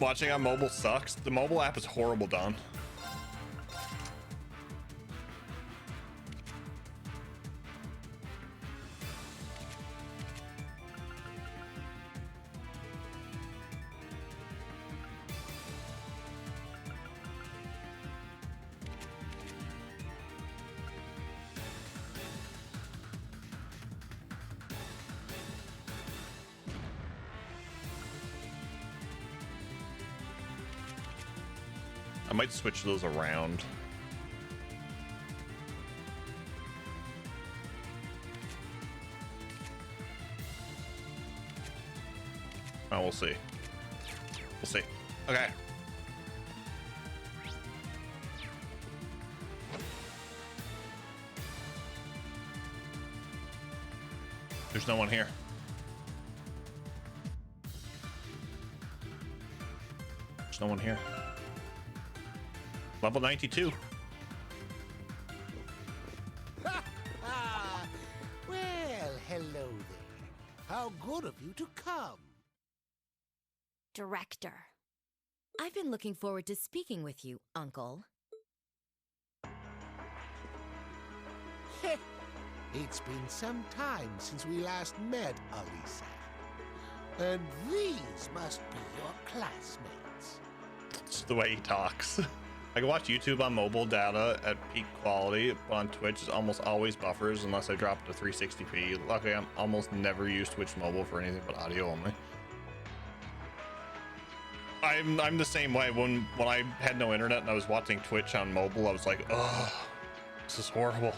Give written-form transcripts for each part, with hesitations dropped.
Watching on mobile sucks. The mobile app is horrible done. I might switch those around. Oh, we'll see. We'll see. Okay. There's no one here. There's no one here. Level 92. Well, hello there. How good of you to come. Director. I've been looking forward to speaking with you, Uncle. It's been some time since we last met, Alisa. And these must be your classmates. It's the way he talks. I can watch YouTube on mobile data at peak quality, but on Twitch it's almost always buffers unless I drop it to 360p. Luckily, I'm almost never use Twitch mobile for anything but audio only. I'm the same way. When I had no internet and I was watching Twitch on mobile, I was like, oh, this is horrible.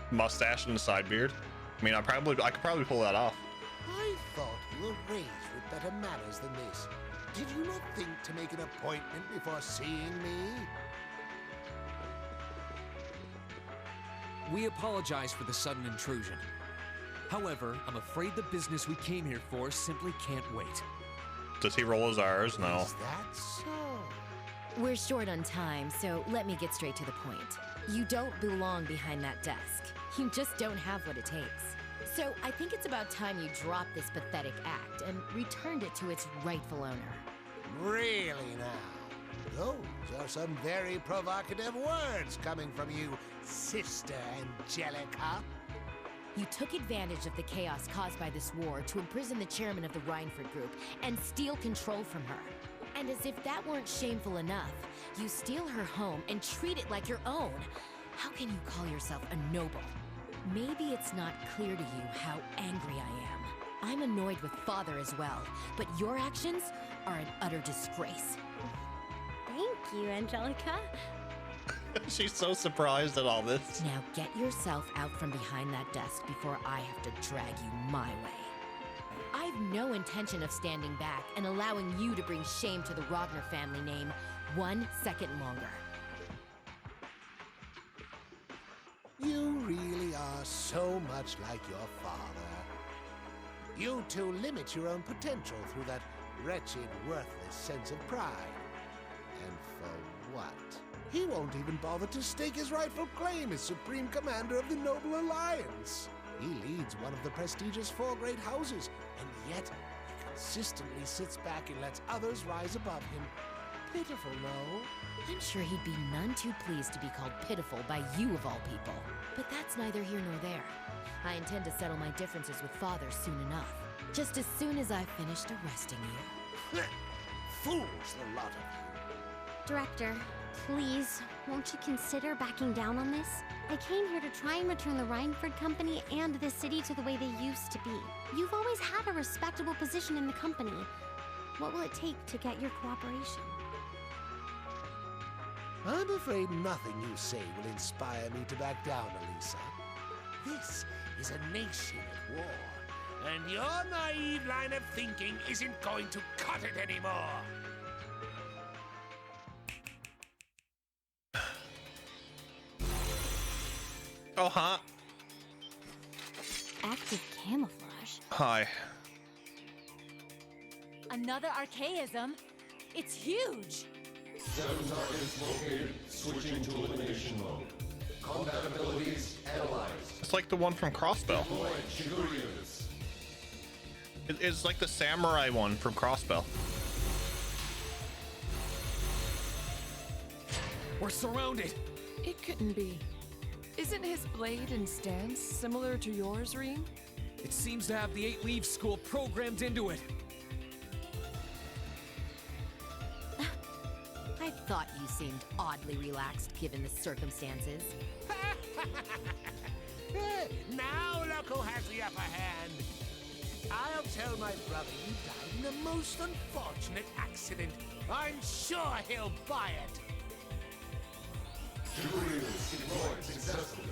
Mustache and a side beard. I mean, I could probably pull that off. I thought you were raised with better manners than this. Did you not think to make an appointment before seeing me? We apologize for the sudden intrusion. However, I'm afraid the business we came here for simply can't wait. Does he roll his R's? No. Is that so? We're short on time, so let me get straight to the point. You don't belong behind that desk. You just don't have what it takes. So I think it's about time you dropped this pathetic act and returned it to its rightful owner. Really now? Those are some very provocative words coming from you, Sister Angelica. You took advantage of the chaos caused by this war to imprison the chairman of the Rhineford Group and steal control from her. And as if that weren't shameful enough, you steal her home and treat it like your own. How can you call yourself a noble? Maybe it's not clear to you how angry I am. I'm annoyed with Father as well, but your actions are an utter disgrace. Thank you, Angelica. She's so surprised at all this. Now get yourself out from behind that desk before I have to drag you my way. I've no intention of standing back and allowing you to bring shame to the Rogner family name 1 second longer. You really are so much like your father. You two limit your own potential through that wretched, worthless sense of pride. And for what? He won't even bother to stake his rightful claim as Supreme Commander of the Noble Alliance. He leads one of the prestigious 4 great houses, and yet he consistently sits back and lets others rise above him. Pitiful, no? I'm sure he'd be none too pleased to be called pitiful by you of all people. But that's neither here nor there. I intend to settle my differences with Father soon enough. Just as soon as I've finished arresting you. Fools, the lot of you. Director, please, won't you consider backing down on this? I came here to try and return the Rhineford Company and the city to the way they used to be. You've always had a respectable position in the company. What will it take to get your cooperation? I'm afraid nothing you say will inspire me to back down, Alisa. This is a nation at war, and your naive line of thinking isn't going to cut it anymore. Oh, huh? Active camouflage. Hi. Another archaism. It's huge. 7 targets located, switching to elimination mode. Combat abilities analyzed. It's like the one from Crossbell. Deploy Shigure units. It's like the samurai one from Crossbell. We're surrounded. It couldn't be. Isn't his blade and stance similar to yours, Reem? It seems to have the 8 Leaves School programmed into it. I thought you seemed oddly relaxed given the circumstances. Now look who has the upper hand. I'll tell my brother you died in a most unfortunate accident. I'm sure he'll buy it. Figurines deployed successfully.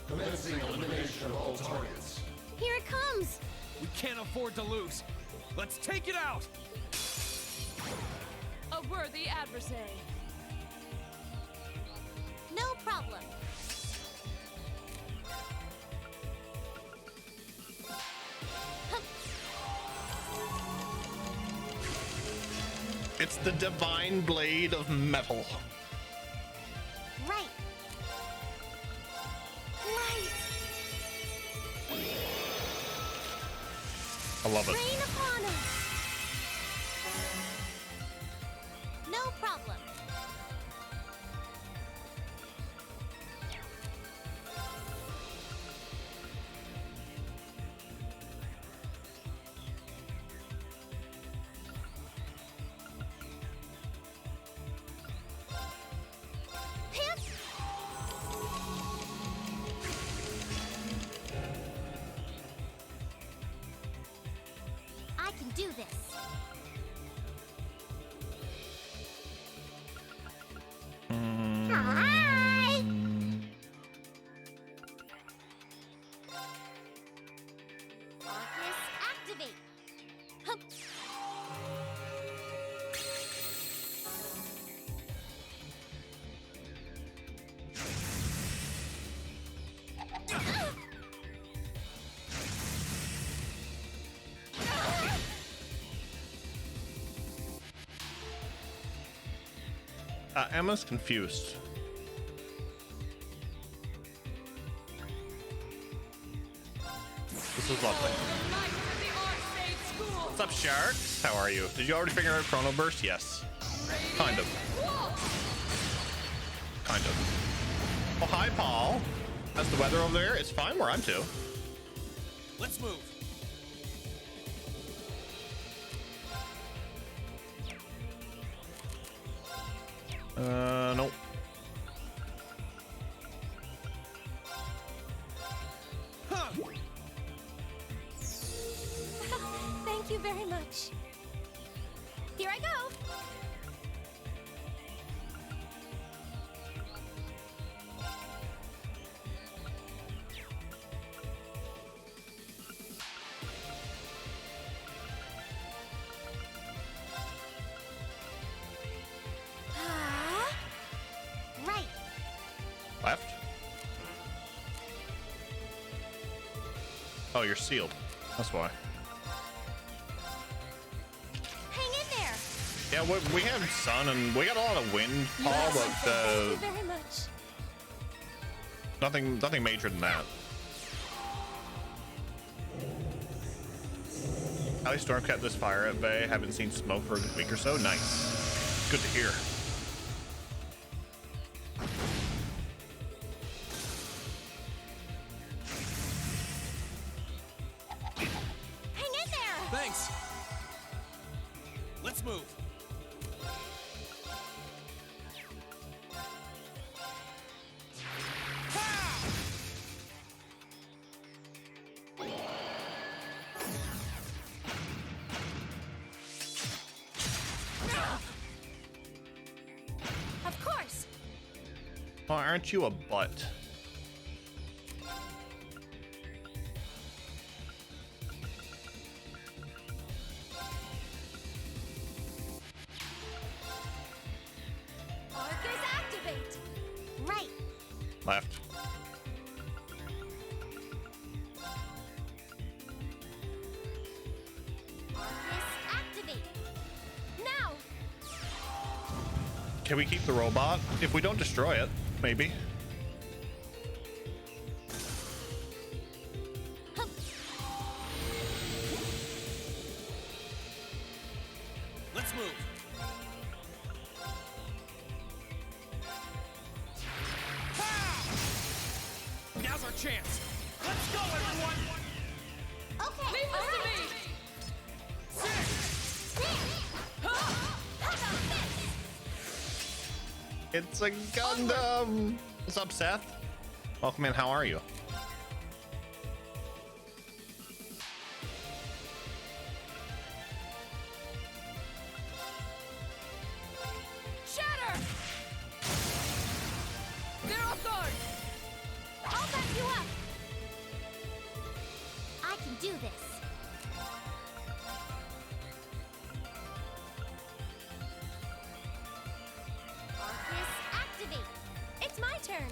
Commencing elimination of all targets. Here it comes! We can't afford to lose. Let's take it out! A worthy adversary. No problem. It's the divine blade of metal. Right. Right. I love it. Rain upon us. No problem. I can do this. Hi! Focus activate. Hup. Emma's confused. This is lovely. What's up, Sharks? How are you? Did you already figure out Chrono Burst? Yes. Kind of. Kind of. Oh, hi, Paul. How's the weather over there? It's fine where I'm to. Let's move. Nope. Huh. Thank you very much. Here I go. Right. Left. Oh, you're sealed. That's why. Hang in there. Yeah, we have sun and we got a lot of wind, Paul, but Thank you very much. nothing major than that. At least Storm kept this fire at bay. Haven't seen smoke for a good week or so. Nice. Good to hear. Hang in there. Thanks. Let's move. Of course. Well, aren't you a butt? Focus activate. Right. Left. Focus activate. Now. Can we keep the robot? If we don't destroy it, maybe. Hup. Let's move. It's a Gundam. What's up, Seth? Welcome in. How are you? Shatter! They're off guard! I'll back you up. I can do this. Arcus, activate. It's my turn.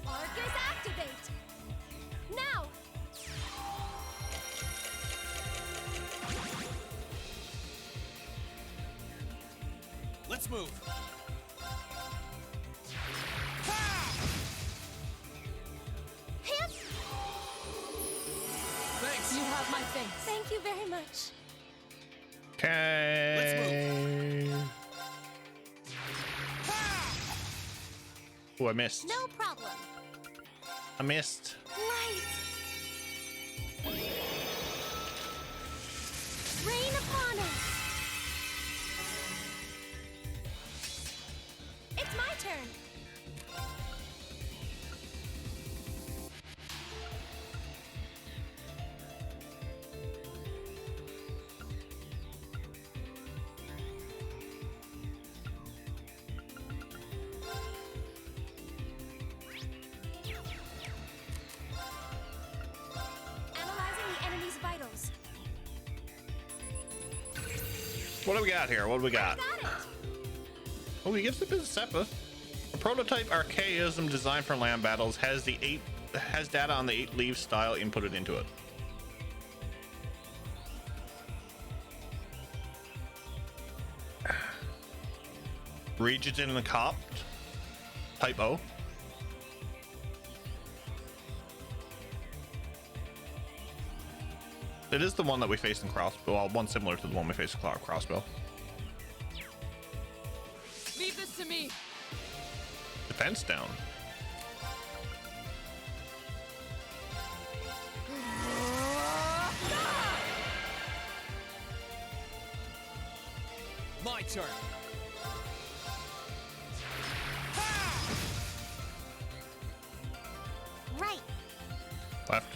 Arcus, activate. Now. Let's move. Hip. Thanks. You have my thanks. Thank you very much. Okay. Oh, I missed. No problem. I missed. Light. Rain upon us. It's my turn. Analyzing the enemy's vitals. What do we got here? What do we got? Got it. Oh, he gives the business Seppa. A prototype archaism designed for land battles has data on the 8 leaves style inputted into it. Regions in the cop. Type O. It is the one that we faced in Crossbow. Well, one similar to the one we faced in Crossbow. Leave this to me. Defense down. My turn. Right. Left.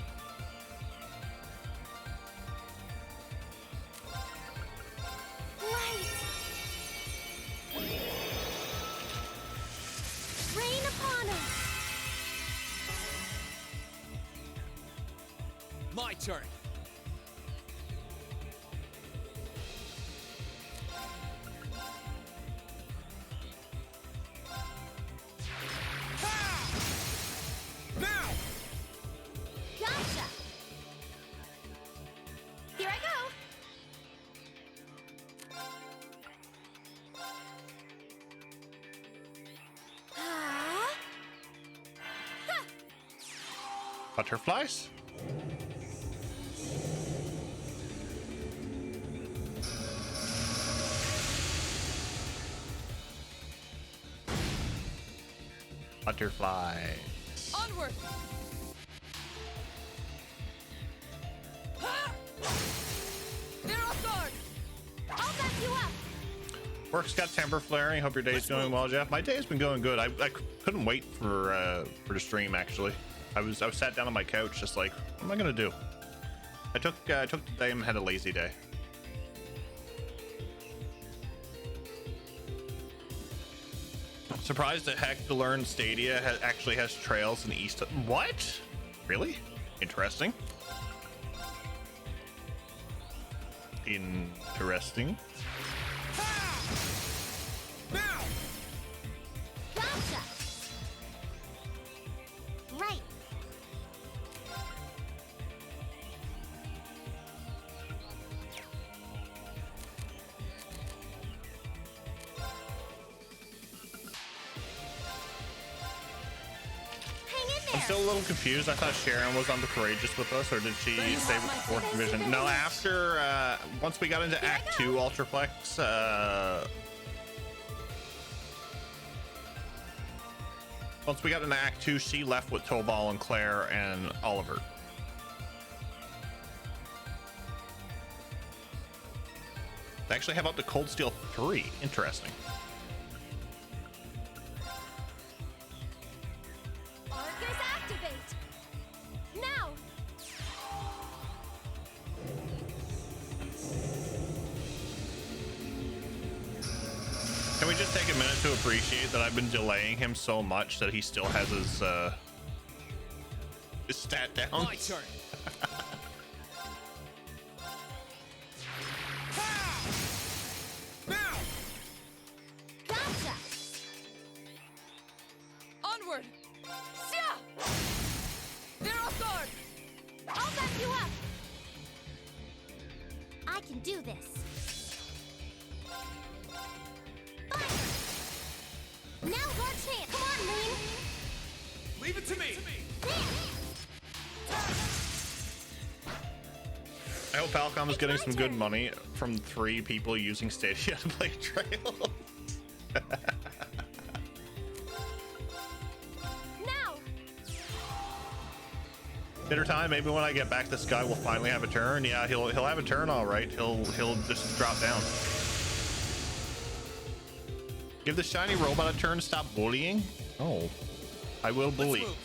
Light. Rain upon us. My turn. Now! Gotcha. Here I go. Ah. Huh. Butterflies. Butterfly. Onward! Ha! They're off guard! I'll back you up. Work's got temper flaring. Hope your day's going well, Jeff. My day's been going good. I couldn't wait for the stream. Actually, I was sat down on my couch, just like, what am I gonna do? I took the day and had a lazy day. Surprised that Heck to Learn Stadia actually has trails in the east. What? Really? Interesting. Interesting. Now! Gotcha. Right. Hang in I'm there. still a little confused. I thought Sharon was on the Courageous with us, or did she stay with the 4th Division? No, after once we got into Act 2 Ultraplex, once we got into Act 2, she left with Tobal and Claire and Oliver. They actually have up to Cold Steel 3. Interesting. Arcus activate! Now! Can we just take a minute to appreciate that I've been delaying him so much that he still has his stat down? My turn. Now! Gotcha! Onward! Sia! They're off guard! I'll back you up! I can do this. Fire! Now's our chance! Come on, Moon! Leave it to me. I hope Falcom is getting some good money from 3 people using Stadia to play Trails. Now! Dinner time. Maybe when I get back, this guy will finally have a turn. Yeah, he'll have a turn. All right. He'll just drop down. Give the shiny robot a turn. Stop bullying. Oh, I will bully. Let's move.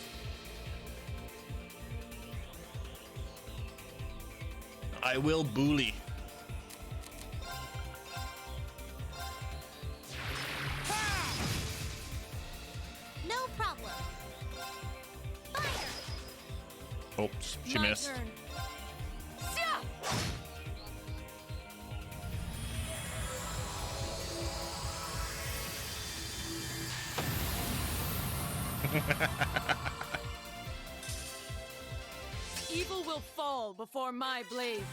I will bully. No problem. Fire! Oops, she My missed. turn. Sia! Evil will fall before my blade.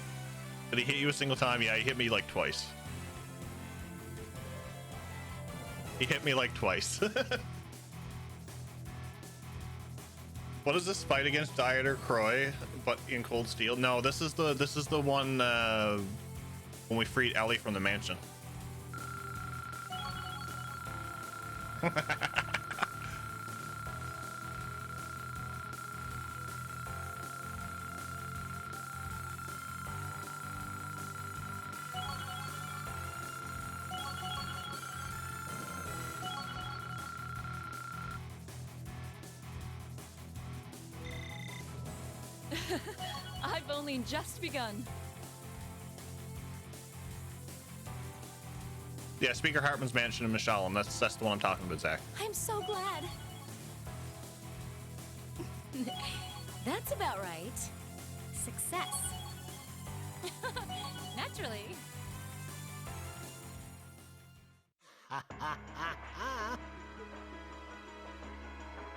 Did he hit you a single time? Yeah, he hit me like twice. He hit me like twice. What is this fight against Dieter Croy, but in Cold Steel? No, this is the one when we freed Ellie from the mansion. I've only just begun. Yeah, Speaker Hartman's mansion in Mishalem. That's the one I'm talking about, Zach. I'm so glad. That's about right. Success. Naturally. Ha ha ha ha!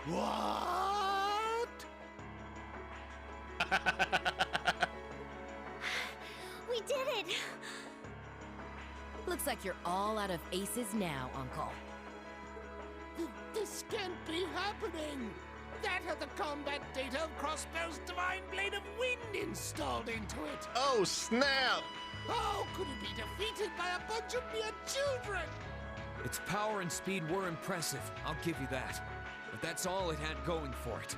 What? We did it! Looks like you're all out of aces now, Uncle. This can't be happening! That had the combat data of Crossbow's Divine Blade of Wind installed into it! Oh, snap! How could it be defeated by a bunch of mere children? Its power and speed were impressive, I'll give you that. But that's all it had going for it.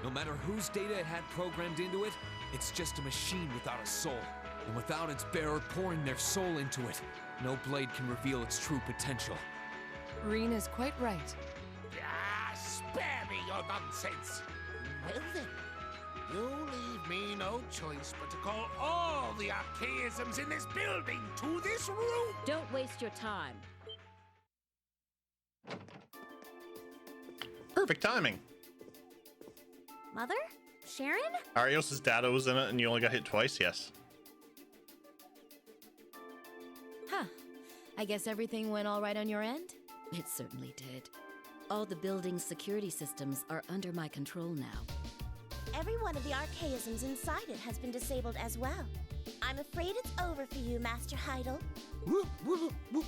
No matter whose data it had programmed into it, it's just a machine without a soul. And without its bearer pouring their soul into it, no blade can reveal its true potential. Reen is quite right. Ah, spare me your nonsense! Well then, you leave me no choice but to call all the archaisms in this building to this room! Don't waste your time. Perfect timing. Mother? Sharon? Arios' data was in it and you only got hit twice? Yes. Huh. I guess everything went all right on your end? It certainly did. All the building's security systems are under my control now. Every one of the archaisms inside it has been disabled as well. I'm afraid it's over for you, Master Heidel. Whoop, whoop, whoop.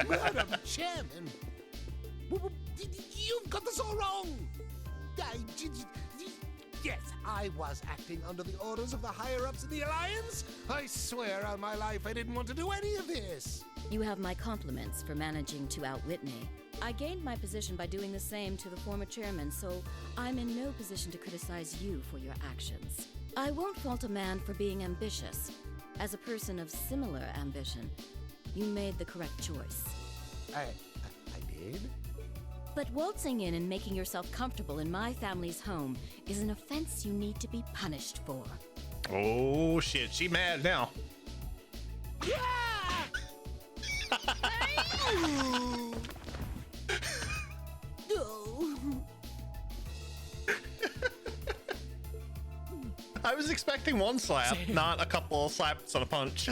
Madam Chairman, you've got this all wrong. Yes, I was acting under the orders of the higher-ups in the Alliance. I swear on my life I didn't want to do any of this. You have my compliments for managing to outwit me. I gained my position by doing the same to the former chairman, so I'm in no position to criticize you for your actions. I won't fault a man for being ambitious, As a person of similar ambition, you made the correct choice. I did? But waltzing in and making yourself comfortable in my family's home is an offense you need to be punished for. Oh shit, she mad now. I was expecting one slap, not a couple of slaps and a punch.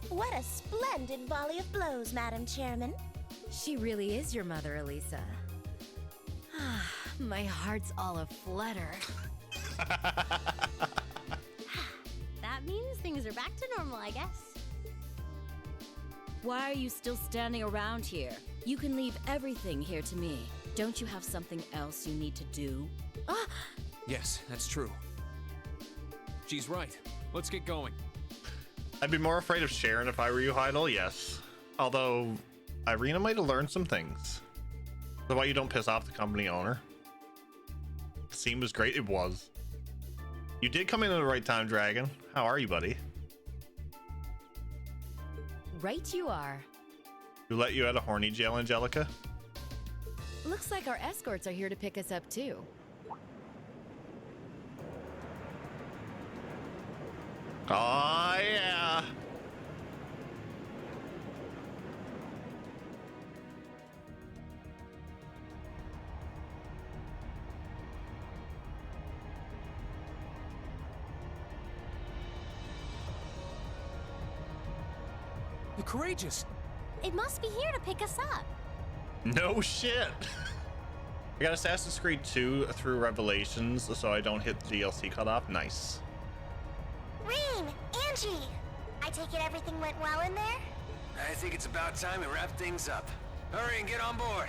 What a splendid volley of blows, Madam Chairman. She really is your mother, Elisa. My heart's all aflutter. That means things are back to normal, I guess. Why are you still standing around here? You can leave everything here to me. Don't you have something else you need to do? Yes, that's true. She's right. Let's get going. I'd be more afraid of Sharon if I were you, Heidel, yes. Although, Irina might have learned some things. So why you don't piss off the company owner? The scene was great, it was. You did come in at the right time, Dragon. How are you, buddy? Right you are. Who let you out of horny jail, Angelica? Looks like our escorts are here to pick us up too. Oh yeah. The Courageous. It must be here to pick us up. No shit. I got Assassin's Creed 2 through Revelations, so I don't hit the DLC cutoff. Nice. Rean, Angie, I take it everything went well in there? I think it's about time we wrap things up. Hurry and get on board.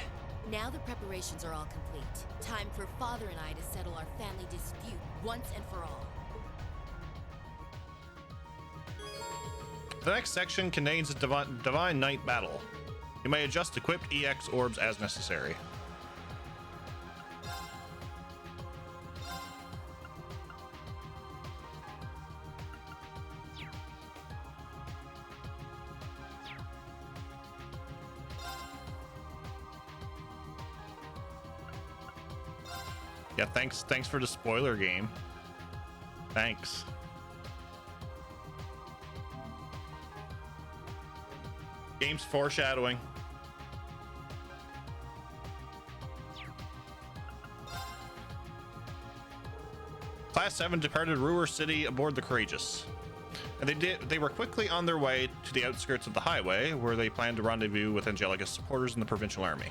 Now the preparations are all complete. Time for Father and I to settle our family dispute once and for all. The next section contains a divine night battle. You may adjust equipped EX orbs as necessary. Yeah, thanks for the spoiler game. Thanks. Game's foreshadowing. Class 7 departed Ruhr City aboard the Courageous. And they were quickly on their way to the outskirts of the highway, where they planned to rendezvous with Angelica's supporters in the provincial army.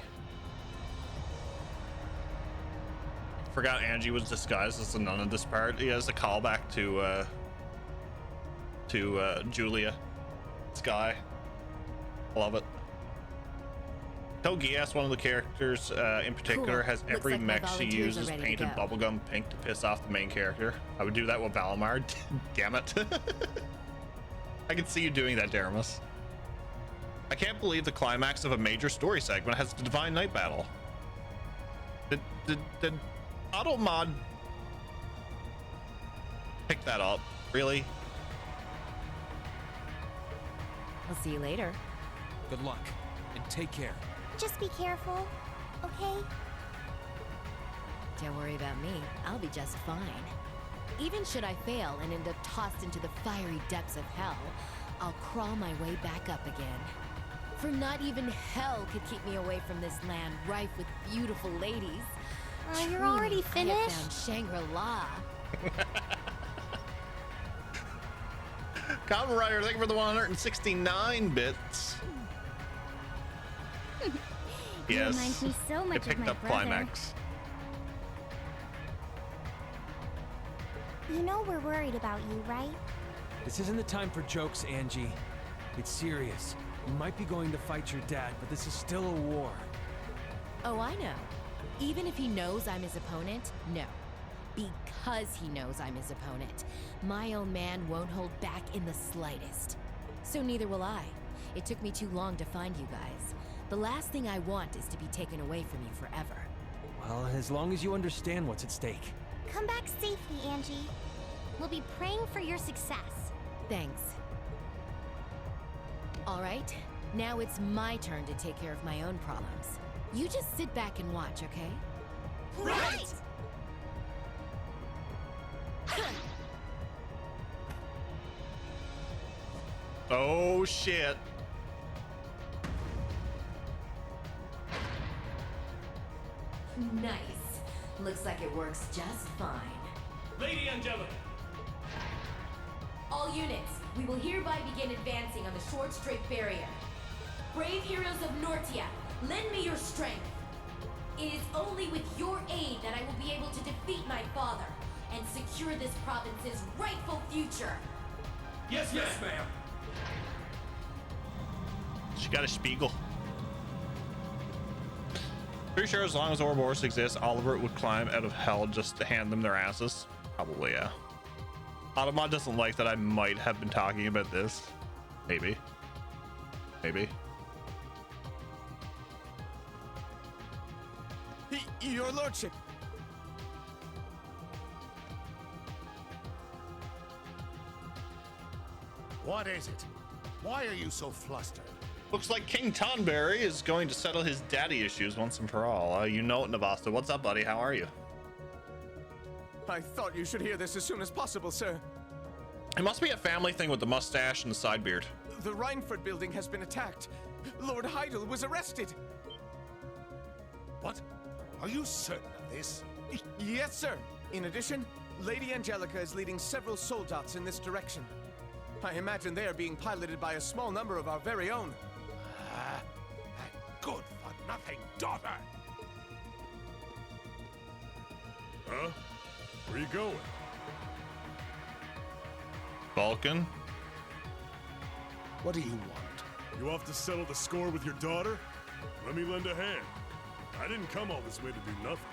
Forgot Angie was disguised as the nun of this part. He has a callback to Julia. Sky. Love it. Togias, one of the characters in particular, Cool. has every Looks like my mech she volunteers are uses ready to painted go. bubblegum pink to piss off the main character. I would do that with Valimar. Damn it. I can see you doing that, Daramus. I can't believe the climax of a major story segment has the Divine Night Battle. Did Auto Mod pick that up? Really? I'll see you later. Good luck, and take care. Just be careful, okay? Don't worry about me. I'll be just fine. Even should I fail and end up tossed into the fiery depths of hell, I'll crawl my way back up again. For not even hell could keep me away from this land rife with beautiful ladies. You're Truly, already I have finished? found Shangri-La. Kamen Rider, thank you for the 169 bits. You Yes, remind me so much it picked of my up brother. climax. You know we're worried about you, right? This isn't the time for jokes, Angie. It's serious. You might be going to fight your dad, but this is still a war. Oh, I know. Even if he knows I'm his opponent, no. Because he knows I'm his opponent, my own man won't hold back in the slightest. So neither will I. It took me too long to find you guys. The last thing I want is to be taken away from you forever. Well, as long as you understand what's at stake. Come back safely, Angie. We'll be praying for your success. Thanks. All right, now it's my turn to take care of my own problems. You just sit back and watch, okay? Right! Oh shit. Nice. Looks like it works just fine. Lady Angelica! All units, we will hereby begin advancing on the short straight barrier. Brave heroes of Nortia, lend me your strength. It is only with your aid that I will be able to defeat my father and secure this province's rightful future. Yes, ma'am. She got a Spiegel. Pretty sure as long as Ouroboros exists, Oliver would climb out of hell just to hand them their asses. Probably, yeah. Automod doesn't like that I might have been talking about this. Maybe. Maybe. Your lordship. What is it? Why are you so flustered? Looks like King Tonberry is going to settle his daddy issues once and for all. You know it, Navasta. What's up, buddy? How are you? I thought you should hear this as soon as possible, sir. It must be a family thing with the mustache and the side beard. The Reinford building has been attacked. Lord Heidel was arrested. What? Are you certain of this? Yes, sir. In addition, Lady Angelica is leading several soldats in this direction. I imagine they are being piloted by a small number of our very own. Good-for-nothing daughter! Huh? Where you going? Vulcan? What do you want? You off to settle the score with your daughter? Let me lend a hand. I didn't come all this way to do nothing.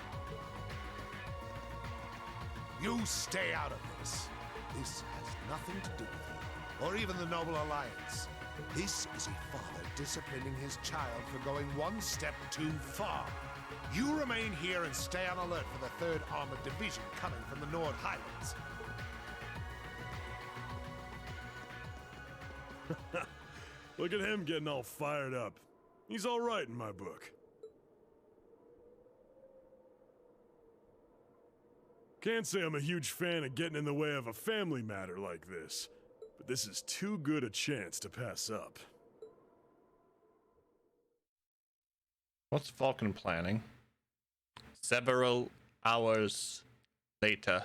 You stay out of this. This has nothing to do with you, or even the Noble Alliance. This is a father disciplining his child for going one step too far. You remain here and stay on alert for the 3rd Armored Division coming from the Nord Highlands. Look at him getting all fired up. He's all right in my book. Can't say I'm a huge fan of getting in the way of a family matter like this, but this is too good a chance to pass up. What's Vulcan planning? Several hours later.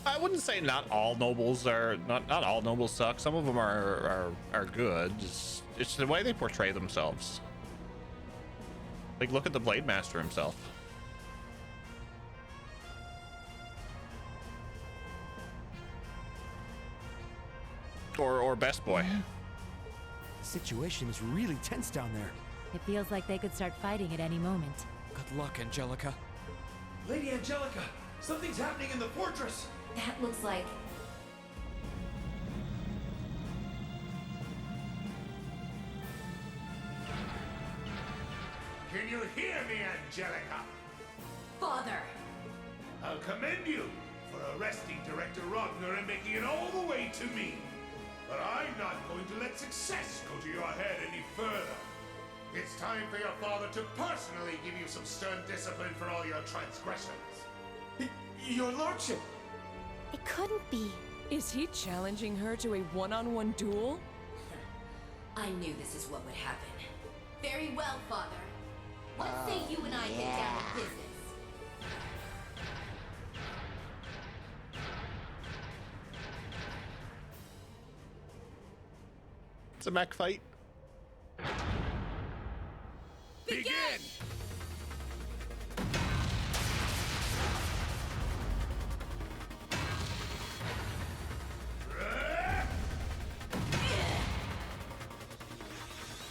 I wouldn't say not all nobles are not all nobles suck. Some of them are good. It's the way they portray themselves. Like, look at the Blade Master himself. Or Best Boy. The situation is really tense down there. It feels like they could start fighting at any moment. Good luck, Angelica. Lady Angelica, something's happening in the fortress. That looks like... Can you hear me, Angelica? Father! I'll commend you for arresting Director Rogner and making it all the way to me. But I'm not going to let success go to your head any further. It's time for your father to personally give you some stern discipline for all your transgressions. Your lordship! It couldn't be. Is he challenging her to a one-on-one duel? I knew this is what would happen. Very well, Father. What say you and I get down to business? It's a mech fight. Begin!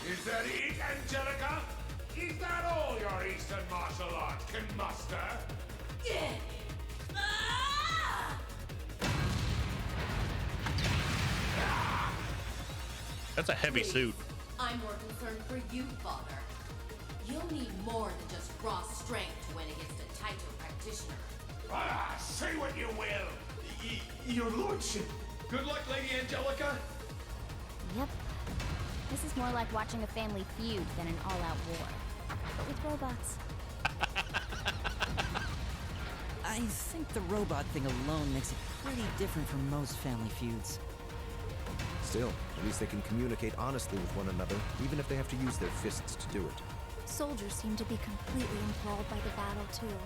Is that it, Angelica? Is that all your Eastern martial art can muster? That's a heavy suit. I'm more concerned for you, Father. You'll need more than just raw strength to win against a Taito practitioner. Ah, say what you will. Your lordship. Good luck, Lady Angelica. Yep. This is more like watching a family feud than an all-out war. But with robots. I think the robot thing alone makes it pretty different from most family feuds. Still, at least they can communicate honestly with one another, even if they have to use their fists to do it. Soldiers seem to be completely enthralled by the battle, too.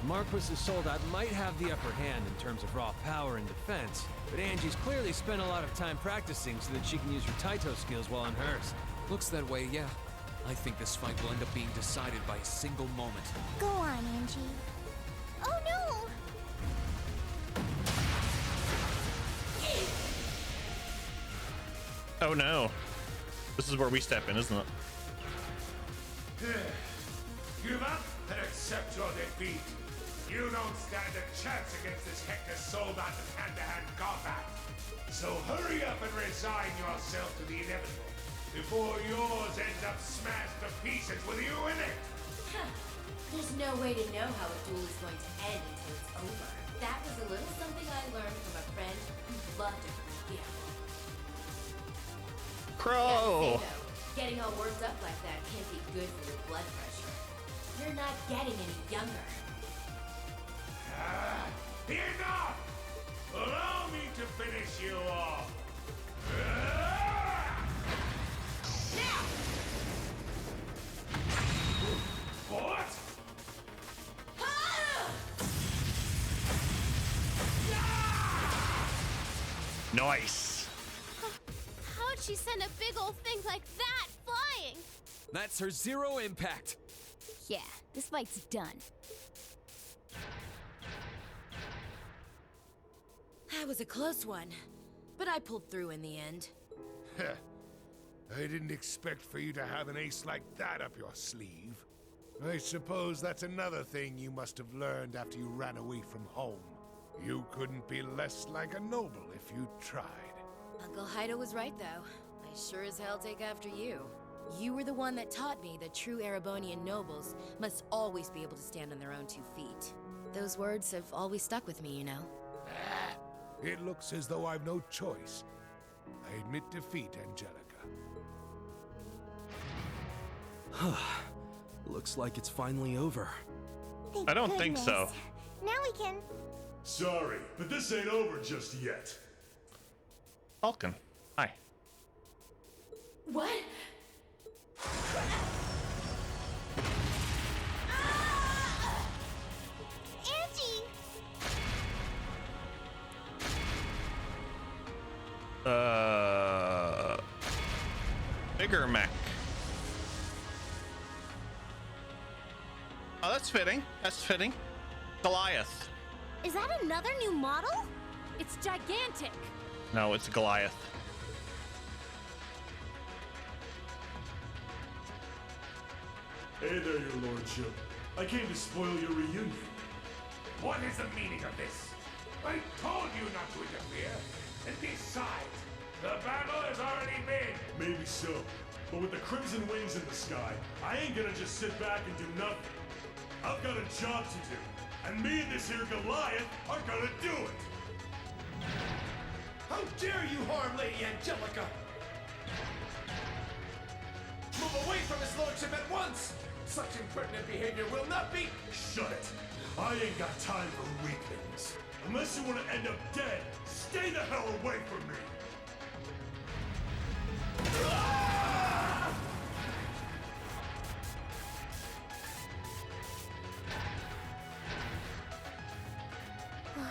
Marquis's soldat might have the upper hand in terms of raw power and defense, but Angie's clearly spent a lot of time practicing so that she can use her Taito skills while on hers. Looks that way, yeah. I think this fight will end up being decided by a single moment. Go on, Angie. Oh no! Oh no. This is where we step in, isn't it? Give up and accept your defeat. You don't stand a chance against this Hector soldat in hand-to-hand combat. So hurry up and resign yourself to the inevitable before yours ends up smashed to pieces with you in it. There's no way to know how a duel is going to end until it's over. That was a little something I learned from a friend who loved to gamble. Pro! Getting all worked up like that can't be good for your blood pressure. You're not getting any younger. Enough! Allow me to finish you off. Now! What? Nice. How'd she send a big old thing like that flying? That's her zero impact. Yeah, this fight's done. That was a close one, but I pulled through in the end. I didn't expect for you to have an ace like that up your sleeve. I suppose that's another thing you must have learned after you ran away from home. You couldn't be less like a noble if you tried. Uncle Haido was right, though. I sure as hell take after you. You were the one that taught me that true Erebonian nobles must always be able to stand on their own 2 feet. Those words have always stuck with me, you know. It looks as though I've no choice. I admit defeat, Angelica. Looks like it's finally over. I don't think so. Now we can... Sorry, but this ain't over just yet. Falcon, hi. What? Angie! Bigger mech. Oh, that's fitting. That's fitting. Goliath. Is that another new model? It's gigantic! No, it's Goliath. Hey there, your lordship. I came to spoil your reunion. What is the meaning of this? I told you not to interfere. And besides, the battle has already been. Maybe so. But with the crimson wings in the sky, I ain't gonna just sit back and do nothing. I've got a job to do. And me and this here Goliath are gonna do it. How dare you harm Lady Angelica? Move away from his lordship at once! Such impertinent behavior will not be... Shut it. I ain't got time for weaklings. Unless you want to end up dead, stay the hell away from me.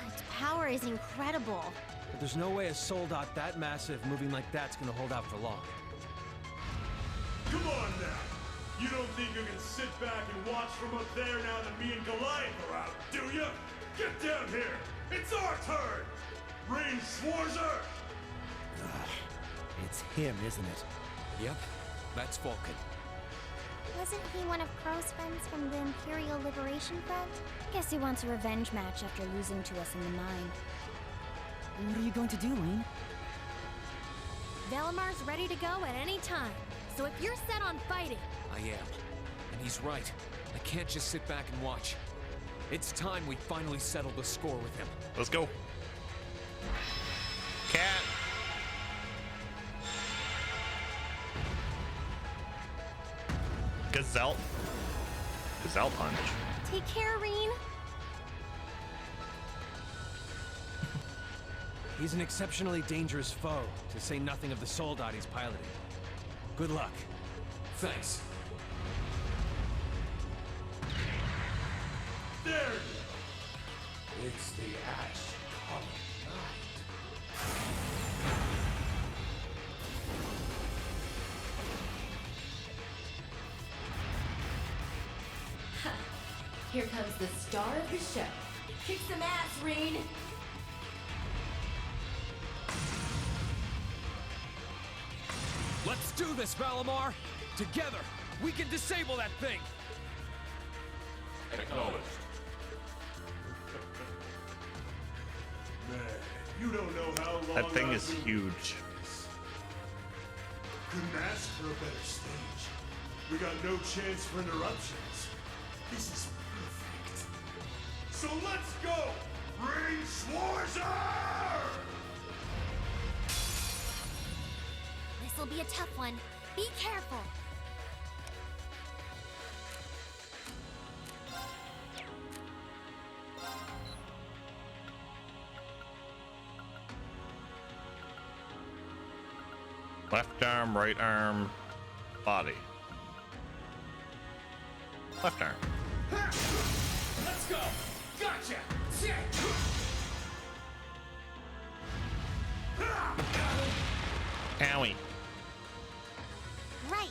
Its power is incredible. But there's no way a soldat that massive moving like that's gonna hold out for long. Come on now. You don't think you can sit back and watch from up there now that me and Goliath are out, do you? Get down here. It's our turn. Rain Schwarzer. It's him, isn't it? Yep, that's Falcon. Wasn't he one of Crow's friends from the Imperial Liberation Front? Guess he wants a revenge match after losing to us in the mine. What are you going to do, Lane? Velamar's ready to go at any time. So if you're set on fighting... I am. And he's right. I can't just sit back and watch. It's time we finally settle the score with him. Let's go. Cat. Gazelle. Gazelle punch. Take care, Reen. He's an exceptionally dangerous foe, to say nothing of the soldat he's piloting. Good luck. Thanks. There you go. It's the ash-colored Here comes the star of the show. Kick some ass, Reen! Let's do this, Valimar! Together, we can disable that thing! Acknowledged. Man, you don't know how long That thing I've is been- huge. Couldn't ask for a better stage. We got no chance for interruptions. This is perfect. So let's go! Ring Schwarzer! This'll be a tough one. Be careful. Left arm, right arm, body. Left arm. Let's go! Gotcha! Shit! Owie. Right.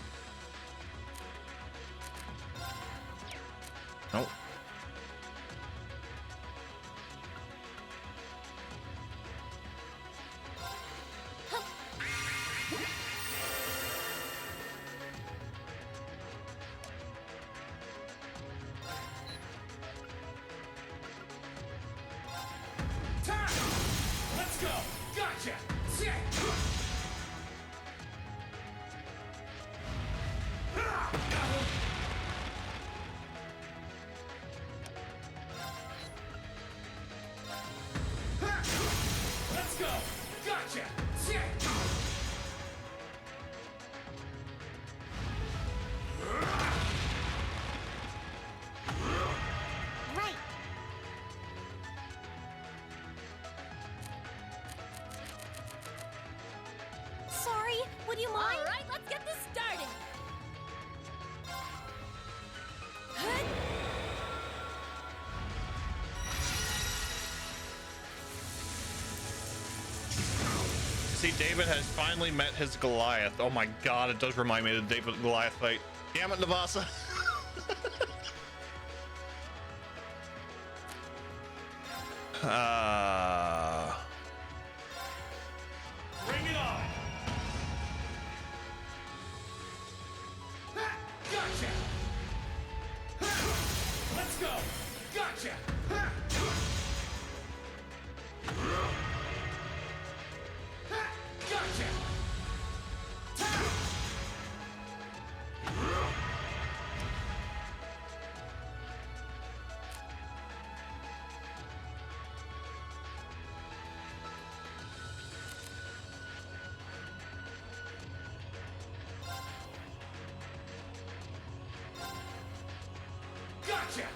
Nope. Let's go! Gotcha! Shit! Let's go! Gotcha! Shit! Right. Sorry, would you mind? All right, let's get this started. See, David has finally met his Goliath. Oh my god, it does remind me of the David Goliath fight. Damn it, Navasa. Bring it on! Gotcha! Let's go! Gotcha! Gotcha! Gotcha!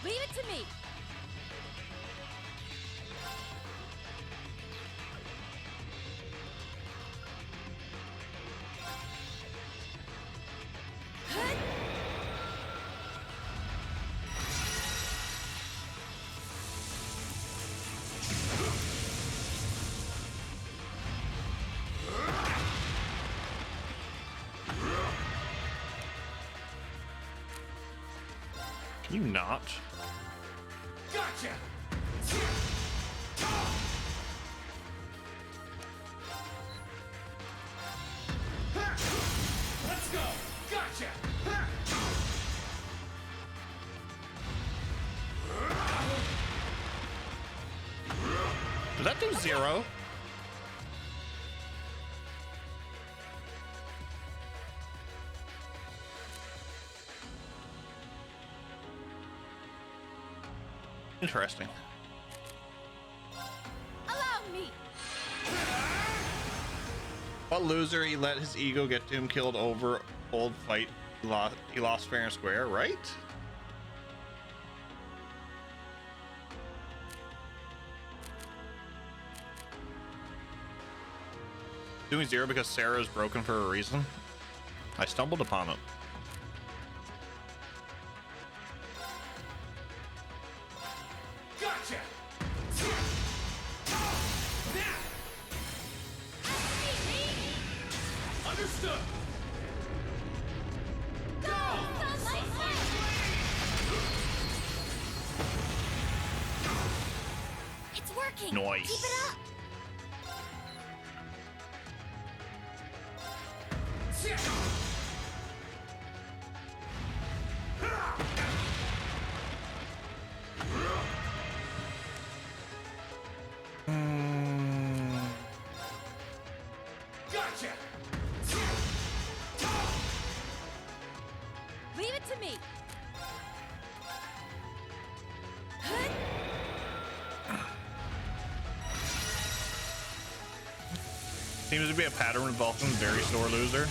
Leave it to me. Can you not? Gotcha! Let's go! Gotcha! Did that do zero? Interesting. Allow me. What loser, he let his ego get to him, killed over old fight. He lost fair and square, right? Doing 0 because Sarah is broken for a reason. I stumbled upon it. Gotcha! Understood! Go! It's working. Nice. Keep it up. Gotcha! Leave it to me. Seems to be a pattern with Vulcan, very sore loser.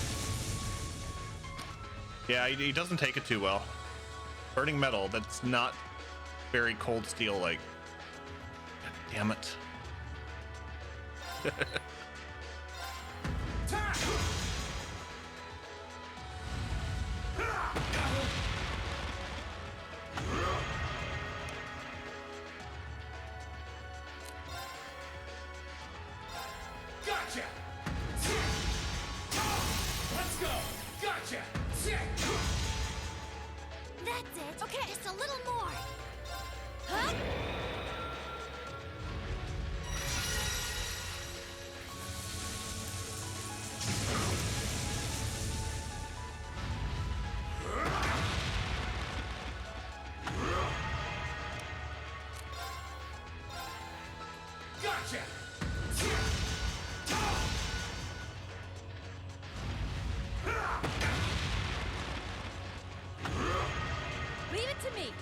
Yeah, he doesn't take it too well. Burning metal, that's not very cold steel like. God damn it. Gotcha! Let's go! Gotcha! That's it. Okay. Just a little more. Huh? Gotcha! Leave it to me.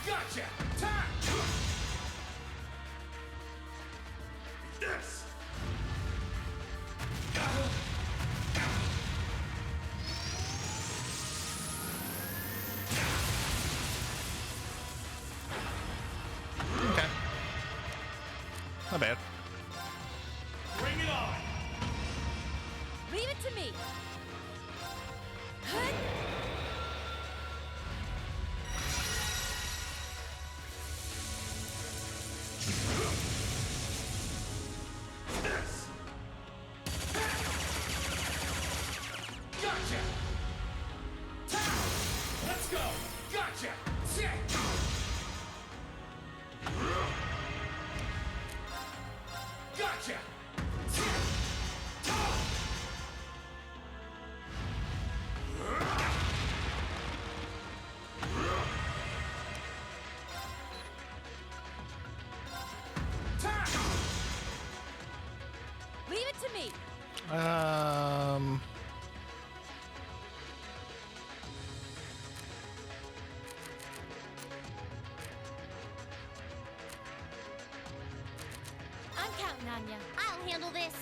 Gotcha! Time! Yes! Okay. Not bad. Bring it on! Leave it to me. This! Gotcha! Time! Let's go! Gotcha! Gotcha! Leave it to me. I'm counting on you. I'll handle this.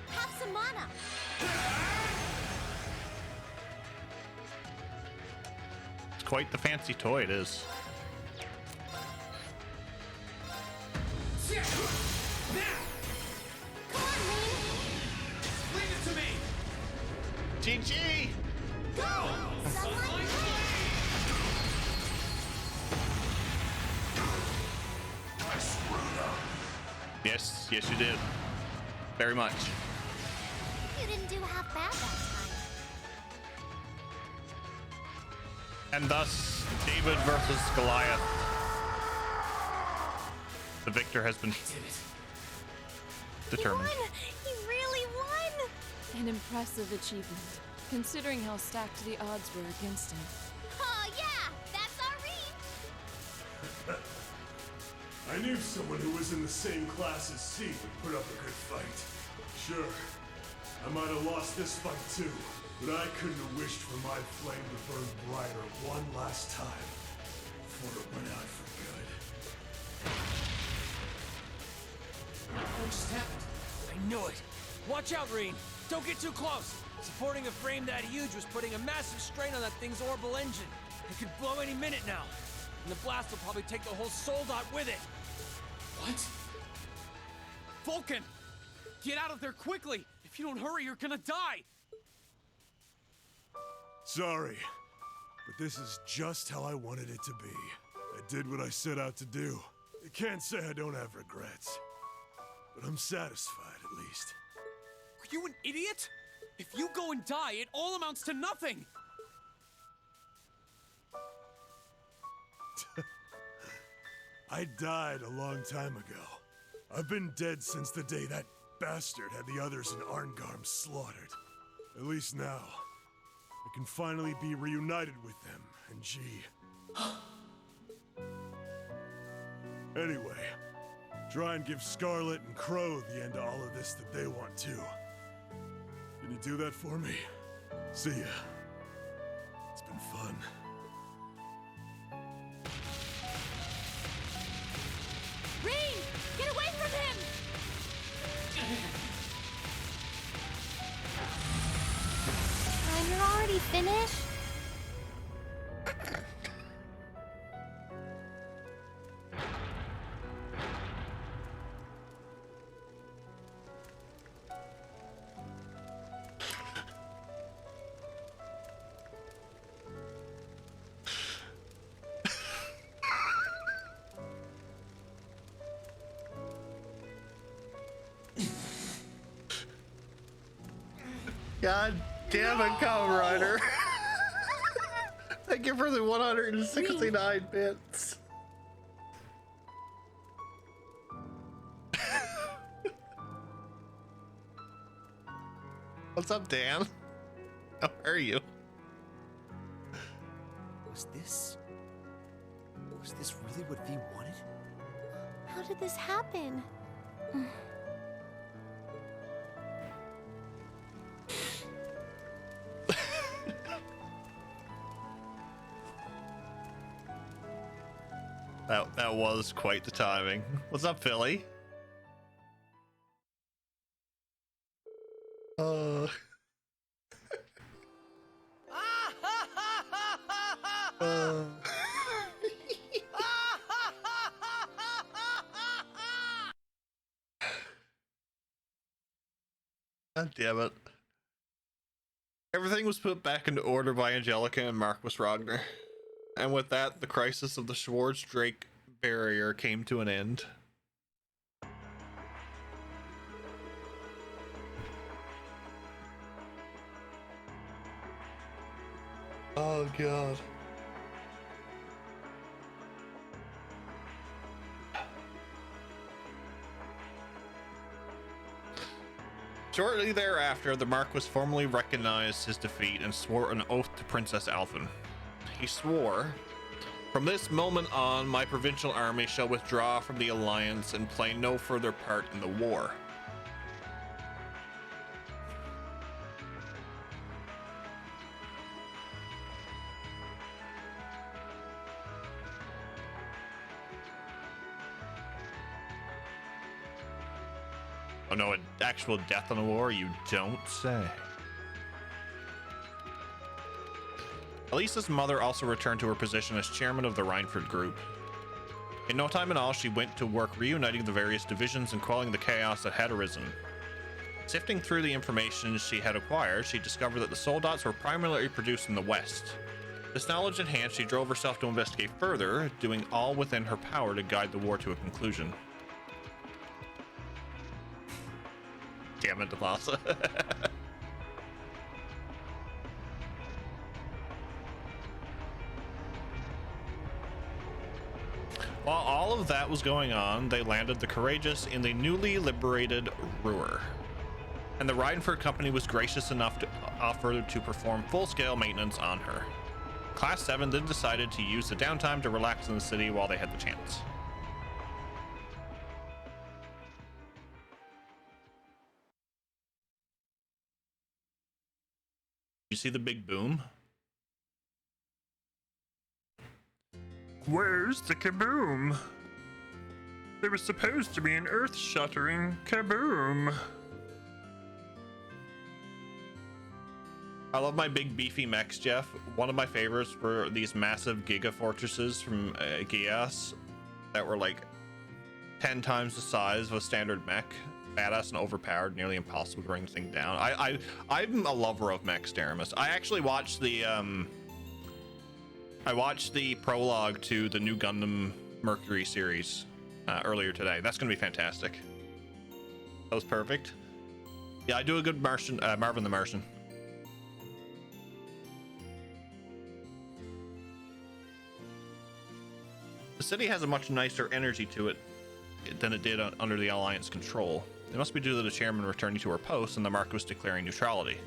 Have some mana. It's quite the fancy toy it is. Come on, Lane. Leave it to me! GG! Go! Sunlight. I screwed up. Yes, yes you did. Very much. You didn't do half bad that time. And thus, David versus Goliath. The victor has been determined. He won! He really won! An impressive achievement, considering how stacked the odds were against him. Oh, yeah! That's our Reed! I knew someone who was in the same class as C would put up a good fight. Sure, I might have lost this fight too, but I couldn't have wished for my flame to burn brighter one last time before it went out for good. What just happened? I knew it. Watch out, Reen. Don't get too close. Supporting a frame that huge was putting a massive strain on that thing's orbital engine. It could blow any minute now. And the blast will probably take the whole soul dot with it. What? Vulcan! Get out of there quickly! If you don't hurry, you're gonna die! Sorry, but this is just how I wanted it to be. I did what I set out to do. I can't say I don't have regrets, but I'm satisfied at least. Are you an idiot? If you go and die, it all amounts to nothing! I died a long time ago. I've been dead since the day that bastard had the others in Arngarm slaughtered. At least now, I can finally be reunited with them and G. Anyway, try and give Scarlet and Crow the end to all of this that they want too. Can you do that for me? See ya. It's been fun. Reed! Get away from him! You're already finished? God damn it, Kamen Rider. Thank you for the 169 bits. What's up, Dan? How are you? Was this really what V wanted? How did this happen? That was quite the timing. What's up, Philly? God damn it. Everything was put back into order by Angelica and Marcus Ragnar. And with that, the crisis of the Schwartz-Drake barrier came to an end. Oh god. Shortly thereafter, the Marquis formally recognized his defeat and swore an oath to Princess Alphen. He swore, "From this moment on, my provincial army shall withdraw from the alliance and play no further part in the war." Oh no, an actual death on the war? You don't say. Elisa's mother also returned to her position as chairman of the Reinford Group. In no time at all, she went to work reuniting the various divisions and quelling the chaos that had arisen. Sifting through the information she had acquired, she discovered that the soul dots were primarily produced in the West. This knowledge in hand, she drove herself to investigate further, doing all within her power to guide the war to a conclusion. Damn it, Delasa. While all of that was going on, they landed the Courageous in the newly liberated Ruhr. And the Reidenford Company was gracious enough to offer to perform full-scale maintenance on her. Class 7 then decided to use the downtime to relax in the city while they had the chance. You see the big boom? Where's the kaboom? There was supposed to be an earth-shattering kaboom. I love my big beefy mechs, Jeff. One of my favorites were these massive giga fortresses from Geass that were like 10 times the size of a standard mech. Badass and overpowered, nearly impossible to bring the thing down. I'm a lover of mechs, Daramus. I actually watched the prologue to the new Gundam Mercury series earlier today. That's gonna be fantastic. That was perfect. Yeah, I do a good Martian, Marvin the Martian. The city has a much nicer energy to it than it did under the Alliance control. It must be due to the chairman returning to her post and the Marquis declaring neutrality.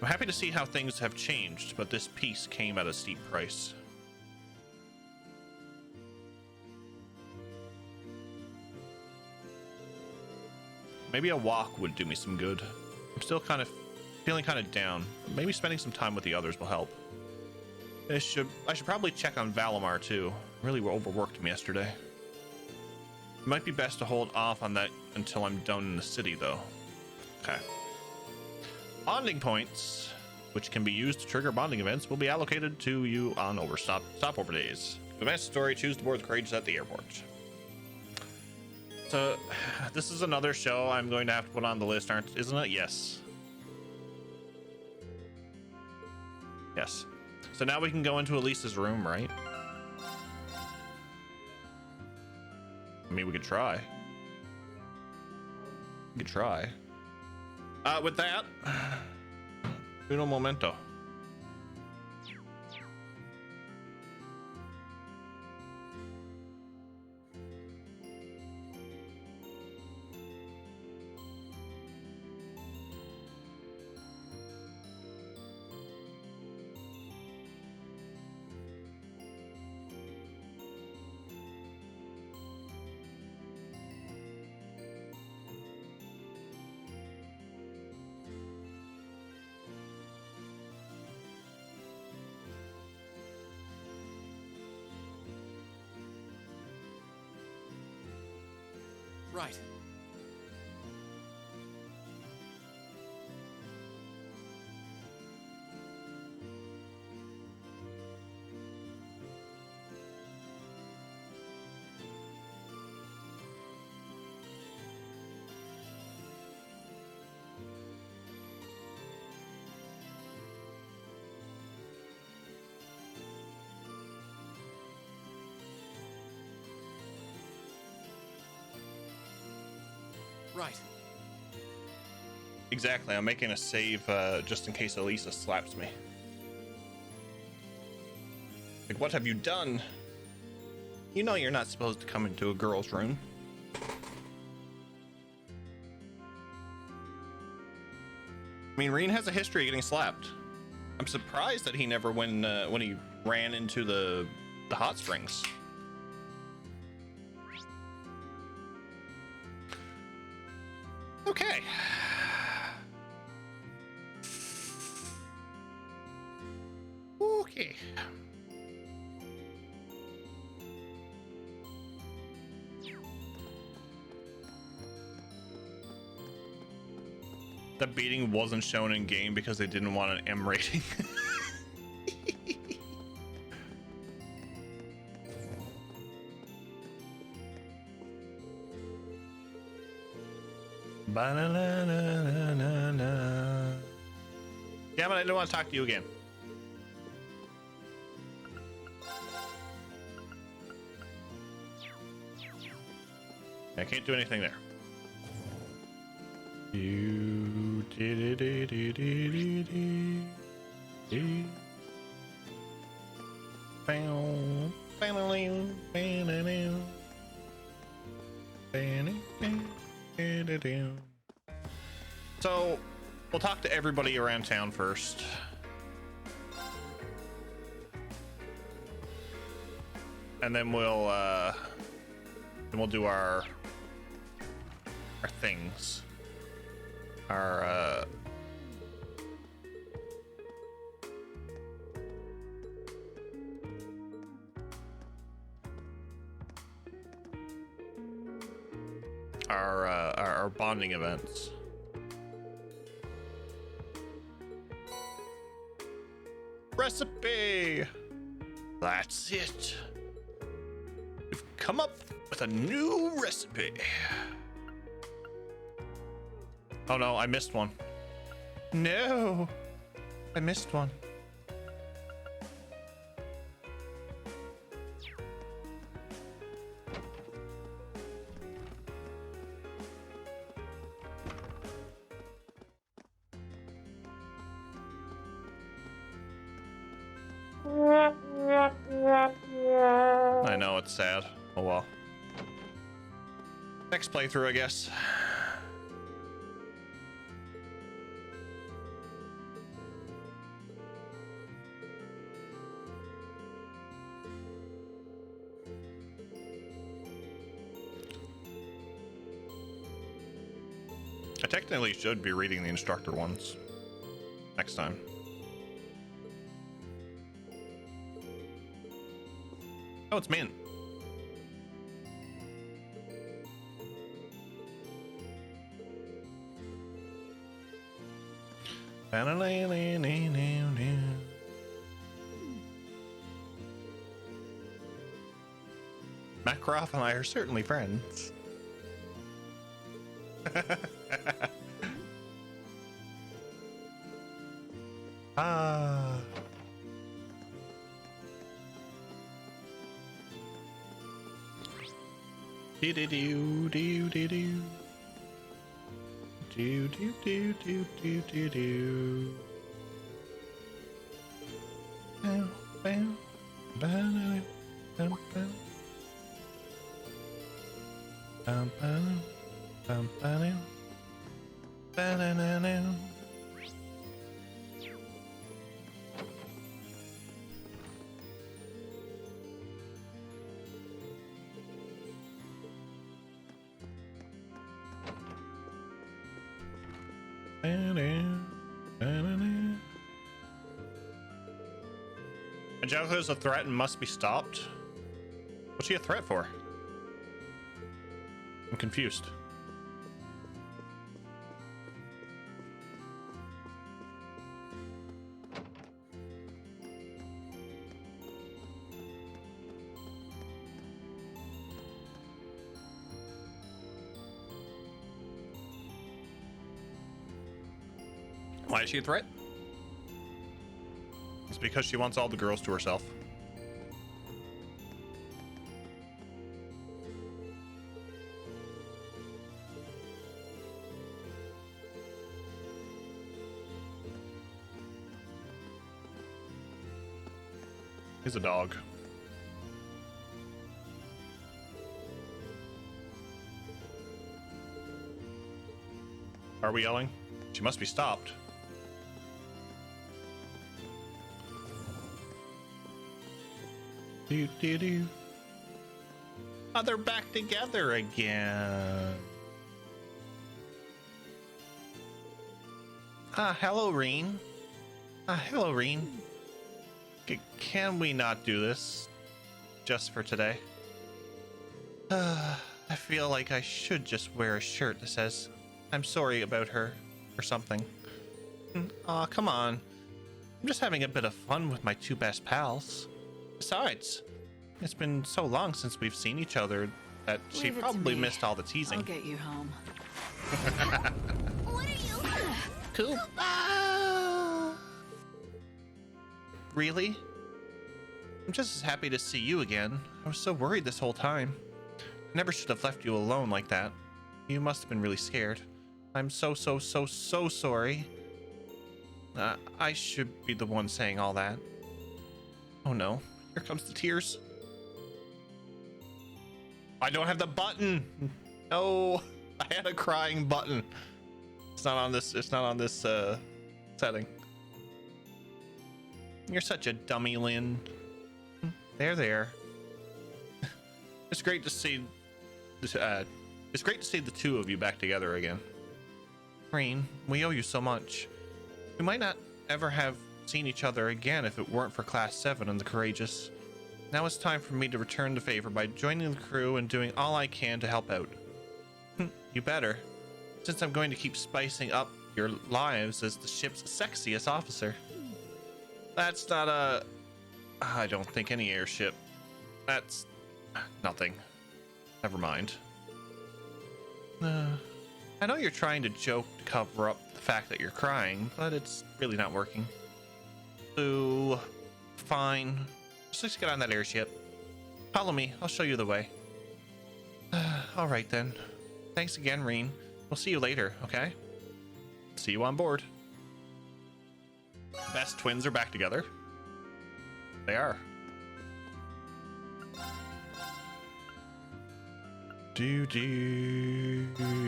I'm happy to see how things have changed, but this peace came at a steep price. Maybe a walk would do me some good. I'm still feeling kind of down. Maybe spending some time with the others will help. I should probably check on Valimar too. Really overworked him yesterday. It might be best to hold off on that until I'm done in the city though. Okay. Bonding points, which can be used to trigger bonding events, will be allocated to you on stopover days. To advance the story, choose to board the Courageous at the airport. So, this is another show I'm going to have to put on the list, isn't it? Yes. Yes. So now we can go into Elisa's room, right? I mean, we could try. We could try. With that, uno momento. Right. Right. Exactly, I'm making a save just in case Elisa slaps me. Like, what have you done? You know you're not supposed to come into a girl's room. I mean, Reen has a history of getting slapped. I'm surprised that he never, when he ran into the hot springs. Okay. Okay. The beating wasn't shown in game because they didn't want an M rating. Ba-na-na-na-na-na. Yeah, but I don't want to talk to you again. I can't do anything there. You did it. So we'll talk to everybody around town first. And then we'll do our things. Our bonding events. Recipe. That's it. We've come up with a new recipe. Oh no, I missed one. No, I missed one. I know, it's sad. Oh well. Next playthrough, I guess. I technically should be reading the instructor ones next time. Oh, it's Mint. Makarov and I are certainly friends. Ah. Do do do do do do do do do do do do do. Bow bow bow bow bow. Bum bum bum bum bum. Angelica is a threat and must be stopped. What's she a threat for? I'm confused. Why is she a threat? It's because she wants all the girls to herself. He's a dog. Are we yelling? She must be stopped. Do do do. Oh, they're back together again. Ah, hello, Reen. Ah, hello, Reen. Can we not do this just for today? I feel like I should just wear a shirt that says, I'm sorry about her, or something. Aw, come on. I'm just having a bit of fun with my two best pals. Besides, it's been so long since we've seen each other that she Leave it to probably me. missed all the teasing. I'll get you home. What are you? Cool. Really? I'm just as happy to see you again. I was so worried this whole time. I never should have left you alone like that. You must have been really scared. I'm so sorry. I should be the one saying all that. Oh no, here comes the tears. I don't have the button. No, I had a crying button. It's not on this. It's not on this setting. You're such a dummy, Lynn. There. It's great to see. It's great to see the two of you back together again. Green, we owe you so much. We might not ever have seen each other again if it weren't for Class 7 and the Courageous. Now it's time for me to return the favor by joining the crew and doing all I can to help out. You better, since I'm going to keep spicing up your lives as the ship's sexiest officer. That's not a... I don't think any airship. That's nothing. Never mind. I know you're trying to joke to cover up the fact that you're crying, but it's really not working. So, fine. Just get on that airship. Follow me. I'll show you the way. All right then. Thanks again, Reen. We'll see you later, okay? See you on board. Best twins are back together. They are.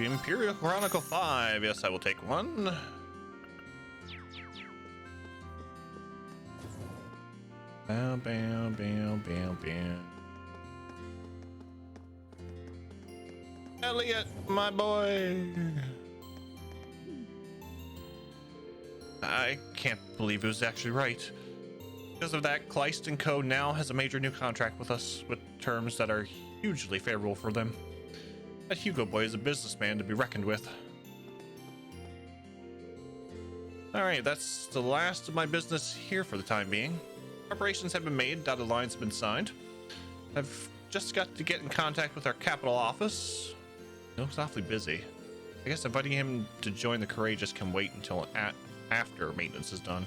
Imperial Chronicle 5. Yes, I will take one. Bow, bow, bow, bow, bow. Elliot, my boy. I can't believe it was actually right. Because of that, Kleist & Co. now has a major new contract with us with terms that are hugely favorable for them. That Hugo boy is a businessman to be reckoned with. Alright, that's the last of my business here for the time being. Preparations have been made, dotted lines have been signed. I've just got to get in contact with our capital office. He looks awfully busy. I guess inviting him to join the Courageous can wait until after maintenance is done.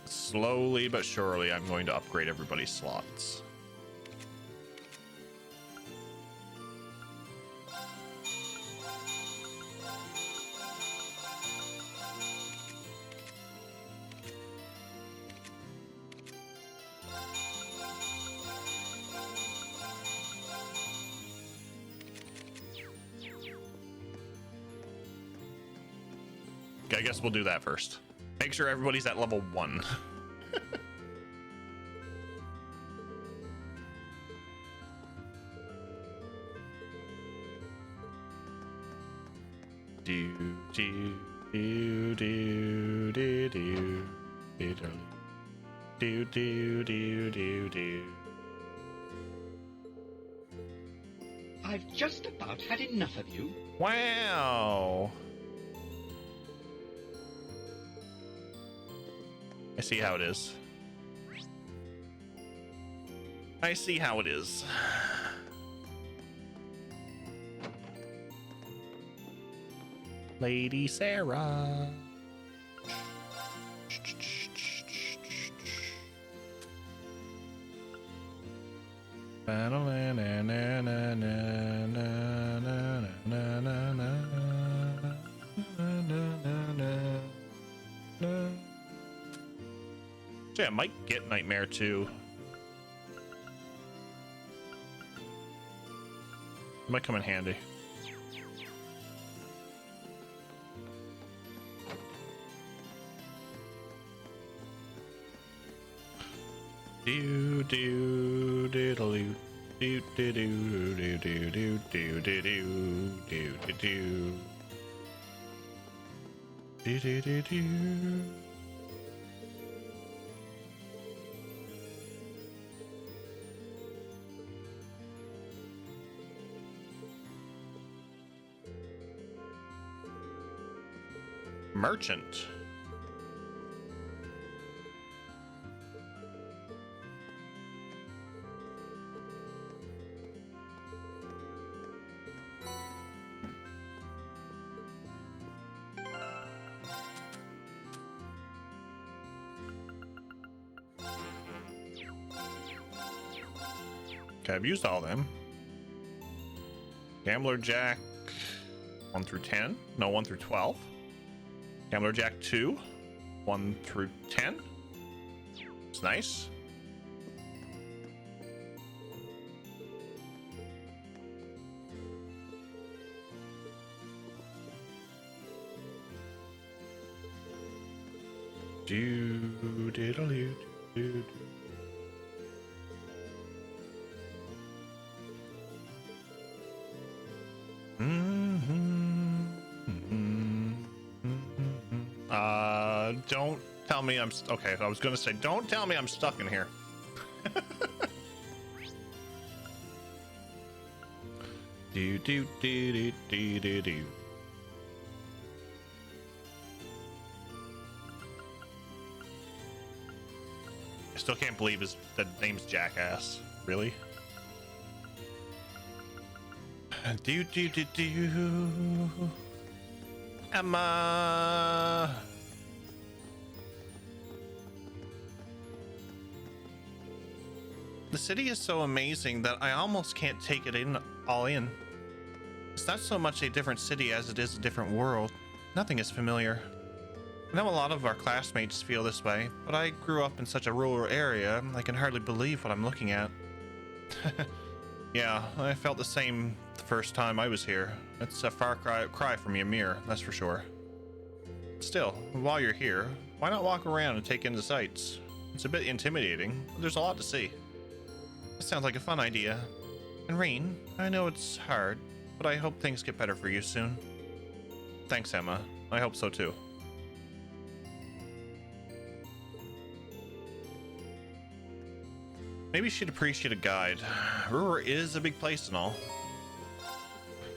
Slowly but surely, I'm going to upgrade everybody's slots. Okay, I guess we'll do that first. Make sure everybody's at level 1. I've just about had enough of you. Wow. I see how it is. I see how it is. Lady Sarah. Yeah, I might get Nightmare too. It might come in handy. Do do diddle do do do do do do do do do do do do do do. Merchant. Okay, I've used all of them. Gambler Jack 1 through 10. No, 1 through 12. Gambler Jack 2, 1 through 10. It's nice. Do diddle do do. Don't tell me I'm okay. I was gonna say, don't tell me I'm stuck in here. Do do do do do do do. I still can't believe the name's Jackass. Really? Do do do do. Emma. The city is so amazing that I almost can't take it all in. It's not so much a different city as it is a different world. Nothing is familiar. I know a lot of our classmates feel this way, but I grew up in such a rural area, I can hardly believe what I'm looking at. Yeah, I felt the same the first time I was here. It's a far cry from Ymir, that's for sure. Still, while you're here, why not walk around and take in the sights? It's a bit intimidating, but there's a lot to see. That sounds like a fun idea. And Reen, I know it's hard, but I hope things get better for you soon. Thanks, Emma. I hope so too. Maybe she'd appreciate a guide. Ruhr is a big place and all.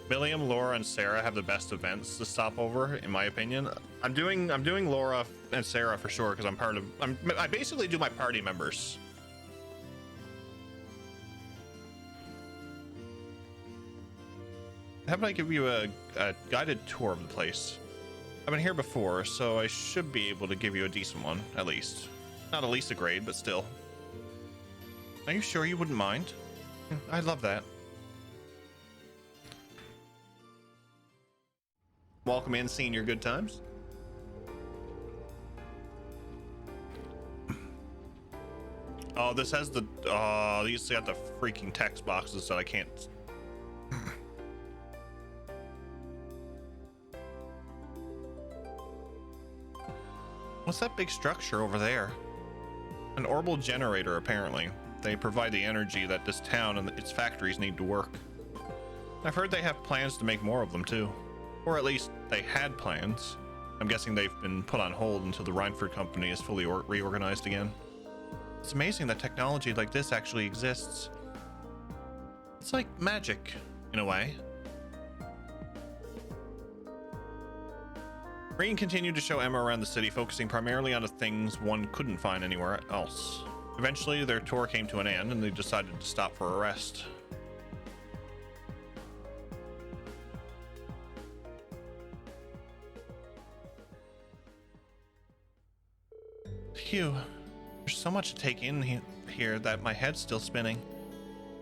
William, Laura, and Sarah have the best events to stop over, in my opinion. I'm doing Laura and Sarah for sure because I basically do my party members. How about I give you a guided tour of the place? I've been here before, so I should be able to give you a decent one, at least. Not at least a grade, but still. Are you sure you wouldn't mind? I'd love that. Welcome in, senior good times. Oh, this has the these got the freaking text boxes that I can't. What's that big structure over there? An orbital generator, apparently. They provide the energy that this town and its factories need to work. I've heard they have plans to make more of them too. Or at least they had plans. I'm guessing they've been put on hold until the Reinford company is fully reorganized again. It's amazing that technology like this actually exists. It's like magic, in a way. Reen continued to show Emma around the city, focusing primarily on the things one couldn't find anywhere else. Eventually, their tour came to an end, and they decided to stop for a rest. Phew. There's so much to take in here that my head's still spinning.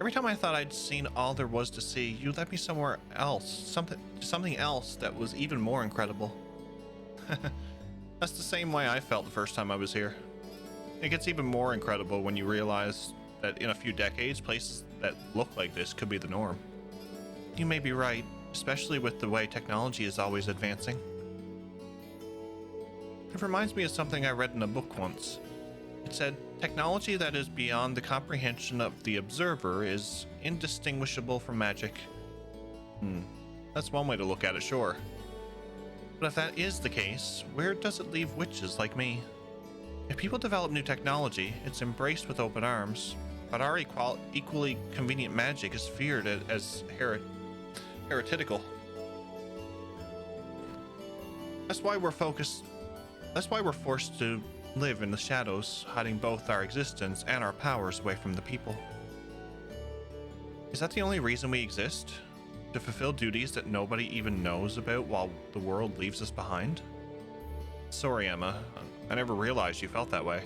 Every time I thought I'd seen all there was to see, you led me somewhere else. Something else that was even more incredible. That's the same way I felt the first time I was here. It gets even more incredible when you realize that in a few decades, places that look like this could be the norm. You may be right, especially with the way technology is always advancing. It reminds me of something I read in a book once. It said, technology that is beyond the comprehension of the observer is indistinguishable from magic. That's one way to look at it, sure. But if that is the case, where does it leave witches like me? If people develop new technology, it's embraced with open arms, but our equally convenient magic is feared as heretical. That's why we're forced to live in the shadows, hiding both our existence and our powers away from the people. Is that the only reason we exist? To fulfill duties that nobody even knows about while the world leaves us behind? Sorry, Emma. I never realized you felt that way.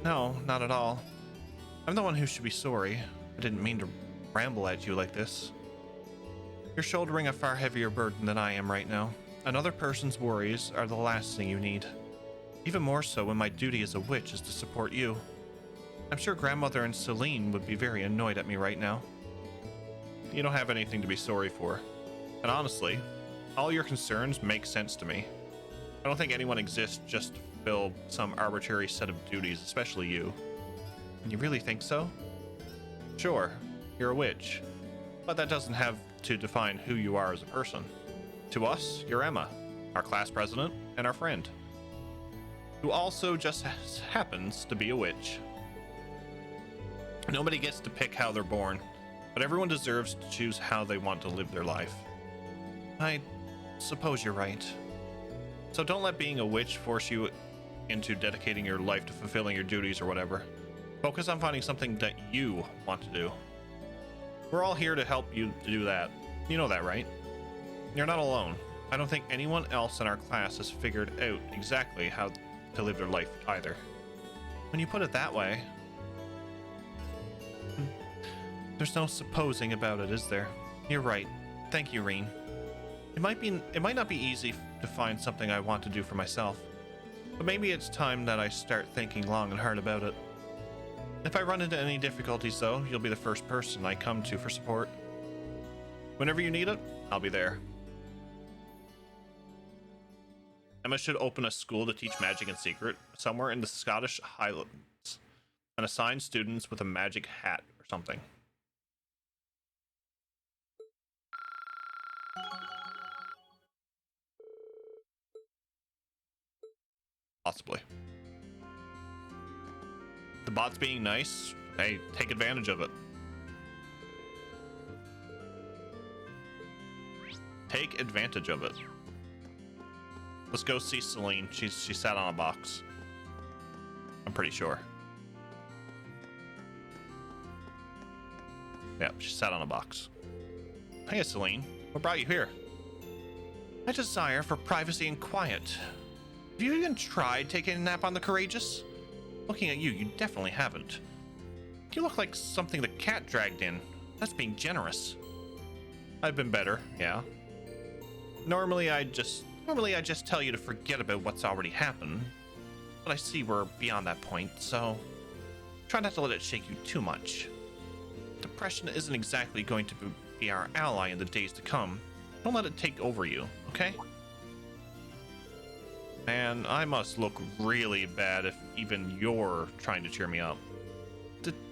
No, not at all. I'm the one who should be sorry. I didn't mean to ramble at you like this. You're shouldering a far heavier burden than I am right now. another person's worries are the last thing you need. Even more so when my duty as a witch is to support you. I'm sure Grandmother and Celine would be very annoyed at me right now. You don't have anything to be sorry for. And honestly, all your concerns make sense to me. I don't think anyone exists just to fulfill some arbitrary set of duties, especially you. You really think so? Sure, you're a witch, but that doesn't have to define who you are as a person. To us, you're Emma, our class president and our friend, who also just happens to be a witch. Nobody gets to pick how they're born, but everyone deserves to choose how they want to live their life. I suppose you're right. So don't let being a witch force you into dedicating your life to fulfilling your duties or whatever. Focus on finding something that you want to do. We're all here to help you to do that. You know that, right? You're not alone. I don't think anyone else in our class has figured out exactly how to live their life either. When you put it that way, there's no supposing about it, is there? You're right. Thank you, Reen. It might not be easy to find something I want to do for myself, but maybe it's time that I start thinking long and hard about it. If I run into any difficulties, though, you'll be the first person I come to for support. Whenever you need it, I'll be there. Emma should open a school to teach magic in secret somewhere in the Scottish Highlands and assign students with a magic hat or something. Possibly. The bot's being nice. Hey, take advantage of it. Take advantage of it. Let's go see Celine. She sat on a box. I'm pretty sure. Yeah, she sat on a box. Hey, Celine. What brought you here? I desire for privacy and quiet. Have you even tried taking a nap on the Courageous? Looking at you, you definitely haven't. You look like something the cat dragged in. That's being generous. I've been better, yeah. Normally I just tell you to forget about what's already happened. But I see we're beyond that point, so try not to let it shake you too much. Depression isn't exactly going to be our ally in the days to come. Don't let it take over you, okay? Man, I must look really bad if even you're trying to cheer me up.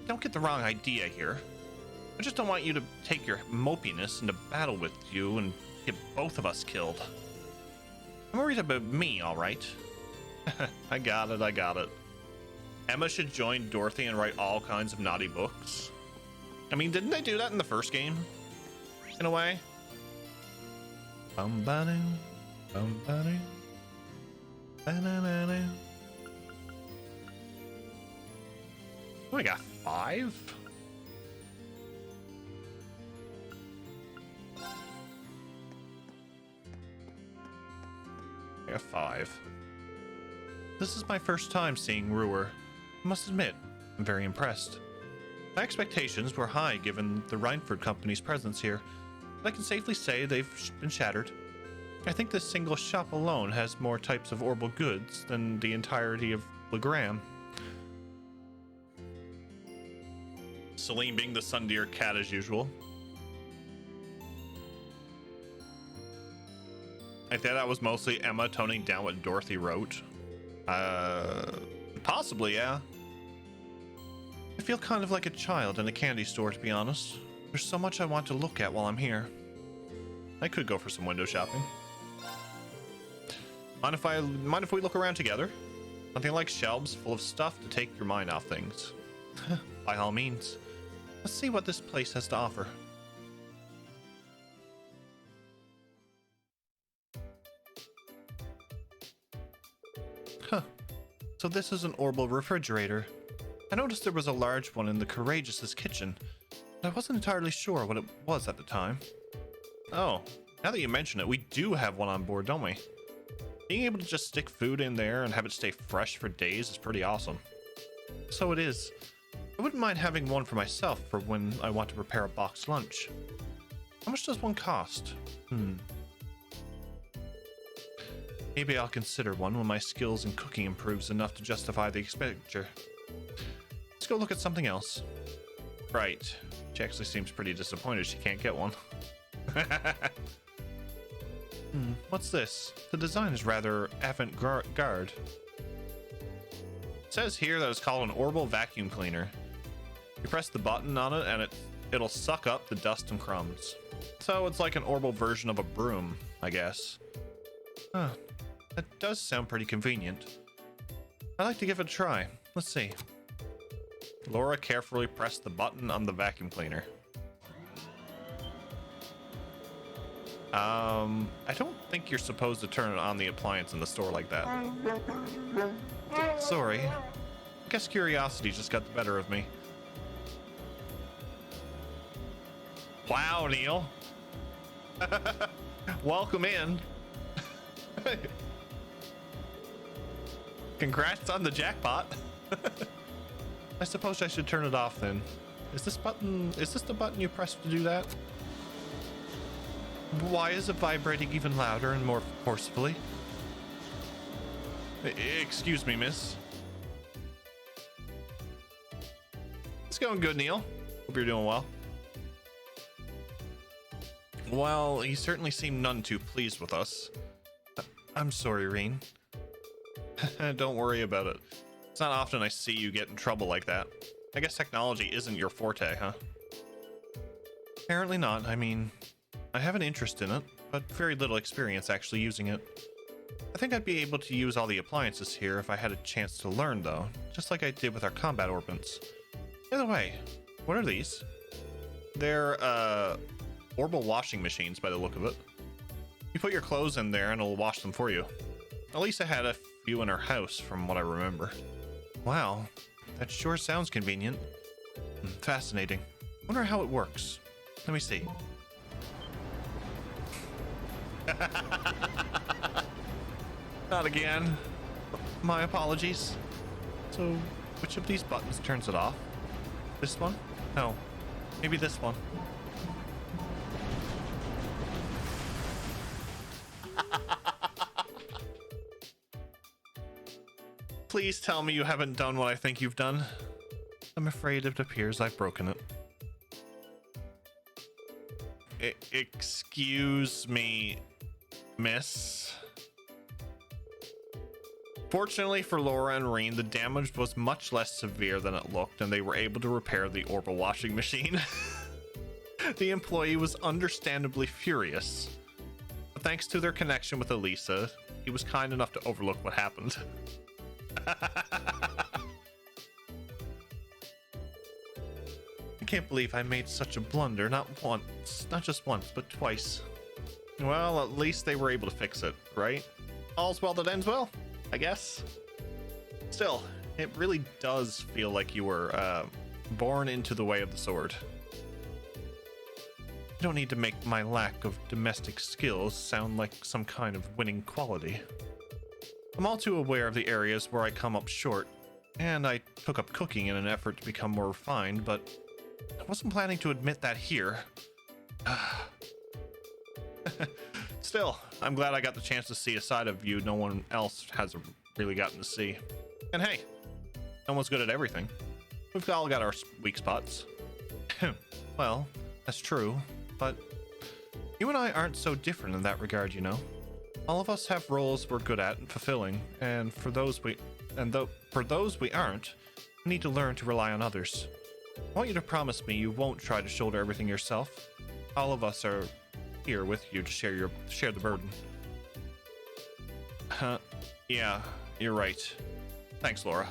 Don't get the wrong idea here. I just don't want you to take your mopiness into battle with you and get both of us killed. I'm worried about me, all right? I got it. Emma should join Dorothy and write all kinds of naughty books. I mean, didn't they do that in the first game? In a way? Oh, I got 5? I got 5. This is my first time seeing Ruhr. I must admit, I'm very impressed. My expectations were high given the Reinford Company's presence here, but I can safely say they've been shattered. I think this single shop alone has more types of orbital goods than the entirety of Legram. Celine being the Sundeer cat as usual. I think that was mostly Emma toning down what Dorothy wrote. Possibly, yeah. I feel kind of like a child in a candy store, to be honest. There's so much I want to look at while I'm here. I could go for some window shopping. Mind if we look around together? Something like shelves full of stuff to take your mind off things. By all means. Let's see what this place has to offer. Huh. So this is an orbital refrigerator. I noticed there was a large one in the Courageous's kitchen, but I wasn't entirely sure what it was at the time. Oh, now that you mention it, we do have one on board, don't we? Being able to just stick food in there and have it stay fresh for days is pretty awesome. So it is. I wouldn't mind having one for myself for when I want to prepare a boxed lunch. How much does one cost? Maybe I'll consider one when my skills in cooking improves enough to justify the expenditure. Let's go look at something else. Right. She actually seems pretty disappointed she can't get one. What's this? The design is rather avant-garde. It says here that it's called an orbital vacuum cleaner. You press the button on it and it'll suck up the dust and crumbs. So it's like an orbital version of a broom, I guess. Huh. That does sound pretty convenient. I'd like to give it a try. Let's see. Laura carefully pressed the button on the vacuum cleaner. I don't think you're supposed to turn it on the appliance in the store like that. Sorry. I guess curiosity just got the better of me. Wow, Neil. Welcome in. Congrats on the jackpot. I suppose I should turn it off then. Is this the button you press to do that? Why is it vibrating even louder and more forcefully? Excuse me, miss. It's going good, Neil. Hope you're doing well. Well, you certainly seem none too pleased with us. I'm sorry, Reen. Don't worry about it. It's not often I see you get in trouble like that. I guess technology isn't your forte, huh? Apparently not. I mean, I have an interest in it, but very little experience actually using it. I think I'd be able to use all the appliances here if I had a chance to learn, though, just like I did with our combat orbits. By the way, what are these? They're, orbital washing machines by the look of it. You put your clothes in there and it'll wash them for you. Elisa had a few in her house from what I remember. Wow, that sure sounds convenient. Fascinating. Wonder how it works. Let me see. Not again. My apologies. So, which of these buttons turns it off? This one? No. Maybe this one. Please tell me you haven't done what I think you've done. I'm afraid it appears I've broken it. Excuse me, miss. Fortunately for Laura and Reen, the damage was much less severe than it looked, and they were able to repair the orbital washing machine. The employee was understandably furious. But thanks to their connection with Elisa, he was kind enough to overlook what happened. I can't believe I made such a blunder, not just once, but twice. Well, at least they were able to fix it, right? All's well that ends well, I guess. Still, it really does feel like you were born into the way of the sword. You don't need to make my lack of domestic skills sound like some kind of winning quality. I'm all too aware of the areas where I come up short, and I took up cooking in an effort to become more refined, but I wasn't planning to admit that here. Still, I'm glad I got the chance to see a side of you no one else has really gotten to see. And hey, no one's good at everything. We've all got our weak spots. Well, that's true, but you and I aren't so different in that regard, you know. All of us have roles we're good at and fulfilling, and for those we aren't, we need to learn to rely on others. I want you to promise me you won't try to shoulder everything yourself. All of us are here with you to share the burden. Yeah, you're right. Thanks, Laura.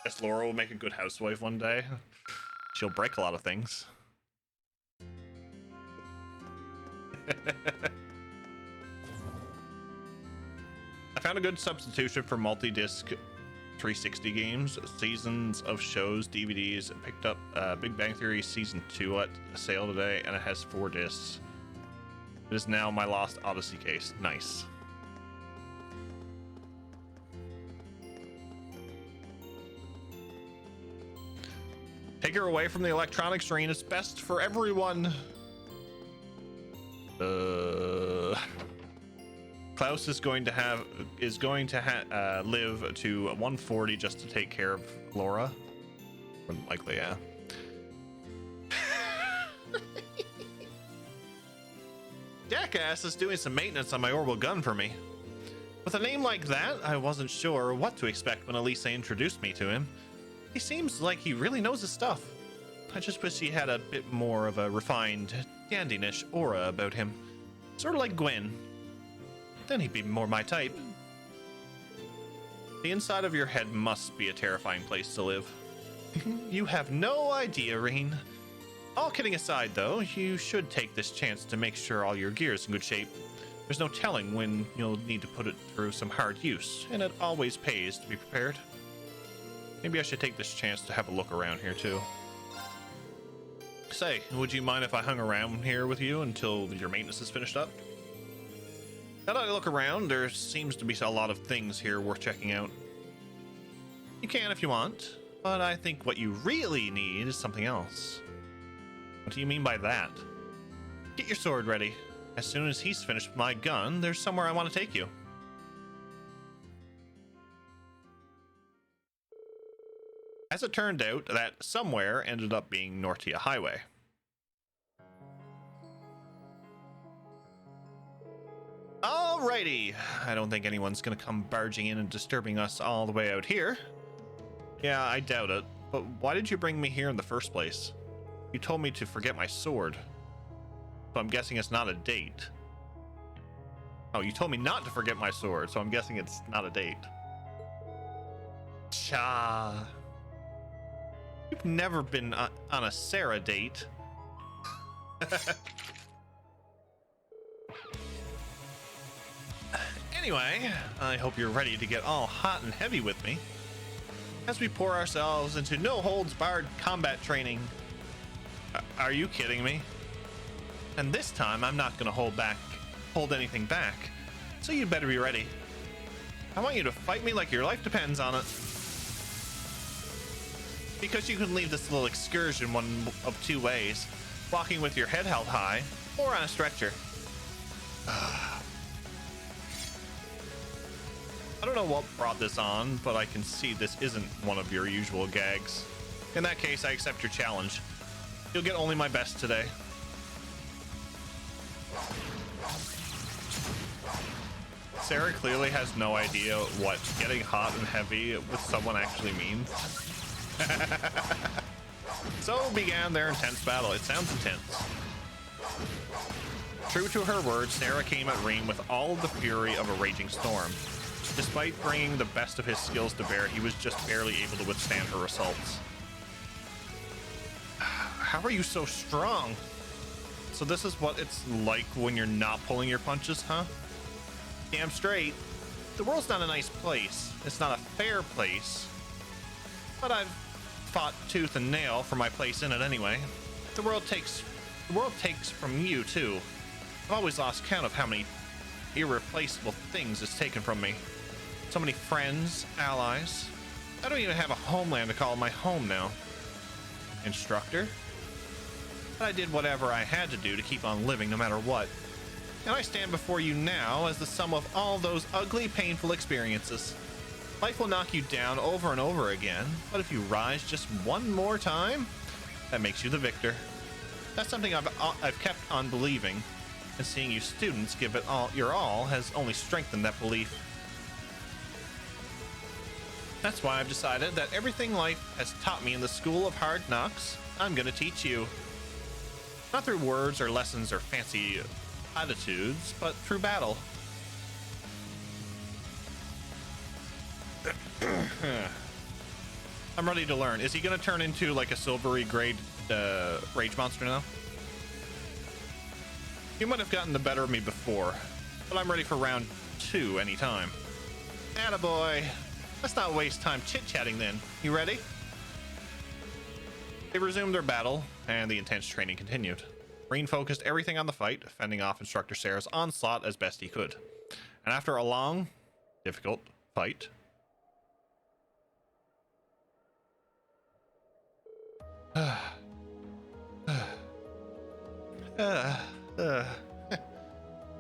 Guess Laura will make a good housewife one day. She'll break a lot of things. I found a good substitution for multi-disc 360 games, seasons of shows, DVDs. I picked up Big Bang Theory Season 2 at a sale today, and it has 4 discs. It is now my Lost Odyssey case. Nice. Take her away from the electronics, Reen. It's best for everyone. Klaus is going to live to 140 just to take care of Laura. Likely, yeah. Jackass is doing some maintenance on my orbital gun for me. With a name like that, I wasn't sure what to expect when Elisa introduced me to him. He seems like he really knows his stuff. I just wish he had a bit more of a refined, dandinish aura about him. Sort of like Gwen. Then he'd be more my type. The inside of your head must be a terrifying place to live. You have no idea, Reen. All kidding aside, though, you should take this chance to make sure all your gear is in good shape. There's no telling when you'll need to put it through some hard use, and it always pays to be prepared. Maybe I should take this chance to have a look around here, too. Say, would you mind if I hung around here with you until your maintenance is finished up? Now that I look around, there seems to be a lot of things here worth checking out. You can if you want, but I think what you really need is something else. What do you mean by that? Get your sword ready. As soon as he's finished with my gun, there's somewhere I want to take you. As it turned out, that somewhere ended up being Nortia Highway. Alrighty, I don't think anyone's gonna come barging in and disturbing us all the way out here. Yeah, I doubt it, but why did you bring me here in the first place? You told me to forget my sword. So I'm guessing it's not a date. Oh, you told me not to forget my sword, so I'm guessing it's not a date. Cha. You've never been on a Sarah date. Anyway, I hope you're ready to get all hot and heavy with me as we pour ourselves into no-holds-barred combat training. Are you kidding me? And this time, I'm not gonna hold anything back, so you better be ready. I want you to fight me like your life depends on it. Because you can leave this little excursion one of two ways: walking with your head held high, or on a stretcher. I don't know what brought this on, but I can see this isn't one of your usual gags. In that case, I accept your challenge. You'll get only my best today. Sarah clearly has no idea what getting hot and heavy with someone actually means. So began their intense battle. It sounds intense. True to her words, Sarah came at Reem with all of the fury of a raging storm. Despite bringing the best of his skills to bear, he was just barely able to withstand her assaults. How are you so strong? So this is what it's like when you're not pulling your punches, huh? Damn straight. The world's not a nice place. It's not a fair place. But I've fought tooth and nail for my place in it anyway. The world takes from you too. I've always lost count of how many irreplaceable things it's taken from me. So many friends, allies. I don't even have a homeland to call my home now. Instructor? But I did whatever I had to do to keep on living no matter what. And I stand before you now as the sum of all those ugly, painful experiences. Life will knock you down over and over again, but if you rise just one more time, that makes you the victor. That's something I've kept on believing, and seeing you students give it your all has only strengthened that belief. That's why I've decided that everything life has taught me in the School of Hard Knocks, I'm gonna teach you. Not through words or lessons or fancy attitudes, but through battle. I'm ready to learn. Is he gonna turn into like a silvery grade rage monster now? You might have gotten the better of me before, but I'm ready for round 2 anytime. Attaboy. Let's not waste time chit-chatting then. You ready? They resumed their battle, and the intense training continued. Reen focused everything on the fight, fending off Instructor Sarah's onslaught as best he could. And after a long, difficult fight,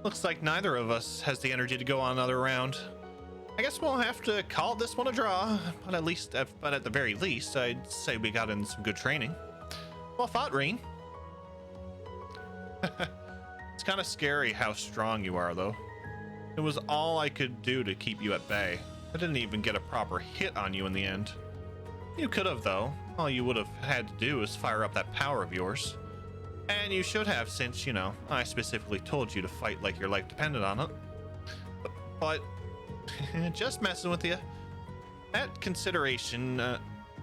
Looks like neither of us has the energy to go on another round. I guess we'll have to call this one a draw, but at the very least, I'd say we got in some good training. Well fought, Reen. It's kind of scary how strong you are, though. It was all I could do to keep you at bay. I didn't even get a proper hit on you in the end. You could have, though. All you would have had to do is fire up that power of yours. And you should have, since, you know, I specifically told you to fight like your life depended on it. But just messing with you. That consideration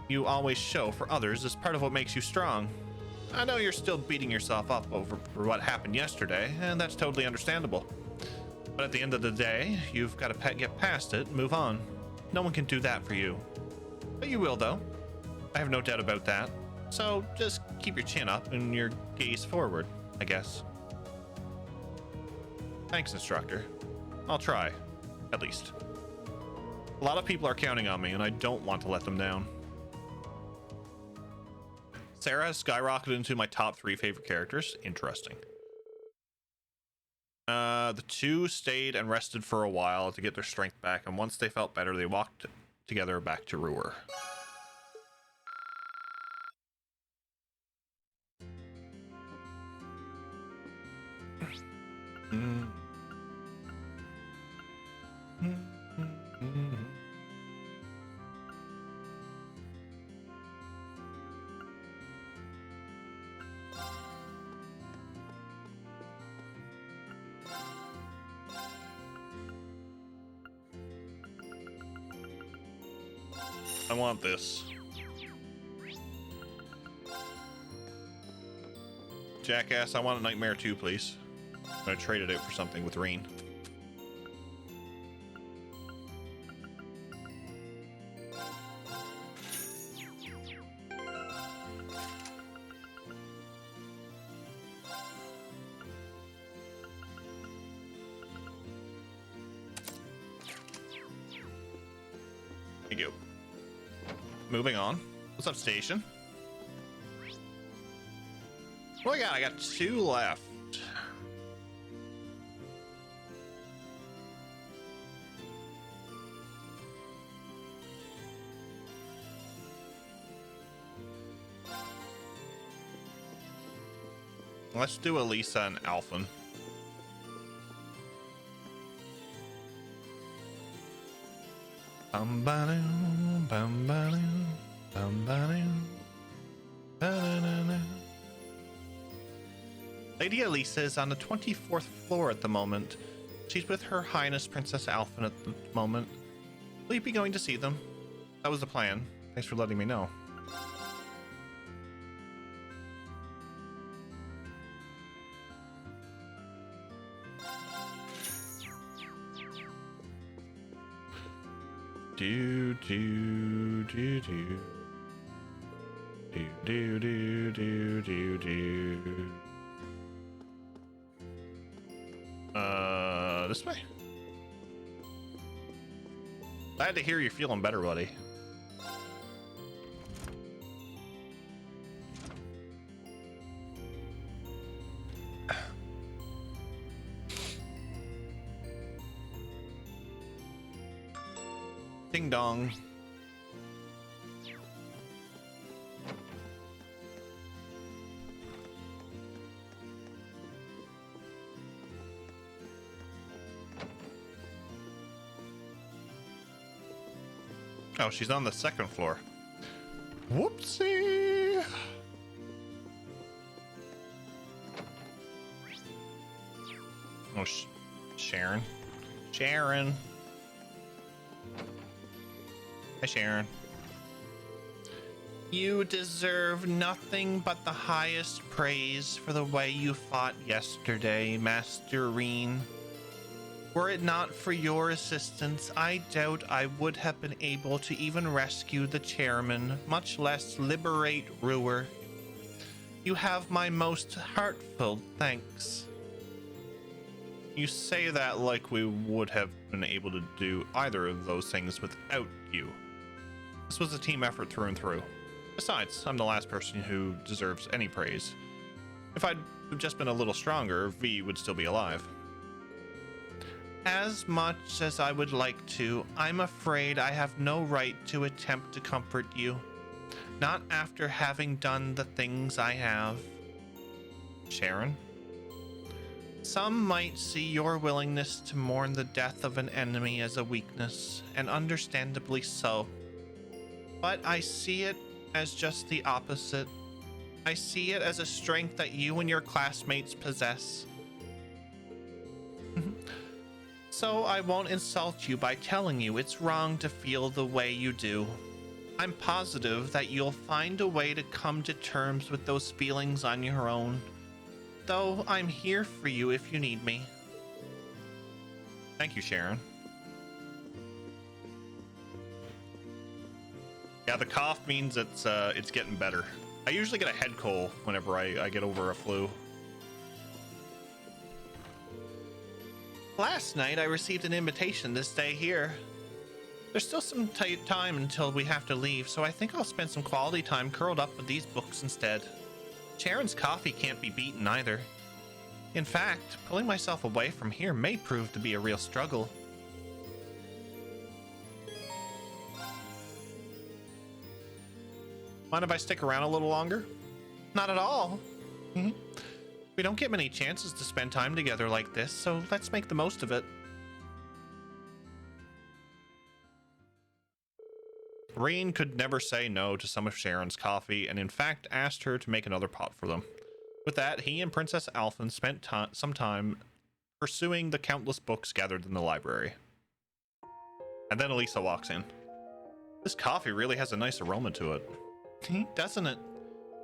you always show for others is part of what makes you strong. I know you're still beating yourself up over for what happened yesterday, and that's totally understandable. But at the end of the day, you've got to get past it and move on. No one can do that for you. But you will, though. I have no doubt about that. So just keep your chin up and your gaze forward, I guess. Thanks, instructor. I'll try, at least. A lot of people are counting on me, and I don't want to let them down. Sarah has skyrocketed into my top 3 favorite characters. Interesting. The 2 stayed and rested for a while to get their strength back, and once they felt better, they walked together back to Ruhr. I want this. Jackass, I want a Nightmare 2, please. I traded it for something with Reen. Thank you. Moving on. What's up, station? What do I got? I got 2 left. Let's do Elisa and Alphen. Lady Elisa is on the 24th floor at the moment. She's with Her Highness Princess Alphen at the moment. Will you be going to see them? That was the plan. Thanks for letting me know. Do do do do do do do do do. This way. Glad to hear you're feeling better, buddy. Ding dong. Oh, she's on the 2nd floor. Whoopsie. Oh, Sharon. Sharon. Hi, Sharon. You deserve nothing but the highest praise for the way you fought yesterday, Master Reen. Were it not for your assistance, I doubt I would have been able to even rescue the chairman, much less liberate Ruhr. You have my most heartfelt thanks. You say that like we would have been able to do either of those things without you. This was a team effort through and through. Besides, I'm the last person who deserves any praise. If I'd just been a little stronger, V would still be alive. As much as I would like to, I'm afraid I have no right to attempt to comfort you. Not after having done the things I have. Sharon? Some might see your willingness to mourn the death of an enemy as a weakness, and understandably so. But I see it as just the opposite. I see it as a strength that you and your classmates possess. So I won't insult you by telling you it's wrong to feel the way you do. I'm positive that you'll find a way to come to terms with those feelings on your own. Though I'm here for you if you need me. Thank you, Sharon. Yeah, the cough means it's getting better. I usually get a head cold whenever I get over a flu. Last night I received an invitation to stay here. There's still some tight time until we have to leave, so I think I'll spend some quality time curled up with these books instead. Sharon's coffee can't be beaten either. In fact, pulling myself away from here may prove to be a real struggle. Mind if I stick around a little longer? Not at all. We don't get many chances to spend time together like this, so let's make the most of it. Reen could never say no to some of Sharon's coffee, and in fact asked her to make another pot for them. With that, he and Princess Alphen spent some time pursuing the countless books gathered in the library. And then Elisa walks in. This coffee really has a nice aroma to it. Doesn't it?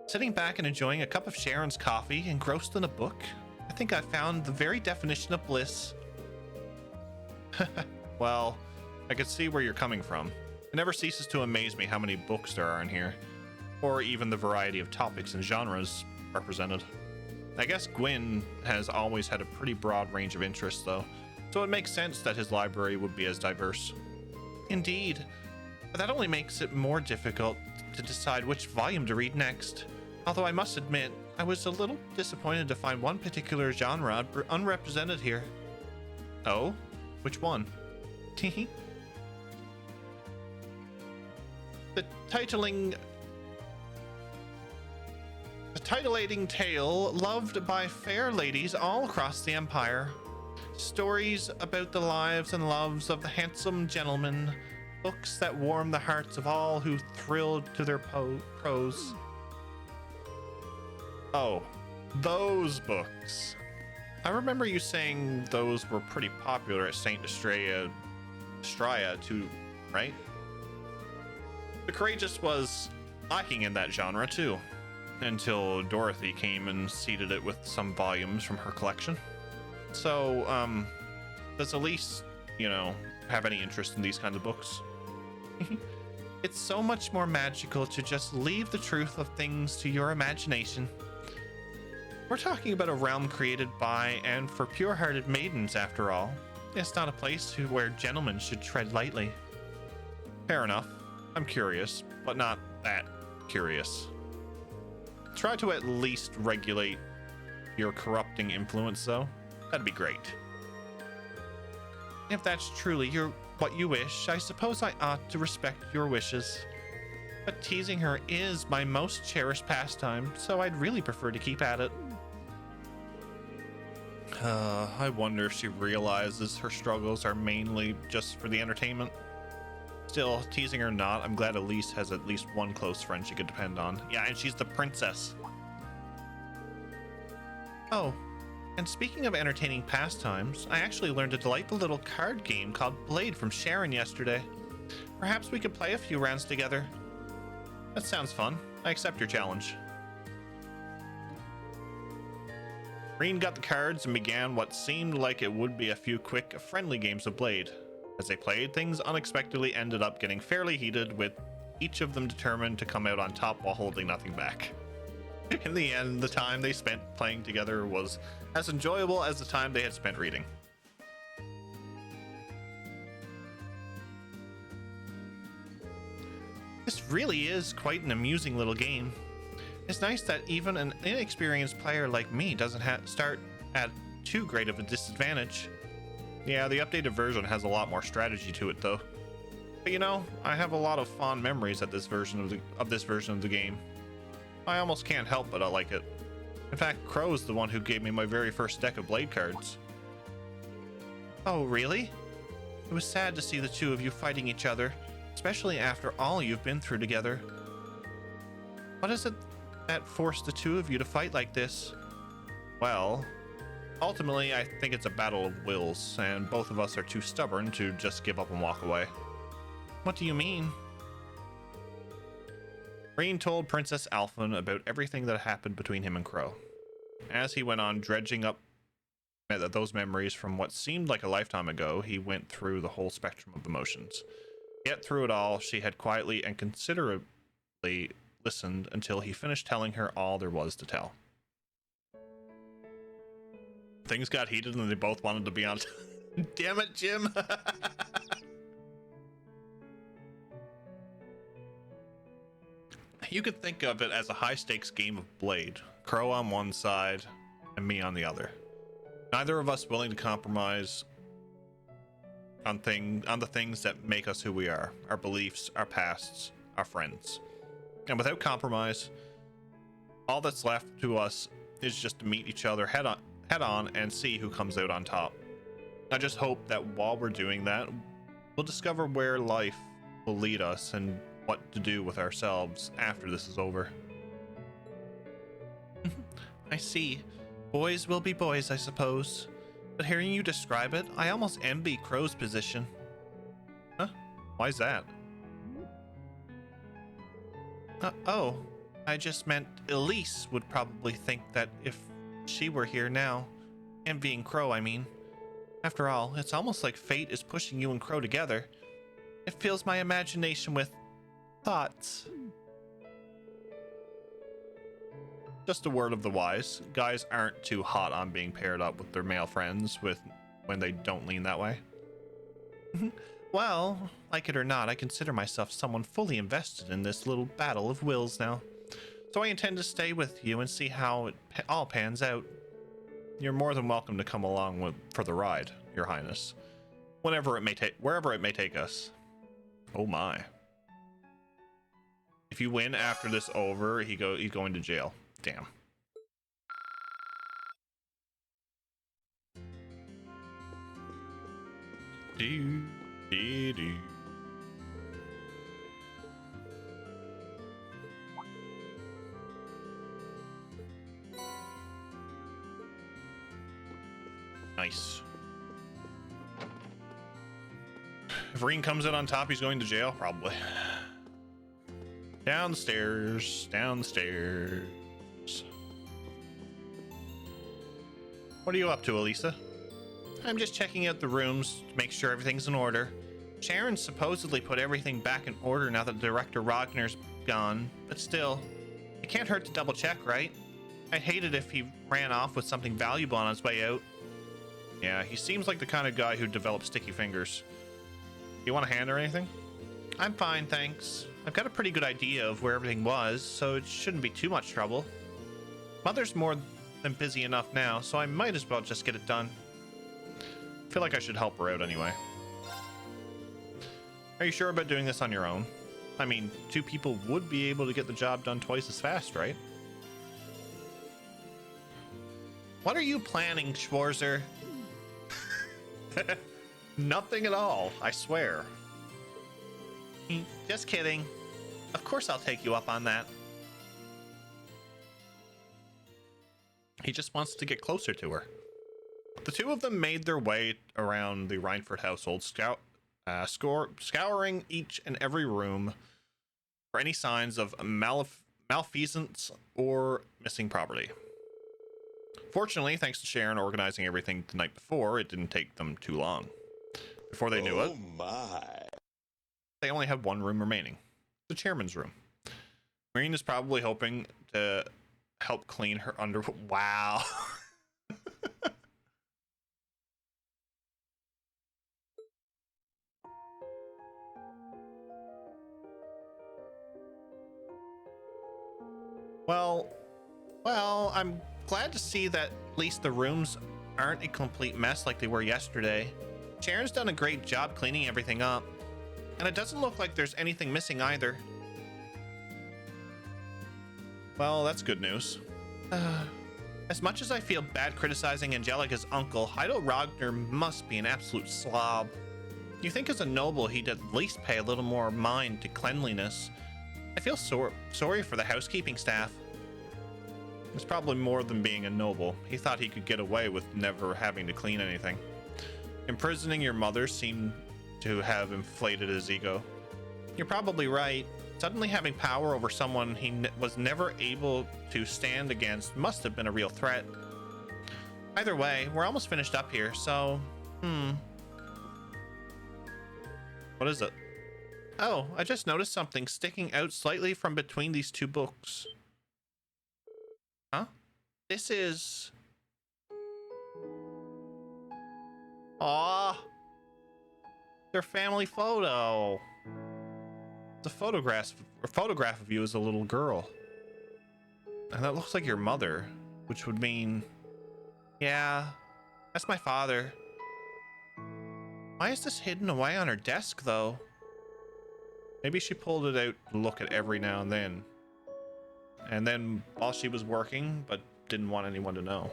Sitting back and enjoying a cup of Sharon's coffee, engrossed in a book? I think I found the very definition of bliss. Well, I could see where you're coming from. It never ceases to amaze me how many books there are in here, or even the variety of topics and genres represented. I guess Gwyn has always had a pretty broad range of interests, though, so it makes sense that his library would be as diverse. Indeed, but that only makes it more difficult to decide which volume to read next. Although I must admit, I was a little disappointed to find one particular genre unrepresented here. Oh? Which one? The titillating tale loved by fair ladies all across the Empire. Stories about the lives and loves of the handsome gentlemen. Books that warm the hearts of all who thrilled to their prose. Oh, those books. I remember you saying those were pretty popular at St. Estrella too, right? The Courageous was lacking in that genre too, until Dorothy came and seeded it with some volumes from her collection. So, does Elise, have any interest in these kinds of books? It's so much more magical to just leave the truth of things to your imagination. We're talking about a realm created by and for pure-hearted maidens, after all. It's not a place where gentlemen should tread lightly. Fair enough. I'm curious, but not that curious. Try to at least regulate your corrupting influence, though. That'd be great. If that's truly what you wish, I suppose I ought to respect your wishes. But teasing her is my most cherished pastime, so I'd really prefer to keep at it. I wonder if she realizes her struggles are mainly just for the entertainment. Still, teasing or not, I'm glad Elise has at least one close friend she could depend on. Yeah, and she's the princess. Oh, and speaking of entertaining pastimes, I actually learned a delightful little card game called Blade from Sharon yesterday. Perhaps we could play a few rounds together. That sounds fun. I accept your challenge. Reen got the cards and began what seemed like it would be a few quick, friendly games of Blade. As they played, things unexpectedly ended up getting fairly heated, with each of them determined to come out on top while holding nothing back. In the end, the time they spent playing together was as enjoyable as the time they had spent reading. This really is quite an amusing little game. It's nice that even an inexperienced player like me doesn't start at too great of a disadvantage. Yeah, the updated version has a lot more strategy to it, though. But you know, I have a lot of fond memories at this version of this version of the game. I almost can't help but I like it. In fact, Crow's the one who gave me my very first deck of blade cards. Oh, really? It was sad to see the two of you fighting each other, especially after all you've been through together. What is it that forced the two of you to fight like this? Well, ultimately, I think it's a battle of wills, and both of us are too stubborn to just give up and walk away. What do you mean? Reen told Princess Alphen about everything that happened between him and Crow. As he went on dredging up those memories from what seemed like a lifetime ago, he went through the whole spectrum of emotions. Yet through it all, she had quietly and considerably listened until he finished telling her all there was to tell. Things got heated and they both wanted to be on. Damn it, Jim. You could think of it as a high-stakes game of Blade. Crow on one side and me on the other. Neither of us willing to compromise on the things that make us who we are. Our beliefs, our pasts, our friends. And without compromise, all that's left to us is just to meet each other head on and see who comes out on top. I just hope that while we're doing that, we'll discover where life will lead us and what to do with ourselves after this is over. I see. Boys will be boys, I suppose. But hearing you describe it, I almost envy Crow's position. Huh? Why's that? Oh, I just meant Elise would probably think that if she were here now. Envying Crow, I mean. After all, it's almost like fate is pushing you and Crow together. It fills my imagination with thoughts. Just a word of the wise. Guys aren't too hot on being paired up with their male friends when they don't lean that way. Well, like it or not, I consider myself someone fully invested in this little battle of wills now. So I intend to stay with you and see how it all pans out. You're more than welcome to come along for the ride, Your Highness. Wherever it may take us. Oh my. If you win after this over, he's going to jail. Damn. Do. Nice. If Reen comes in on top, he's going to jail? Probably. Downstairs. What are you up to, Elisa? I'm just checking out the rooms to make sure everything's in order. Sharon supposedly put everything back in order now that Director Ragner's gone, but still, it can't hurt to double check, right? I'd hate it if he ran off with something valuable on his way out. Yeah, he seems like the kind of guy who develops sticky fingers. You want a hand or anything? I'm fine, thanks. I've got a pretty good idea of where everything was, so it shouldn't be too much trouble. Mother's more than busy enough now, so I might as well just get it done. I feel like I should help her out anyway. Are you sure about doing this on your own? I mean, two people would be able to get the job done twice as fast, right? What are you planning, Schwarzer? Nothing at all, I swear. Just kidding. Of course I'll take you up on that. He just wants to get closer to her. The two of them made their way around the Reinford household, scouring each and every room for any signs of malfeasance or missing property. Fortunately, thanks to Sharon organizing everything the night before, it didn't take them too long. Before they knew it, they only had one room remaining, the chairman's room. Marine is probably hoping to help clean her under. Wow. Well, I'm glad to see that at least the rooms aren't a complete mess like they were yesterday. Sharon's done a great job cleaning everything up. And it doesn't look like there's anything missing either. Well, that's good news. As much as I feel bad criticizing Angelica's uncle, Heido Ragnar must be an absolute slob. You think as a noble he'd at least pay a little more mind to cleanliness. I feel sorry for the housekeeping staff. It's probably more than being a noble. He thought he could get away with never having to clean anything. Imprisoning your mother seemed to have inflated his ego. You're probably right. Suddenly having power over someone he was never able to stand against must have been a real threat. Either way, we're almost finished up here, so... What is it? Oh, I just noticed something sticking out slightly from between these two books. Huh? This is... Aww. Their family photo. The photograph of you as a little girl. And that looks like your mother, which would mean... Yeah, that's my father. Why is this hidden away on her desk, though? Maybe she pulled it out to look at every now and then. And then while she was working, but didn't want anyone to know.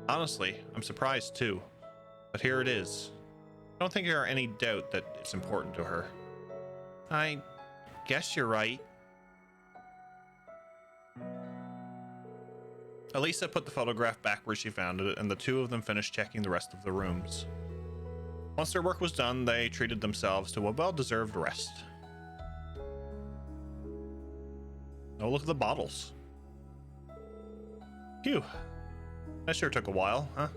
Honestly, I'm surprised too. But here it is. I don't think there are any doubt that it's important to her. I guess you're right. Elisa put the photograph back where she found it, and the two of them finished checking the rest of the rooms. Once their work was done, they treated themselves to a well-deserved rest. Oh, look at the bottles. Phew. That sure took a while, huh?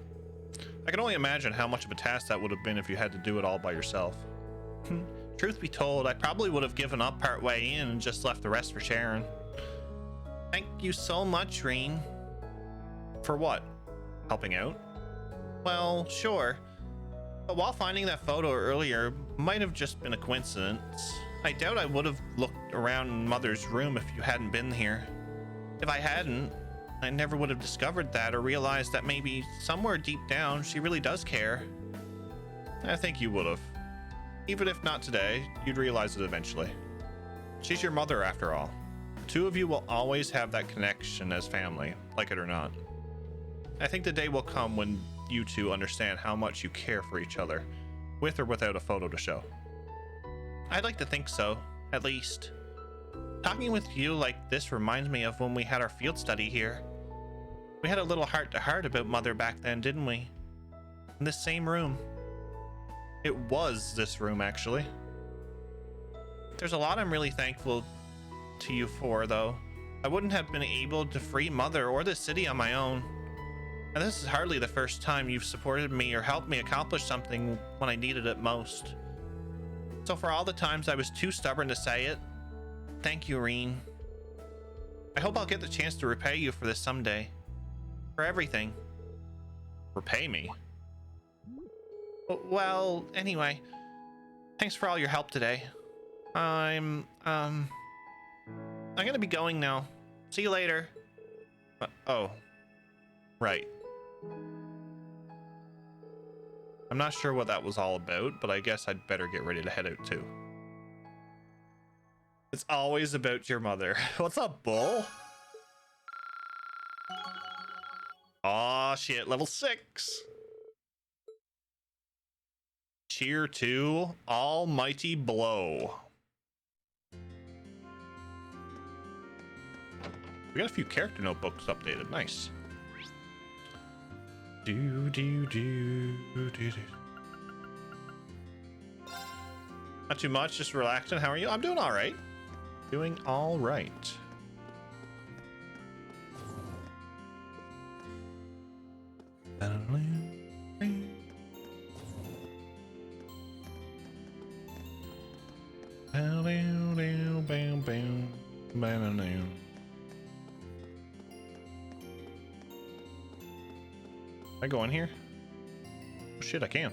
I can only imagine how much of a task that would have been if you had to do it all by yourself. Truth be told, I probably would have given up part way in and just left the rest for Sharon. Thank you so much, Reen. For what? Helping out? Well, sure. But while finding that photo earlier might have just been a coincidence, I doubt I would have looked around Mother's room if you hadn't been here. If I hadn't, I never would have discovered that or realized that maybe somewhere deep down she really does care. I think you would have. Even if not today, you'd realize it eventually. She's your mother after all. The two of you will always have that connection as family, like it or not. I think the day will come when you two understand how much you care for each other, with or without a photo to show. I'd like to think so, at least. Talking with you like this reminds me of when we had our field study here. We had a little heart-to-heart about Mother back then, didn't we? In this same room. It was this room, actually. There's a lot I'm really thankful to you for, though. I wouldn't have been able to free Mother or the city on my own. And this is hardly the first time you've supported me or helped me accomplish something when I needed it most. So for all the times I was too stubborn to say it, thank you, Reen. I hope I'll get the chance to repay you for this someday. For everything. Repay me? Well, anyway. Thanks for all your help today. I'm gonna be going now. See you later. Oh. Right. I'm not sure what that was all about, but I guess I'd better get ready to head out too. It's always about your mother. What's up, Bull? Aw, shit, level 6. Cheer 2, Almighty Blow. We got a few character notebooks updated, nice. Not too much, just relaxing. How are you? I'm doing all right. Doing all right. Can I go in here? Oh shit, I can.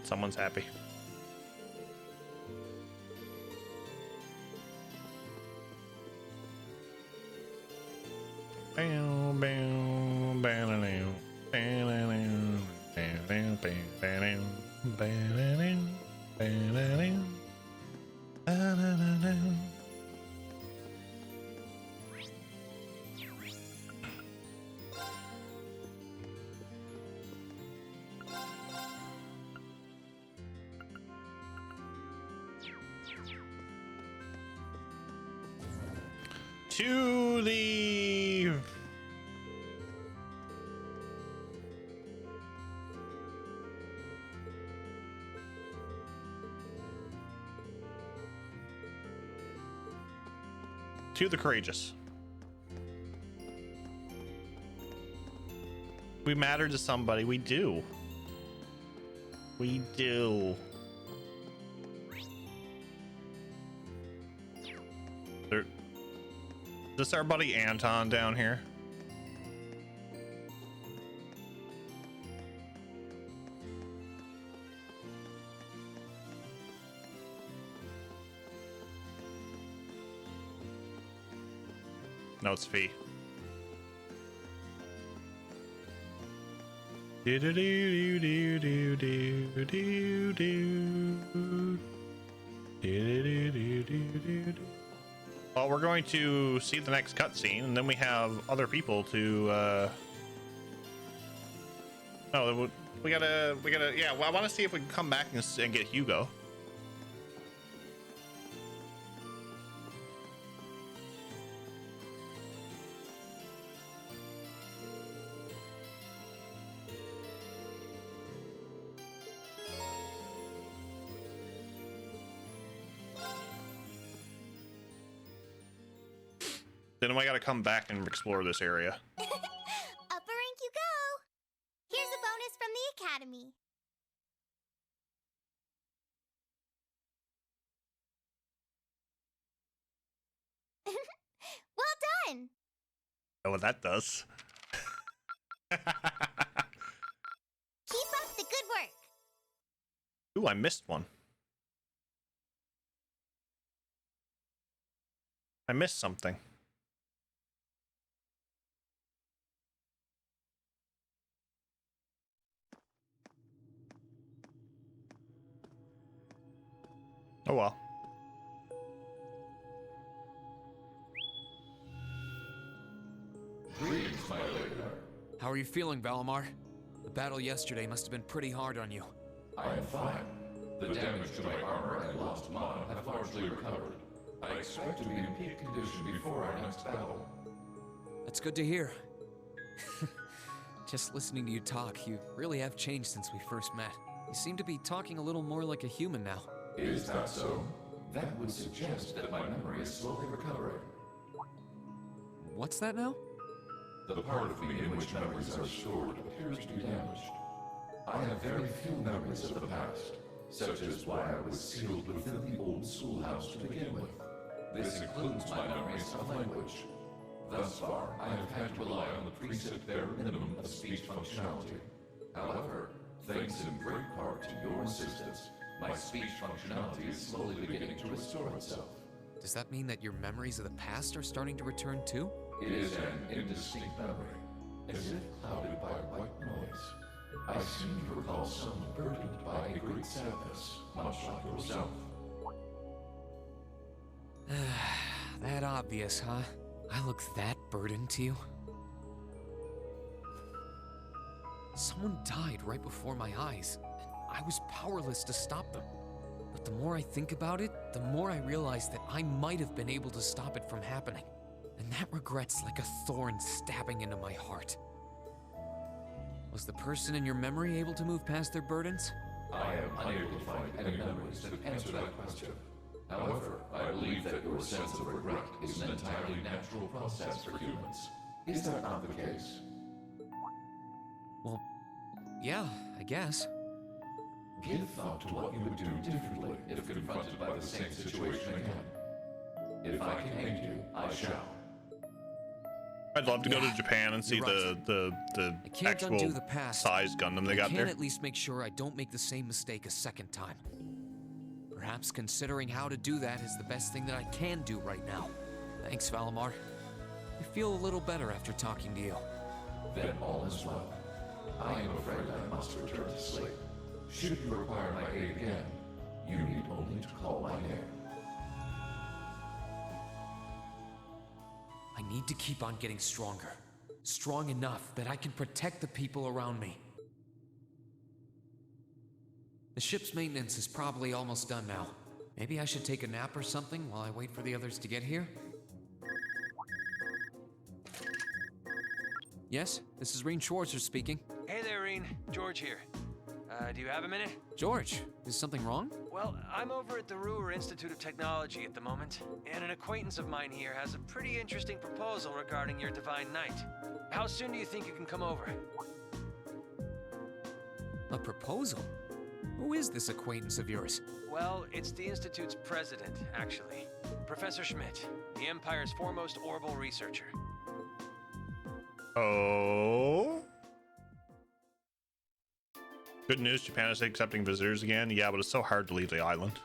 Someone's happy. To the courageous. We matter to somebody. We do. We do. Is this our buddy Anton down here? No, it's Fee. Do do do do do do do do do. Well, we're going to see the next cutscene, and then we have other people to. No, we gotta. Yeah, well, I want to see if we can come back and get Hugo. Then I gotta come back and explore this area. Up a rank you go! Here's a bonus from the Academy. Well done! Know what that does. Keep up the good work! Ooh, I missed one. I missed something. Oh well. Greetings, my lady. How are you feeling, Valimar? The battle yesterday must have been pretty hard on you. I am fine. The damage to my armor and lost mana have largely recovered. I expect to be in peak condition before our next battle. That's good to hear. Just listening to you talk, you really have changed since we first met. You seem to be talking a little more like a human now. Is that so? That would suggest that my memory is slowly recovering. What's that now? The part of me in which memories are stored appears to be damaged. I have very few memories of the past, such as why I was sealed within the old schoolhouse to begin with. This includes my memories of language. Thus far, I have had to rely on the preset bare minimum of speech functionality. However, thanks in great part to your assistance, my speech functionality is slowly beginning to restore itself. Does that mean that your memories of the past are starting to return too? It is an indistinct memory, as if clouded by a white noise. I seem to recall someone burdened by a great sadness, much like yourself. That obvious, huh? I look that burdened to you? Someone died right before my eyes, and I was powerless to stop them. But the more I think about it, the more I realize that I might have been able to stop it from happening. And that regret's like a thorn stabbing into my heart. Was the person in your memory able to move past their burdens? I am unable to find any memories that answer that question. However, I believe that your sense of regret is an entirely natural process for humans. Is that not the case? Well, yeah, I guess. Give thought to what you would do differently if confronted by the same situation again. If I can aid you, I shall. I'd love to go to Japan and see you're the I can't actual undo the past. size Gundam they I got can there. at least make sure I don't make the same mistake a second time. Perhaps considering how to do that is the best thing that I can do right now. Thanks, Valimar. I feel a little better after talking to you. Then all is well. I am afraid I must return to sleep. Should you require my aid again, you need only to call my name. I need to keep on getting stronger. Strong enough that I can protect the people around me. The ship's maintenance is probably almost done now. Maybe I should take a nap or something while I wait for the others to get here? Yes, this is Reen Schwarzer speaking. Hey there, Reen. George here. Do you have a minute? George, is something wrong? Well, I'm over at the Ruhr Institute of Technology at the moment, and an acquaintance of mine here has a pretty interesting proposal regarding your Divine Knight. How soon do you think you can come over? A proposal? Who is this acquaintance of yours? Well, it's the Institute's president, actually. Professor Schmidt, the Empire's foremost orbital researcher. Oh. Good news, Japan is accepting visitors again. Yeah, but it's so hard to leave the island.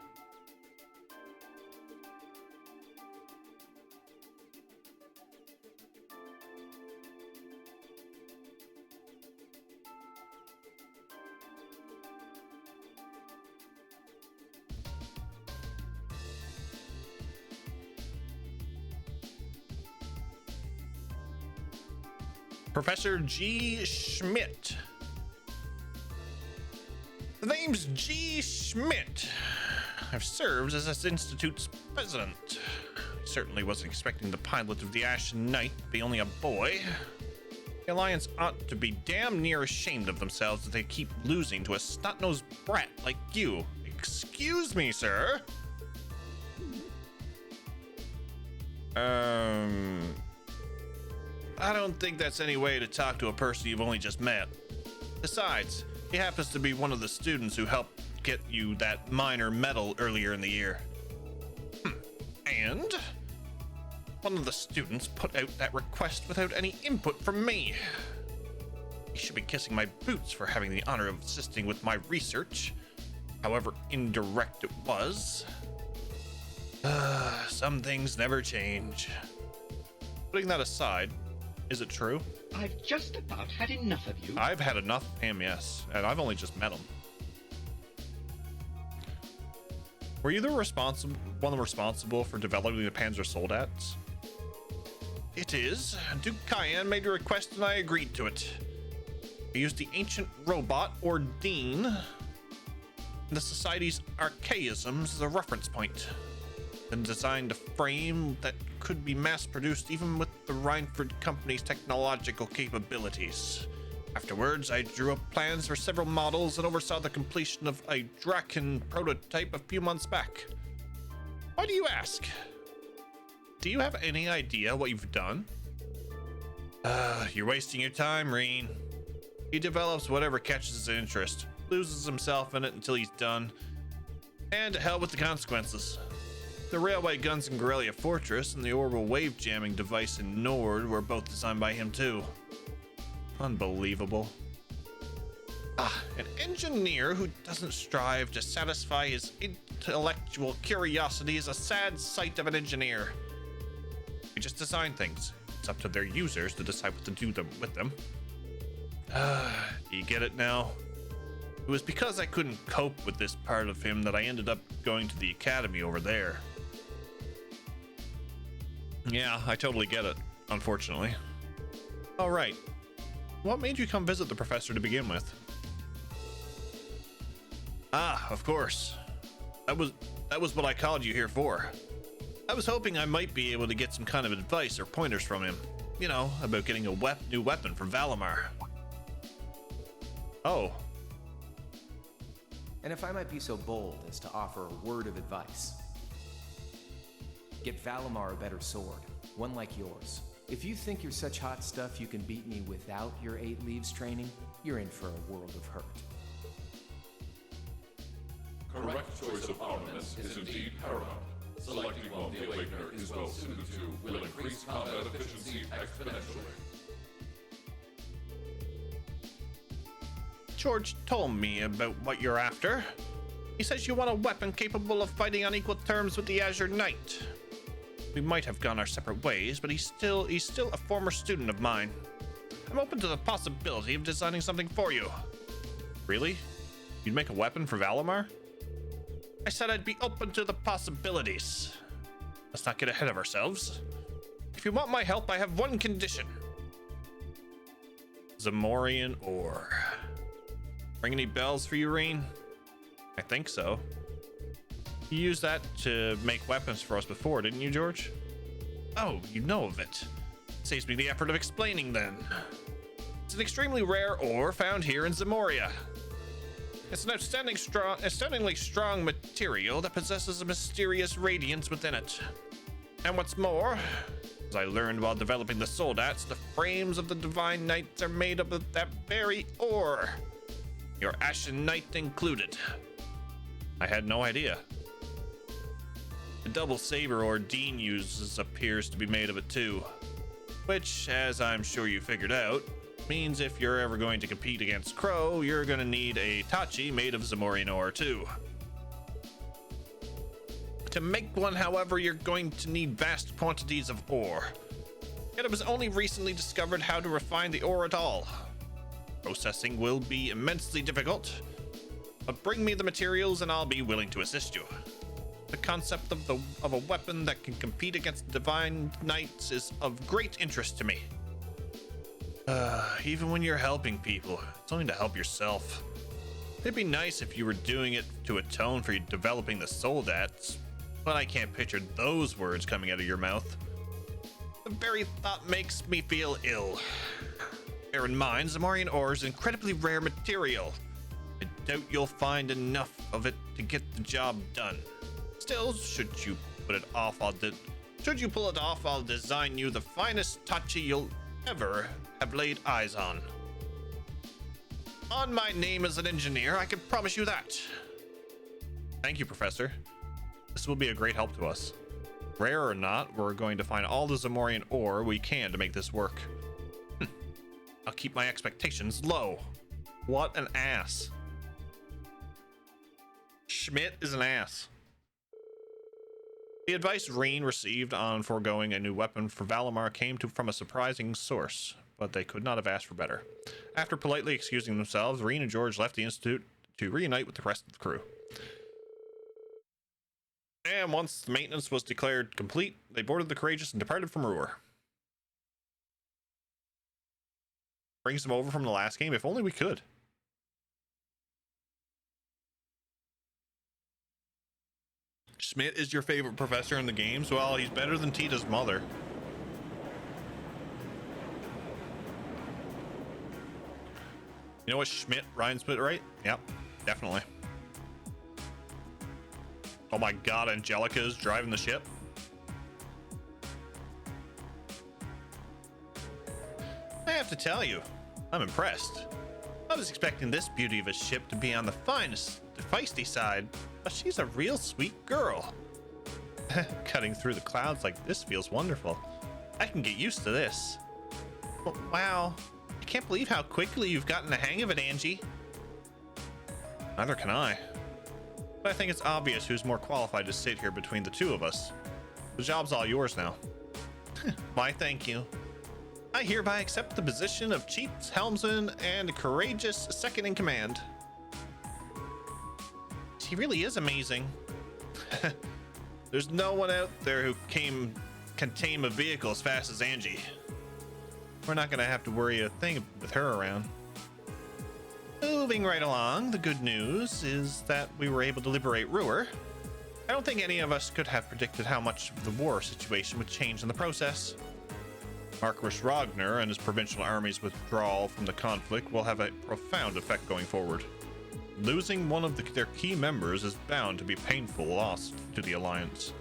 Professor G. Schmidt. The name's G. Schmidt. I've served as this institute's president. I certainly wasn't expecting the pilot of the Ashen Knight to be only a boy. The Alliance ought to be damn near ashamed of themselves that they keep losing to a snot-nosed brat like you. Excuse me, sir. I don't think that's any way to talk to a person you've only just met. Besides, he happens to be one of the students who helped get you that minor medal earlier in the year. And one of the students put out that request without any input from me. He should be kissing my boots for having the honor of assisting with my research, however indirect it was. Some things never change. Putting that aside, is it true? I've just about had enough of you. I've had enough of him, yes, and I've only just met him. Were you the one responsible for developing the Panzer Soldats? It is. Duke Cayenne made a request and I agreed to it. I used the ancient robot, or Dean, and the Society's archaisms as a reference point, and designed a frame that could be mass-produced even with the Reinford Company's technological capabilities. Afterwards, I drew up plans for several models and oversaw the completion of a Draken prototype a few months back. Why do you ask? Do you have any idea what you've done? You're wasting your time, Reen. He develops whatever catches his interest, loses himself in it until he's done, and to hell with the consequences. The railway guns in Guerrilla Fortress and the orbital wave jamming device in Nord were both designed by him too. Unbelievable. An engineer who doesn't strive to satisfy his intellectual curiosity is a sad sight of an engineer. We just design things. It's up to their users to decide what to do with them. You get it now? It was because I couldn't cope with this part of him that I ended up going to the academy over there. Yeah, I totally get it, unfortunately. All right. What made you come visit the professor to begin with? Of course. That was what I called you here for. I was hoping I might be able to get some kind of advice or pointers from him. You know, about getting a new weapon from Valimar. Oh. And if I might be so bold as to offer a word of advice. Get Valimar a better sword, one like yours. If you think you're such hot stuff you can beat me without your 8 leaves training, you're in for a world of hurt. Correct choice of armaments is indeed paramount. Selecting one the Awakener is well suited to will increase combat efficiency exponentially. George told me about what you're after. He says you want a weapon capable of fighting on equal terms with the Azure Knight. We might have gone our separate ways, but he's still a former student of mine. I'm open to the possibility of designing something for you. Really? You'd make a weapon for Valimar? I said I'd be open to the possibilities. Let's not get ahead of ourselves. If you want my help, I have one condition. Zamorian ore. Ring any bells for you, Reen? I think so. You used that to make weapons for us before, didn't you, George? Oh, you know of it. Saves me the effort of explaining then. It's an extremely rare ore found here in Zamoria. It's an outstandingly strong material that possesses a mysterious radiance within it. And what's more, as I learned while developing the Soldats, the frames of the Divine Knights are made up of that very ore. Your Ashen Knight included. I had no idea. The double saber ore Dean uses appears to be made of it too. Which, as I'm sure you figured out, means if you're ever going to compete against Crow, you're gonna need a Tachi made of Zamorian ore too. To make one, however, you're going to need vast quantities of ore. Yet it was only recently discovered how to refine the ore at all. Processing will be immensely difficult, but bring me the materials and I'll be willing to assist you. The concept of a weapon that can compete against the Divine Knights is of great interest to me. Even when you're helping people, it's only to help yourself. It'd be nice if you were doing it to atone for developing the Soldats, but I can't picture those words coming out of your mouth. The very thought makes me feel ill. Bear in mind, Zamorian ore is incredibly rare material. I doubt you'll find enough of it to get the job done. Still, should you pull it off, I'll design you the finest Tachi you'll ever have laid eyes on. On my name as an engineer, I can promise you that. Thank you, Professor. This will be a great help to us. Rare or not, we're going to find all the Zamorian ore we can to make this work. I'll keep my expectations low. What an ass. Schmidt is an ass. The advice Reen received on foregoing a new weapon for Valimar came from a surprising source, but they could not have asked for better. After politely excusing themselves, Reen and George left the Institute to reunite with the rest of the crew. And once the maintenance was declared complete, they boarded the Courageous and departed from Ruhr. Brings them over from the last game. If only we could. Schmidt is your favorite professor in the games? Well, he's better than Tita's mother. You know what, Schmidt? Ryan Schmidt, right? Yep, definitely. Oh my god, Angelica's driving the ship. I have to tell you, I'm impressed. I was expecting this beauty of a ship to be on the feisty side, but she's a real sweet girl. Cutting through the clouds like this feels wonderful. I can get used to this. But wow, I can't believe how quickly you've gotten the hang of it, Angie. Neither can I. But I think it's obvious who's more qualified to sit here between the two of us. The job's all yours now. Why, thank you. I hereby accept the position of Chief Helmsman and Courageous Second in Command. She really is amazing. There's no one out there who can tame a vehicle as fast as Angie. We're not gonna have to worry a thing with her around. Moving right along, the good news is that we were able to liberate Ruhr. I don't think any of us could have predicted how much the war situation would change in the process. Marquis Ragnar and his provincial army's withdrawal from the conflict will have a profound effect going forward. Losing one of their key members is bound to be a painful loss to the Alliance.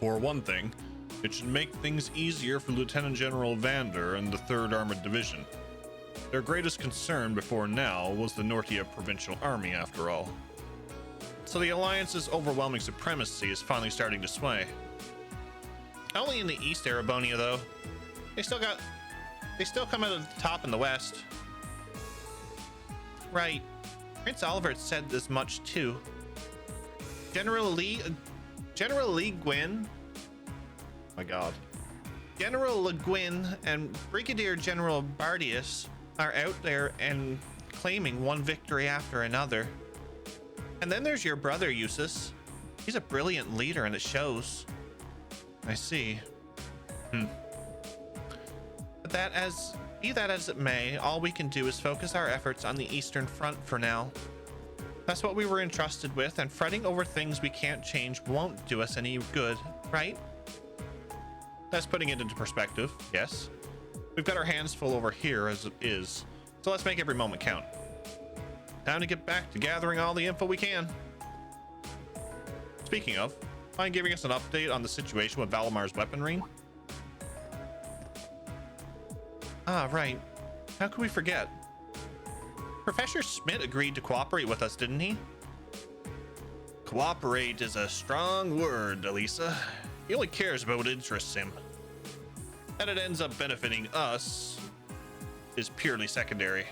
For one thing, it should make things easier for Lieutenant General Vander and the 3rd Armored Division. Their greatest concern before now was the Nortia Provincial Army, after all. So the Alliance's overwhelming supremacy is finally starting to sway. Only in the East Erebonia, though. They still come out of the top in the West. Right. Prince Oliver said as much too. General Lee Gwyn. Oh my God. General Le Guin and Brigadier General Bardius are out there and claiming one victory after another. And then there's your brother, Eustace. He's a brilliant leader and it shows. I see. But be that as it may, all we can do is focus our efforts on the Eastern Front for now. That's what we were entrusted with, and fretting over things we can't change won't do us any good, right? That's putting it into perspective, yes. We've got our hands full over here as it is, so let's make every moment count. Time to get back to gathering all the info we can. Speaking of, mind giving us an update on the situation with Valamar's weaponry? Ah, right. How could we forget? Professor Schmidt agreed to cooperate with us, didn't he? Cooperate is a strong word, Elisa. He only cares about what interests him. That it ends up benefiting us is purely secondary.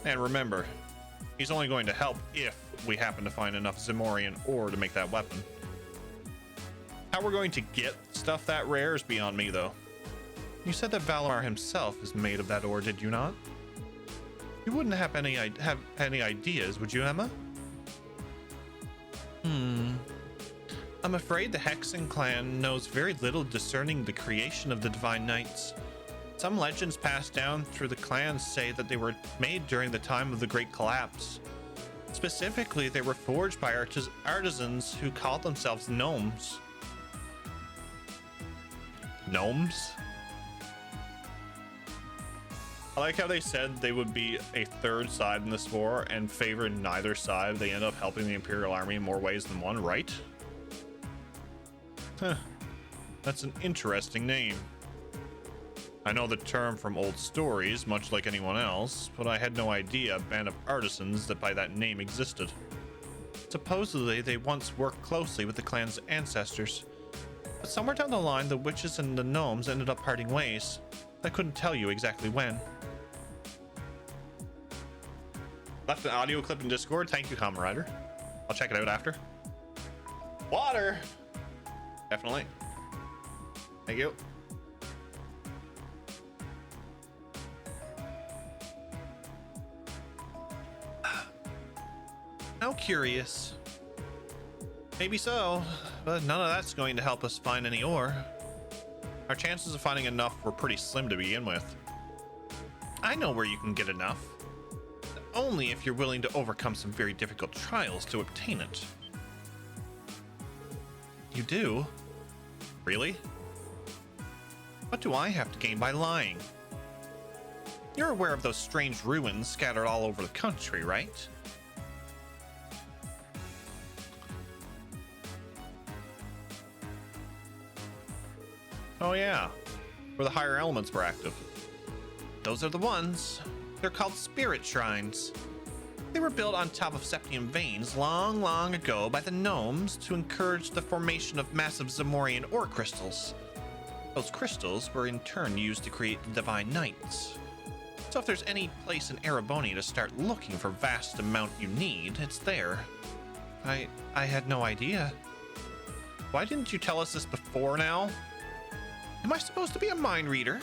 And remember, he's only going to help if we happen to find enough Zamorian ore to make that weapon. How we're going to get stuff that rare is beyond me, though. You said that Valamar himself is made of that ore, did you not? You wouldn't have any ideas, would you, Emma? I'm afraid the Hexen clan knows very little discerning the creation of the Divine Knights. Some legends passed down through the clans say that they were made during the time of the Great Collapse. Specifically, they were forged by artisans who called themselves gnomes. Gnomes? I like how they said they would be a third side in this war and favored neither side. They end up helping the Imperial Army in more ways than one, right? Huh. That's an interesting name. I know the term from old stories, much like anyone else, but I had no idea a band of artisans that by that name existed. Supposedly, they once worked closely with the clan's ancestors. But somewhere down the line, the witches and the gnomes ended up parting ways. I couldn't tell you exactly when. Left an audio clip in Discord. Thank you, Kamen Rider. I'll check it out after. Water! Definitely. Thank you. How curious. Maybe so, but none of that's going to help us find any ore. Our chances of finding enough were pretty slim to begin with. I know where you can get enough. Only if you're willing to overcome some very difficult trials to obtain it. You do? Really? What do I have to gain by lying? You're aware of those strange ruins scattered all over the country, right? Oh yeah, where the higher elements were active. Those are the ones. They're called spirit shrines. They were built on top of septium veins long, long ago by the gnomes to encourage the formation of massive Zamorian ore crystals. Those crystals were in turn used to create the Divine Knights. So if there's any place in Erebonia to start looking for vast amount you need, it's there. I had no idea. Why didn't you tell us this before now? Am I supposed to be a mind reader?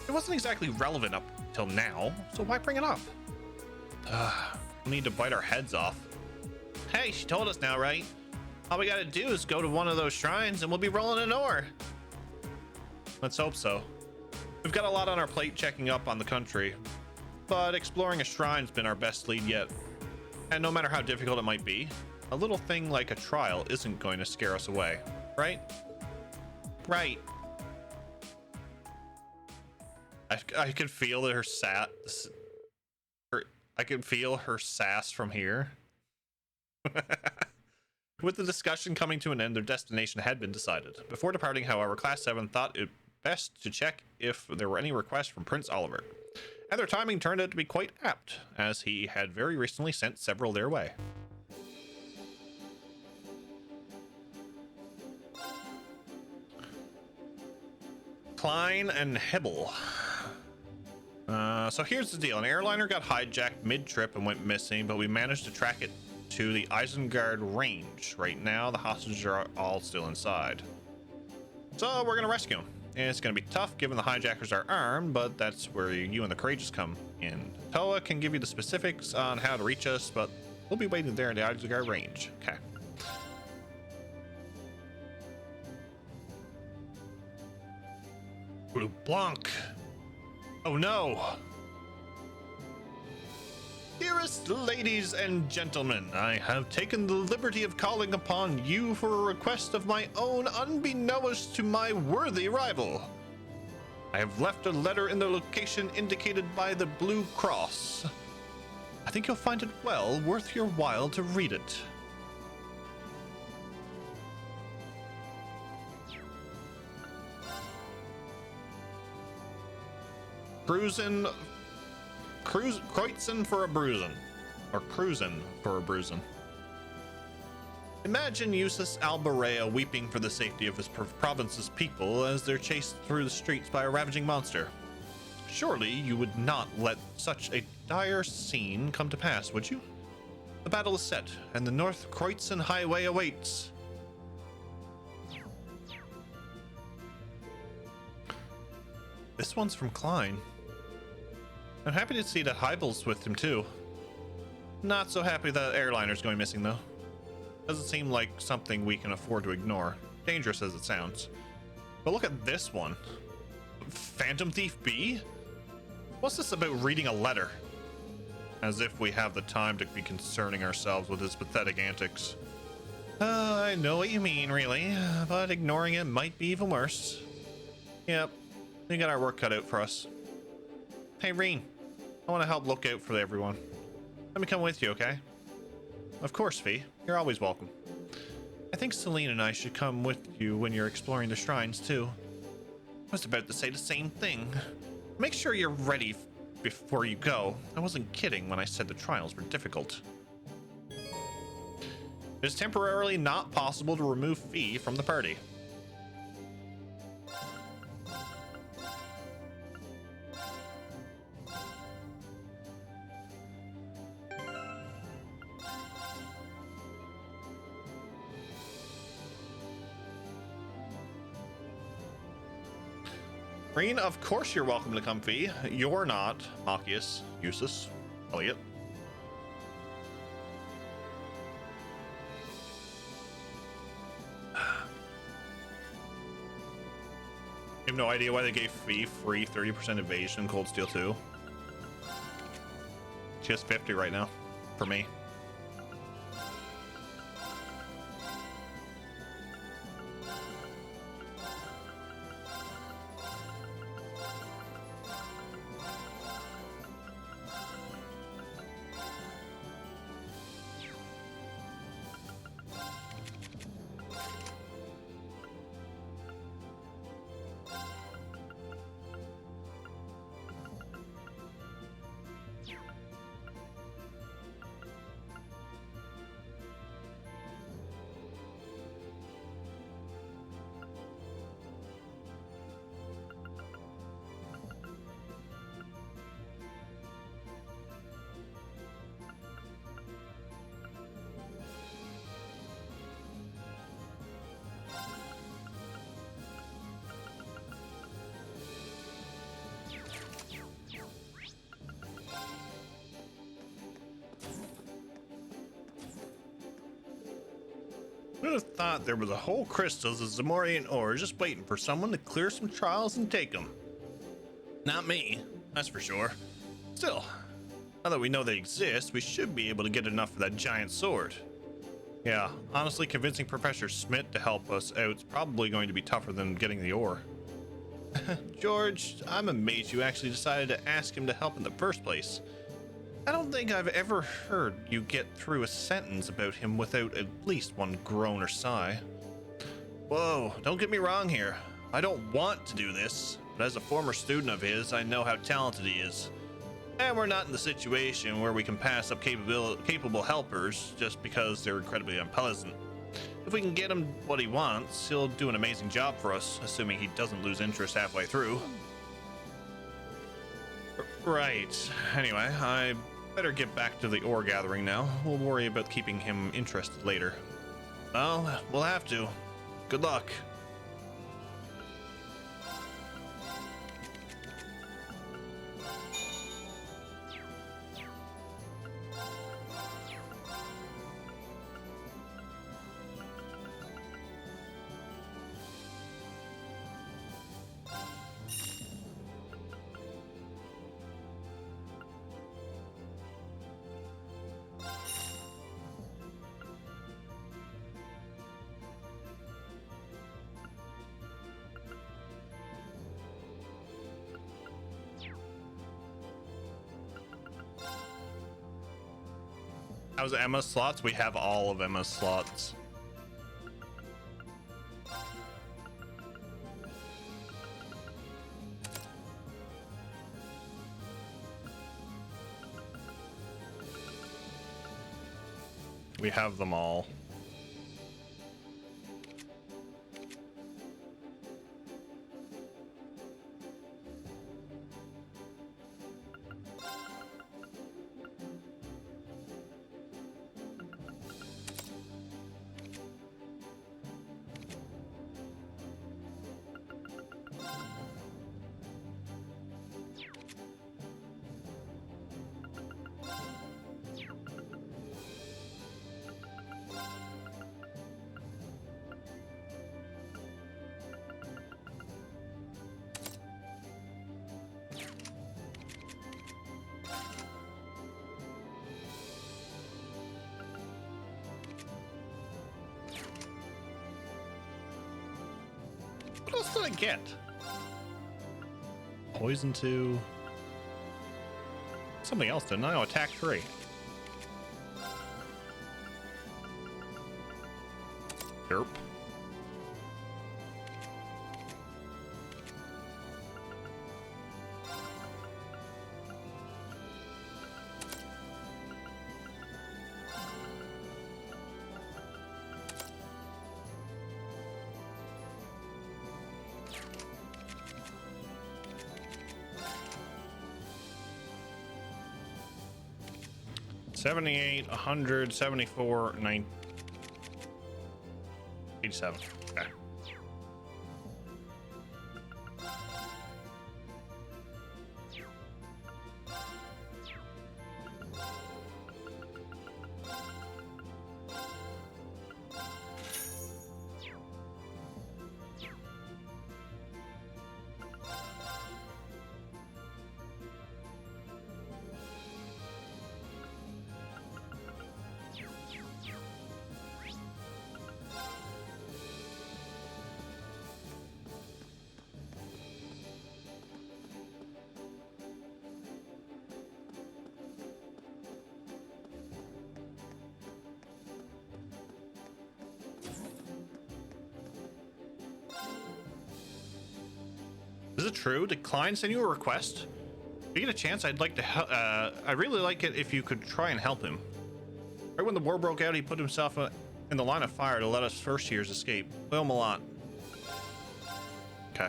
It wasn't exactly relevant up till now, so why bring it up? We need to bite our heads off. Hey, she told us now, right? All we gotta do is go to one of those shrines and we'll be rolling an ore. Let's hope so. We've got a lot on our plate checking up on the country, but exploring a shrine's been our best lead yet. And no matter how difficult it might be, a little thing like a trial isn't going to scare us away, right? Right. I could feel her I could feel her sass from here. With the discussion coming to an end, their destination had been decided. Before departing, however, Class 7 thought it best to check if there were any requests from Prince Oliver. And their timing turned out to be quite apt, as he had very recently sent several their way. Klein and Hibble. So here's the deal. An airliner got hijacked mid-trip and went missing, but we managed to track it to the Isengard range. Right now, the hostages are all still inside. So we're gonna rescue them. And it's gonna be tough given the hijackers are armed, but that's where you and the courageous come in. Toa can give you the specifics on how to reach us, but we'll be waiting there in the Isengard range. Okay. Blue Blanc. Oh no. Dearest ladies and gentlemen, I have taken the liberty of calling upon you for a request of my own unbeknownst to my worthy rival. I have left a letter in the location indicated by the blue cross. I think you'll find it well worth your while to read it. Kreuzen for a bruisin'. Or cruisin' for a bruisin'. Imagine Eustace Alberea weeping for the safety of his province's people as they're chased through the streets by a ravaging monster. Surely you would not let such a dire scene come to pass, would you? The battle is set, and the North Kreuzen Highway awaits. This one's from Klein. I'm happy to see that Heibel's with him too. Not so happy that airliner's going missing though. Doesn't seem like something we can afford to ignore. Dangerous as it sounds. But look at this one. Phantom Thief B? What's this about reading a letter? As if we have the time to be concerning ourselves with his pathetic antics. I know what you mean, really, but ignoring it might be even worse. Yep, we got our work cut out for us. Hey, Reen, I want to help look out for everyone. Let me come with you, okay? Of course, Fee. You're always welcome. I think Celine and I should come with you when you're exploring the shrines, too. I was about to say the same thing. Make sure you're ready before you go. I wasn't kidding when I said the trials were difficult. It's temporarily not possible to remove Fee from the party. Reen, of course you're welcome to come, Fee. You're not. Machias, Eustace, Elliot. You have no idea why they gave Fee free 30% evasion in Cold Steel 2. She has 50 right now, for me. Who'd have thought there was a whole crystals of Zamorian ore just waiting for someone to clear some trials and take them? Not me, that's for sure. Still, now that we know they exist, we should be able to get enough for that giant sword. Yeah, honestly, convincing Professor Smith to help us out is probably going to be tougher than getting the ore. George, I'm amazed you actually decided to ask him to help in the first place. I don't think I've ever heard you get through a sentence about him without at least one groan or sigh. Whoa, don't get me wrong here. I don't want to do this, but as a former student of his, I know how talented he is. And we're not in the situation where we can pass up capable helpers just because they're incredibly unpleasant. If If we can get him what he wants, he'll do an amazing job for us, assuming he doesn't lose interest halfway through. Right. Anyway, I better get back to the ore gathering now. We'll worry about keeping him interested later. Well, we'll have to. Good luck. How's Emma's slots? We have all of Emma's slots. We have them all. What else did I get? Poison 2. Something else, didn't I? Oh, attack 3. Derp. $78, $100, $74, $9, $87. Okay. Is it true? Did Klein send you a request? If you get a chance, I'd like to help. I'd really like it if you could try and help him. Right when the war broke out, he put himself in the line of fire to let us first years escape. Owe him a lot. Okay.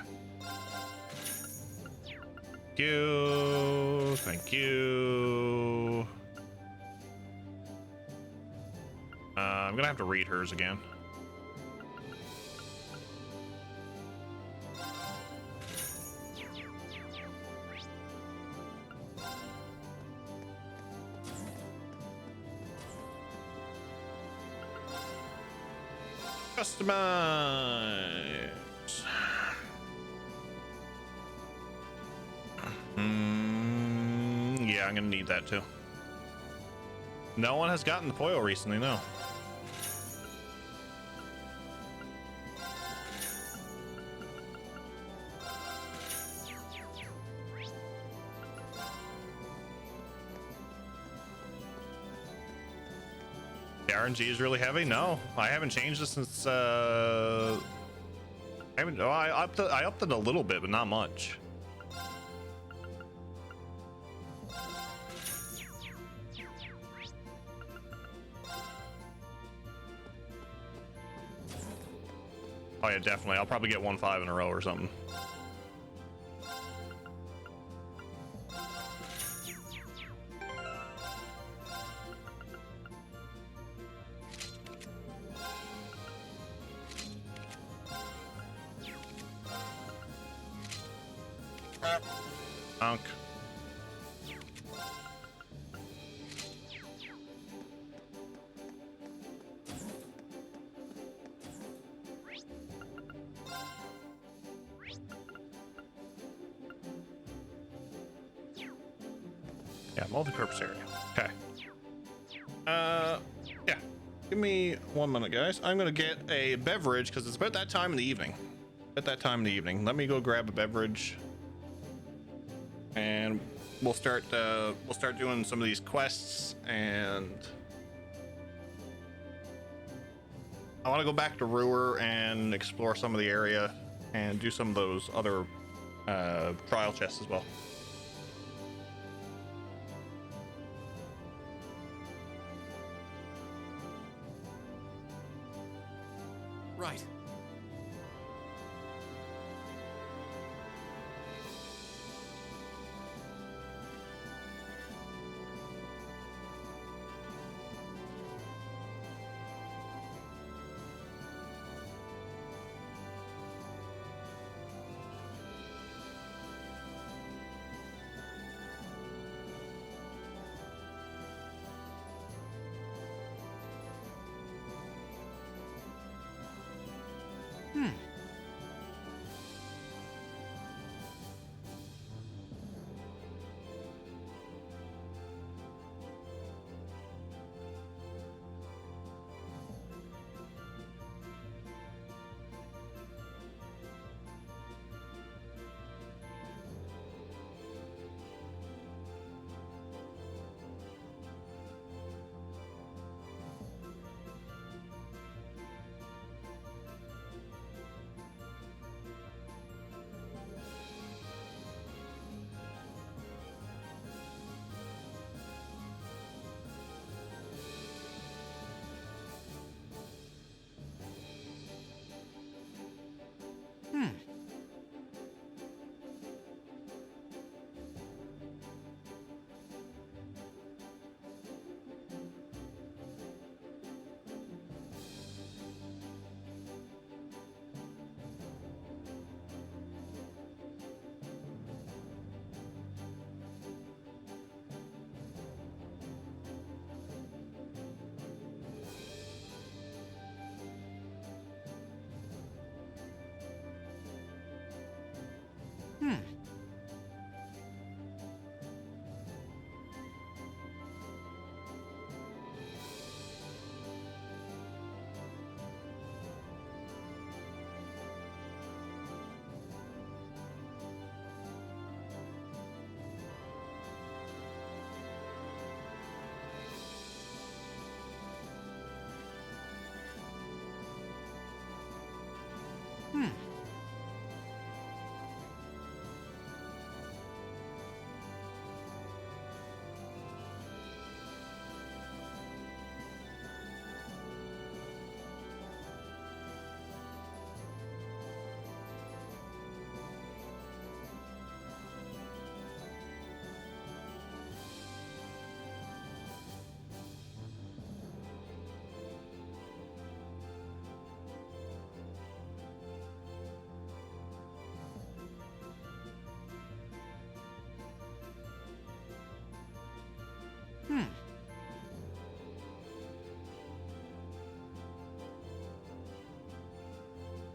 Thank you. Thank you. I'm gonna have to read hers again. Customize. Yeah, I'm gonna need that too. No one has gotten the foil recently, no. The RNG is really heavy. No, I haven't changed this since I haven't. Oh, I upped it a little bit, but not much. Oh yeah, definitely. I'll probably get 1-5 in a row or something. Unk. Yeah, multi-purpose area. Okay. Yeah. Give me 1 minute, guys. I'm gonna get a beverage because it's about that time in the evening. At that time in the evening, let me go grab a beverage, and we'll start doing some of these quests. And I want to go back to Ruhr and explore some of the area and do some of those other trial chests as well. Right.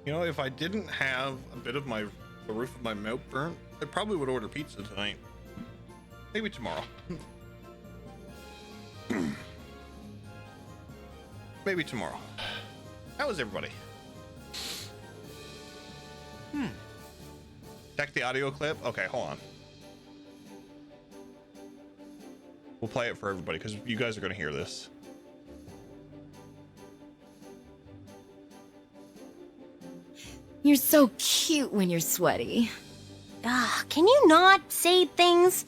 You know, if I didn't have a bit of the roof of my mouth burnt, I probably would order pizza tonight. Maybe tomorrow. Maybe tomorrow. How is everybody? Check the audio clip. Okay, hold on. We'll play it for everybody because you guys are going to hear this. You're so cute when you're sweaty. Ah, can you not say things?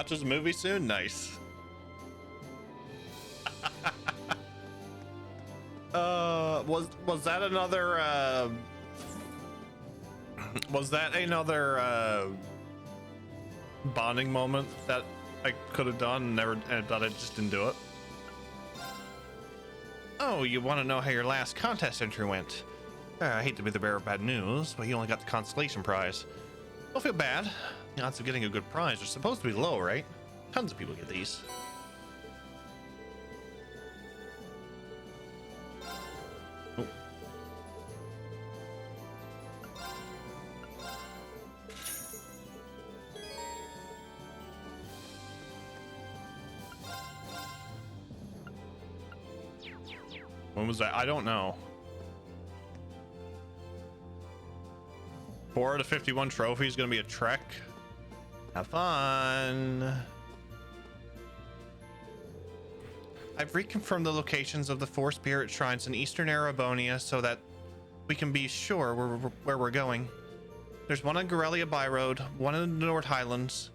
Not just a movie soon? Nice. Was that another, was that another, bonding moment that I could have done and never, but I just didn't do it? Oh, you want to know how your last contest entry went? I hate to be the bearer of bad news, but you only got the consolation prize. Don't feel bad. The odds of getting a good prize are supposed to be low, right? Tons of people get these. Oh. When was that? I don't know. 4 out of 51 trophies gonna be a trek. Have fun. I've reconfirmed the locations of the 4 spirit shrines in eastern Arabonia so that we can be sure where we're going. There's one on Gorelia Byroad, one in the North Highlands,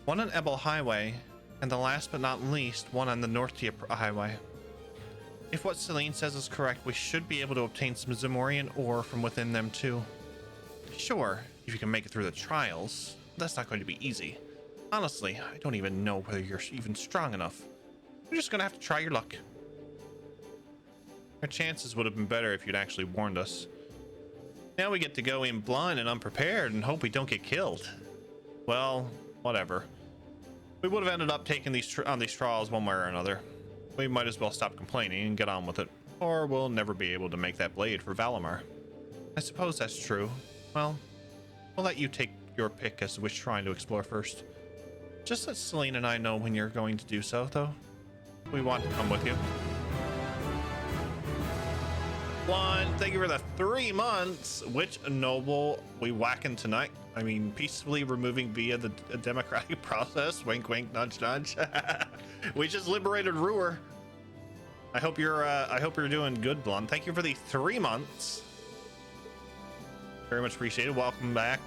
one on Ebel Highway, and the last but not least, one on the North Tia Highway. If what Celine says is correct, we should be able to obtain some Zamorian ore from within them too. Sure, if you can make it through the trials. That's not going to be easy. Honestly, I don't even know whether you're even strong enough. You're just gonna have to try your luck. Our chances would have been better if you'd actually warned us. Now we get to go in blind and unprepared and hope we don't get killed. Well, whatever. We would have ended up taking these trials one way or another. We might as well stop complaining and get on with it, or we'll never be able to make that blade for Valimar. I suppose that's true. Well, we'll let you take your pick as to which shrine to explore first. Just let Celine and I know when you're going to do so, though. We want to come with you. One, thank you for the 3 months. Which noble we whacking tonight? I mean, peacefully removing via the democratic process. Wink, wink, nudge, nudge. We just liberated Ruhr. I hope you're doing good, Blonde. Thank you for the 3 months. Very much appreciated. Welcome back.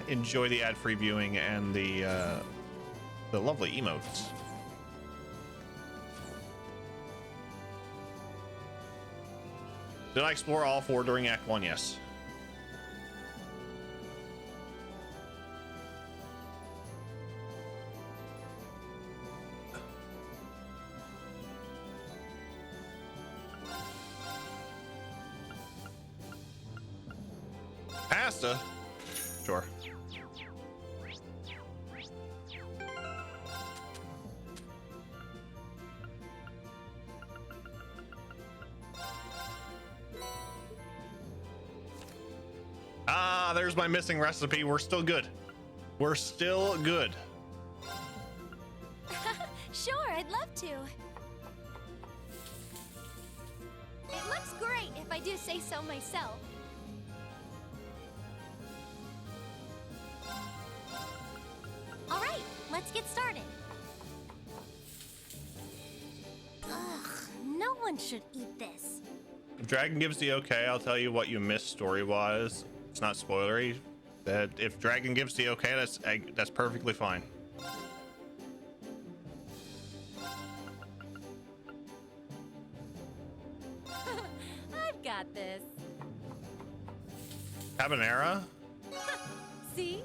Enjoy the ad-free viewing and the lovely emotes. Did I explore all 4 during Act 1? Yes. Pasta? Sure. Ah, there's my missing recipe. We're still good. We're still good. Sure, I'd love to. It looks great, if I do say so myself. All right, let's get started. Ugh, no one should eat this. If Dragon gives the okay, I'll tell you what you missed story-wise. It's not spoilery. That if Dragon gives the okay, that's perfectly fine. I've got this. Habanera? See?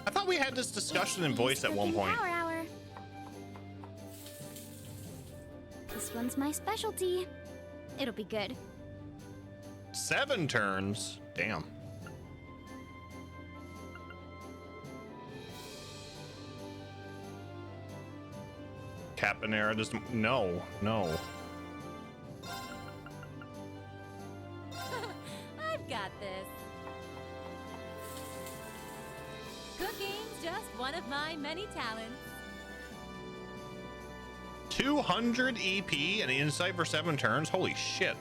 I thought we had this discussion in voice at one point. Power hour. This one's my specialty. It'll be good. 7 turns? Damn. Caponera doesn't. No. I've got this. Cooking's just one of my many talents. 200 EP and insight for 7 turns? Holy shit.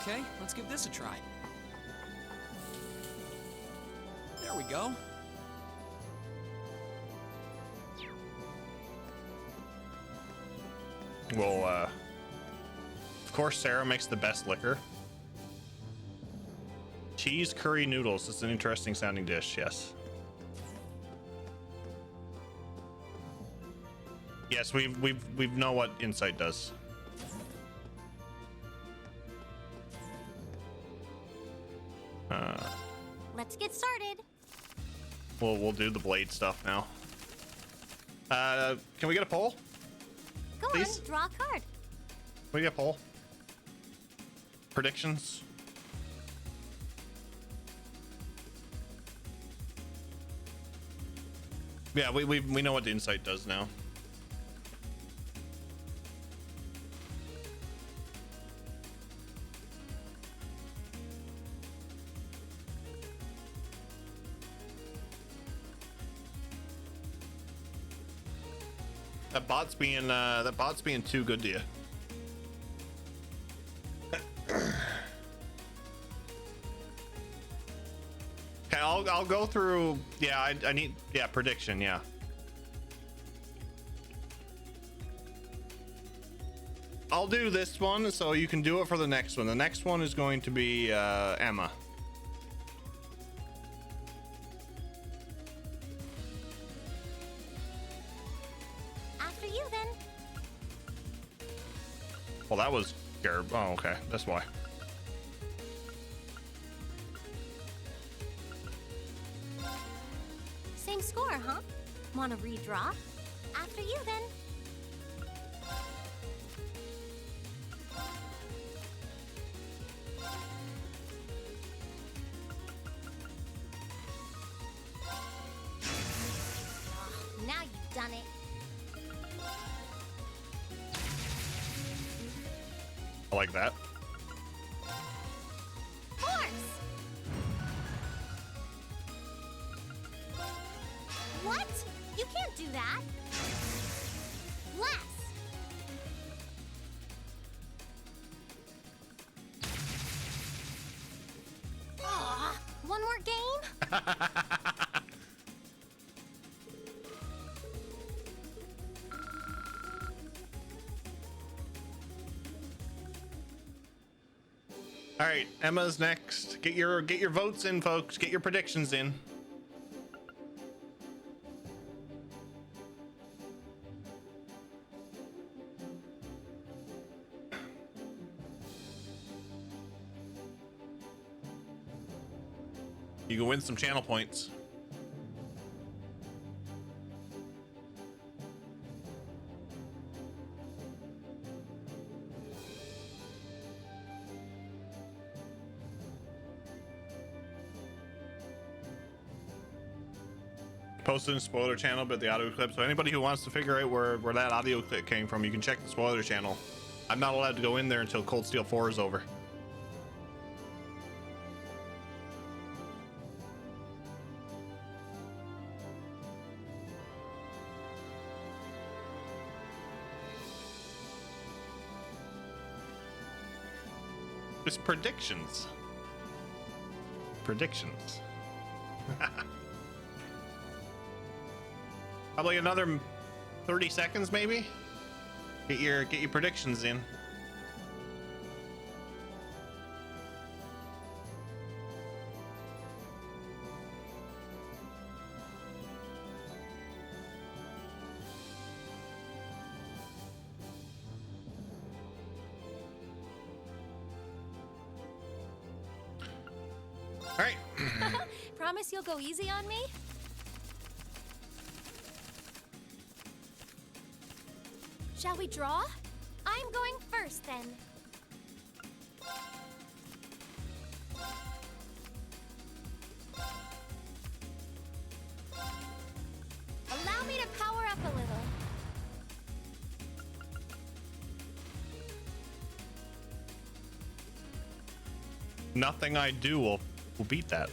Okay, let's give this a try. There we go. Well, of course Sarah makes the best liquor. Cheese curry noodles. It's an interesting sounding dish. Yes. Yes, we know what Insight does. Let's get started. We'll do the blade stuff now. Can we get a poll? Go Please? on, draw a card. Can we get a poll? Predictions? Yeah, we know what the Insight does now. That bot's being too good to you. Okay, I'll go through. Yeah, I need. Yeah, prediction. Yeah. I'll do this one, so you can do it for the next one. The next one is going to be Emma. After you, then. Well, that was Garb. Oh, okay. That's why. Same score, huh? Want to redraw? After you, then. Oh, now you've done it. I like that. Force! What? You can't do that. Less. Aw, one more game? All right, Emma's next. Get your votes in, folks. Get your predictions in. You can win some channel points. Posted in spoiler channel, but the audio clip. So anybody who wants to figure out where that audio clip came from, you can check the spoiler channel. I'm not allowed to go in there until Cold Steel 4 is over. It's predictions. Predictions. Probably another 30 seconds, maybe. Get your predictions in. All right. Promise you'll go easy on me? Shall we draw? I'm going first, then. Allow me to power up a little. Nothing I do will beat that.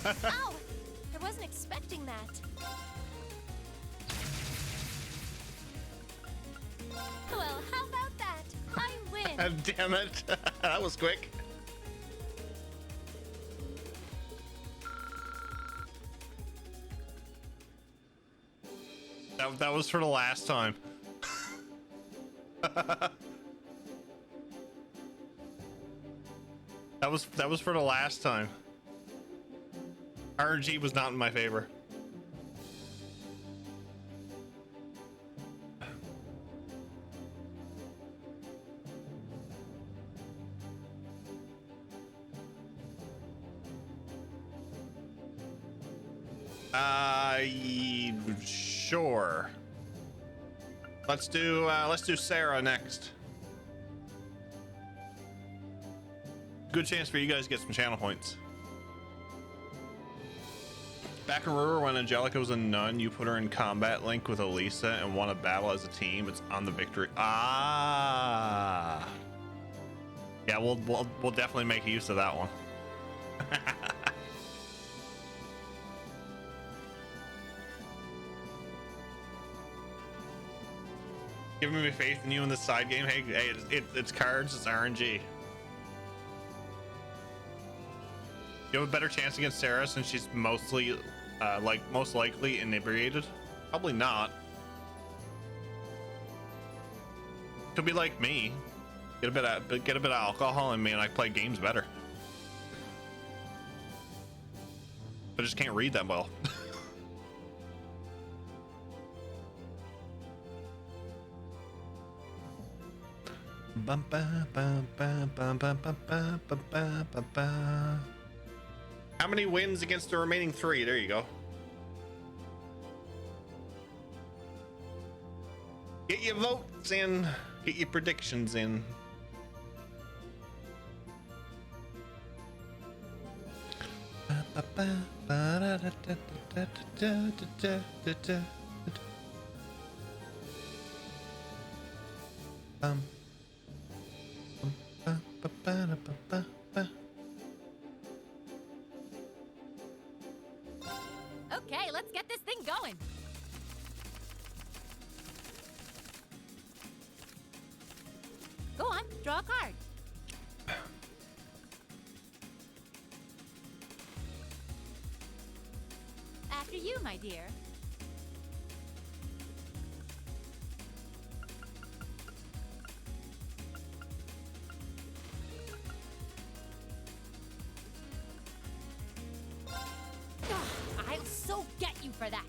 Ow! I wasn't expecting that. Well, how about that? I win. Damn it. That was quick. That was for the last time. That was for the last time. RNG was not in my favor. Sure. Let's do Sarah next. Good chance for you guys to get some channel points. Back in Ruhr, when Angelica was a nun, you put her in combat link with Elisa and won a battle as a team. It's on the victory. Ah. Yeah, we'll definitely make use of that one. Giving me faith in you in this side game. Hey, it's cards. It's RNG. You have a better chance against Sarah since she's mostly, most likely inebriated. Probably not. Could be like me. Get a bit of alcohol in me, and I play games better. I just can't read that well. How many wins against the remaining 3? There you go. Get your votes in. Get your predictions in. Okay, let's get this thing going. Go on, draw a card. After you, my dear. I'll so get you for that.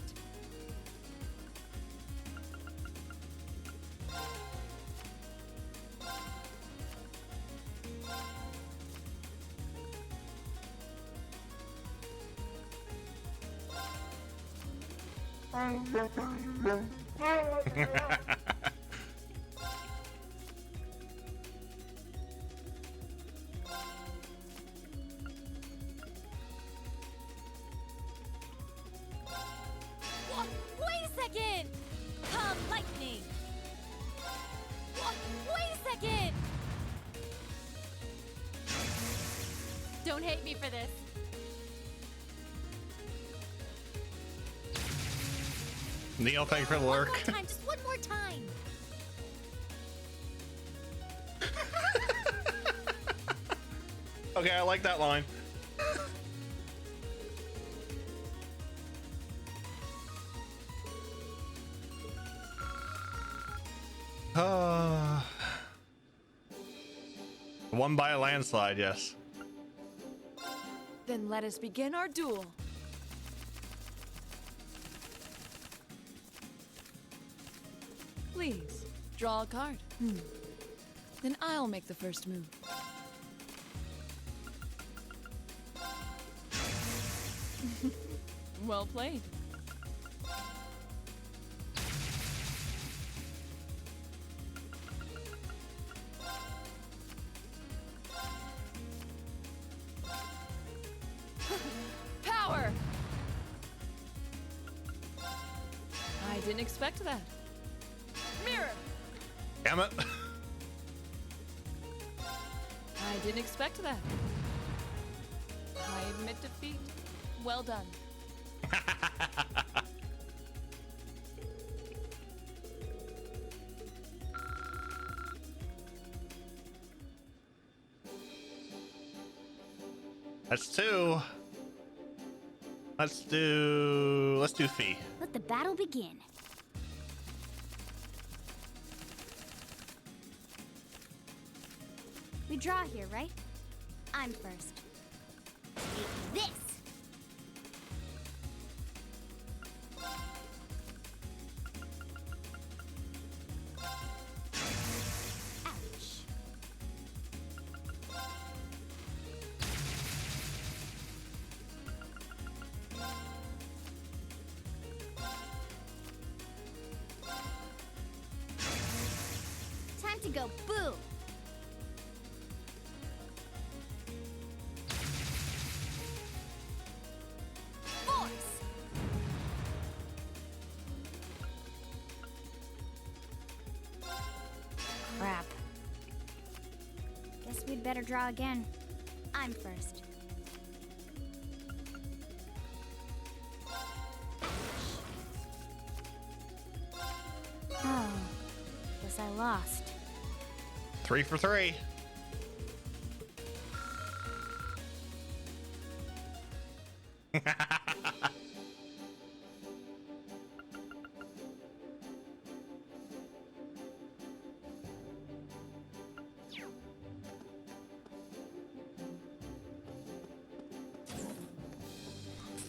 What? Wait a second! Come, lightning! What? Wait a second! Don't hate me for this. Neil, thank you for the lurk. One more time, just one more time. Okay, I like that line. Won by a landslide, yes. Then let us begin our duel. Please, draw a card. Then I'll make the first move. Well played. Power! I didn't expect that. Mirror! Damn it. I didn't expect that. I admit defeat. Well done. That's 2. Let's do Fee. Let the battle begin. We draw here, right? I'm first. This! Ouch. Time to go boom! Force! Crap. Guess we'd better draw again. I'm first. Oh, guess I lost. 3 for 3.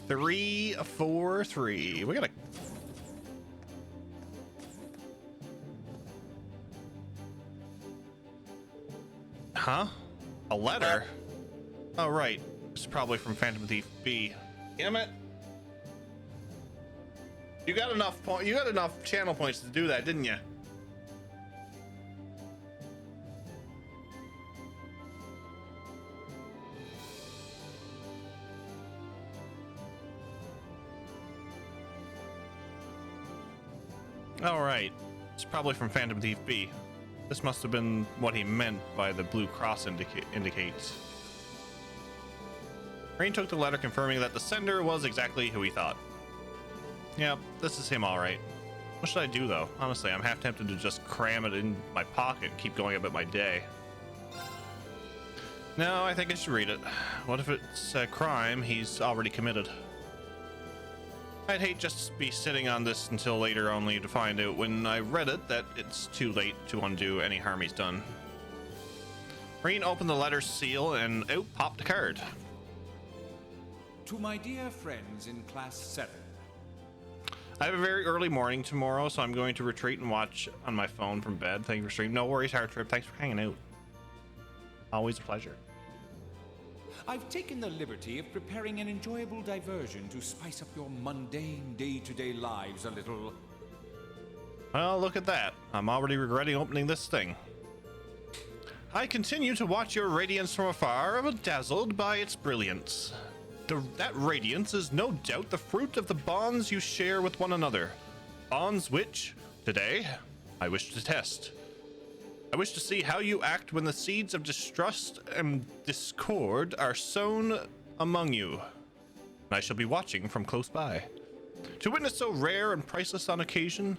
Three, 4, 3. We gotta. Huh? A letter? Oh, right. It's probably from Phantom Thief B. Damn it. You got enough channel points to do that, didn't you? All right. It's probably from Phantom Thief B. This must have been what he meant by the blue cross indicates. Rain took the letter confirming that the sender was exactly who he thought. Yep, this is him all right. What should I do though? Honestly, I'm half tempted to just cram it in my pocket and keep going about my day. No, I think I should read it. What if it's a crime he's already committed? I'd hate just to be sitting on this until later only to find out when I read it that it's too late to undo any harm he's done. Reen opened the letter's seal and out popped a card. To my dear friends in Class 7. I have a very early morning tomorrow, so I'm going to retreat and watch on my phone from bed. Thank you for streaming. No worries, Hard Trip. Thanks for hanging out. Always a pleasure. I've taken the liberty of preparing an enjoyable diversion to spice up your mundane day-to-day lives a little. Well, look at that. I'm already regretting opening this thing. I continue to watch your radiance from afar, dazzled by its brilliance. That radiance is no doubt the fruit of the bonds you share with one another. Bonds which, today, I wish to test. I wish to see how you act when the seeds of distrust and discord are sown among you. And I shall be watching from close by. To witness so rare and priceless an occasion,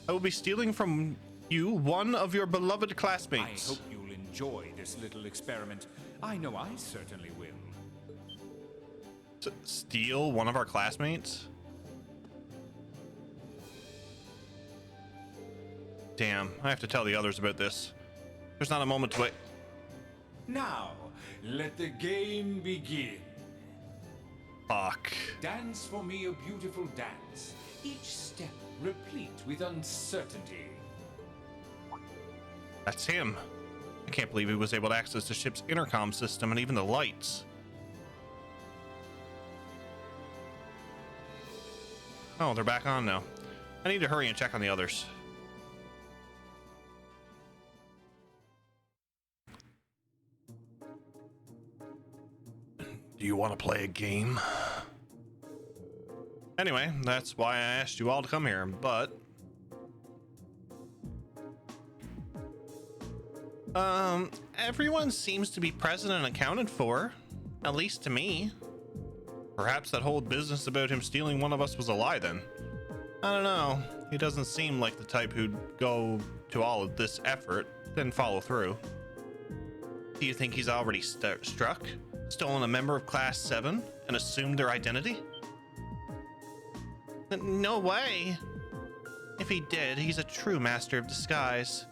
I will be stealing from you one of your beloved classmates. I hope you'll enjoy this little experiment. I know I certainly will. Steal one of our classmates? Damn, I have to tell the others about this. There's not a moment to wait. Now, let the game begin. Fuck. Dance for me a beautiful dance, each step replete with uncertainty. That's him. I can't believe he was able to access the ship's intercom system and even the lights. Oh, they're back on now. I need to hurry and check on the others. Do you want to play a game? Anyway, that's why I asked you all to come here, but... everyone seems to be present and accounted for. At least to me. Perhaps that whole business about him stealing one of us was a lie then. I don't know. He doesn't seem like the type who'd go to all of this effort, then follow through. Do you think he's already struck? Stolen a member of Class 7 and assumed their identity? No way. If he did, he's a true master of disguise.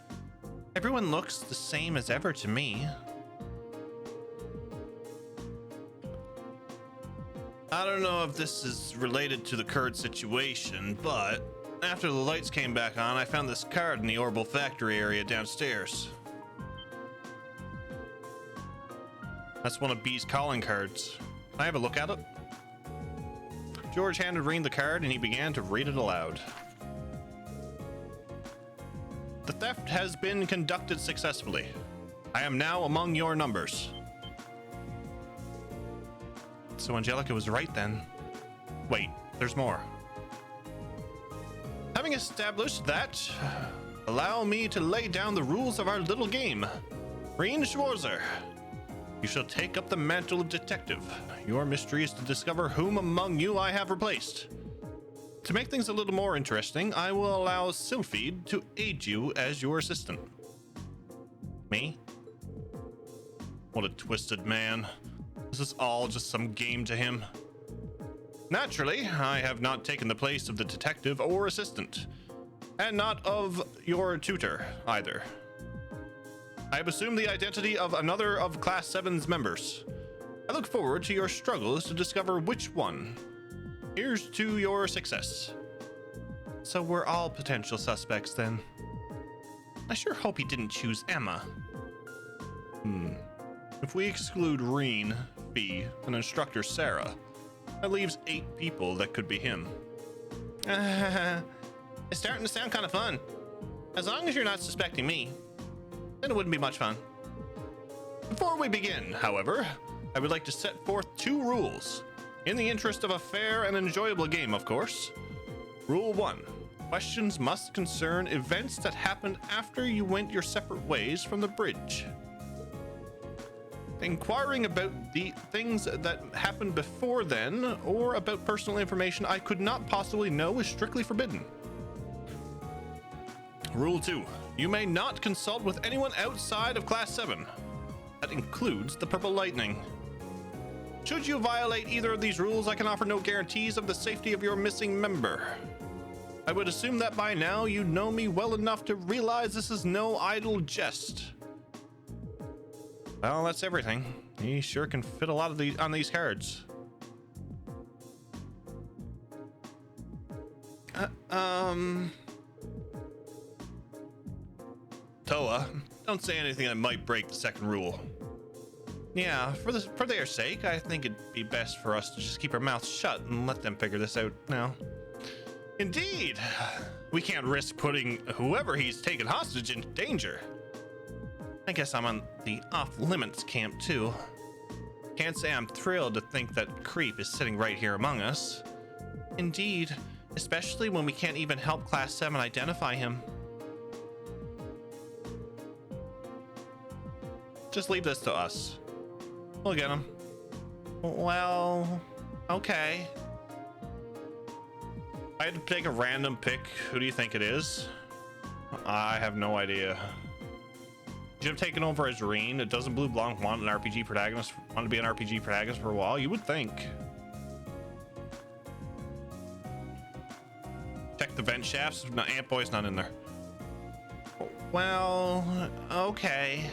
Everyone looks the same as ever to me. I don't know if this is related to the current situation, but after the lights came back on, I found this card in the Orbital Factory area downstairs. That's one of B's calling cards. Can I have a look at it? George handed Reen the card and he began to read it aloud. The theft has been conducted successfully. I am now among your numbers. So Angelica was right then. Wait, there's more. Having established that, allow me to lay down the rules of our little game. Reen Schwarzer, you shall take up the mantle of detective. Your mystery is to discover whom among you I have replaced. To make things a little more interesting, I will allow Sylphide to aid you as your assistant. Me? What a twisted man. This is all just some game to him. Naturally, I have not taken the place of the detective or assistant, and not of your tutor either. I have assumed the identity of another of Class 7's members. I look forward to your struggles to discover which one. Here's to your success. So we're all potential suspects then. I sure hope he didn't choose Emma. If we exclude Reen, Fee, and instructor Sarah, that leaves 8 people that could be him. It's starting to sound kind of fun. As long as you're not suspecting me, then it wouldn't be much fun. Before we begin, however, I would like to set forth 2 rules. In the interest of a fair and enjoyable game, of course. Rule 1. Questions must concern events that happened after you went your separate ways from the bridge. Inquiring about the things that happened before then, or about personal information I could not possibly know, is strictly forbidden. Rule 2. You may not consult with anyone outside of Class 7. That includes the Purple Lightning. Should you violate either of these rules, I can offer no guarantees of the safety of your missing member. I would assume that by now you know me well enough to realize this is no idle jest. Well, that's everything. He sure can fit a lot of these on these cards. Toa, don't say anything that might break the second rule. Yeah, for their sake, I think it'd be best for us to just keep our mouths shut and let them figure this out now. Indeed, we can't risk putting whoever he's taken hostage in danger. I guess I'm on the off-limits camp, too. Can't say I'm thrilled to think that creep is sitting right here among us. Indeed, especially when we can't even help Class 7 identify him. Just leave this to us. We'll get him. Well, okay. I had to take a random pick. Who do you think it is? I have no idea. Should have taken over as Reen. Doesn't Blue Blanc want an RPG protagonist? Want to be an RPG protagonist for a while? You would think. Check the vent shafts. No, Ant Boy's not in there. Well, okay.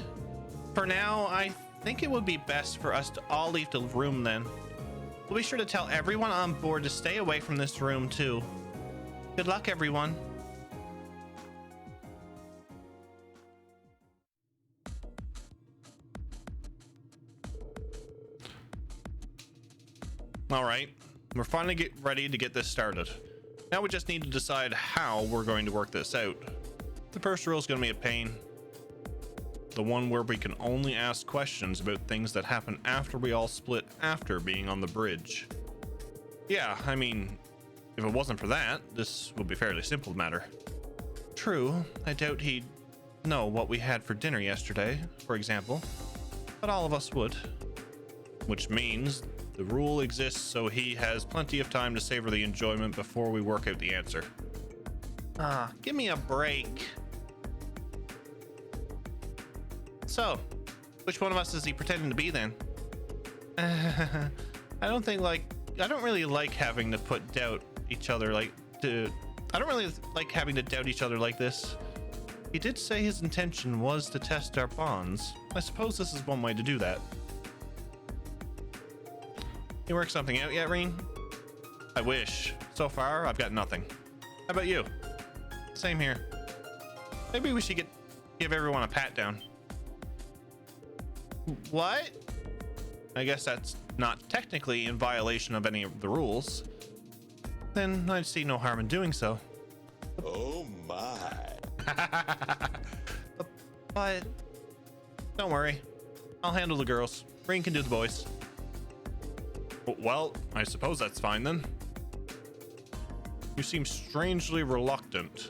For now, I think it would be best for us to all leave the room then. We'll be sure to tell everyone on board to stay away from this room too. Good luck, everyone. All right, we're finally ready to get this started. Now we just need to decide how we're going to work this out. The first rule is going to be a pain. The one where we can only ask questions about things that happen after we all split after being on the bridge. Yeah, I mean, if it wasn't for that, this would be a fairly simple matter. True, I doubt he'd know what we had for dinner yesterday, for example, but all of us would. Which means the rule exists so he has plenty of time to savor the enjoyment before we work out the answer. Give me a break. So, which one of us is he pretending to be then? I don't really like having to put doubt each other I don't really like having to doubt each other like this. He did say his intention was to test our bonds. I suppose this is one way to do that. You work something out yet, Reen? I wish. So far, I've got nothing. How about you? Same here. Maybe we should give everyone a pat down. What? I guess that's not technically in violation of any of the rules. Then I'd see no harm in doing so. Oh my. But don't worry. I'll handle the girls. Reen can do the boys. Well, I suppose that's fine then. You seem strangely reluctant.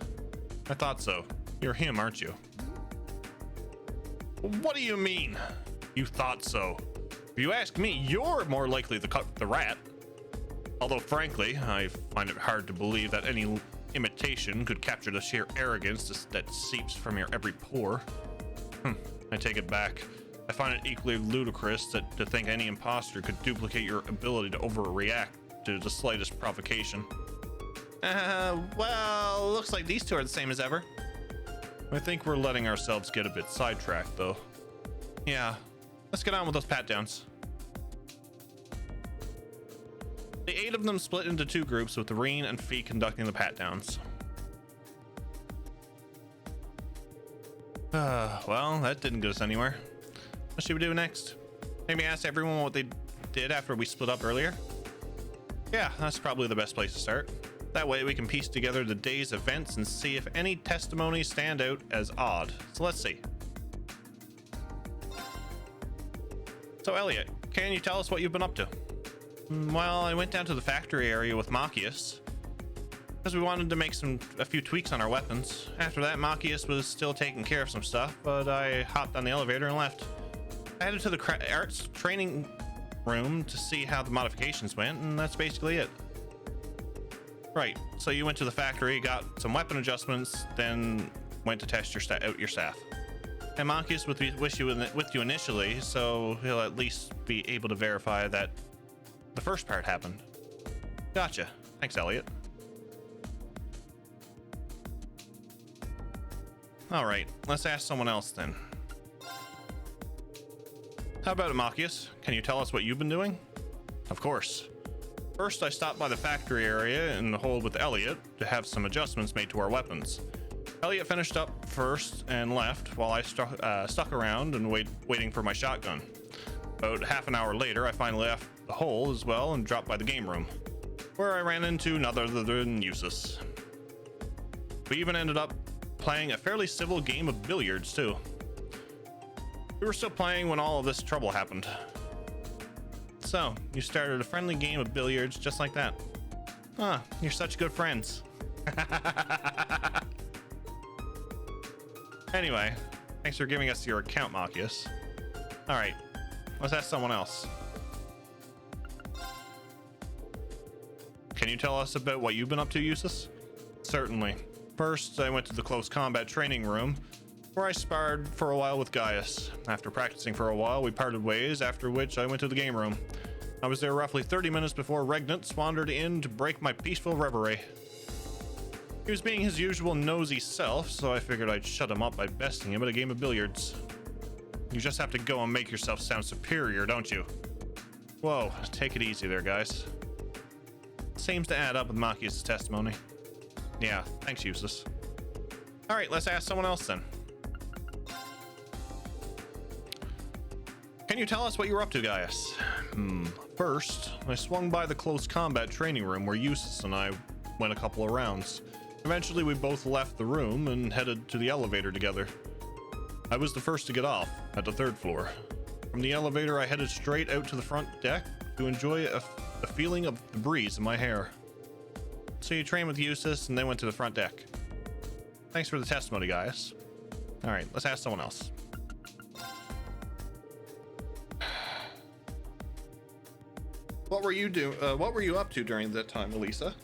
I thought so. You're him, aren't you? What do you mean? You thought so? If you ask me, you're more likely to cut the rat. Although, frankly, I find it hard to believe that any imitation could capture the sheer arrogance that seeps from your every pore. I take it back. I find it equally ludicrous to think any imposter could duplicate your ability to overreact to the slightest provocation. Well, looks like these two are the same as ever. I think we're letting ourselves get a bit sidetracked, though. Yeah, let's get on with those pat-downs. The 8 of them split into 2 groups, with Reen and Fee conducting the pat-downs. Well, that didn't get us anywhere. What should we do next? Maybe ask everyone what they did after we split up earlier? Yeah, that's probably the best place to start. That way we can piece together the day's events and see if any testimonies stand out as odd. So let's see. So Elliot, can you tell us what you've been up to? Well, I went down to the factory area with Machias because we wanted to make a few tweaks on our weapons. After that, Machias was still taking care of some stuff, but I hopped on the elevator and left. I headed to the arts training room to see how the modifications went, and that's basically it. Right, so you went to the factory, got some weapon adjustments, then went to test out your staff. And Machias with you initially, so he'll at least be able to verify that the first part happened. Gotcha. Thanks, Elliot. All right, let's ask someone else then. How about it, Machias? Can you tell us what you've been doing? Of course. First, I stopped by the factory area in the hold with Elliot to have some adjustments made to our weapons. Elliot finished up first and left while I stuck around and waiting for my shotgun. About half an hour later, I finally left the hole as well and dropped by the game room, where I ran into none other than Eustace. We even ended up playing a fairly civil game of billiards too. We were still playing when all of this trouble happened. So, you started a friendly game of billiards just like that. Ah, you're such good friends. Anyway, thanks for giving us your account, Machias. Alright, let's ask someone else. Can you tell us about what you've been up to, Eustace? Certainly. First, I went to the close combat training room, where I sparred for a while with Gaius. After practicing for a while, we parted ways, after which I went to the game room. I was there roughly 30 minutes before Regnant wandered in to break my peaceful reverie. He was being his usual nosy self, so I figured I'd shut him up by besting him at a game of billiards. You just have to go and make yourself sound superior, don't you? Whoa, take it easy there, guys. Seems to add up with Machias' testimony. Yeah, thanks, Eustace. Alright, let's ask someone else then. Can you tell us what you were up to, Gaius? First, I swung by the close combat training room where Eustace and I went a couple of rounds. Eventually, we both left the room and headed to the elevator together. I was the first to get off, at the 3rd floor. From the elevator, I headed straight out to the front deck to enjoy a feeling of the breeze in my hair. So you trained with Eustace and then went to the front deck. Thanks for the testimony, Gaius. Alright, let's ask someone else. What were you up to during that time, Elisa?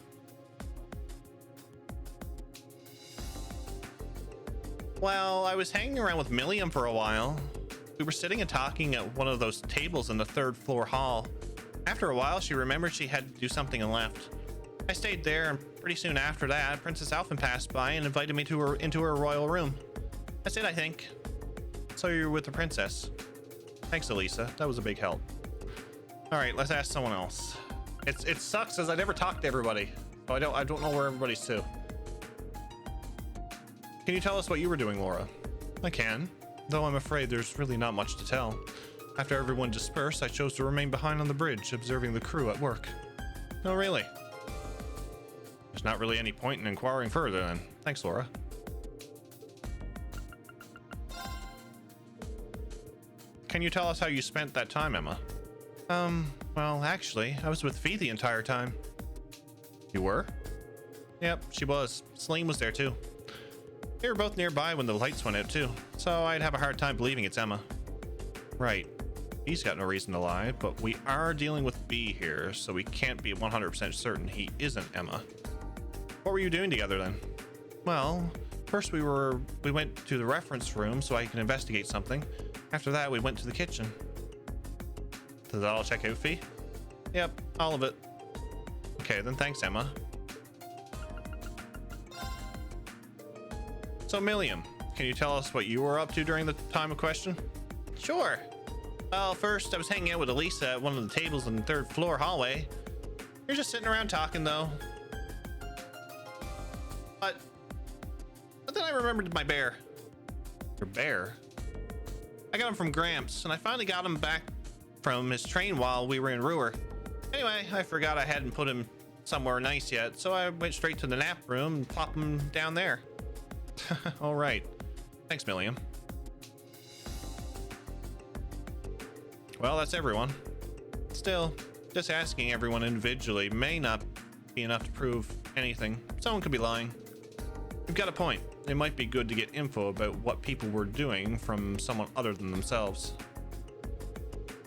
Well, I was hanging around with Milliam for a while. We were sitting and talking at one of those tables in the 3rd floor hall. After a while, she remembered she had to do something and left. I stayed there, and pretty soon after that, Princess Alphen passed by and invited me into her royal room. That's it, I think. So you're with the princess. Thanks, Elisa. That was a big help. All right, let's ask someone else. It sucks as I never talk to everybody, so I don't know where everybody's to. Can you tell us what you were doing, Laura? I can, though I'm afraid there's really not much to tell. After everyone dispersed, I chose to remain behind on the bridge, observing the crew at work. Oh, really? There's not really any point in inquiring further then. Thanks, Laura. Can you tell us how you spent that time, Emma? Well, actually, I was with Fee the entire time. You were? Yep, she was. Celine was there too. They were both nearby when the lights went out too, so I'd have a hard time believing it's Emma. Right. He's got no reason to lie, but we are dealing with B here, so we can't be 100% certain he isn't Emma. What were you doing together then? Well, first we went to the reference room so I could investigate something. After that, we went to the kitchen. Did that all check out, Fee? Yep, all of it. Okay, then thanks, Emma. So, Milliam, can you tell us what you were up to during the time of question? Sure. Well, first, I was hanging out with Elisa at one of the tables in the 3rd floor hallway. You're just sitting around talking, though. But then I remembered my bear. Your bear? I got him from Gramps, and I finally got him back from his train while we were in Ruhr. Anyway, I forgot I hadn't put him somewhere nice yet, so I went straight to the nap room and plopped him down there. All right. Thanks, Milliam. Well, that's everyone. Still, just asking everyone individually may not be enough to prove anything. Someone could be lying. You've got a point. It might be good to get info about what people were doing from someone other than themselves.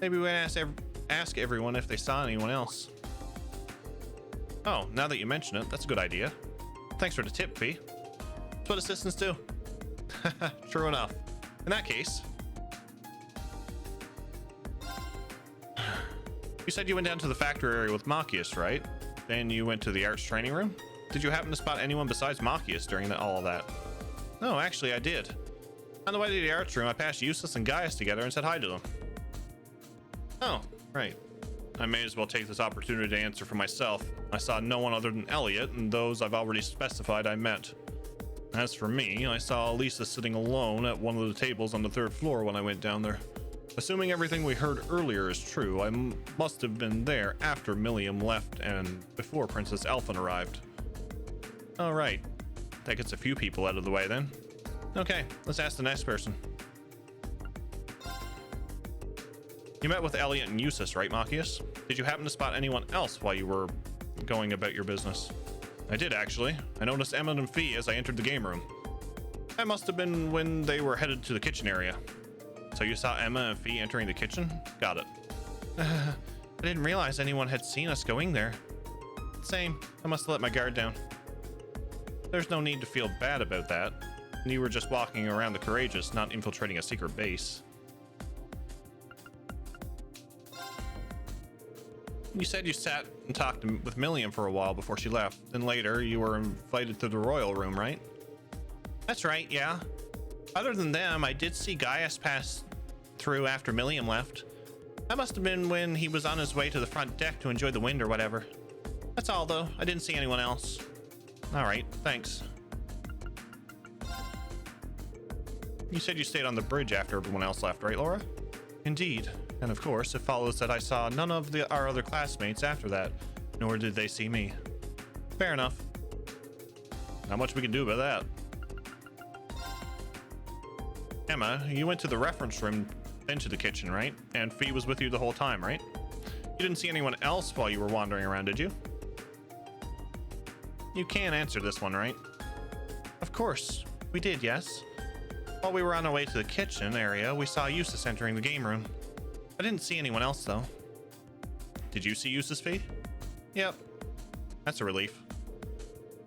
Maybe we ask everyone if they saw anyone else. Oh, now that you mention it, that's a good idea. Thanks for the tip, Fee. That's what assistants do. True enough. In that case... You said you went down to the factory area with Machias, right? Then you went to the arts training room? Did you happen to spot anyone besides Machias during all of that? No, actually I did. On the way to the arts room, I passed Eustace and Gaius together and said hi to them. Oh, right. I may as well take this opportunity to answer for myself. I saw no one other than Elliot, and those I've already specified I met. As for me, I saw Elisa sitting alone at one of the tables on the 3rd floor when I went down there. Assuming everything we heard earlier is true, I must have been there after Milliam left and before Princess Elfin arrived. All right. That gets a few people out of the way then. Okay, let's ask the next person. You met with Elliot and Eustace, right, Machias? Did you happen to spot anyone else while you were going about your business? I did, actually. I noticed Emma and Fee as I entered the game room. That must have been when they were headed to the kitchen area. So you saw Emma and Fee entering the kitchen? Got it. I didn't realize anyone had seen us going there. Same. I must have let my guard down. There's no need to feel bad about that. You were just walking around the Courageous, not infiltrating a secret base. You said you sat and talked with Milliam for a while before she left. Then later, you were invited to the royal room, right? That's right, yeah. Other than them, I did see Gaius pass through after Milliam left. That must have been when he was on his way to the front deck to enjoy the wind or whatever. That's all, though. I didn't see anyone else. All right, thanks. You said you stayed on the bridge after everyone else left, right, Laura? Indeed. And of course, it follows that I saw none of our other classmates after that, nor did they see me. Fair enough. Not much we can do about that. Emma, you went to the reference room, then to the kitchen, right? And Fee was with you the whole time, right? You didn't see anyone else while you were wandering around, did you? You can answer this one, right? Of course. We did, yes. While we were on our way to the kitchen area, we saw Eustace entering the game room. I didn't see anyone else, though. Did you see Eustace, Fee? Yep. That's a relief.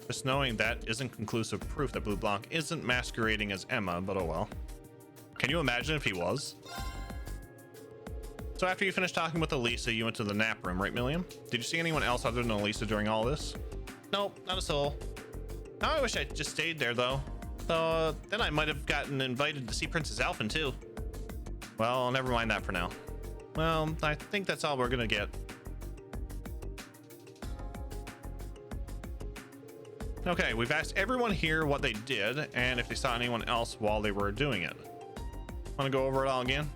Just knowing that isn't conclusive proof that Blue Blanc isn't masquerading as Emma, but oh well. Can you imagine if he was? So after you finished talking with Elisa, you went to the nap room, right, Milliam? Did you see anyone else other than Elisa during all this? Nope, not a soul. Now I wish I just stayed there, though. Though, then I might have gotten invited to see Princess Elfin, too. Well, never mind that for now. Well, I think that's all we're gonna get. Okay, we've asked everyone here what they did and if they saw anyone else while they were doing it. Want to go over it all again?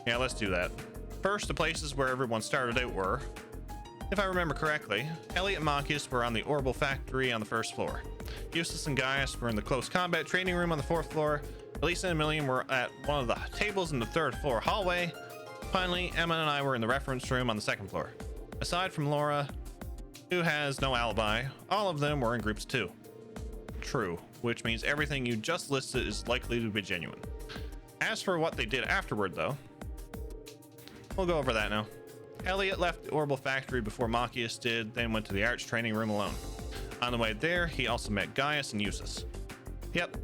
Yeah, let's do that. First, the places where everyone started out were, if I remember correctly, Elliot and Marcus were on the Orbital Factory on the first floor. Eustace and Gaius were in the Close Combat Training Room on the fourth floor. Elisa and Million were at one of the tables in the third floor hallway. Finally, Emma and I were in the reference room on the second floor. Aside from Laura, who has no alibi, all of them were in groups too. True, which means everything you just listed is likely to be genuine. As for what they did afterward, though, we'll go over that now. Elliot left the Orbital Factory before Marcus did, then went to the Arch Training Room alone. On the way there, he also met Gaius and Eustace. Yep.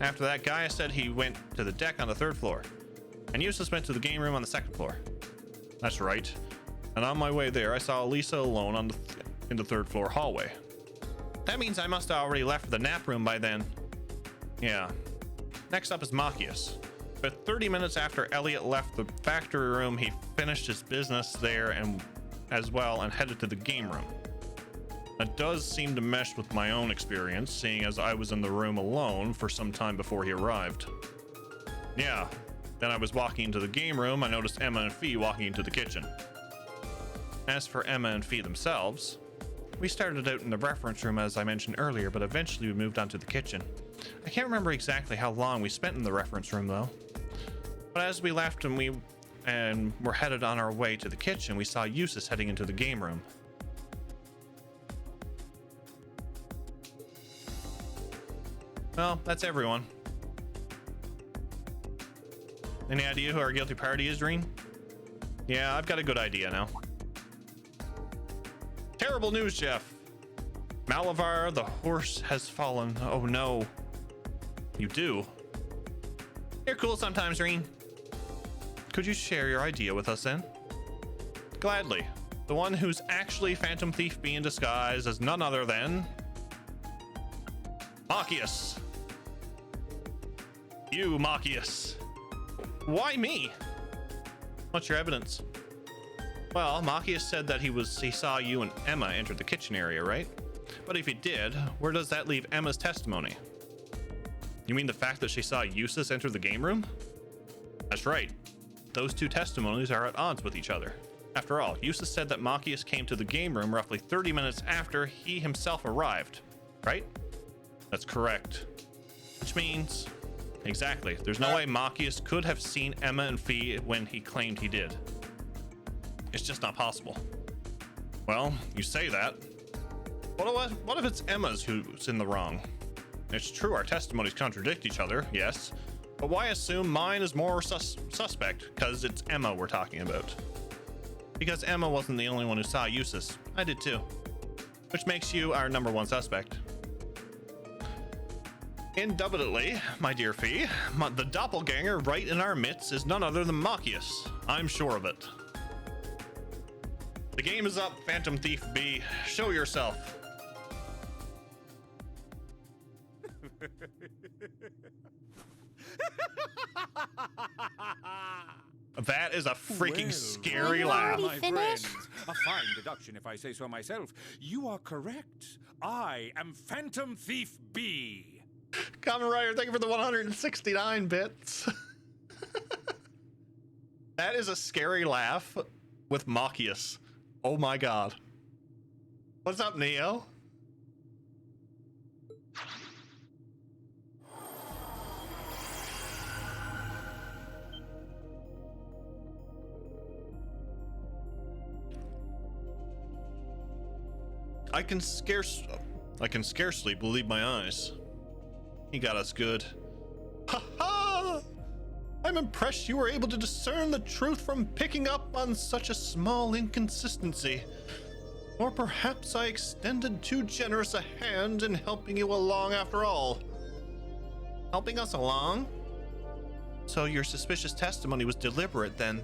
After that, Gaius said he went to the deck on the third floor, and Eustace went to the game room on the second floor. That's right. And on my way there, I saw Elisa alone in the third floor hallway. That means I must have already left for the nap room by then. Yeah. Next up is Marcus. But 30 minutes after Elliot left the factory room, he finished his business there and as well and headed to the game room. That does seem to mesh with my own experience, seeing as I was in the room alone for some time before he arrived. Yeah. Then I was walking into the game room, I noticed Emma and Fee walking into the kitchen. As for Emma and Fee themselves, we started out in the reference room as I mentioned earlier, but eventually we moved on to the kitchen. I can't remember exactly how long we spent in the reference room though. But as we left and were headed on our way to the kitchen, we saw Eustace heading into the game room. Well, that's everyone. Any idea who our guilty party is, Reen? Yeah, I've got a good idea now. Terrible news, Jeff. Malavar, the horse, has fallen. Oh no. You do? You're cool sometimes, Reen. Could you share your idea with us then? Gladly. The one who's actually Phantom Thief B in disguise is none other than... Marcus. You, Marcus. Why me? What's your evidence? Well, Marcus said that he saw you and Emma enter the kitchen area, right? But if he did, where does that leave Emma's testimony? You mean the fact that she saw Eustace enter the game room? That's right. Those two testimonies are at odds with each other. After all, Eustace said that Marcus came to the game room roughly 30 minutes after he himself arrived, right? That's correct. Which means... Exactly. There's no way Marcus could have seen Emma and Fee when he claimed he did. It's just not possible. Well, you say that. What if it's Emma's who's in the wrong? It's true our testimonies contradict each other, yes. But why assume mine is more suspect? Because it's Emma we're talking about. Because Emma wasn't the only one who saw Eustace. I did too. Which makes you our number one suspect. Indubitably, my dear Fee, the doppelganger right in our midst is none other than Marcus. I'm sure of it. The game is up, Phantom Thief B. Show yourself. That is a freaking scary laugh. My friends, a fine deduction if I say so myself. You are correct. I am Phantom Thief B. Kamen Rider, thank you for the 169 bits. That is a scary laugh with Marcus. Oh my god. What's up, Neo? I can scarcely believe my eyes. He got us good. Ha ha! I'm impressed you were able to discern the truth from picking up on such a small inconsistency. Or perhaps I extended too generous a hand in helping you along after all. Helping us along? So your suspicious testimony was deliberate then?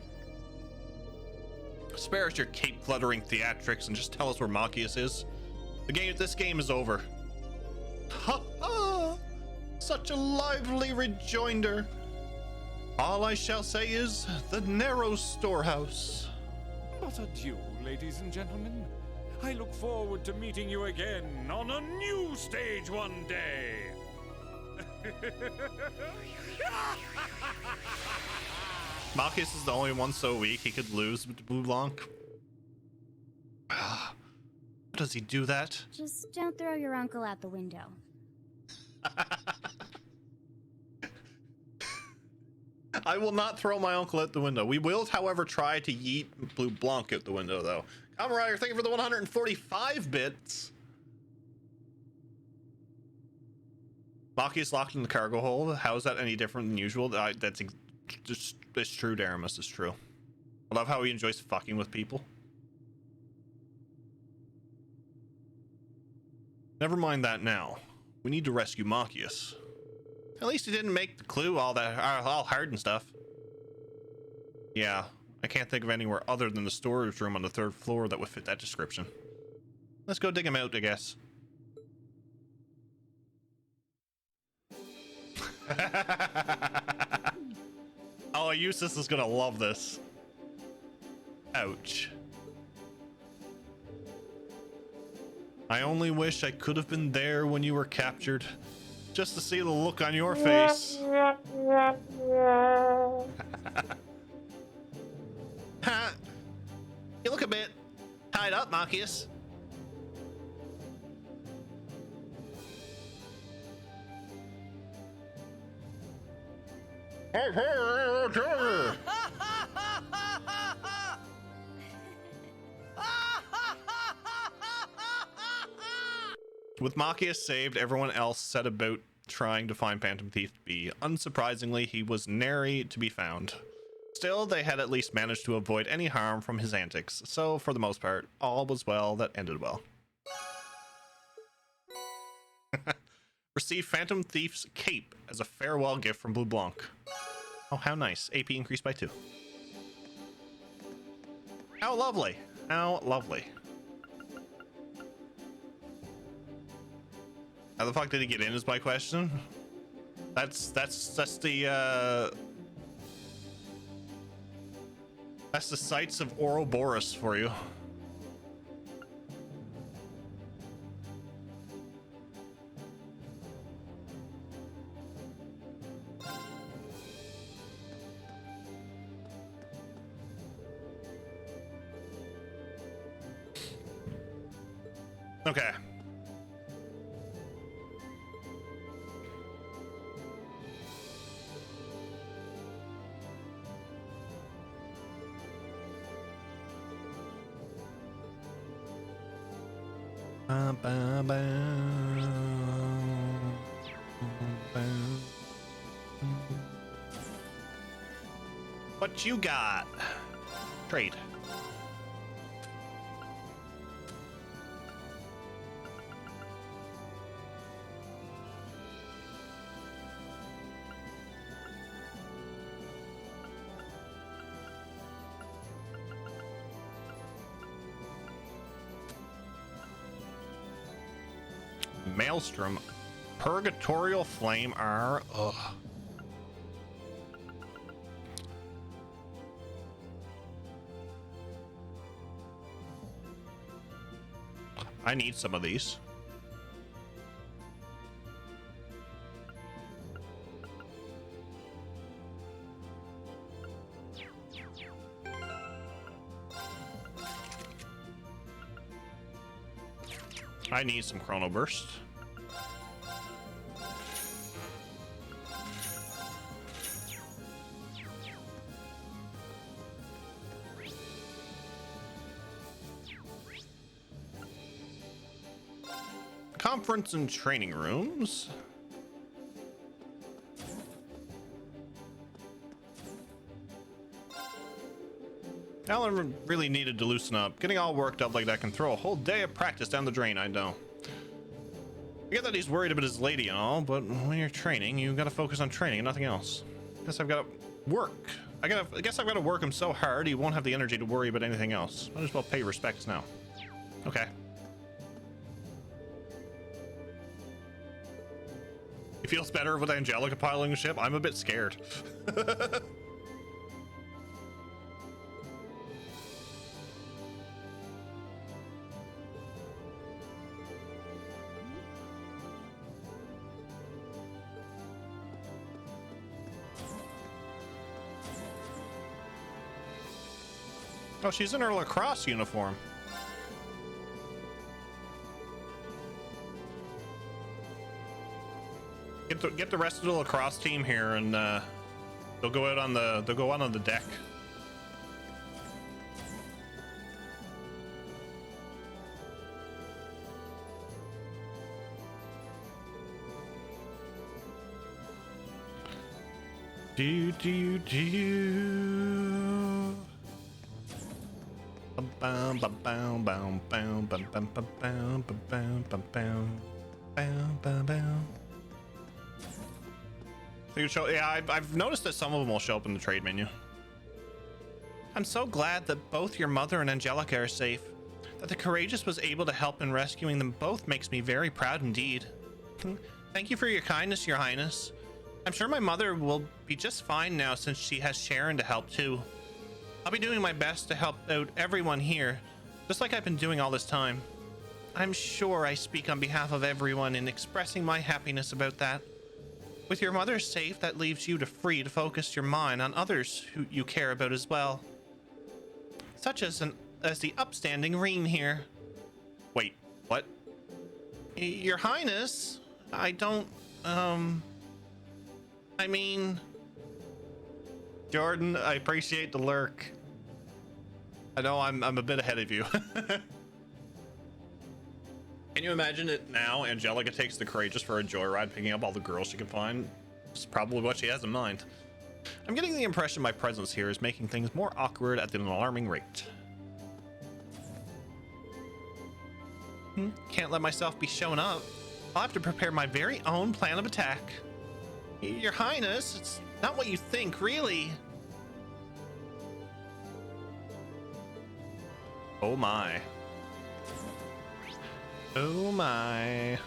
Spare us your cape-fluttering theatrics and just tell us where Marcus is. This game is over. Ha ha! Such a lively rejoinder. All I shall say is the narrow storehouse. But adieu, ladies and gentlemen. I look forward to meeting you again on a new stage one day. Marcus is the only one so weak he could lose to Blue Blanc. How does he do that? Just don't throw your uncle out the window. I will not throw my uncle out the window. We will, however, try to yeet Blue Blanc out the window, though. Comrade, thank you for the 145 bits. Maki is locked in the cargo hold. How is that any different than usual? That's just, it's true, Daramus, it's true. I love how he enjoys fucking with people. Never mind that now. We need to rescue Machias. At least he didn't make the clue all hard and stuff. Yeah, I can't think of anywhere other than the storage room on the 3rd floor that would fit that description. Let's go dig him out, I guess. Oh, Eustace is gonna love this. Ouch. I only wish I could have been there when you were captured, just to see the look on your face. You look a bit tied up, Marcus. With Machias saved, everyone else set about trying to find Phantom Thief B. Unsurprisingly, he was nary to be found. Still, they had at least managed to avoid any harm from his antics, so for the most part, all was well that ended well. Receive Phantom Thief's cape as a farewell gift from Blue Blanc. Oh, how nice. AP increased by 2. How lovely. How lovely. How the fuck did he get in is my question. That's the that's the sights of Ouroboros for you. Okay. What you got? Trade. Maelstrom, Purgatorial Flame R. Ugh. I need some of these. I need some Chrono Burst. Conference and training rooms. Alan really needed to loosen up. Getting all worked up like that can throw a whole day of practice down the drain, I know. I get that he's worried about his lady and all, but when you're training, you gotta focus on training and nothing else. Guess I've gotta work. I guess I've gotta work him so hard he won't have the energy to worry about anything else. Might as well pay respects now. Okay. He feels better with Angelica piloting the ship. I'm a bit scared. Oh, she's in her lacrosse uniform. Get the rest of the lacrosse team here, and they'll go out on the deck. Do. Bum bum bum bum bum bum bum bum bum bum bum bum bum. Yeah, I've noticed that some of them will show up in the trade menu. I'm so glad that both your mother and Angelica are safe. That the Courageous was able to help in rescuing them both makes me very proud indeed. Thank you for your kindness, Your Highness. I'm sure my mother will be just fine now since she has Sharon to help too. I'll be doing my best to help out everyone here, just like I've been doing all this time. I'm sure I speak on behalf of everyone in expressing my happiness about that. With your mother safe, that leaves you free to focus your mind on others who you care about as well. Such as the upstanding Reen here. Wait, what? Your Highness, I don't, I mean... Jordan, I appreciate the lurk. I know I'm a bit ahead of you. Can you imagine it now? Angelica takes the Courageous for a joyride, picking up all the girls she can find. It's probably what she has in mind. I'm getting the impression my presence here is making things more awkward at an alarming rate. Can't let myself be shown up. I'll have to prepare my very own plan of attack. Your Highness, it's not what you think, really. Oh my. Oh my.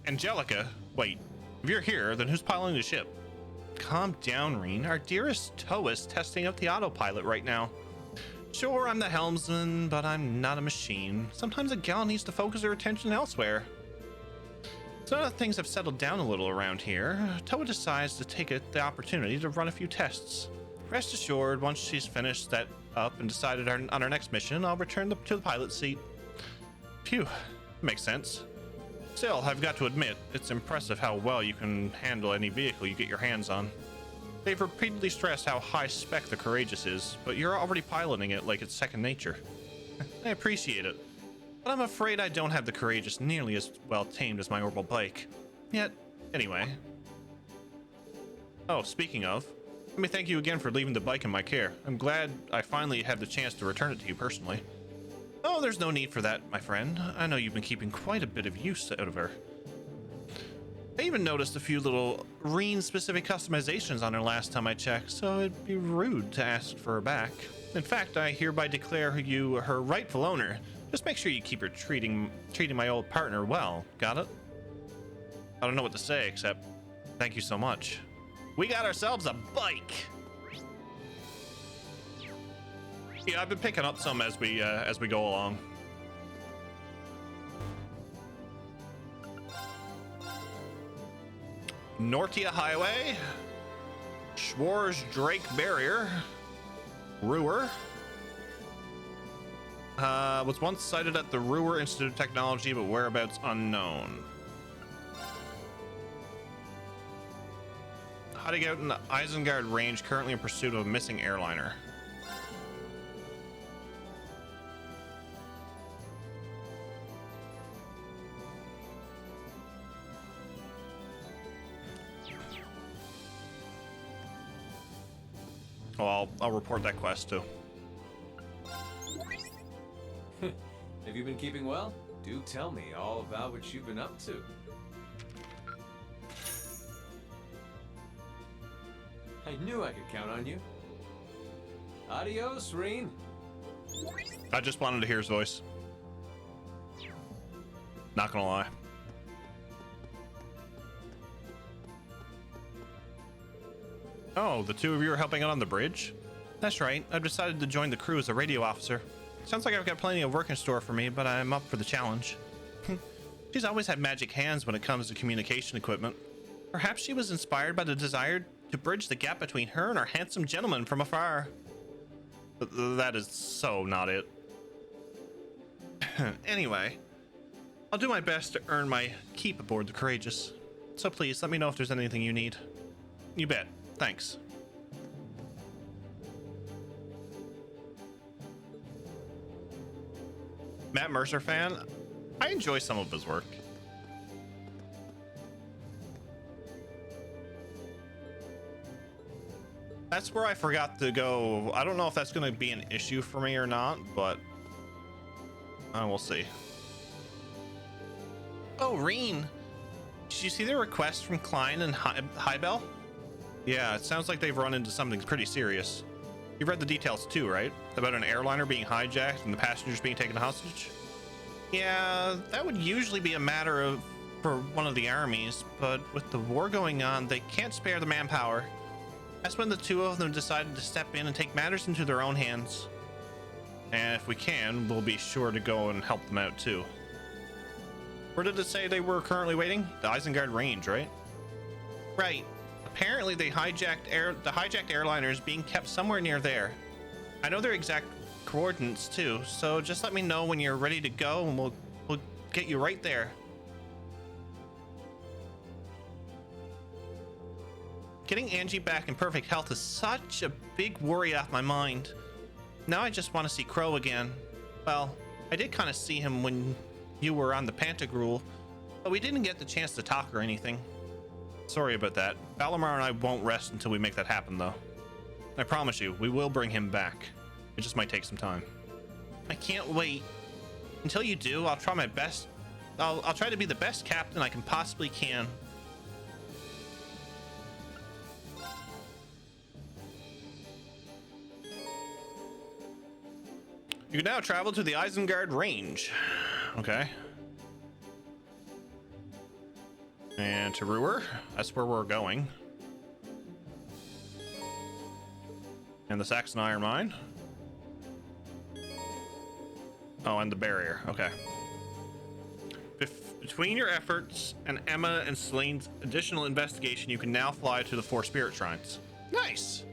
Angelica, wait. If you're here, then who's piloting the ship? Calm down, Reen. Our dearest Toa is testing out the autopilot right now. Sure, I'm the helmsman, but I'm not a machine. Sometimes a gal needs to focus her attention elsewhere. So now that things have settled down a little around here, Toa decides to take the opportunity to run a few tests. Rest assured, once she's finished that up and decided on our next mission, I'll return to the pilot seat. Phew, makes sense. Still, I've got to admit, it's impressive how well you can handle any vehicle you get your hands on. They've repeatedly stressed how high spec the Courageous is, but you're already piloting it like it's second nature. I appreciate it, but I'm afraid I don't have the Courageous nearly as well tamed as my orbital bike. Yet, anyway. Oh, speaking of, let me thank you again for leaving the bike in my care. I'm glad I finally had the chance to return it to you personally. Oh, there's no need for that, my friend. I know you've been keeping quite a bit of use out of her. I even noticed a few little Reen-specific customizations on her last time I checked, so it'd be rude to ask for her back. In fact, I hereby declare you her rightful owner. Just make sure you keep her treating my old partner well. Got it? I don't know what to say except thank you so much. We got ourselves a bike. Yeah, I've been picking up some as we go along. Nortia Highway, Schwarz Drake Barrier, Ruhr. Was once sighted at the Ruhr Institute of Technology, but whereabouts unknown. Hiding out in the Isengard Range, currently in pursuit of a missing airliner. Oh, I'll report that quest too. Have you been keeping well? Do tell me all about what you've been up to. I knew I could count on you. Adios, Reen. I just wanted to hear his voice. Not gonna lie. Oh, the two of you are helping out on the bridge? That's right. I've decided to join the crew as a radio officer. Sounds like I've got plenty of work in store for me, but I'm up for the challenge. She's always had magic hands when it comes to communication equipment. Perhaps she was inspired by the desire to bridge the gap between her and our handsome gentleman from afar. That is so not it. Anyway, I'll do my best to earn my keep aboard the Courageous. So please, let me know if there's anything you need. You bet. Thanks. Matt Mercer fan? I enjoy some of his work. That's where I forgot to go. I don't know if that's going to be an issue for me or not, but we'll see. Oh, Reen. Did you see the request from Klein and Hybel? Yeah, it sounds like they've run into something pretty serious. You've read the details too, right? About an airliner being hijacked and the passengers being taken hostage? Yeah, that would usually be a matter for one of the armies, but with the war going on, they can't spare the manpower. That's when the two of them decided to step in and take matters into their own hands. And if we can, we'll be sure to go and help them out too. Where did it say they were currently waiting? The Isengard Range, right? Right. Apparently the hijacked airliner is being kept somewhere near there. I know their exact coordinates too, so just let me know when you're ready to go and we'll get you right there. Getting Angie back in perfect health is such a big worry off my mind. Now I just want to see Crow again. Well, I did kind of see him when you were on the Pantagruel, but we didn't get the chance to talk or anything. Sorry about that. Valimar and I won't rest until we make that happen, though. I promise you, we will bring him back. It just might take some time. I can't wait. Until you do, I'll try my best. I'll try to be the best captain I can possibly can. You can now travel to the Isengard Range. Okay. And to Ruhr, that's where we're going. And the Saxon Iron Mine. Oh, and the barrier. Okay. Between your efforts and Emma and Celine's additional investigation, you can now fly to the 4 spirit shrines. Nice.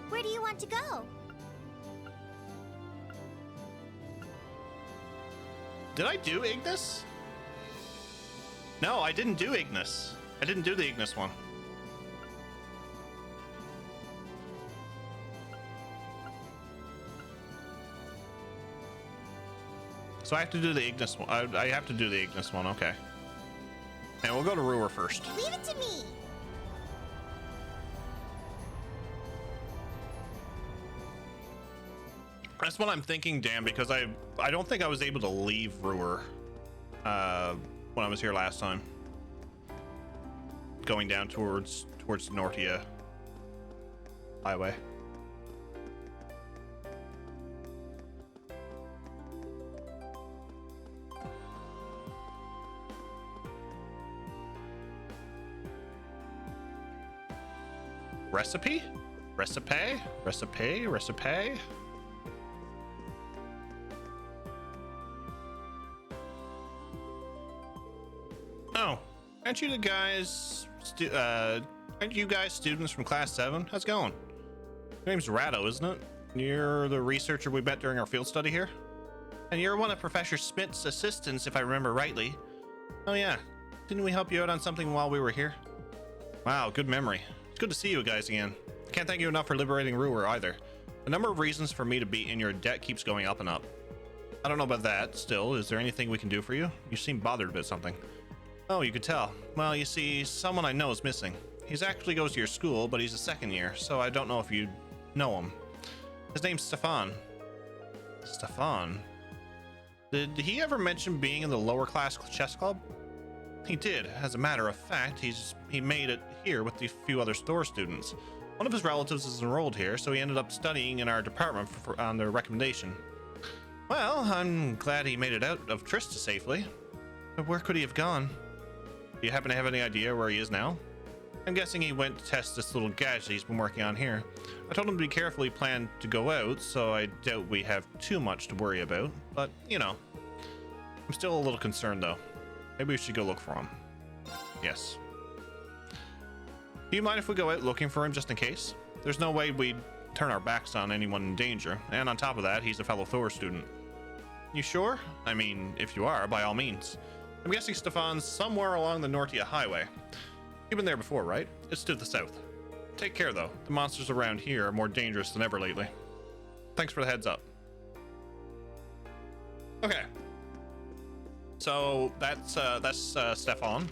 Where do you want to go? Did I do Ignis? No, I didn't do Ignis. I didn't do the Ignis one. So I have to do the Ignis one. I have to do the Ignis one, okay. And we'll go to Ruhr first. Leave it to me. That's what I'm thinking, Dan, because I don't think I was able to leave Ruhr when I was here last time. Going down towards Nortia Highway. Recipe? Recipe? Recipe? Recipe? Oh, aren't you the guys, aren't you guys students from class 7? How's it going? Your name's Ratto, isn't it? You're the researcher we met during our field study here? And you're one of Professor Smith's assistants, if I remember rightly. Oh yeah, didn't we help you out on something while we were here? Wow, good memory. good to see you guys again. I can't thank you enough for liberating Ruhr either. The number of reasons for me to be in your debt keeps going up and up. I don't know about that. Still, is there anything we can do for you? You seem bothered about something. Oh, you could tell. Well, you see, someone I know is missing. He's actually goes to your school, but he's a second year, so I don't know if you know him. His name's Stefan. Stefan? Did he ever mention being in the lower class chess club? He did. As a matter of fact, he made it here with the few other store students. One of his relatives is enrolled here, so he ended up studying in our department on their recommendation. Well, I'm glad he made it out of Trista safely. But where could he have gone? Do you happen to have any idea where he is now? I'm guessing he went to test this little gadget he's been working on here. I told him to be careful. He planned to go out, so I doubt we have too much to worry about. But, you know, I'm still a little concerned, though. Maybe we should go look for him. Yes. Do you mind if we go out looking for him just in case? There's no way we'd turn our backs on anyone in danger. And on top of that, he's a fellow Thor student. You sure? I mean, if you are, by all means. I'm guessing Stefan's somewhere along the Nortia Highway. You've been there before, right? It's to the south. Take care, though. The monsters around here are more dangerous than ever lately. Thanks for the heads up. Okay. So that's Stefan.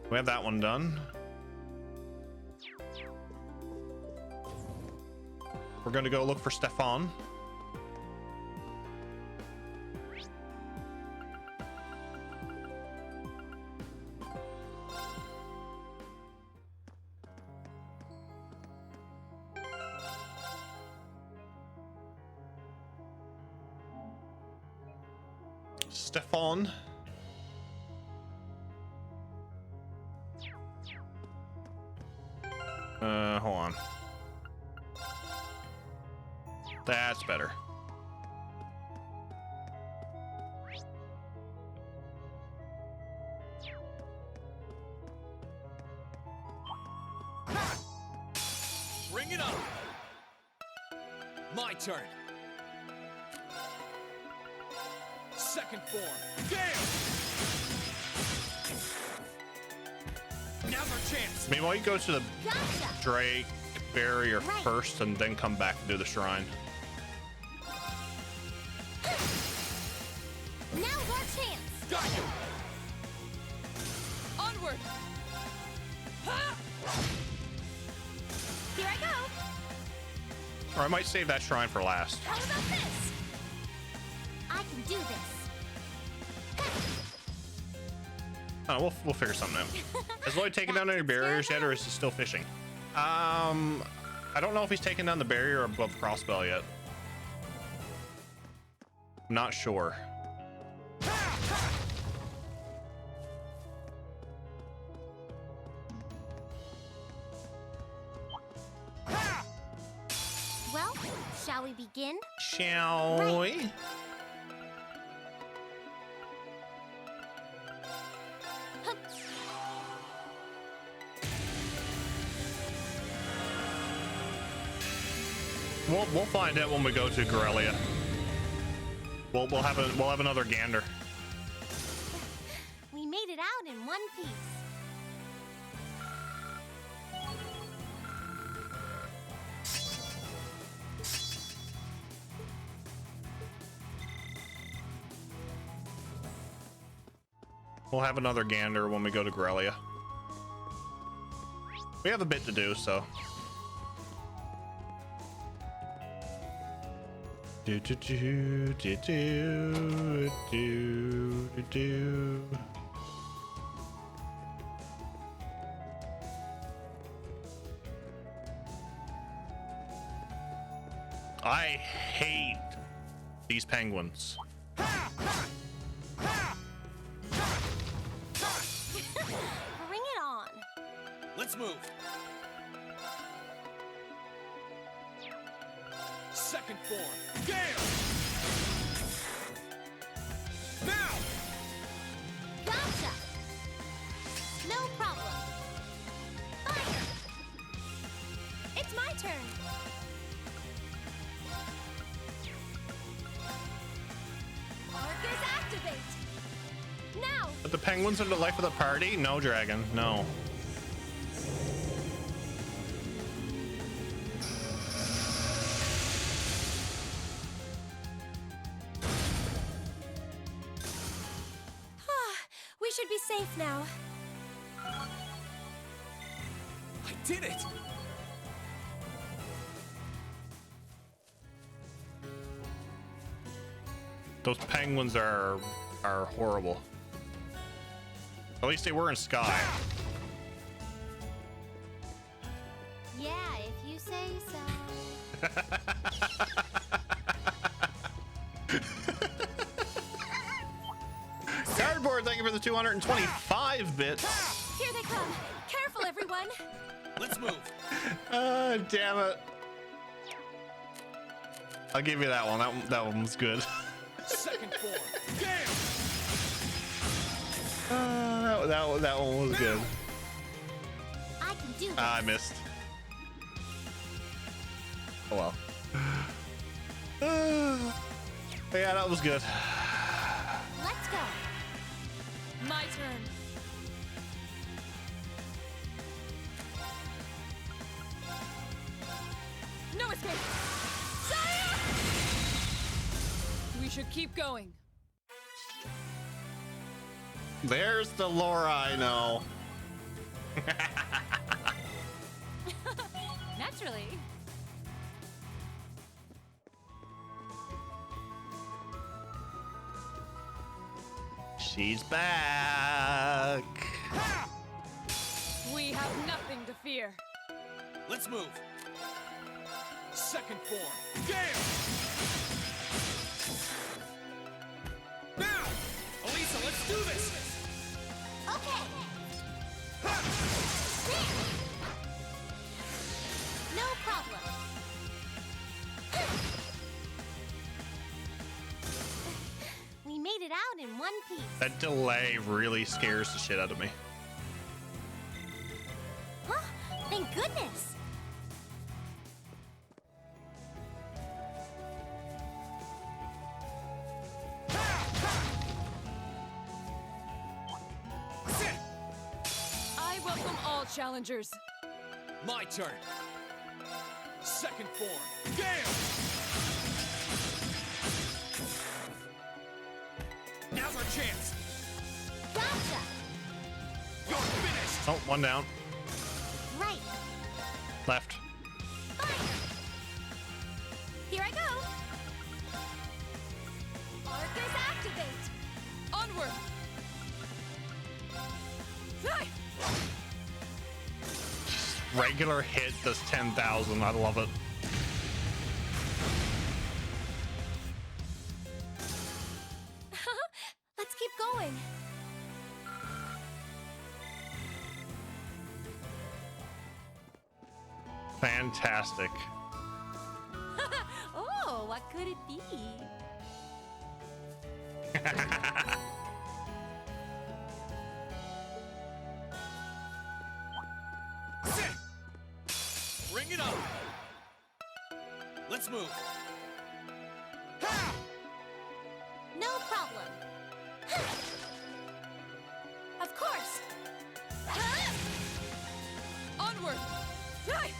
We have that one done. We're gonna go look for Stefan. Stefan. Hold on. That's better. Bring it on! My turn. Second form. Damn! Now's our chance. Meanwhile, you go to the Drake barrier first and then come back and do the shrine. Now's our chance. Got you. Onward. Ha! Here I go. Or I might save that shrine for last. How about this? I can do this. Oh, we'll figure something out. Has Lloyd taken down any barriers yet, or is he still fishing? I don't know if he's taken down the barrier above Crossbell yet. I'm not sure. Well, shall we begin? Shall we? We'll find out when we go to Corellia. We'll have another gander. We made it out in one piece. We'll have another gander when we go to Corellia. We have a bit to do, so. Do do do do do do do do. I hate these penguins. Bring it on. Let's move. Second form. Damn! Now! Gotcha! No problem. Fire! It's my turn. Arcus activate! Now! But the penguins are the life of the party? No, Dragon, no. We should be safe now. I did it! Those penguins are horrible. At least they were in Sky. Yeah, if you say so. Cardboard, thank you for the 225 bits. Here they come. Careful, everyone. Let's move. Damn it. I'll give you that one. That one was good. Second form. Damn! That one was good. I can do this. I missed. Oh well. Yeah, that was good. Let's go. My turn. No escape. Saya! We should keep going. There's the Laura I know. Naturally. She's back. We have nothing to fear. Let's move. Second form. Damn! Now! Elisa, let's do this! Okay. No problem. We made it out in one piece. That delay really scares the shit out of me. Huh? Thank goodness. I welcome all challengers. My turn. Second form. Damn! Now's our chance. Gotcha. You're finished. Oh, one down. Right. Left. Here I go. Arcus activate. Onward. Hey! Regular hit does 10,000. I love it. Let's keep going. Fantastic. Oh, what could it be? Bring it on. Let's move. No problem. Of course. Onward. Hey!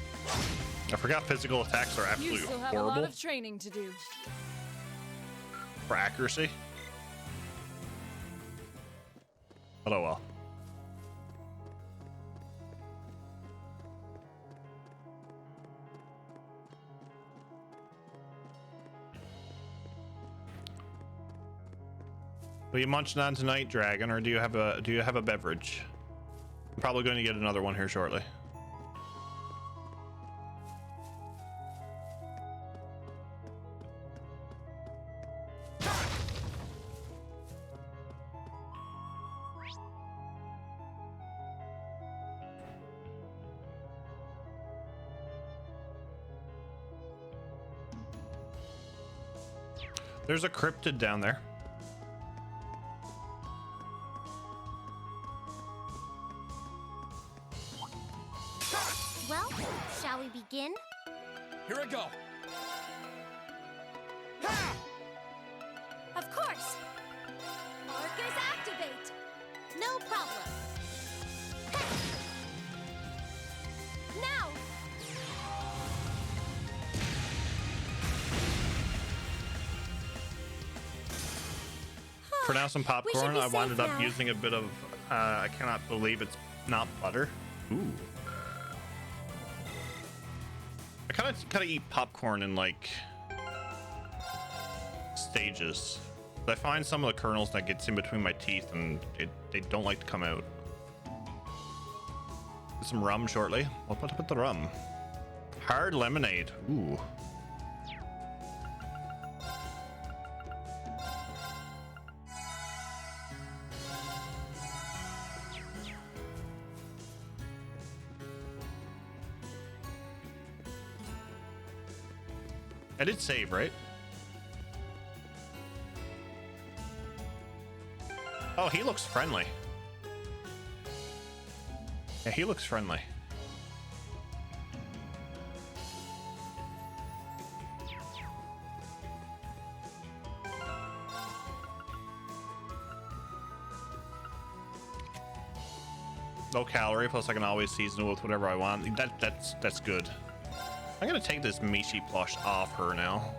I forgot physical attacks are You absolutely still have a horrible lot of training to do. for accuracy. But oh well. Are you munching on tonight, Dragon, or do you have a beverage? I'm probably going to get another one here shortly. There's a cryptid down there. Well, shall we begin? Here I go. Of course. Arcus activate. No problem. Now! For now, some popcorn. I winded up using a bit of, I cannot believe it's not butter. Ooh. I kind of eat popcorn in like stages. I find some of the kernels that gets in between my teeth and they don't like to come out. Some rum shortly. What about the rum? Hard lemonade. Ooh. I did save, right? Oh, he looks friendly. Yeah, he looks friendly. Low calorie, plus I can always season it with whatever I want. That's good. I'm gonna take this Mishi plush off her now.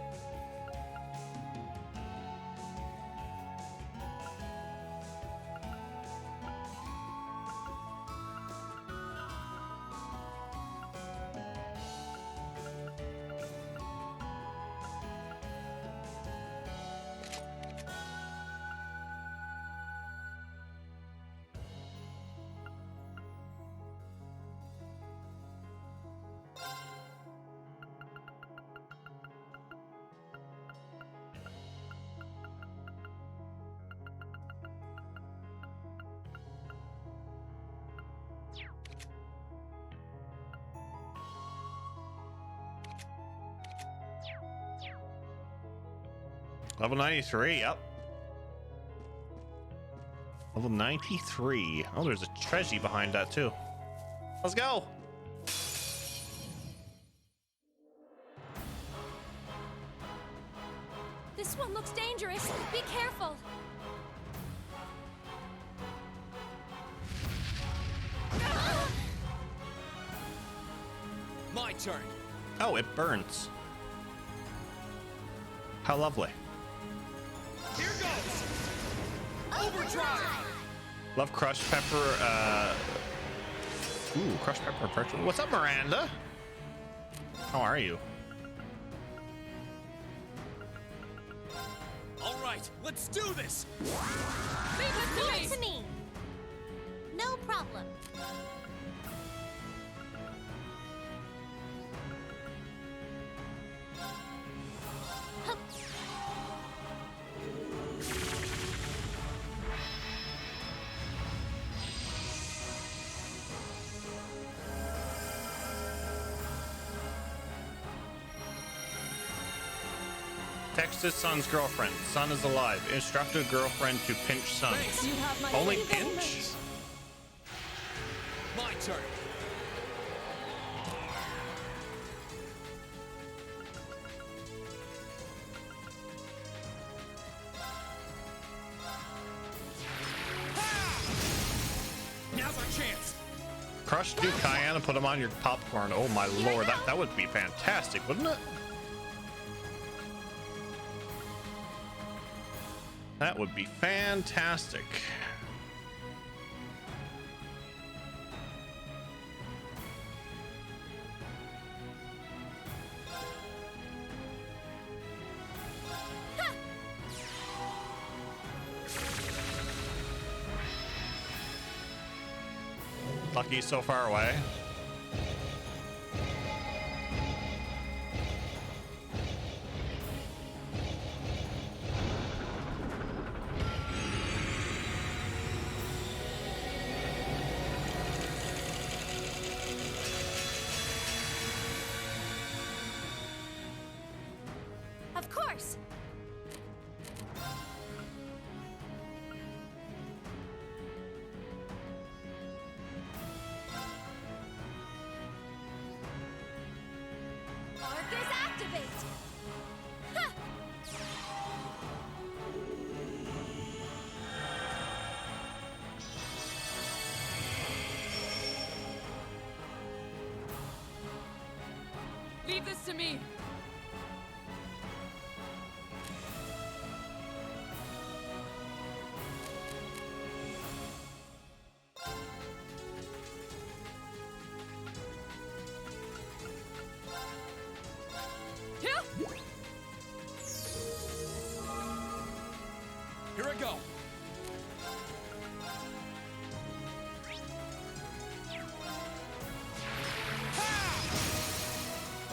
Level 93, yep. Level 93. Oh, there's a treasure behind that too. Let's go. This one looks dangerous. Be careful. My turn. Oh, it burns. How lovely. Here goes. Overdrive. Love crushed pepper. Ooh, crushed pepper purchase. What's up, Miranda? How are you? All right, let's do this. Leave it to me. No problem. Text his son's girlfriend. Son is alive. Instructed girlfriend to pinch son. Only pinch? My turn. Now's our chance. Crush Duke Cayenne and put him on your popcorn. Oh my lord, that would be fantastic, wouldn't it? That would be fantastic. Lucky's so far away. Of course. Arcus activate. Ha! to me. Here I go.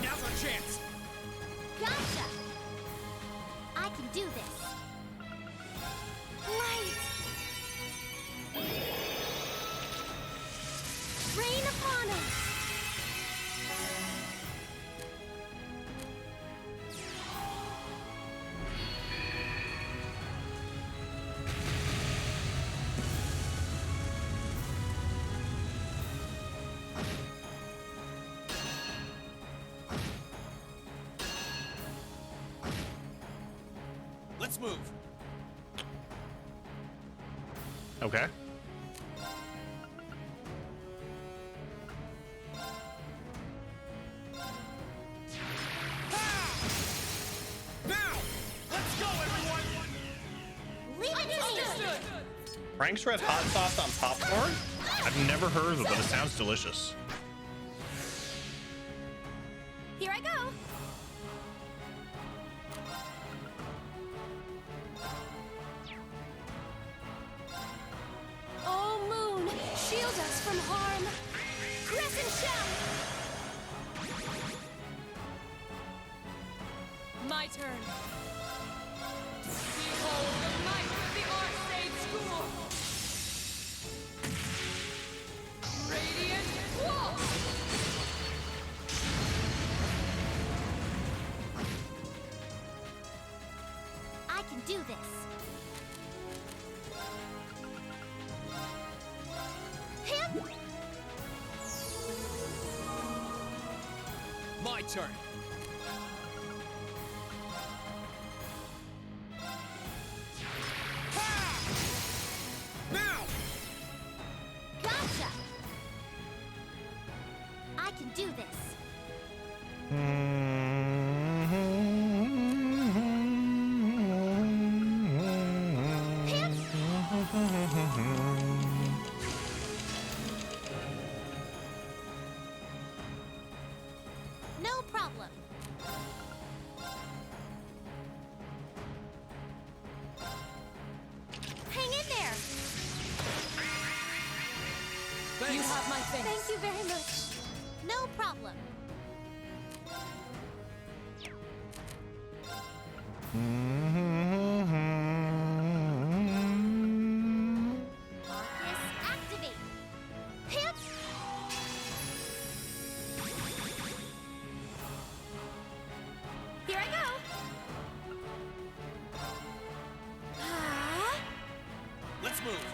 Now's our chance. Gotcha! I can do this. Light! Rain upon us! Let's move. Okay. Now! Let's go, everyone! Understood. Frank's Red Hot Sauce on popcorn? I've never heard of it, but it sounds delicious. Here I go! Oh, Moon! Shield us from harm! Crescent Shell! My turn. Behold the might of the Arcade School. Radiant Wall. I can do this. Hip! My turn. Now! Gotcha! I can do this. No problem. Hang in there. You have my thanks. Thank you very much. No problem. Arcus, activate. Hip. Here I go. Ah. Let's move.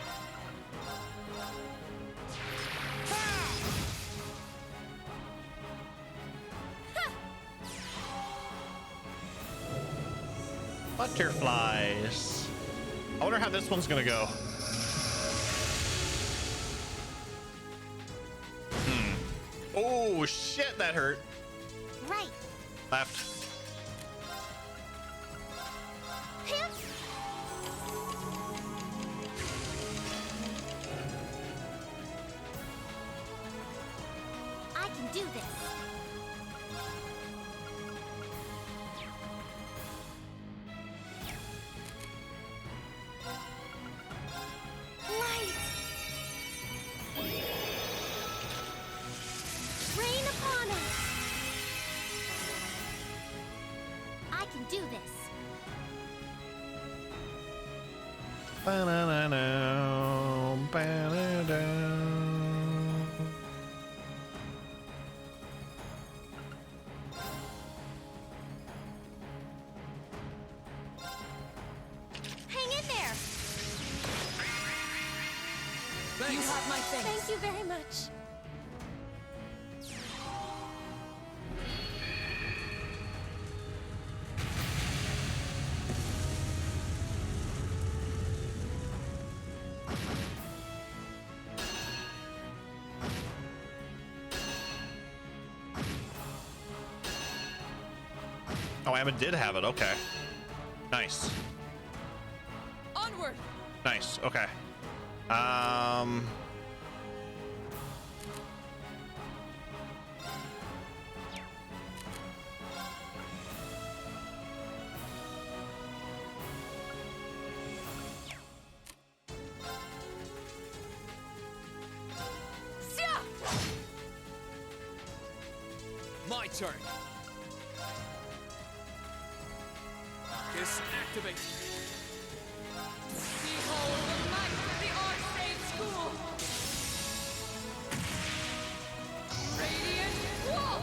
Butterflies. I wonder how this one's gonna go. Oh shit, that hurt. Right. Left. Hip. I can do this. Light. Rain upon us. I can do this. Ba-na-na-na, ba-na-da. Hang in there. You have my thanks. Thank you very much. Oh, Emma did have it. Okay. Nice. Onward. Nice. Okay. My turn. Disactivate. Behold the light of the Archsage School. Radiant Wall.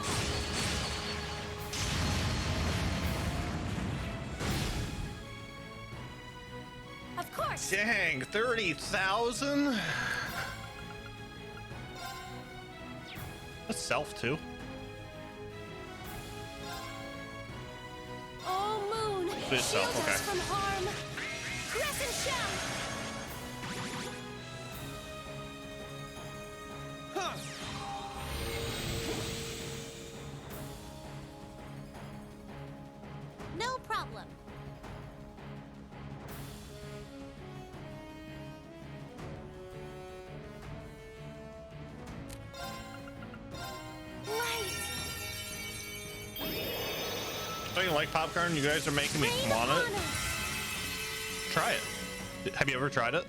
Of course. Dang, 30,000? That's self too. Oh, Moon. It's self, Shield okay. us from harm. Crescent Shell. No problem. Don't you like popcorn? You guys are making me want it. Try it. Have you ever tried it?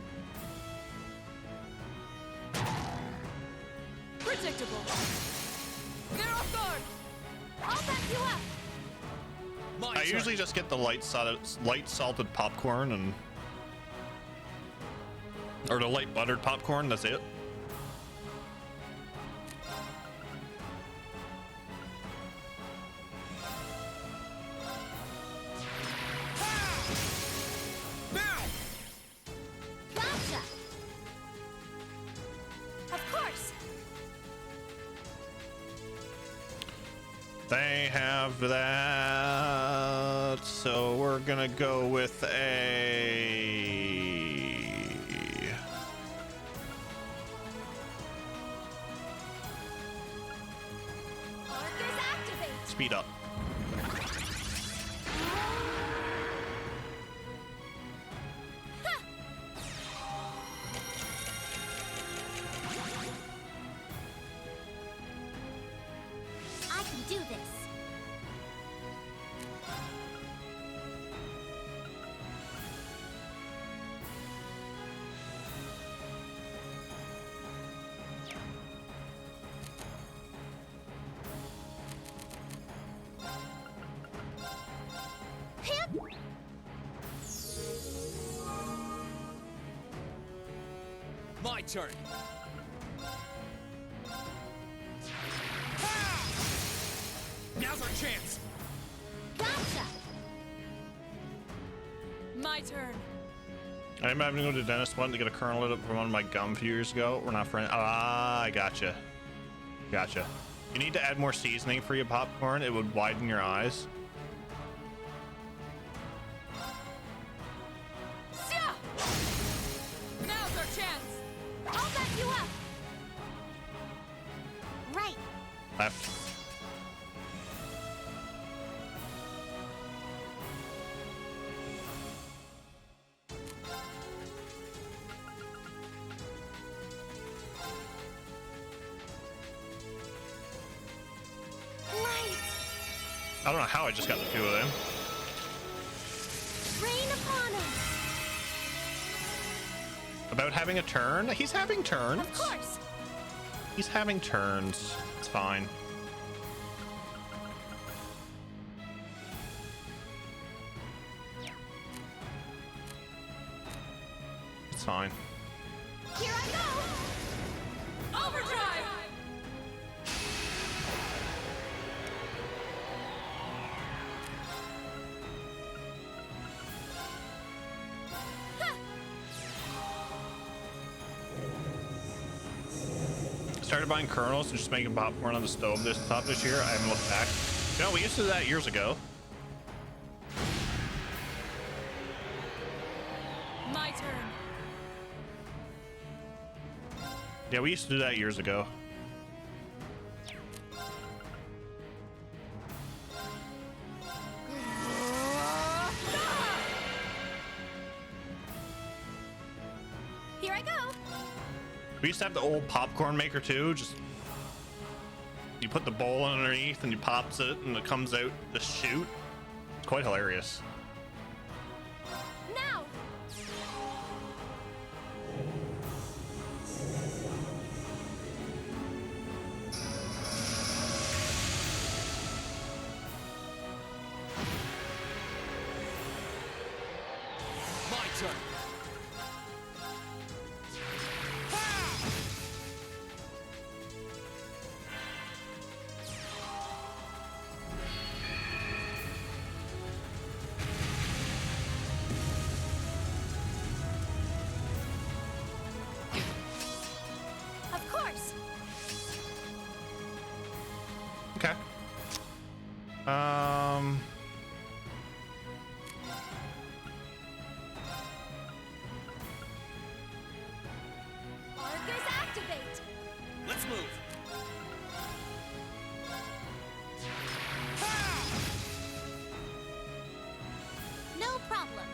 Predictable. They're off guard. I'll back you up. I usually just get the light salted popcorn and or the light buttered popcorn. That's it. Gotcha. Of course. They have that, so we're gonna go with a Arcus activate. speed up. I can do this. Hip. My turn. Now's our chance. Gotcha. My turn. I'm having to go to the dentist one to get a kernel lit up from one of my gum a few years ago. We're not friends. Ah, I gotcha. Gotcha. You need to add more seasoning for your popcorn. It would widen your eyes. Sia! Now's our chance. I'll back you up. Right. Left. I don't know how I just got the two of them. Rain upon us. About having a turn? He's having turns. Of course. He's having turns. It's fine. It's fine. Here I go. Overdrive. Started buying kernels and just making popcorn on the stove this year. I haven't looked back. You know, we used to do that years ago. My turn. Yeah, we used to do that years ago. We used to have the old popcorn maker too. Just you put the bowl underneath and you pops it and it comes out the chute. It's quite hilarious. Now! My turn. Of course! Okay. Argus activate! Let's move. No problem.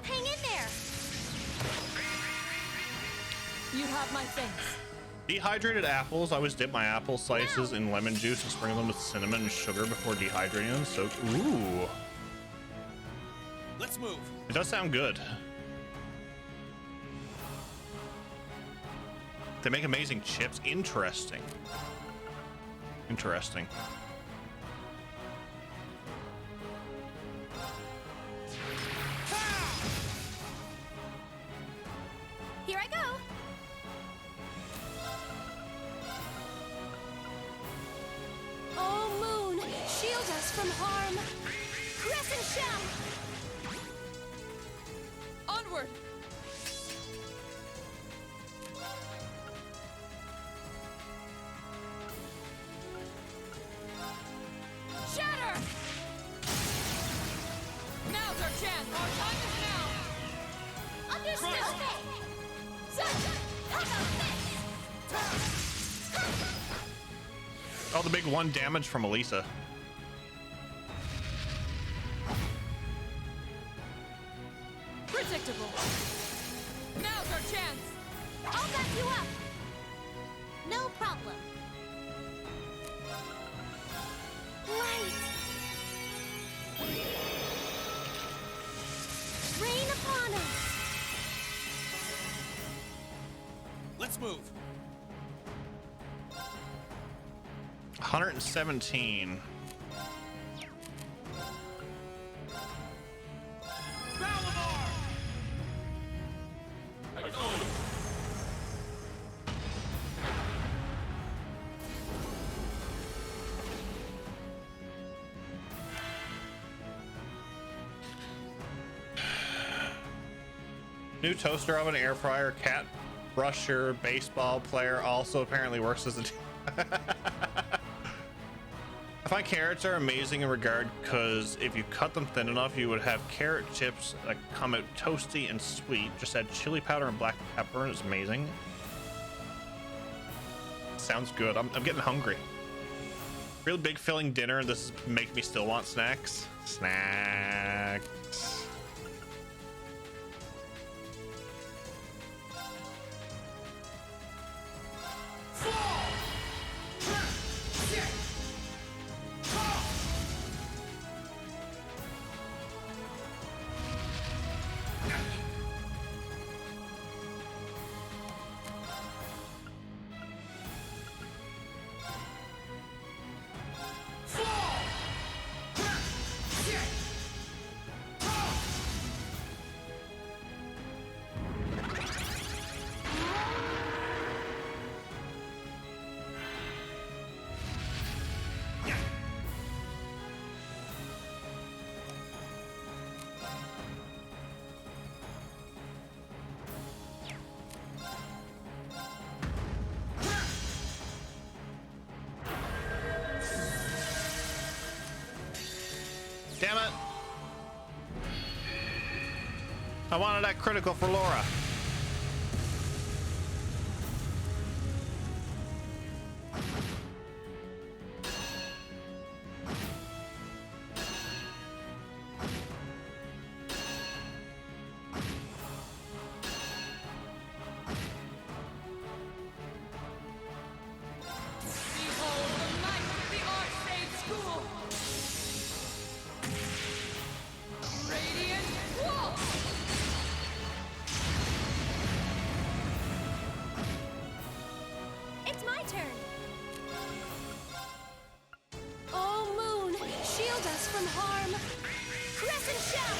Hang in there! You have my thanks. Dehydrated apples. I always dip my apple slices in lemon juice and sprinkle them with cinnamon and sugar before dehydrating them. So, ooh, Let's move. it does sound good. They make amazing chips. Interesting. Interesting. Here I go! Oh, Moon! Shield us from harm! Crescent Shell! Onward! Shatter! Now's our chance! Our time is now! Understood! Okay! Such! How about this? Oh, the big one damage from Elisa. Predictable! Now's our chance! I'll back you up! No problem! Light! Rain upon us! Let's move. 117. New toaster oven, air fryer, cat brusher, baseball player also apparently works as a I find carrots are amazing in regard because if you cut them thin enough, you would have carrot chips that come out toasty and sweet. Just add chili powder and black pepper, and it's amazing. Sounds good. I'm getting hungry. Real big filling dinner, and this is make me still want snacks. Snacks. Damn it. I wanted that critical for Laura. Behold the light of the Archsage School! Radiant Wall! It's my turn. Oh, Moon, shield us from harm. Crescent Shell!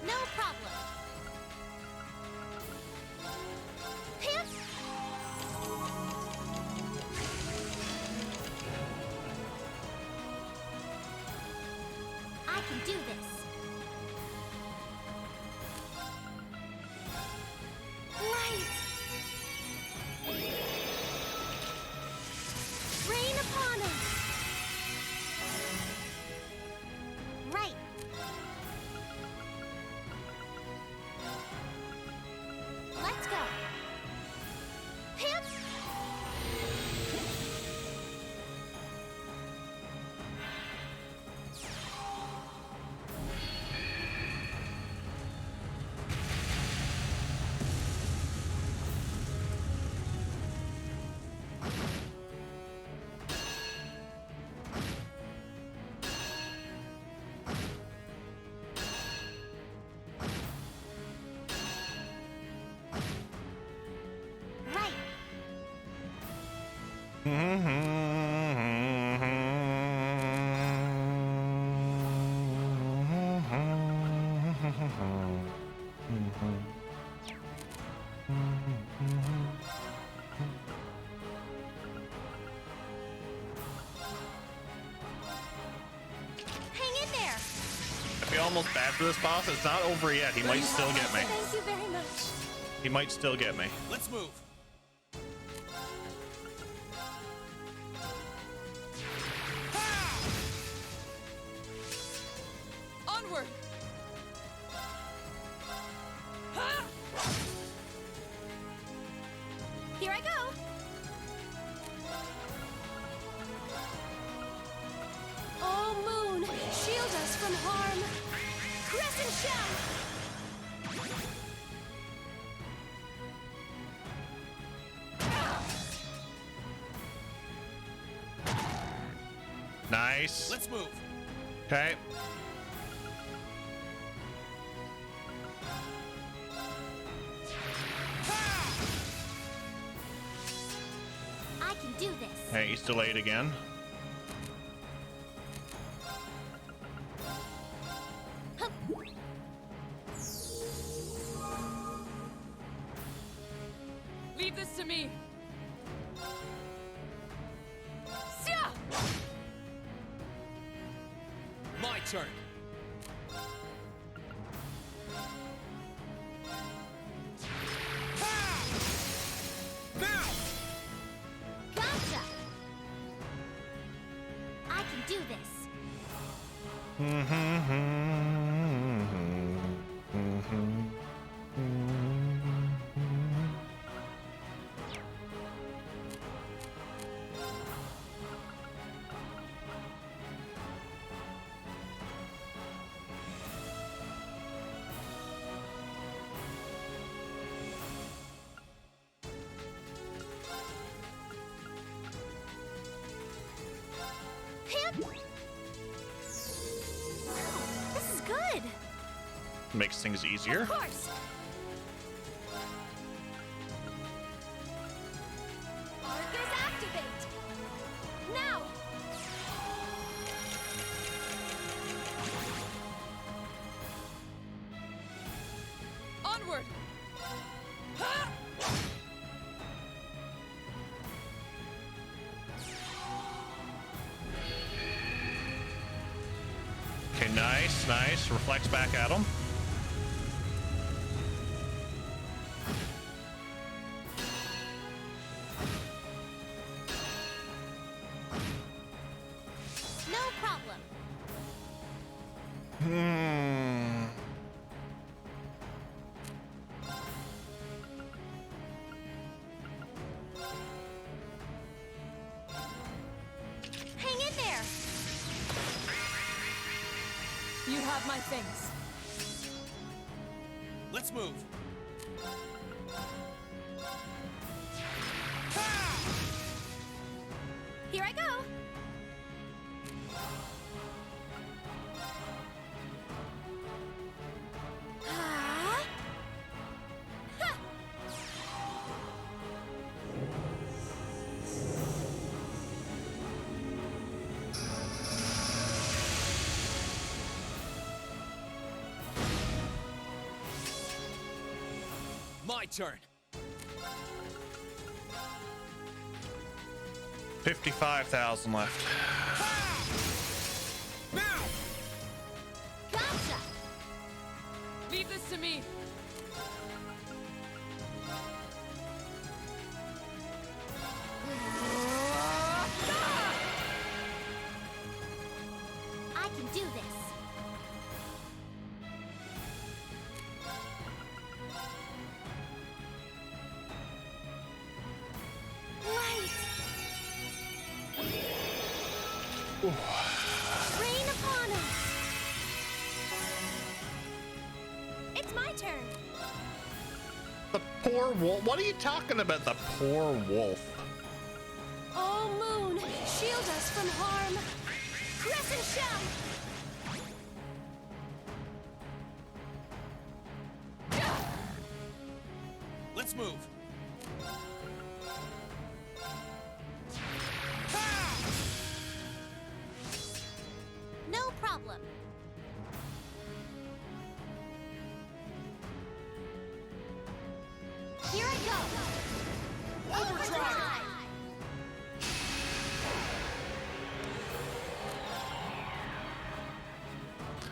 No problem. Hip! I can do this. Light! Rain upon us! Right. Let's go. Hip! Right. Hang in there. I feel almost bad for this boss. It's not over yet. He might still get me. Thank you very much. He might still get me. Let's move. Onward! Ha! Here I go. Oh, Moon, shield us from harm. Crescent Shell! Nice. Let's move. Okay. I can do this. Hey, he's delayed again. Hup. Leave this to me! Sia! My turn. Now! Gotcha! I can do this. Hip! This is good. Makes things easier. Of course. Arthur's activate. Now. Onward! Ha! Okay, nice, nice. Reflects back at him. No problem. have my things. Let's move. Here I go. Ah. Ha. My turn. 55,000 left. Now! Gotcha. Leave this to me. I can do this. Rain upon us! It's my turn. The poor wolf. What are you talking about? The poor wolf. Oh, Moon, shield us from harm. Crescent shell! Let's move. No problem. Here I go. Overdrive!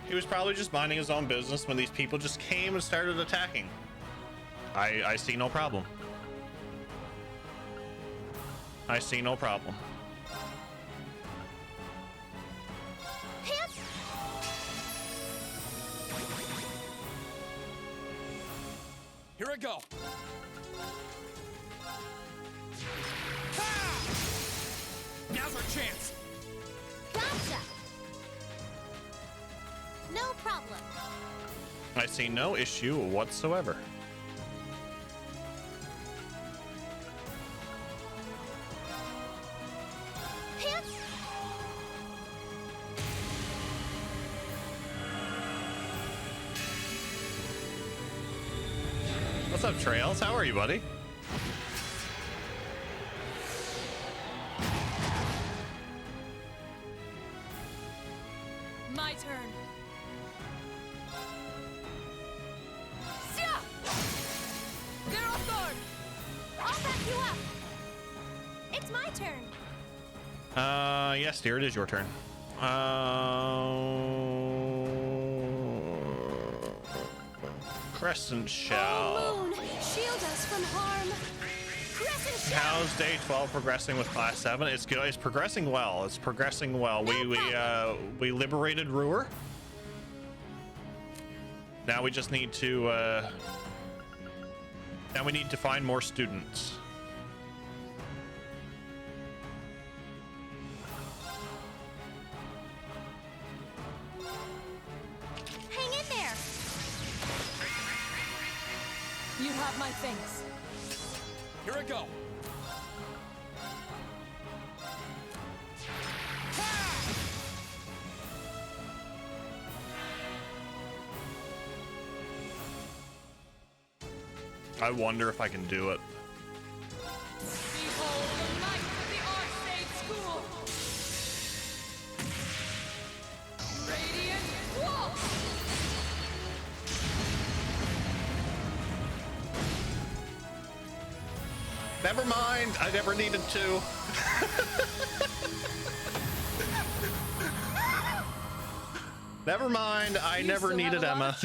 He was probably just minding his own business when these people just came and started attacking. I see no problem. I see no problem. Here I go. Now's our chance. Gotcha! No problem. I see no issue whatsoever. What's up, Trails? How are you, buddy? My turn. Zero sword! I'll back you up! It's my turn. Yes, dear, it is your turn. Crescent Shell. Oh, Moon, shield us from harm. Crescent shell! How's day 12 progressing with class 7? It's good. It's progressing well. It's progressing well. We liberated Ruhr. Now we just need to now we need to find more students. Hang in there! You have my things. Here I go. I wonder if I can do it. Behold the might of the Archsage School. Radiant Wolf. Never mind. I never needed to. Never mind. I never needed Emma.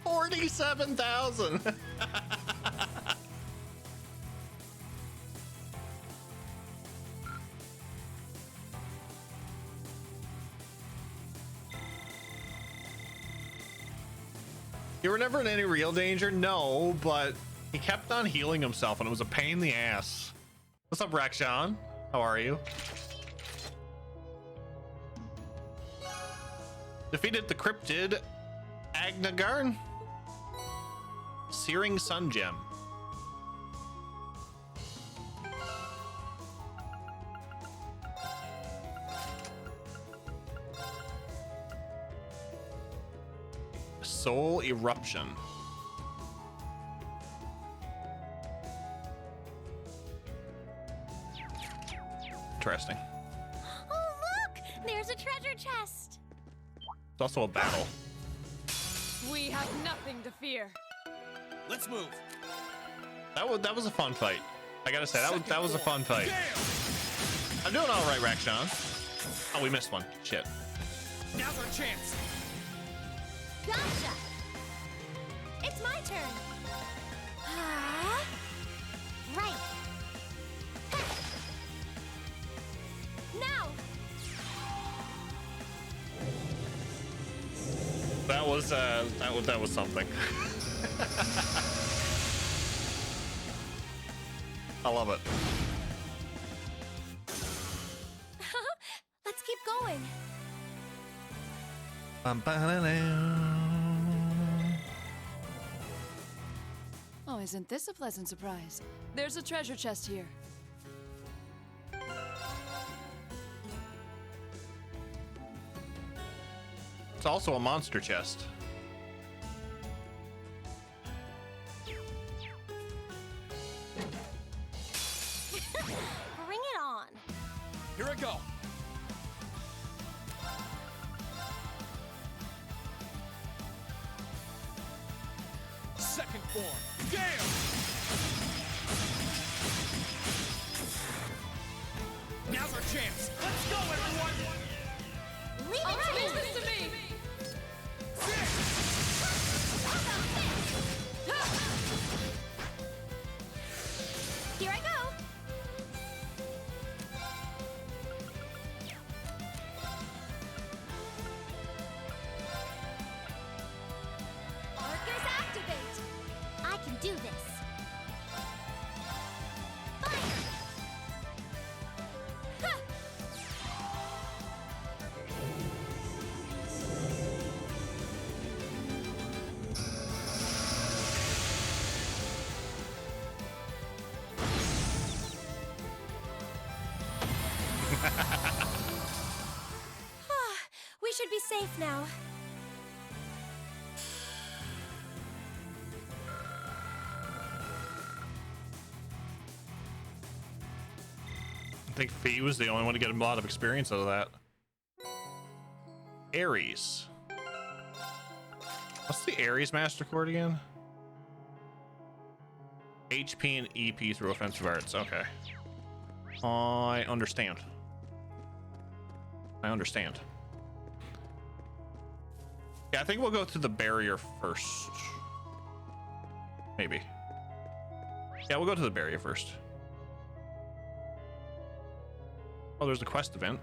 $47,000. You were never in any real danger? No, but He kept on healing himself, and it was a pain in the ass. What's up, Rakshan? How are you? Defeated the cryptid Agnagarn. Searing Sun Gem. Soul Eruption. Interesting. Oh, look! There's a treasure chest! It's also a battle. We have nothing to fear. Let's move. That was a fun fight. I gotta say, that was a fun fight. I'm doing all right, Rakshan. Oh, we missed one. Shit. Now's our chance. Gotcha! It's my turn. Right. Now. That was something. I love it. Let's keep going. Oh, isn't this a pleasant surprise? There's a treasure chest here. It's also a monster chest. Bring it on. Here I go. Second form. Damn! Now's our chance. Let's go, everyone! Leave All it right, to me. leave this to me. Here I go. Arcus activate. I can do this. Fire. Ha! We should be safe now. I think Fee was the only one to get a lot of experience out of that. Ares. What's the Ares Master Chord again? HP and EP through offensive arts. Okay. I understand. I understand. Yeah, I think we'll go through the barrier first. Maybe. Yeah, we'll go to the barrier first. Oh, there's the quest event.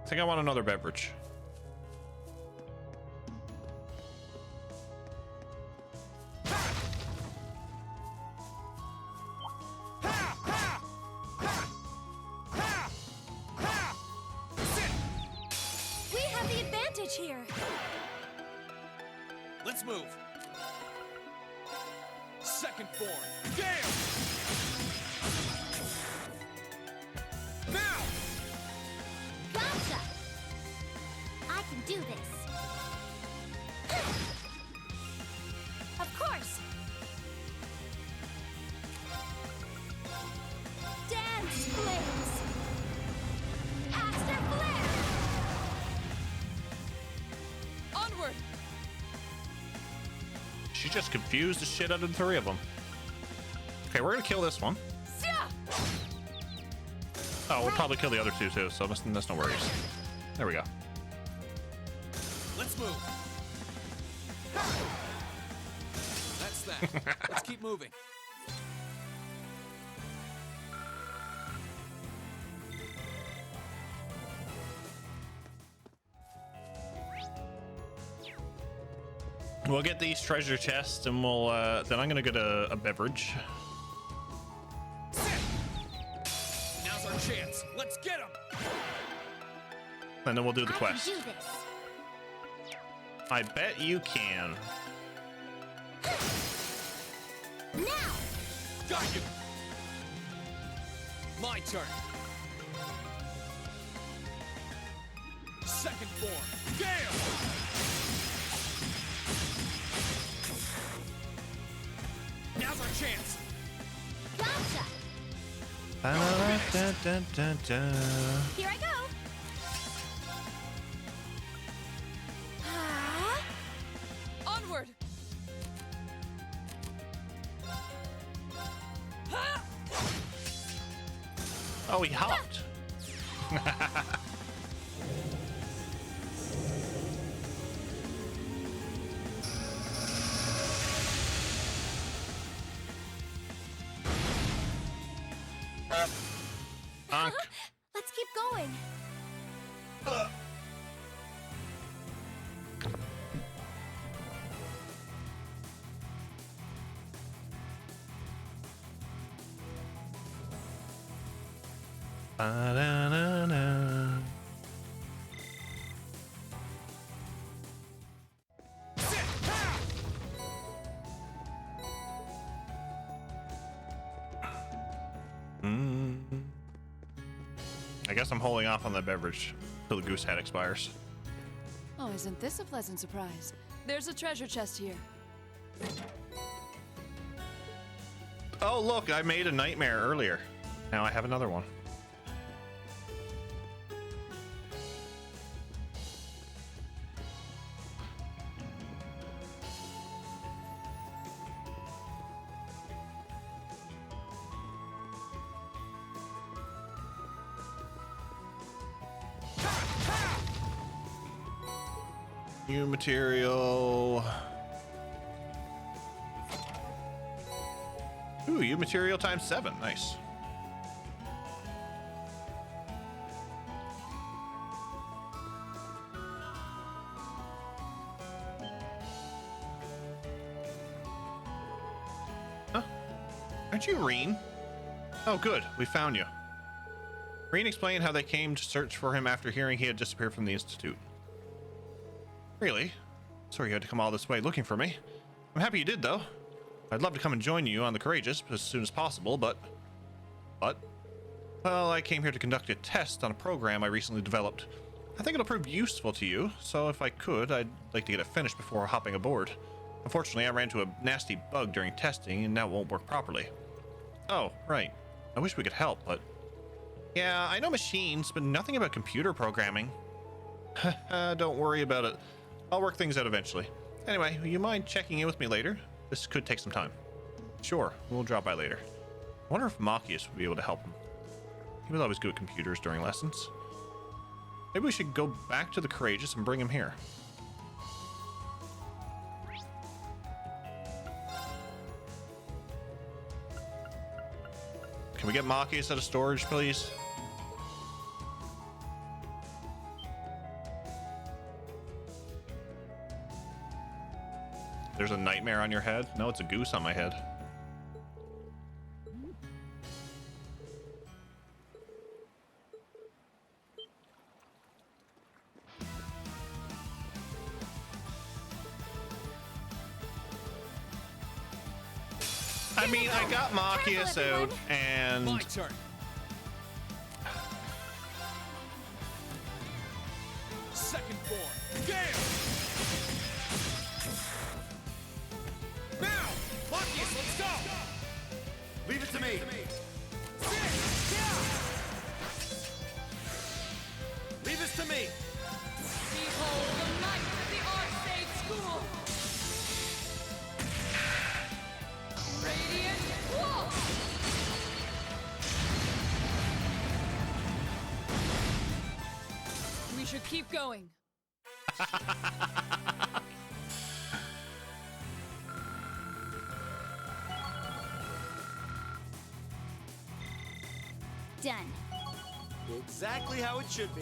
I think I want another beverage. We have the advantage here. Let's move. Second form. Damn! Now! Gotcha. I can do this. Of course. Dance flames. Aster flare. Onward. She just confused the shit out of the three of them. Okay, we're gonna kill this one. Oh, we'll probably kill the other two too, so that's no worries. There we go. Let's move. That's that. Let's keep moving. We'll get these treasure chests, and we'll then I'm gonna get a beverage. Now's our chance. Let's get him. And then we'll do the quest. I can do this. I bet you can. Now. Got you. My turn. Second form. Gale. Now's our chance. Gotcha. Here I go. Onward. Oh, he hopped. Let's keep going. Ba-da-na-na. I guess I'm holding off on the beverage till the goose head expires. Oh, isn't this a pleasant surprise? There's a treasure chest here. Oh, look, I made a nightmare earlier. Now I have another one. New material. Ooh, new material times 7. Nice. Huh? Aren't you Reen? Oh, good. We found you. Reen explained how they came to search for him after hearing he had disappeared from the Institute. Really? Sorry you had to come all this way looking for me. I'm happy you did, though. I'd love to come and join you on the Courageous as soon as possible, but... Well, I came here to conduct a test on a program I recently developed. I think it'll prove useful to you, so if I could, I'd like to get it finished before hopping aboard. Unfortunately, I ran into a nasty bug during testing, and now it won't work properly. Oh, right. I wish we could help, but... Yeah, I know machines, but nothing about computer programming. Don't worry about it. I'll work things out eventually. Anyway, will you mind checking in with me later? This could take some time. Sure, we'll drop by later. I wonder if Machias would be able to help him. He was always good at computers during lessons. Maybe we should go back to the Courageous and bring him here. Can we get Machias out of storage, please? There's a nightmare on your head? No, it's a goose on my head. I mean, I got Machias out, and... My turn. Second form. Gale! Now! Machias, let's go! Leave it to me. Leave this to me. Behold the might of the Arcade School. Radiant Wall. We should keep going. Done. Exactly how it should be.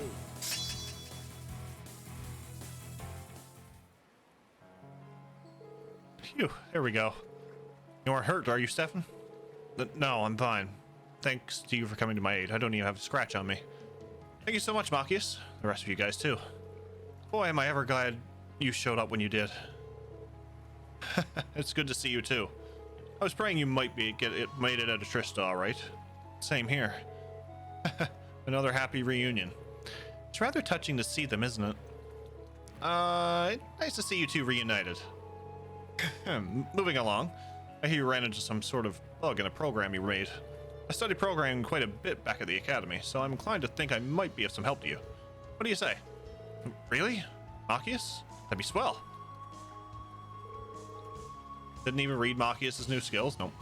Phew, there we go. You aren't hurt, are you, Stefan? No, I'm fine. Thanks to you for coming to my aid. I don't even have a scratch on me. Thank you so much, Machias. The rest of you guys, too. Boy, am I ever glad you showed up when you did. It's good to see you, too. I was praying you might made it out of Trista, all right? Same here. Another happy reunion. It's rather touching to see them, isn't it? Nice to see you two reunited. Moving along, I hear you ran into some sort of bug in a program you made. I studied programming quite a bit back at the academy, so I'm inclined to think I might be of some help to you. What do you say? Really? Machias? That'd be swell. Didn't even read Machias' new skills? Nope.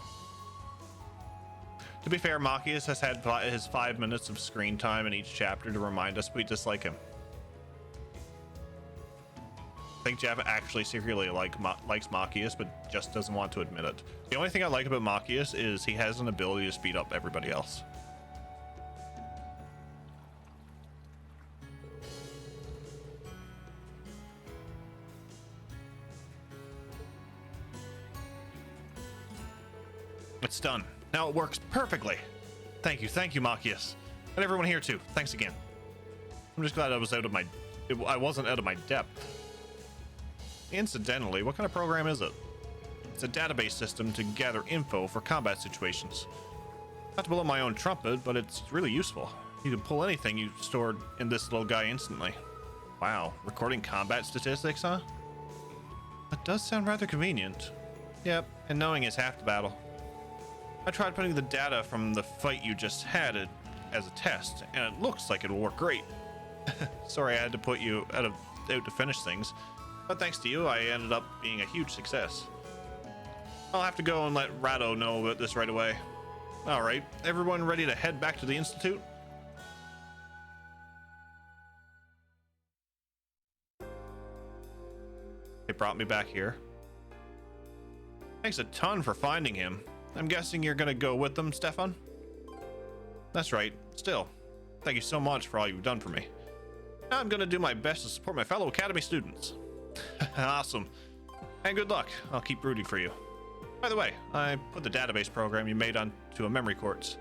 To be fair, Machias has had his 5 minutes of screen time in each chapter to remind us we dislike him. I think Jeff actually secretly likes Machias, but just doesn't want to admit it. The only thing I like about Machias is he has an ability to speed up everybody else. It's done. Now it works perfectly. Thank you, Machias. And everyone here too. Thanks again. I'm just glad I wasn't out of my depth. Incidentally, what kind of program is it? It's a database system to gather info for combat situations. Not to blow my own trumpet, but it's really useful. You can pull anything you stored in this little guy instantly. Wow, recording combat statistics, huh? That does sound rather convenient. Yep, and knowing is half the battle. I tried putting the data from the fight you just had as a test, and it looks like it will work great. Sorry I had to put you out to finish things, but thanks to you, I ended up being a huge success. I'll have to go and let Rado know about this right away. Alright, everyone ready to head back to the Institute? They brought me back here. Thanks a ton for finding him. I'm guessing you're gonna go with them, Stefan? That's right. Still, thank you so much for all you've done for me. Now I'm gonna do my best to support my fellow Academy students. Awesome. And good luck. I'll keep rooting for you. By the way, I put the database program you made onto a memory quartz.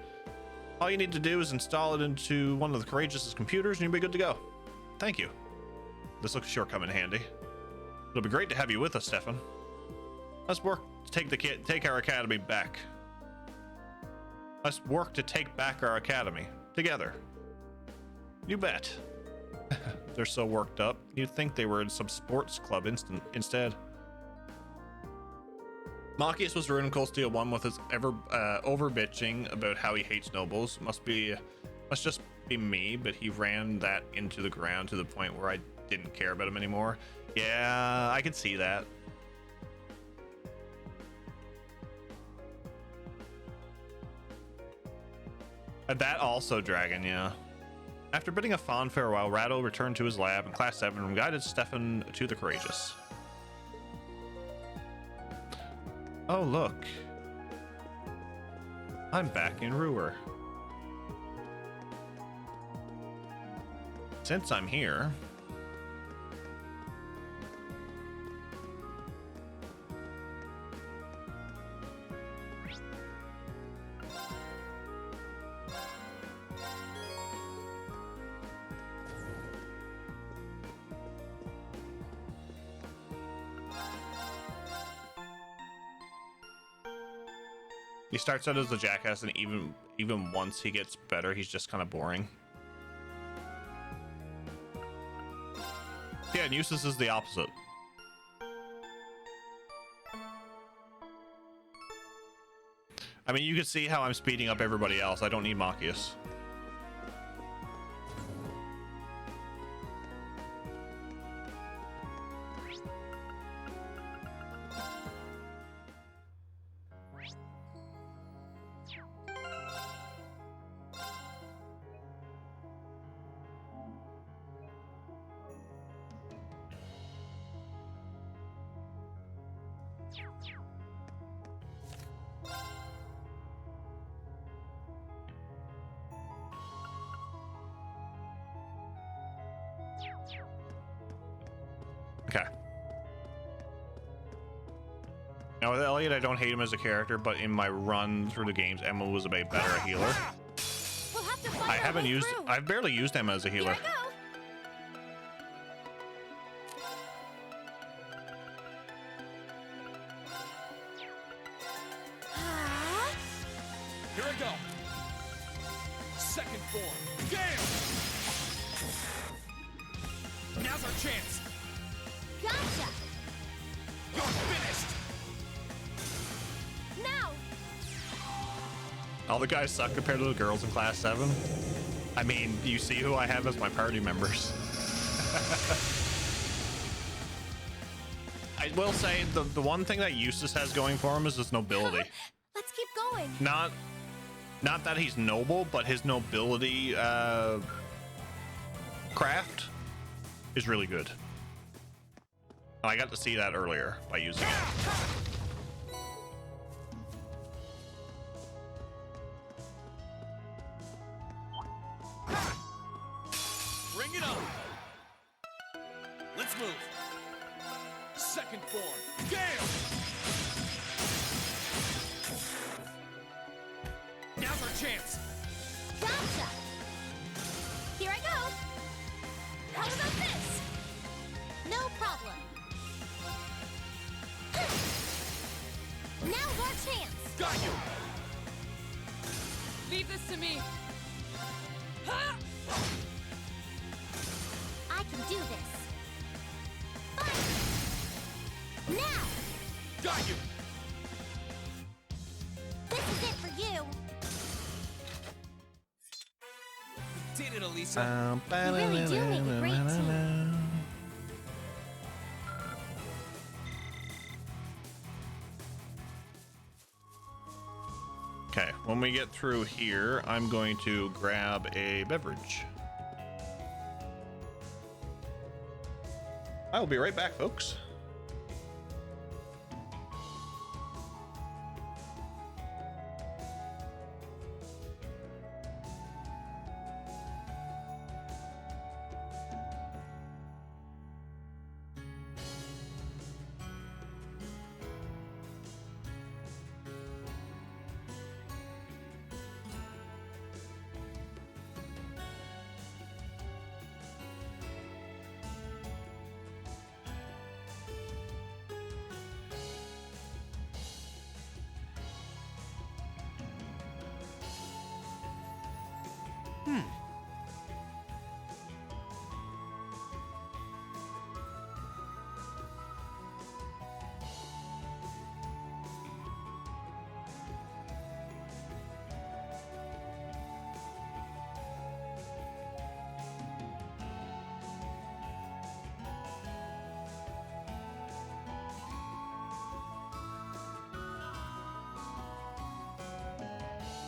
All you need to do is install it into one of the Courageous' computers and you'll be good to go. Thank you. This looks sure come in handy. It'll be great to have you with us, Stefan. Let's work to take our academy back. Let's work to take back our academy together. You bet. They're so worked up. You'd think they were in some sports club instead. Machias was ruining Cold Steel 1 with his over bitching about how he hates nobles. Must just be me, but he ran that into the ground to the point where I didn't care about him anymore. Yeah, I could see that. That also Dragon, yeah. After bidding a fond farewell, Rado returned to his lab in Class 7 and guided Stefan to the Courageous. Oh, look. I'm back in Ruhr. Since I'm here... He starts out as a jackass, and even once he gets better, he's just kind of boring. Yeah, and Eustace is the opposite. I mean, you can see how I'm speeding up everybody else. I don't need Machias. Okay. with Elliot, I don't hate him as a character, but in my run through the games, Emma was a bit better healer. I haven't used, I've barely used Emma as a healer. Here I go. Second form. Gale! Now's our chance. Gotcha! You're finished! Now! All the guys suck compared to the girls in Class 7. I mean, you see who I have as my party members. I will say the one thing that Eustace has going for him is his nobility. Let's keep going. Not that he's noble, but his nobility craft is really good. I got to see that earlier by using it. Bring it on. Let's move. Second form. Gale! Now's our chance. Gotcha! Here I go! How about this? No problem. Now's our chance! Got you! Leave this to me. I can do this. Fine. Now! Got you! This is it for you. Did it, Elisa. You really do make a great team. Okay, when we get through here, I'm going to grab a beverage. I will be right back, folks.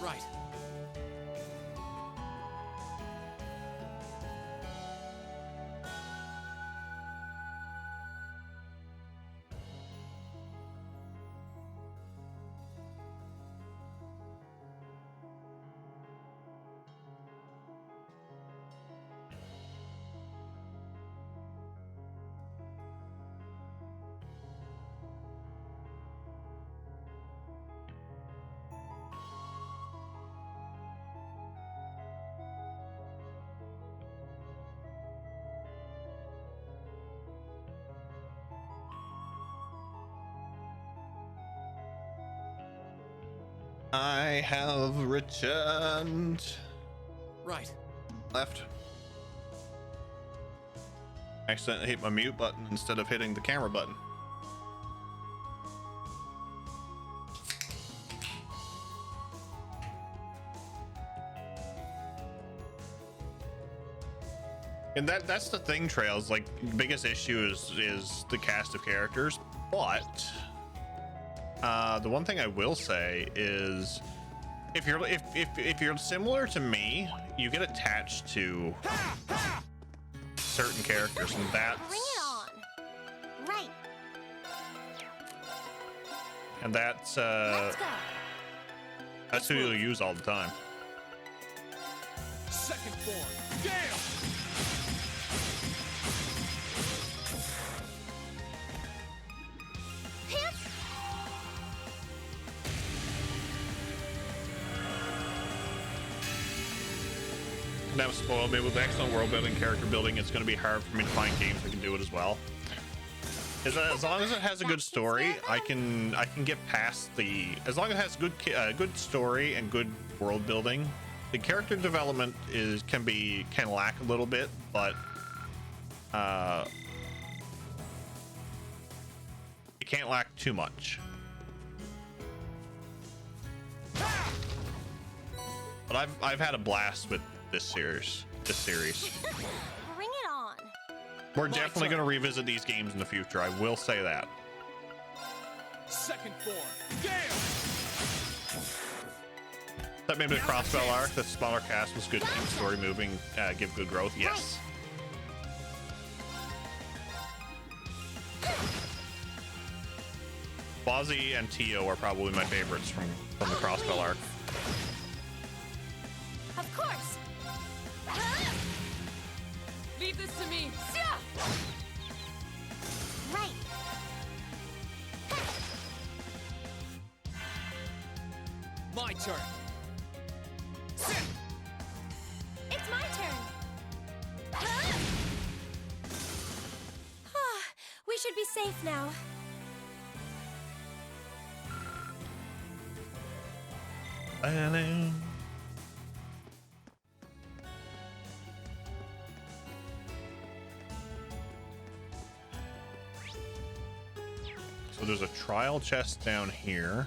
Right. I have returned. Right. Left. Accidentally hit my mute button instead of hitting the camera button. And that's the thing, Trails. Like, the biggest issue is the cast of characters, but the one thing I will say is if you're similar to me, you get attached to certain characters, and that's Bring it on. Right. and that's Let's go. that's who you'll use all the time. Second form. Gale! That was spoiled me with excellent world building, character building. It's going to be hard for me to find games that can do it as well. As long as it has a good story, I can get past the. As long as it has good story and good world building, the character development can lack a little bit, but it can't lack too much. But I've had a blast with this series. Bring it on. We're definitely going to revisit these games in the future. I will say that. Second form. Gale! That maybe the crossbow arc, the smaller cast was good, keep story moving, give good growth. Yes. Bozzy and Tio are probably my favorites from the crossbow arc. Of course. Leave this to me. Right. My turn. It's my turn. We should be safe now. So there's a trial chest down here.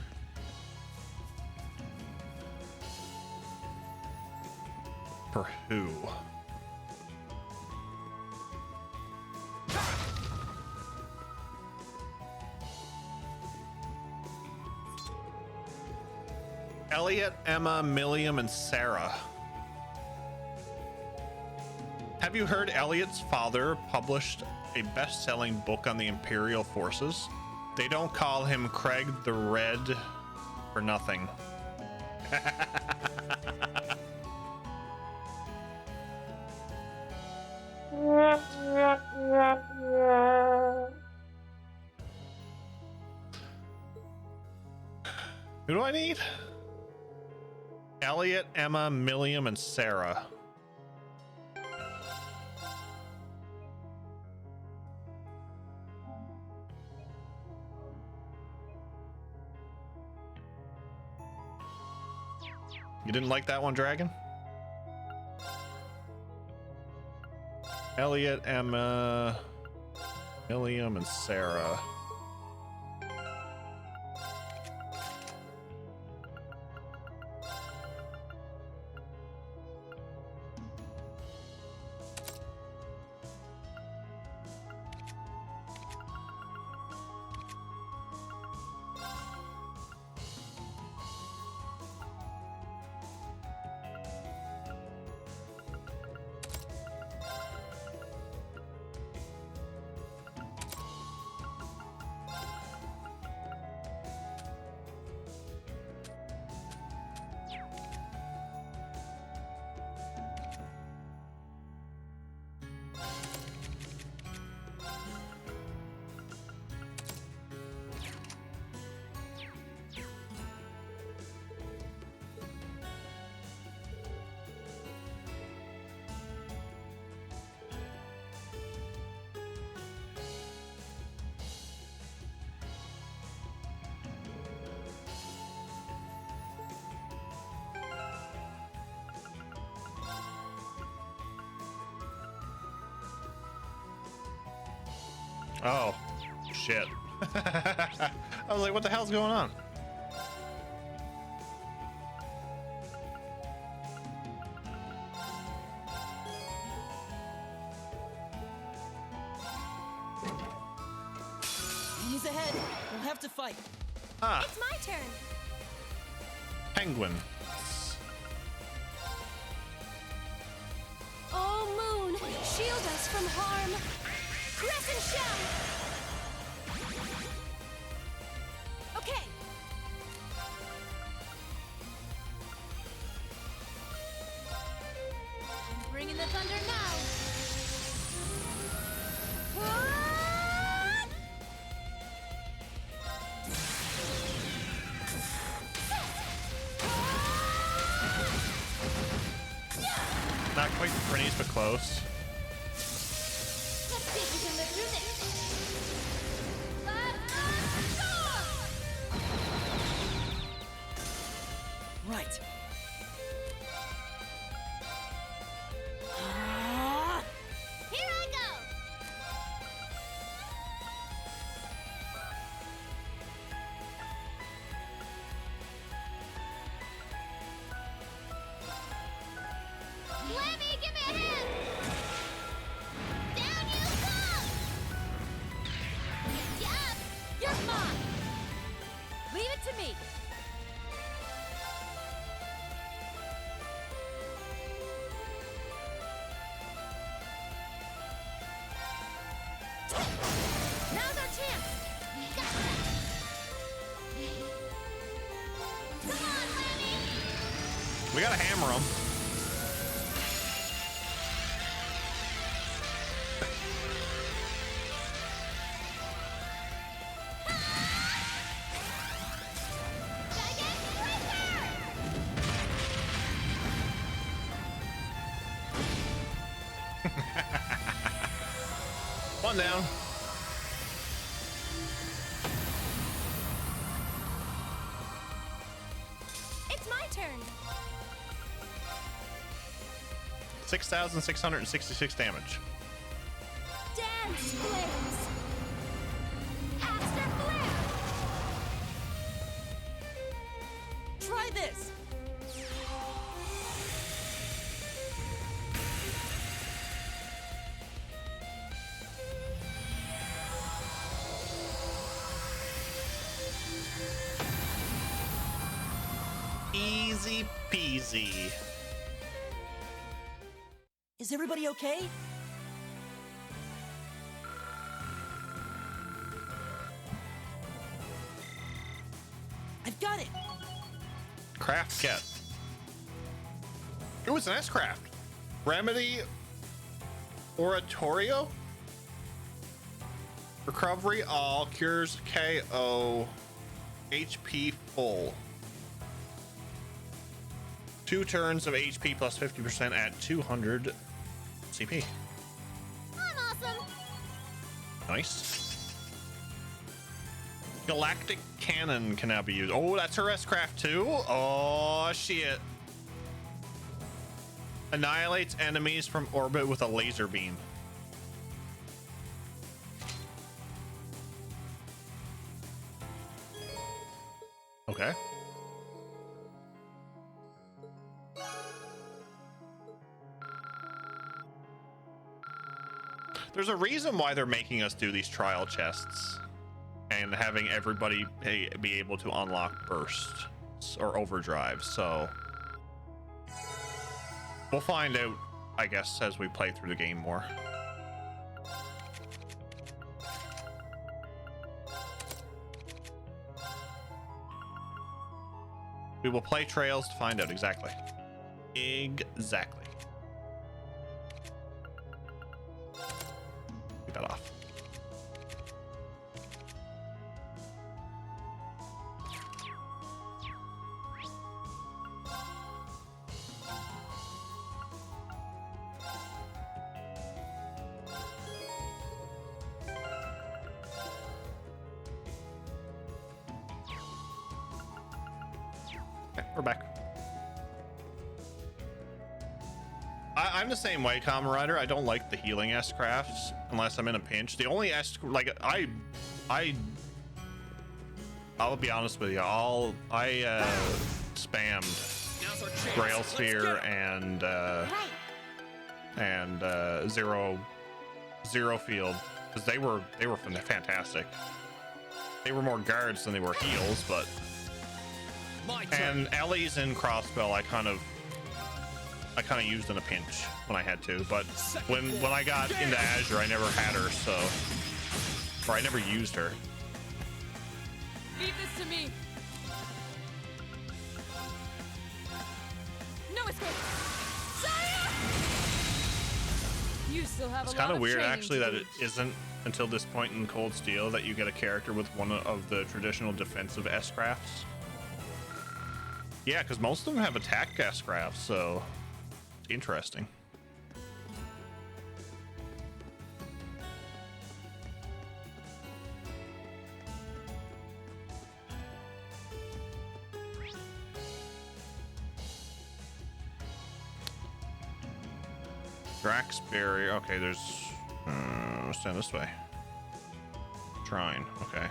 For who? Elliot, Emma, Milliam, and Sarah. Have you heard Elliot's father published a best-selling book on the Imperial forces? They don't call him Craig the Red for nothing. Who do I need? Elliot, Emma, Milliam, and Sarah. You didn't like that one, Dragon? Elliot, Emma, Milliam, and Sarah. Oh, shit. I was like, what the hell's going on? He's ahead. We'll have to fight. Ah. It's my turn. Penguin. Oh, Moon, shield us from harm. Crescent shell. Okay. I'm bringing the thunder now. Not quite Prinny's, but close. Let's see if we can live through this. Right. Here I go! Lemmy, give me a hand! Down you come! Get ya up! You're mine! Leave it to me! Now's our chance! Gotcha! Come on, Lemmy! We gotta hammer him. One down. It's my turn! 6,666 damage. Dance, Blaze! Aster Flare! Try this! Easy peasy. Is everybody okay? I've got it! Craft kit. Ooh, it's an S-Craft. Remedy Oratorio. Recovery all. Cures KO. HP full. 2 turns of HP plus 50% at 200 CP. I'm awesome! Nice. Galactic Cannon can now be used. Oh, that's her S-Craft too? Oh, shit. Annihilates enemies from orbit with a laser beam. Okay. There's a reason why they're making us do these trial chests and having everybody be able to unlock bursts or overdrive. So we'll find out, I guess, as we play through the game more. We will play trails to find out exactly. Exactly. Get that off. Okay, we're back. I'm the same way, Kamen Rider. I don't like the healing S-Crafts unless I'm in a pinch. The only I'll be honest with you. I spammed Grail Sphere and Zero Field because they were fantastic. They were more guards than they were heals, but and Ellie's and Crossbell I kind of used in a pinch when I had to, but when I got into Azure, I never had her, or I never used her. Leave this to me. No escape. Saya! You still have It's a kind lot of weird, training actually, to that do. it isn't until this point in Cold Steel that you get a character with one of the traditional defensive S-Crafts. Yeah, because most of them have attack S-Crafts, so it's interesting. Drax barrier. Okay, there's. Let's stand this way. Shrine. Okay.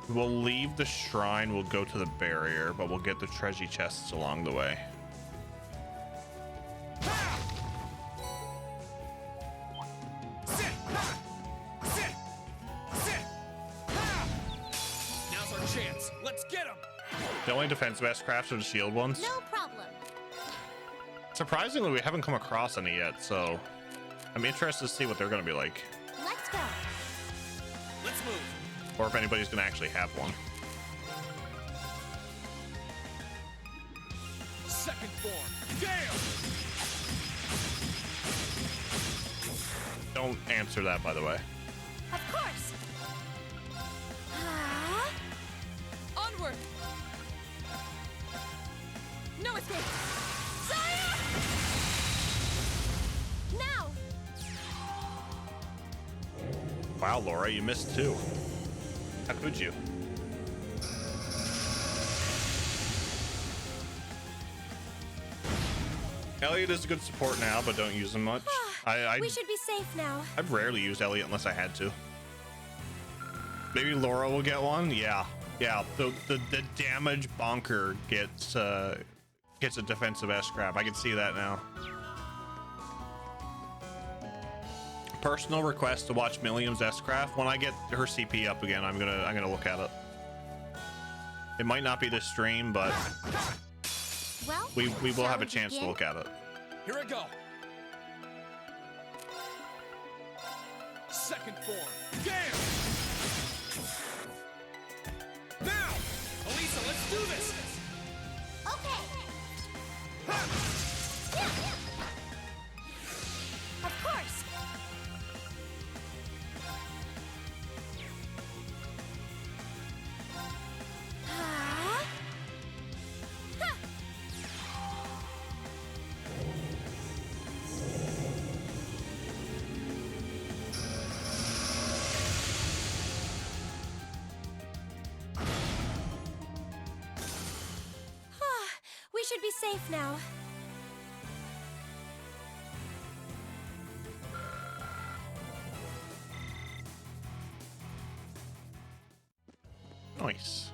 We'll leave the shrine. We'll go to the barrier, but we'll get the treasure chests along the way. Now's our chance. Let's get him. The only defensive S-crafts are the shield ones. No problem. Surprisingly, we haven't come across any yet, so I'm interested to see what they're going to be like. Let's go. Let's move. Or if anybody's going to actually have one. Second form. Gale! Don't answer that, by the way. Of course. Onward. No escape. Saya! Now. Wow, Laura, you missed too. How could you? Elliot is a good support now, but don't use him much. We should be safe now. I've rarely used Elliot unless I had to. Maybe Laura will get one. Yeah. The damage bonker gets a defensive S-crap. I can see that now. Personal request to watch Milliam's S-craft. When I get her CP up again, I'm gonna look at it. It might not be this stream, but well, we will have a chance to look at it. Here I go. Second form. Gale! Now! Elisa, let's do this! Okay. Of course. We should be safe now. Nice.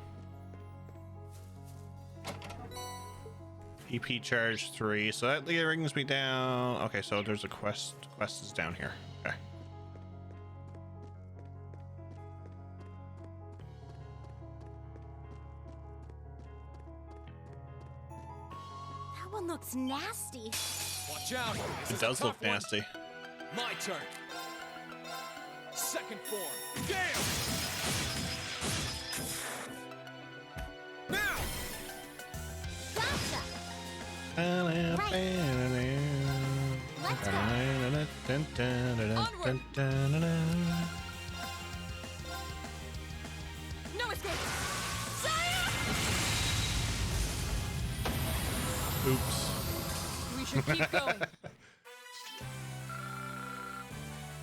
EP charge 3, so that brings me down. Okay, so there's a quest. Quest is down here. Okay. That one looks nasty. Watch out! It does look nasty. My turn. Second form. Gale! Now! Gotcha! No escape. Saya! Oops. We should keep going.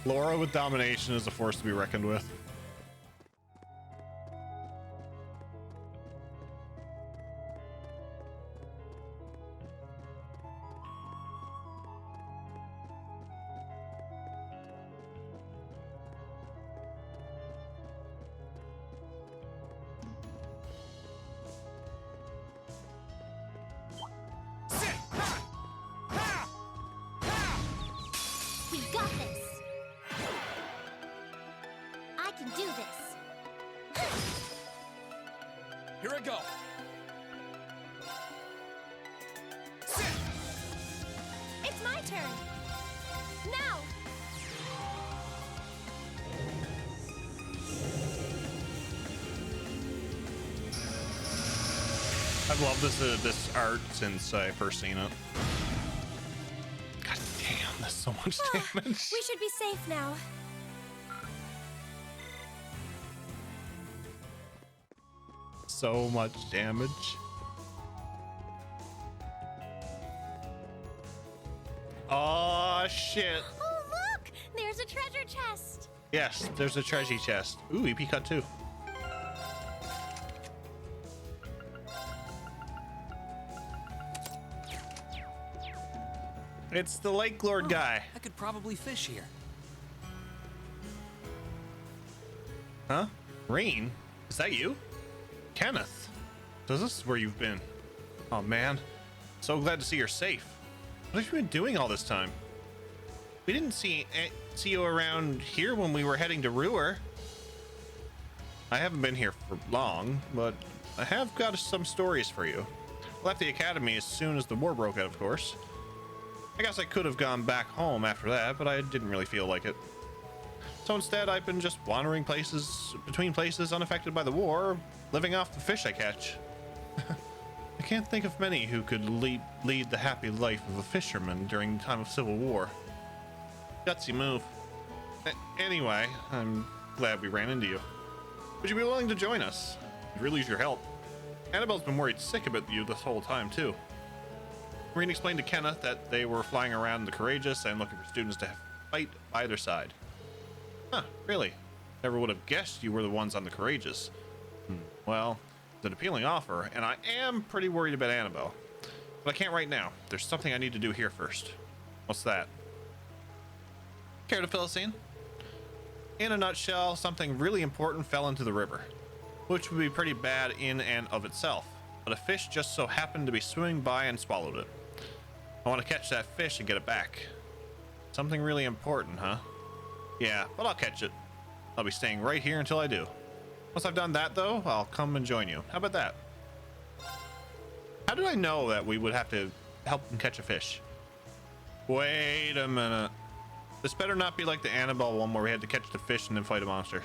Laura with domination is a force to be reckoned with. We got this. I can do this. Here I go. It's my turn. Now. I've loved this art since I first seen it. God damn, that's so much damage. We should be safe now. So much damage. Oh shit. Oh, look! There's a treasure chest. Yes, there's a treasure chest. Ooh, EP cut 2. It's the Lake Lord guy. I could probably fish here. Huh? Reen? Is that you? Kenneth? So this is where you've been. Oh man. So glad to see you're safe. What have you been doing all this time? We didn't see you around here when we were heading to Ruhr. I haven't been here for long, but I have got some stories for you. I left the academy as soon as the war broke out, of course. I guess I could have gone back home after that, but I didn't really feel like it. So instead, I've been just wandering between places unaffected by the war, living off the fish I catch. I can't think of many who could lead the happy life of a fisherman during the time of civil war. Gutsy move. Anyway, I'm glad we ran into you. Would you be willing to join us? We'd really use your help. Annabelle's been worried sick about you this whole time, too. Reen explained to Kenneth that they were flying around the Courageous and looking for students to fight by their side. Huh, really? Never would have guessed you were the ones on the Courageous. Well, it's an appealing offer, and I am pretty worried about Annabelle. But I can't right now. There's something I need to do here first. What's that? Care to fill us in? In a nutshell, something really important fell into the river, which would be pretty bad in and of itself, but a fish just so happened to be swimming by and swallowed it. I want to catch that fish and get it back. Something really important, huh? Yeah, but I'll catch it. I'll be staying right here until I do. Once I've done that, though, I'll come and join you. How about that? How did I know that we would have to help them catch a fish? Wait a minute. This better not be like the Annabelle one where we had to catch the fish and then fight a monster.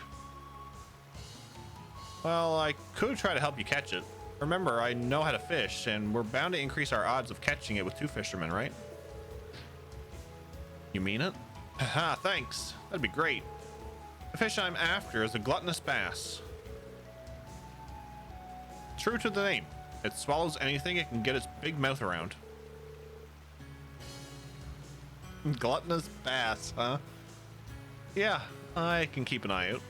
Well, I could try to help you catch it. Remember, I know how to fish, and we're bound to increase our odds of catching it with two fishermen, right? You mean it? Haha, thanks. That'd be great. The fish I'm after is a gluttonous bass. True to the name, it swallows anything it can get its big mouth around. Gluttonous bass, huh? Yeah, I can keep an eye out.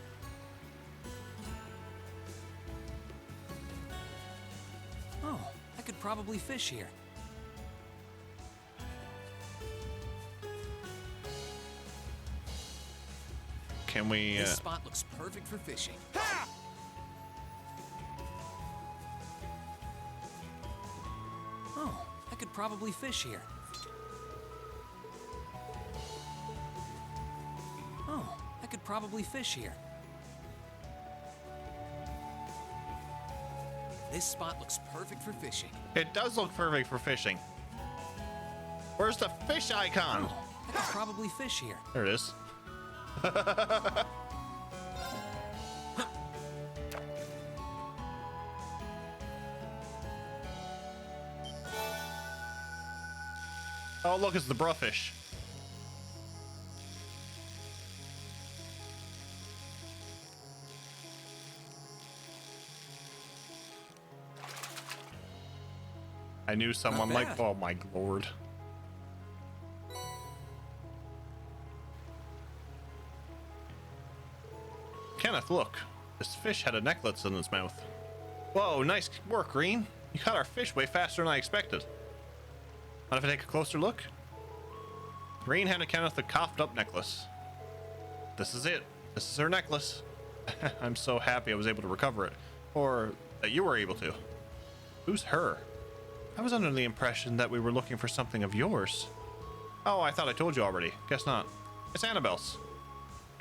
Oh, I could probably fish here. Can we, This spot looks perfect for fishing. Oh, I could probably fish here. Oh, I could probably fish here. This spot looks perfect for fishing. It does look perfect for fishing. Where's the fish icon? Oh, I could probably fish here. There it is. Oh, look, it's the bruffish. I knew someone like, oh my lord. Kenneth, look. This fish had a necklace in its mouth. Whoa, nice work, Green. You caught our fish way faster than I expected. Mind if I take a closer look? Green handed Kenneth a coughed up necklace. This is it. This is her necklace. I'm so happy I was able to recover it. Or that you were able to. Who's her? I was under the impression that we were looking for something of yours. Oh, I thought I told you already. Guess not. It's Annabelle's.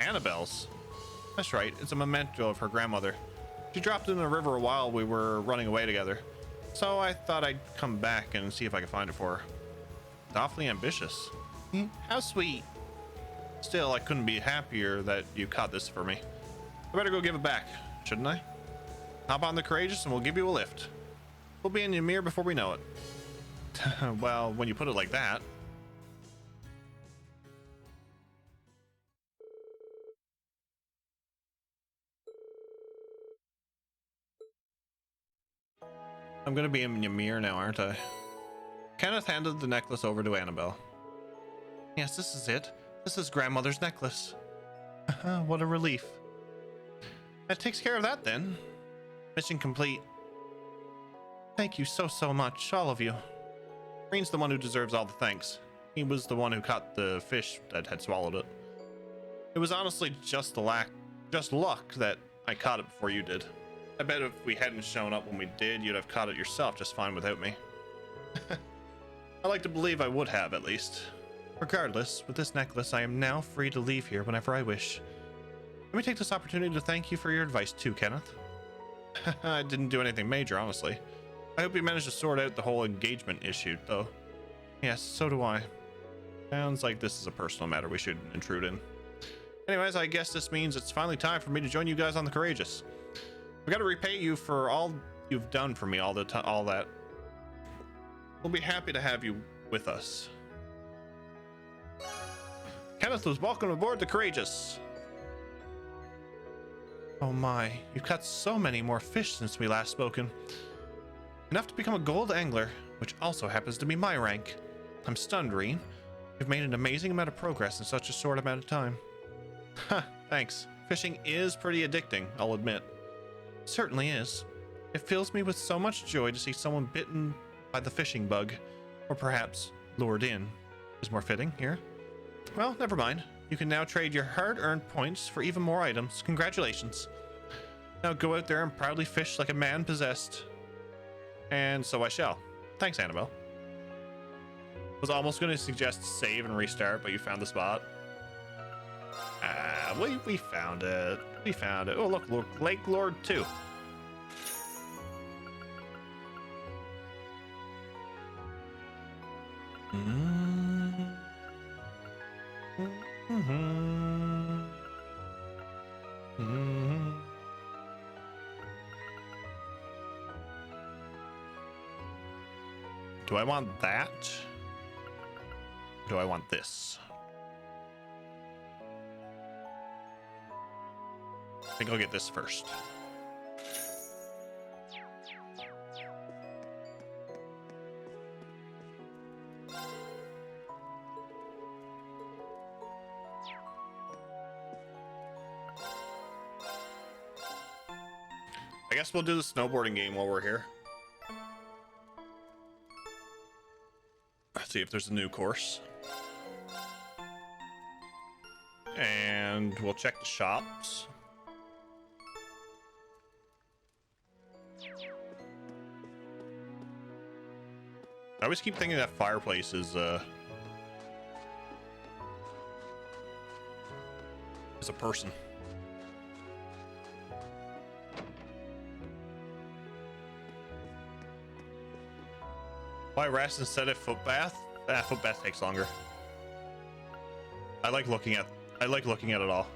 Annabelle's? That's right. It's a memento of her grandmother. She dropped it in the river while we were running away together. So I thought I'd come back and see if I could find it for her. It's awfully ambitious. How sweet. Still, I couldn't be happier that you caught this for me. I better go give it back, shouldn't I? Hop on the Courageous and we'll give you a lift. We'll be in Ymir before we know it. Well, when you put it like that. I'm gonna be in Ymir now, aren't I? Kenneth handed the necklace over to Annabelle. Yes, this is it. This is grandmother's necklace. What a relief. That takes care of that then. Mission complete. Thank you so much, all of you. Green's the one who deserves all the thanks. He was the one who caught the fish that had swallowed it. It was honestly just luck that I caught it before you did. I bet if we hadn't shown up when we did, you'd have caught it yourself just fine without me. I like to believe I would have, at least. Regardless, with this necklace, I am now free to leave here whenever I wish. Let me take this opportunity to thank you for your advice too, Kenneth. I didn't do anything major, honestly. I hope you managed to sort out the whole engagement issue, though. Yes, so do I. Sounds like this is a personal matter we shouldn't intrude in. Anyways, I guess this means it's finally time for me to join you guys on the Courageous. We gotta repay you for all you've done for me all that. We'll be happy to have you with us. Kenneth was welcome aboard the Courageous. Oh my, you've caught so many more fish since we last spoken. Enough to become a gold angler, which also happens to be my rank. I'm stunned, Reen. You've made an amazing amount of progress in such a short amount of time. Ha, thanks. Fishing is pretty addicting, I'll admit. It certainly is. It fills me with so much joy to see someone bitten by the fishing bug, or perhaps lured in, is more fitting here. Well, never mind. You can now trade your hard-earned points for even more items. Congratulations. Now go out there and proudly fish like a man possessed. And so I shall. Thanks, Annabelle. Was almost going to suggest save and restart, but you found the spot. We found it. We found it. Oh, look, Lake Lord 2. Do I want that? Or do I want this? I think I'll get this first. I guess we'll do the snowboarding game while we're here. Let's see if there's a new course. And we'll check the shops. I always keep thinking that fireplace is a person. Why rest instead of foot bath? Foot bath takes longer. I like looking at it all.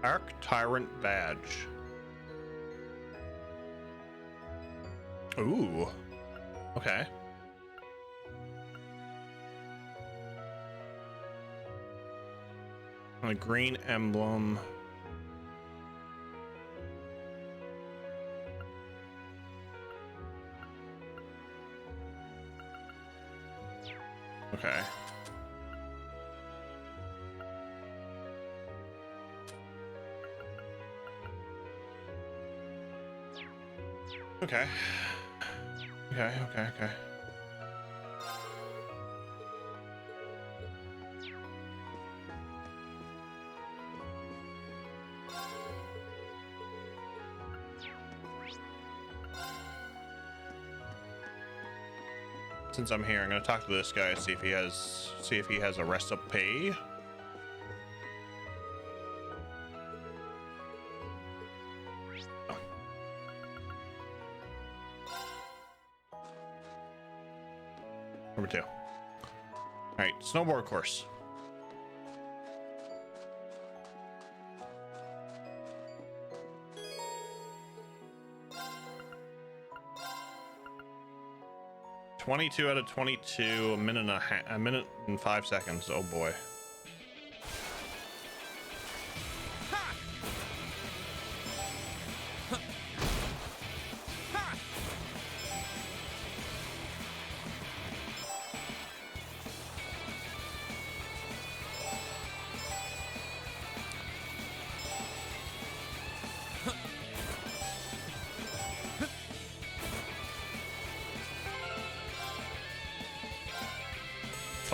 Arc Tyrant Badge. Ooh. Okay. And a green emblem. Okay. Okay. Okay. Since I'm here, I'm gonna talk to this guy, see if he has a recipe. Number 2. All right, snowboard course. $22 out of 22, a minute and 5 seconds. Oh boy.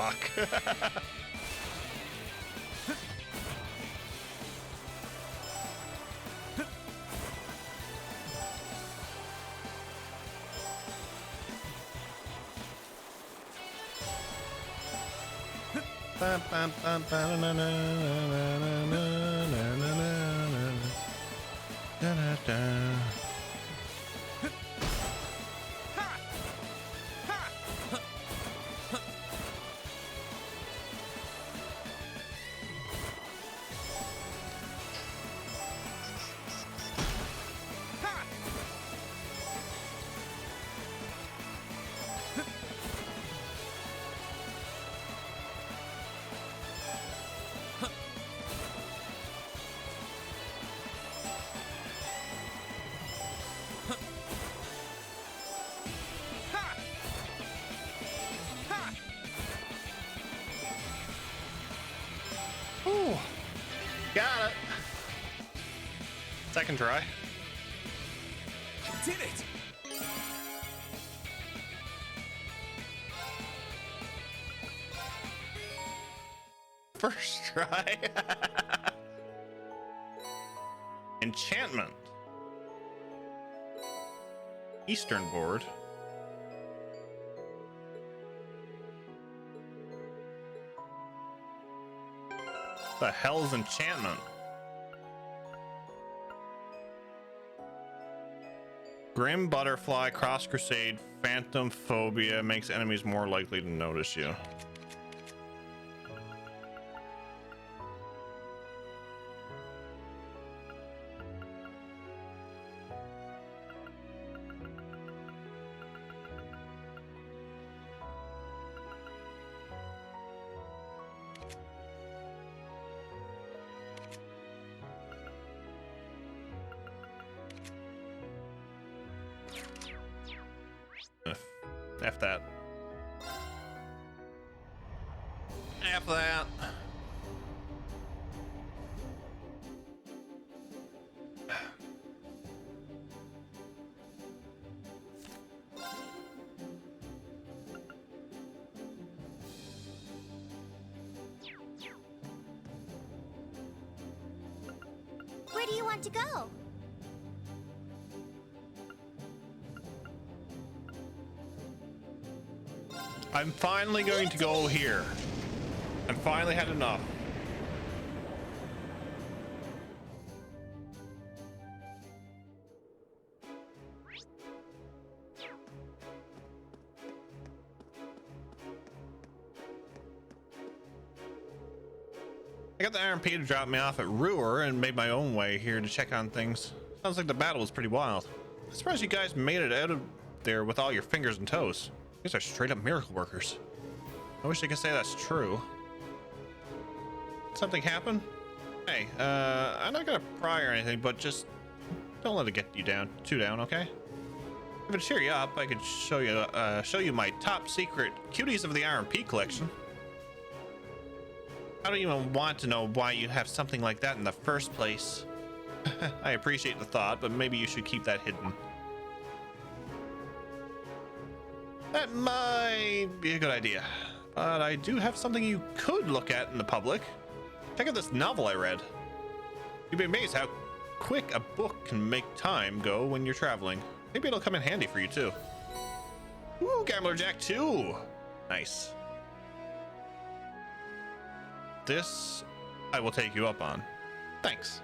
fuck. Ooh, got it. Second try. You did it! First try. Enchantment. Eastern board. The hell's enchantment? Grim Butterfly, Cross Crusade, Phantom Phobia makes enemies more likely to notice you. F that. F that. Where do you want to go? I'm finally going to go here. I finally had enough. I got the RMP to drop me off at Ruhr and made my own way here to check on things. Sounds like the battle was pretty wild. I'm surprised you guys made it out of there with all your fingers and toes. You guys are straight up miracle workers. I wish I could say that's true. Something happened? Hey, I'm not gonna pry or anything, but just don't let it get you down, okay? If it'd cheer you up, I could show you my top secret Cuties of the RMP collection. I don't even want to know why you have something like that in the first place. I appreciate the thought, but maybe you should keep that hidden. That might be a good idea, but I do have something you could look at in the public. Check out this novel I read. You'd be amazed how quick a book can make time go when you're traveling. Maybe it'll come in handy for you too. Ooh, Gambler Jack 2. Nice. This I will take you up on. Thanks.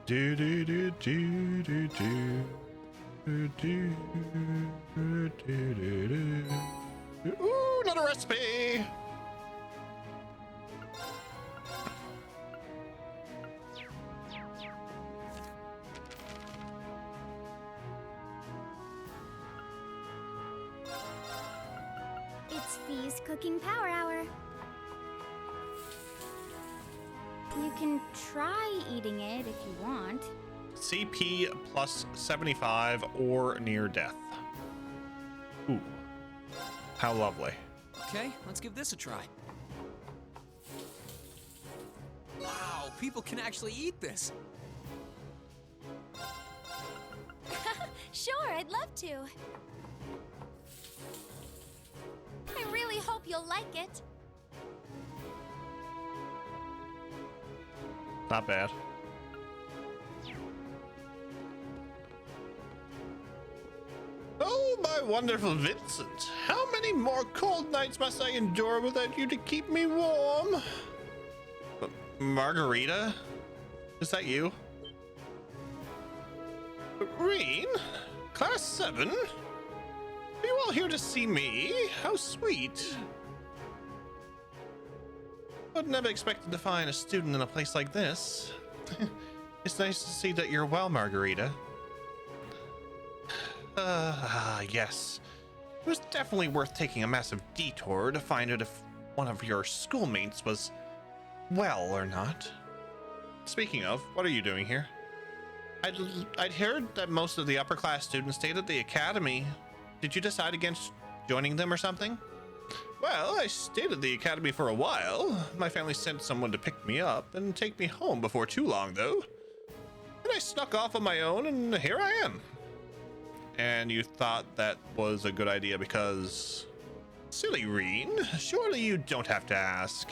Do do do do do do do do do do do. Ooh, another recipe. It's Fee's Cooking Power Hour. You can try eating it if you want. CP plus 75 or near death. Ooh, how lovely. Okay, let's give this a try. people can actually eat this. Sure, I'd love to. I really hope you'll like it. Not bad. Oh, my wonderful Vincent. How many more cold nights must I endure without you to keep me warm? Margarita? Is that you? Reen? Class 7? Are you all here to see me? How sweet. I'd never expected to find a student in a place like this. It's nice to see that you're well, Margarita. Yes. It was definitely worth taking a massive detour to find out if one of your schoolmates was well or not. Speaking of, what are you doing here? I'd heard that most of the upper class students stayed at the academy. Did you decide against joining them or something? Well, I stayed at the academy for a while. My family sent someone to pick me up and take me home before too long, though. And I snuck off on my own, and here I am. And you thought that was a good idea because... Silly Reen, surely you don't have to ask.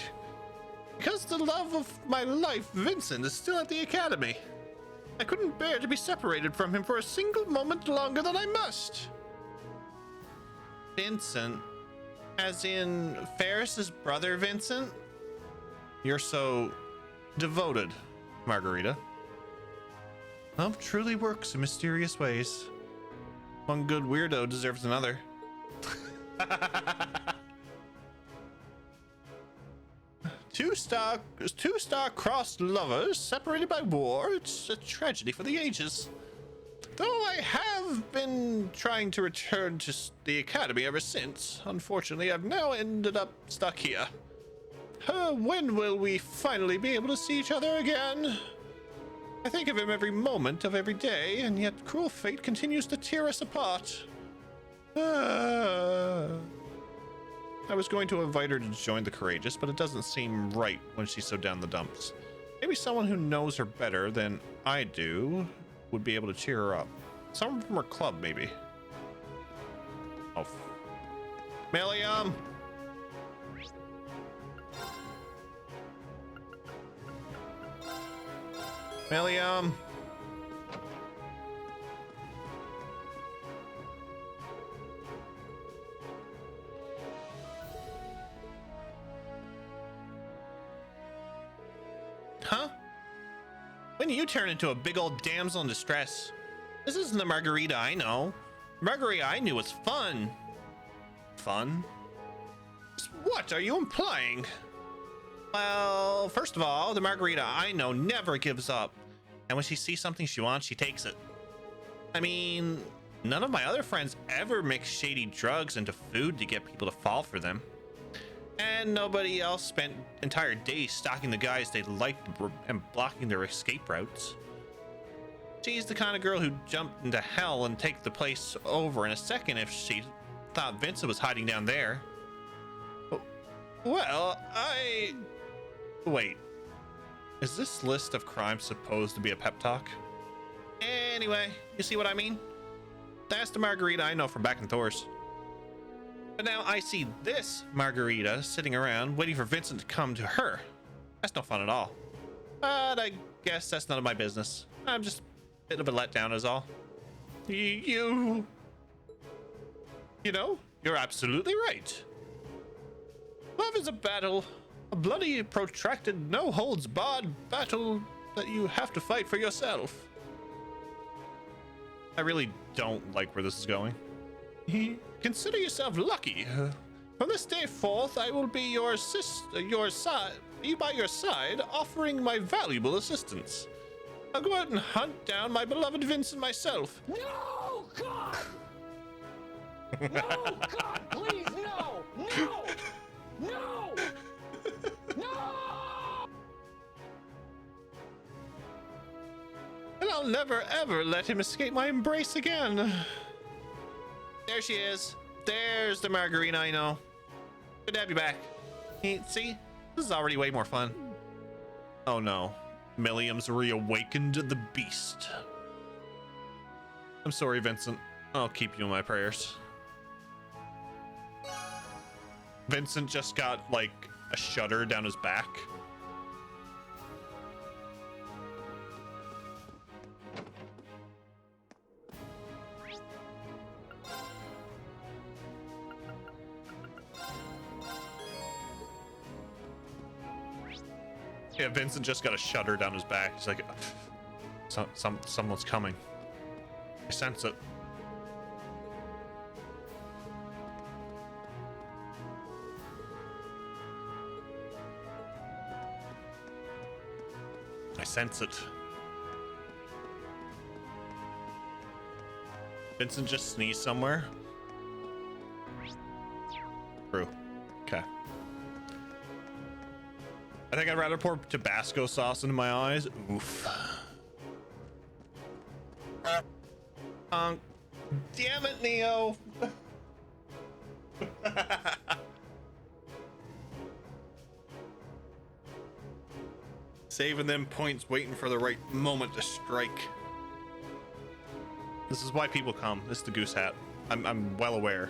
Because the love of my life, Vincent, is still at the academy. I couldn't bear to be separated from him for a single moment longer than I must. Vincent? As in Ferris's brother, Vincent? You're so devoted, Margarita. Love truly works in mysterious ways. One good weirdo deserves another. Two-star crossed lovers separated by war. It's a tragedy for the ages. Though I have been trying to return to the academy ever since, unfortunately, I've now ended up stuck here. When will we finally be able to see each other again? I think of him every moment of every day, and yet cruel fate continues to tear us apart. I was going to invite her to join the Courageous, but it doesn't seem right when she's so down the dumps. Maybe someone who knows her better than I do would be able to cheer her up. Someone from her club, maybe. Oh. Milliam! Milliam! Huh? When you turn into a big old damsel in distress? This isn't the Margarita I know. The Margarita I knew was fun. Fun? What are you implying? Well, first of all, the Margarita I know never gives up. And when she sees something she wants, she takes it. I mean, none of my other friends ever mix shady drugs into food to get people to fall for them. And nobody else spent entire days stalking the guys they liked and blocking their escape routes. She's the kind of girl who jumped into hell and take the place over in a second if she thought Vincent was hiding down there. Well, Wait. Is this list of crimes supposed to be a pep talk? Anyway, you see what I mean? That's the Margarita I know from back in Thor's. But now I see this Margarita sitting around waiting for Vincent to come to her. That's no fun at all. But I guess that's none of my business. I'm just a bit of a letdown is all. You know, you're absolutely right. Love is a battle. A bloody, protracted, no-holds-barred battle that you have to fight for yourself. I really don't like where this is going. Consider yourself lucky. From this day forth, I will be by your side, offering my valuable assistance. I'll go out and hunt down my beloved Vincent myself. No, God! No, God, please, no! No! No! No! And I'll never ever let him escape my embrace again. There she is. There's the Margarita I know. Good to have you back. See? This is already way more fun. Oh no. Milliam's reawakened the beast. I'm sorry, Vincent. I'll keep you in my prayers. Vincent just got like a shudder down his back. Yeah, Vincent just got a shudder down his back. He's like, someone's coming. I sense it. I sense it. Vincent just sneezed somewhere. True. Okay. I think I'd rather pour Tabasco sauce into my eyes. Oof. Damn it, Neo. Saving them points, waiting for the right moment to strike. This is why people come. This is the goose hat. I'm well aware.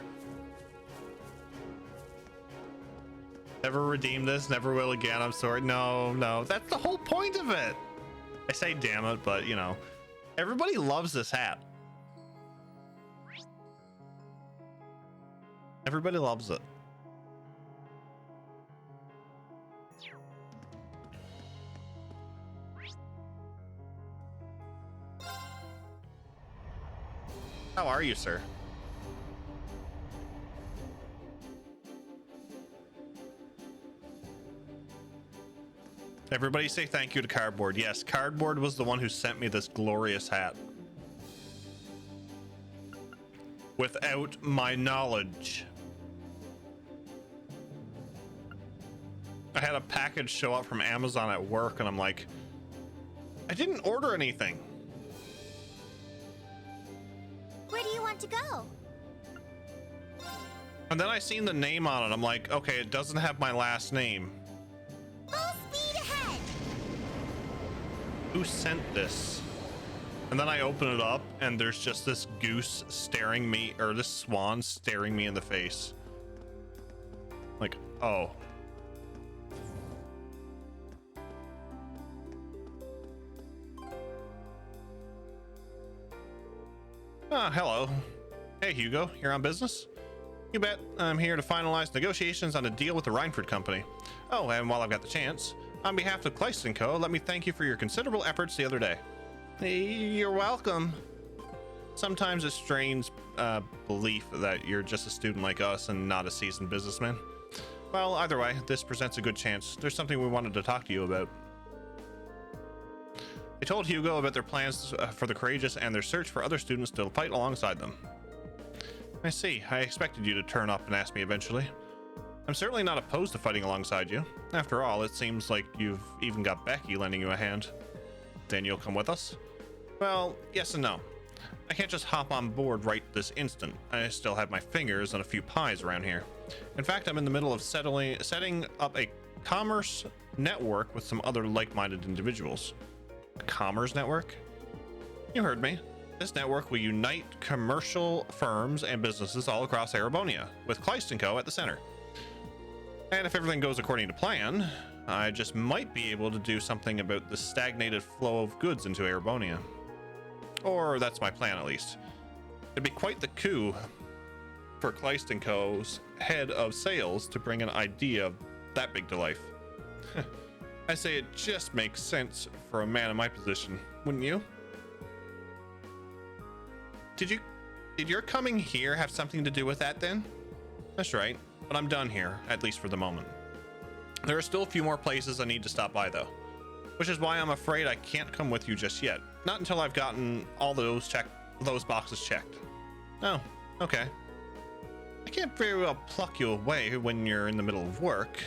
Never redeem this, never will again. I'm sorry. No, that's the whole point of it. I say damn it, but you know, everybody loves this hat. Everybody loves it. How are you, sir? Everybody say thank you to Cardboard. Yes, Cardboard was the one who sent me this glorious hat. Without my knowledge. I had a package show up from Amazon at work and I'm like, I didn't order anything. Where do you want to go? And then I seen the name on it. I'm like, okay, it doesn't have my last name. Full speed ahead. Who sent this? And then I open it up and there's just this goose staring me, or this swan staring me in the face. Like, oh. Ah, hello. Hey, Hugo, you're on business? You bet. I'm here to finalize negotiations on a deal with the Reinford Company. Oh, and while I've got the chance, on behalf of Kleist & Co., let me thank you for your considerable efforts the other day. You're welcome. Sometimes it strains belief that you're just a student like us and not a seasoned businessman. Well, either way, this presents a good chance. There's something we wanted to talk to you about. They told Hugo about their plans for the courageous and their search for other students to fight alongside them. I see. I expected you to turn up and ask me eventually. I'm certainly not opposed to fighting alongside you. After all, it seems like you've even got Becky lending you a hand. Then you'll come with us? Well, yes and no. I can't just hop on board right this instant. I still have my fingers on a few pies around here. In fact, I'm in the middle of setting up a commerce network with some other like-minded individuals. A commerce network? You heard me. This network will unite commercial firms and businesses all across Erebonia, with Kleist & Co. at the center. And if everything goes according to plan, I just might be able to do something about the stagnated flow of goods into Erebonia. Or that's my plan, at least. It'd be quite the coup for Kleist & Co.'s head of sales to bring an idea that big to life. I say it just makes sense for a man in my position, wouldn't you? Did your coming here have something to do with that then? That's right, but I'm done here, at least for the moment. There are still a few more places I need to stop by though, which is why I'm afraid I can't come with you just yet. Not until I've gotten all those boxes checked. Oh, okay. I can't very well pluck you away when you're in the middle of work.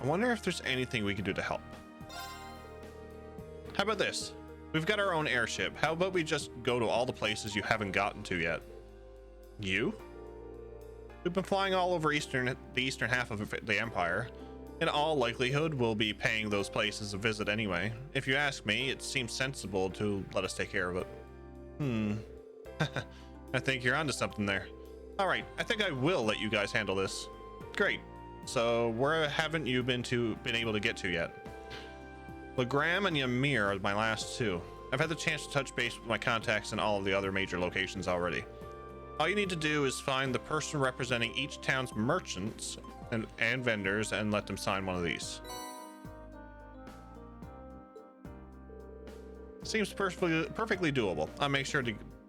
I wonder if there's anything we can do to help. How about this? We've got our own airship. How about we just go to all the places you haven't gotten to yet? You? We've been flying all over the eastern half of the Empire. In all likelihood, we'll be paying those places a visit anyway. If you ask me, it seems sensible to let us take care of it. I think you're onto something there. All right, I think I will let you guys handle this. Great. So where haven't you been able to get to yet? Legram and Ymir are my last two. I've had the chance to touch base with my contacts in all of the other major locations already. All you need to do is find the person representing each town's merchants and vendors and let them sign one of these. Seems perfectly doable. I'll make sure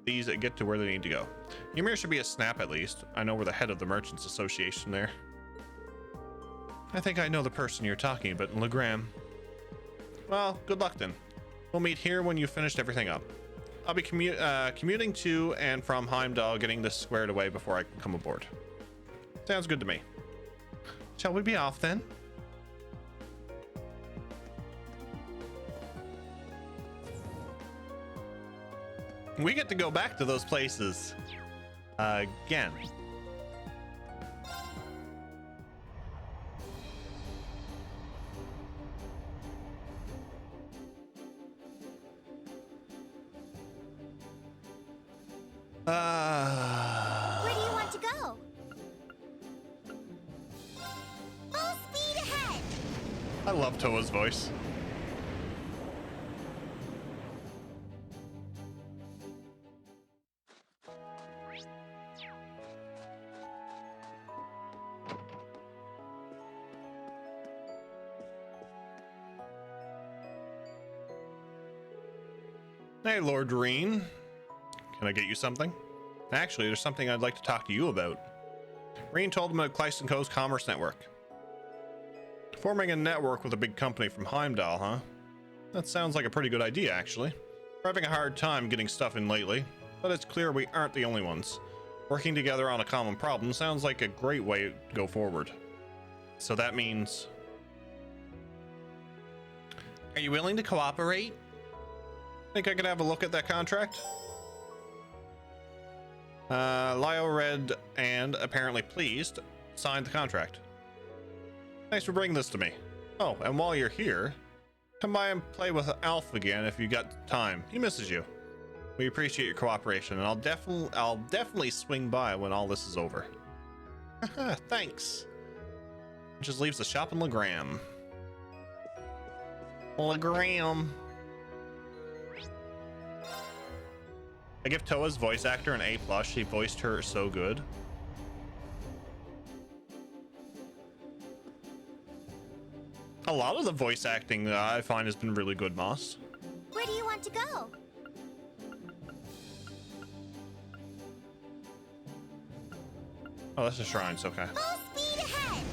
these get to where they need to go. Ymir should be a snap at least. I know we're the head of the Merchants Association there. I think I know the person you're talking about, Legram. Well, good luck then. We'll meet here when you've finished everything up. I'll be commuting to and from Heimdall, getting this squared away before I can come aboard. Sounds good to me. Shall we be off then? We get to go back to those places again. Where do you want to go? Full speed ahead! I love Toa's voice. Hey, Lord Reen. Can I get you something? Actually, there's something I'd like to talk to you about. Reen told him about Kleist & Co.'s commerce network. Forming a network with a big company from Heimdall, huh? That sounds like a pretty good idea, actually. We're having a hard time getting stuff in lately, but it's clear we aren't the only ones. Working together on a common problem sounds like a great way to go forward. So that means... Are you willing to cooperate? Think I could have a look at that contract? Lyle read and, apparently pleased, signed the contract. Thanks for bringing this to me. Oh, and while you're here, come by and play with Alf again if you got time. He misses you. We appreciate your cooperation, and I'll definitely swing by when all this is over. Thanks. Just leaves the shop in Legram. Legram. I give Toa's voice actor an A+. She voiced her so good. A lot of the voice acting I find has been really good, Moss. Where do you want to go? Oh, that's the shrines, okay. Full speed ahead!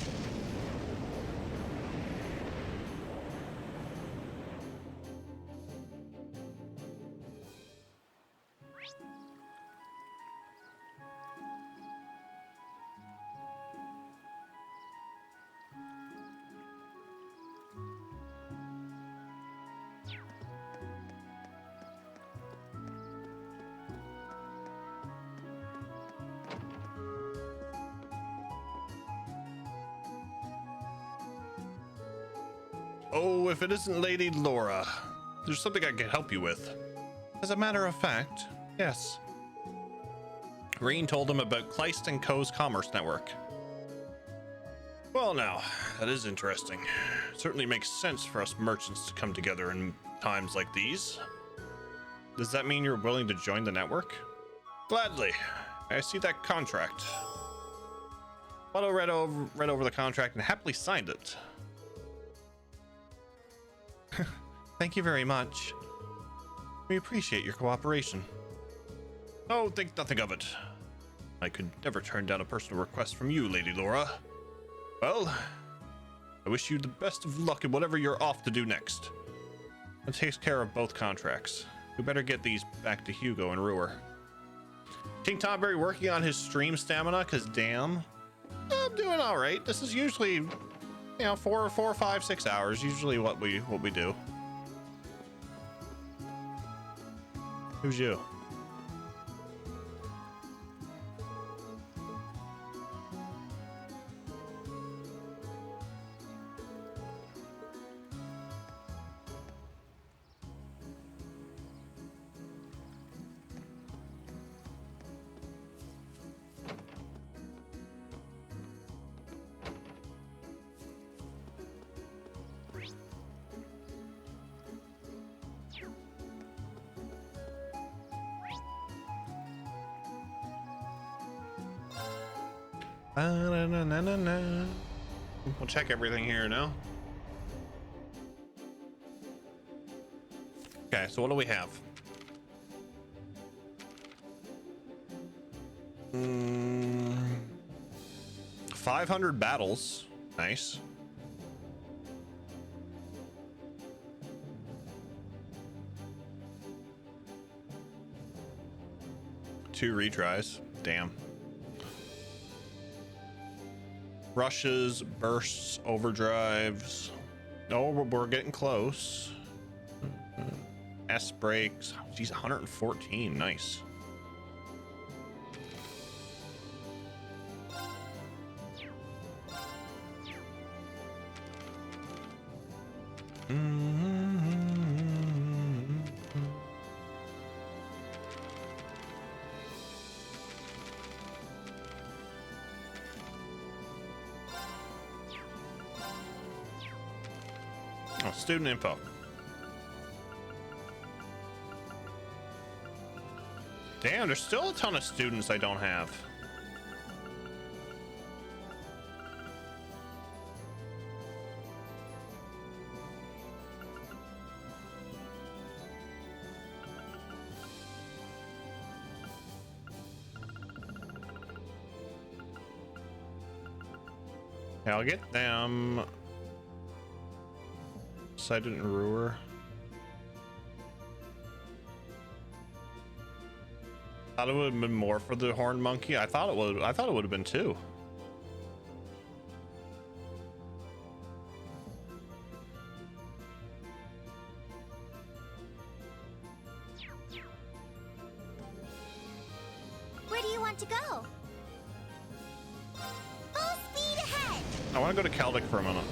Oh, if it isn't Lady Laura, there's something I can help you with. As a matter of fact, yes. Reen told him about Kleist & Co.'s commerce network. Well now, that is interesting. It certainly makes sense for us merchants to come together in times like these. Does that mean you're willing to join the network? Gladly. I see that contract. Otto read over the contract and happily signed it. Thank you very much. We appreciate your cooperation. Oh, think nothing of it. I could never turn down a personal request from you, Lady Laura. Well, I wish you the best of luck in whatever you're off to do next. That takes care of both contracts. We better get these back to Hugo and Ruhr. King Tomberry working on his stream stamina, cause damn. I'm doing all right. This is usually, you know, 4, 5, 6 hours. Usually what we do. Who's you? We'll check everything here now. Okay, so what do we have? 500 battles. Nice. Two retries. Damn. Rushes, bursts, overdrives. Oh, we're getting close. S breaks. Geez, 114. Nice. Oh, student info. Damn, there's still a ton of students I don't have. Yeah, I'll get them. Sighted and Ruer. Thought it would have been more for the horned monkey. I thought it would have been two. Where do you want to go? Full speed ahead! I want to go to Caldic for a minute.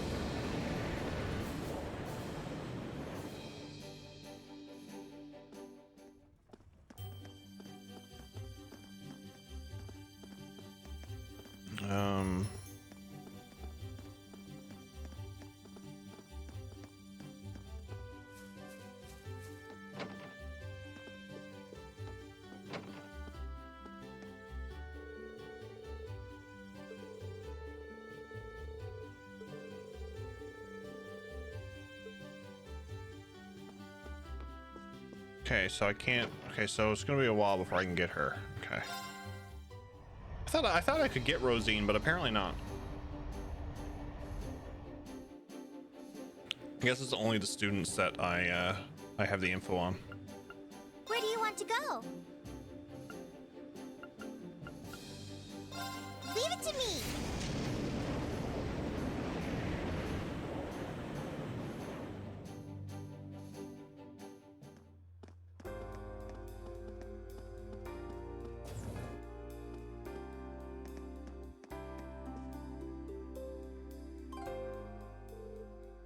Okay, so I can't. Okay, so it's gonna be a while before I can get her. Okay. I thought I could get Rosine, but apparently not. I guess it's only the students that I have the info on. Where do you want to go? Leave it to me!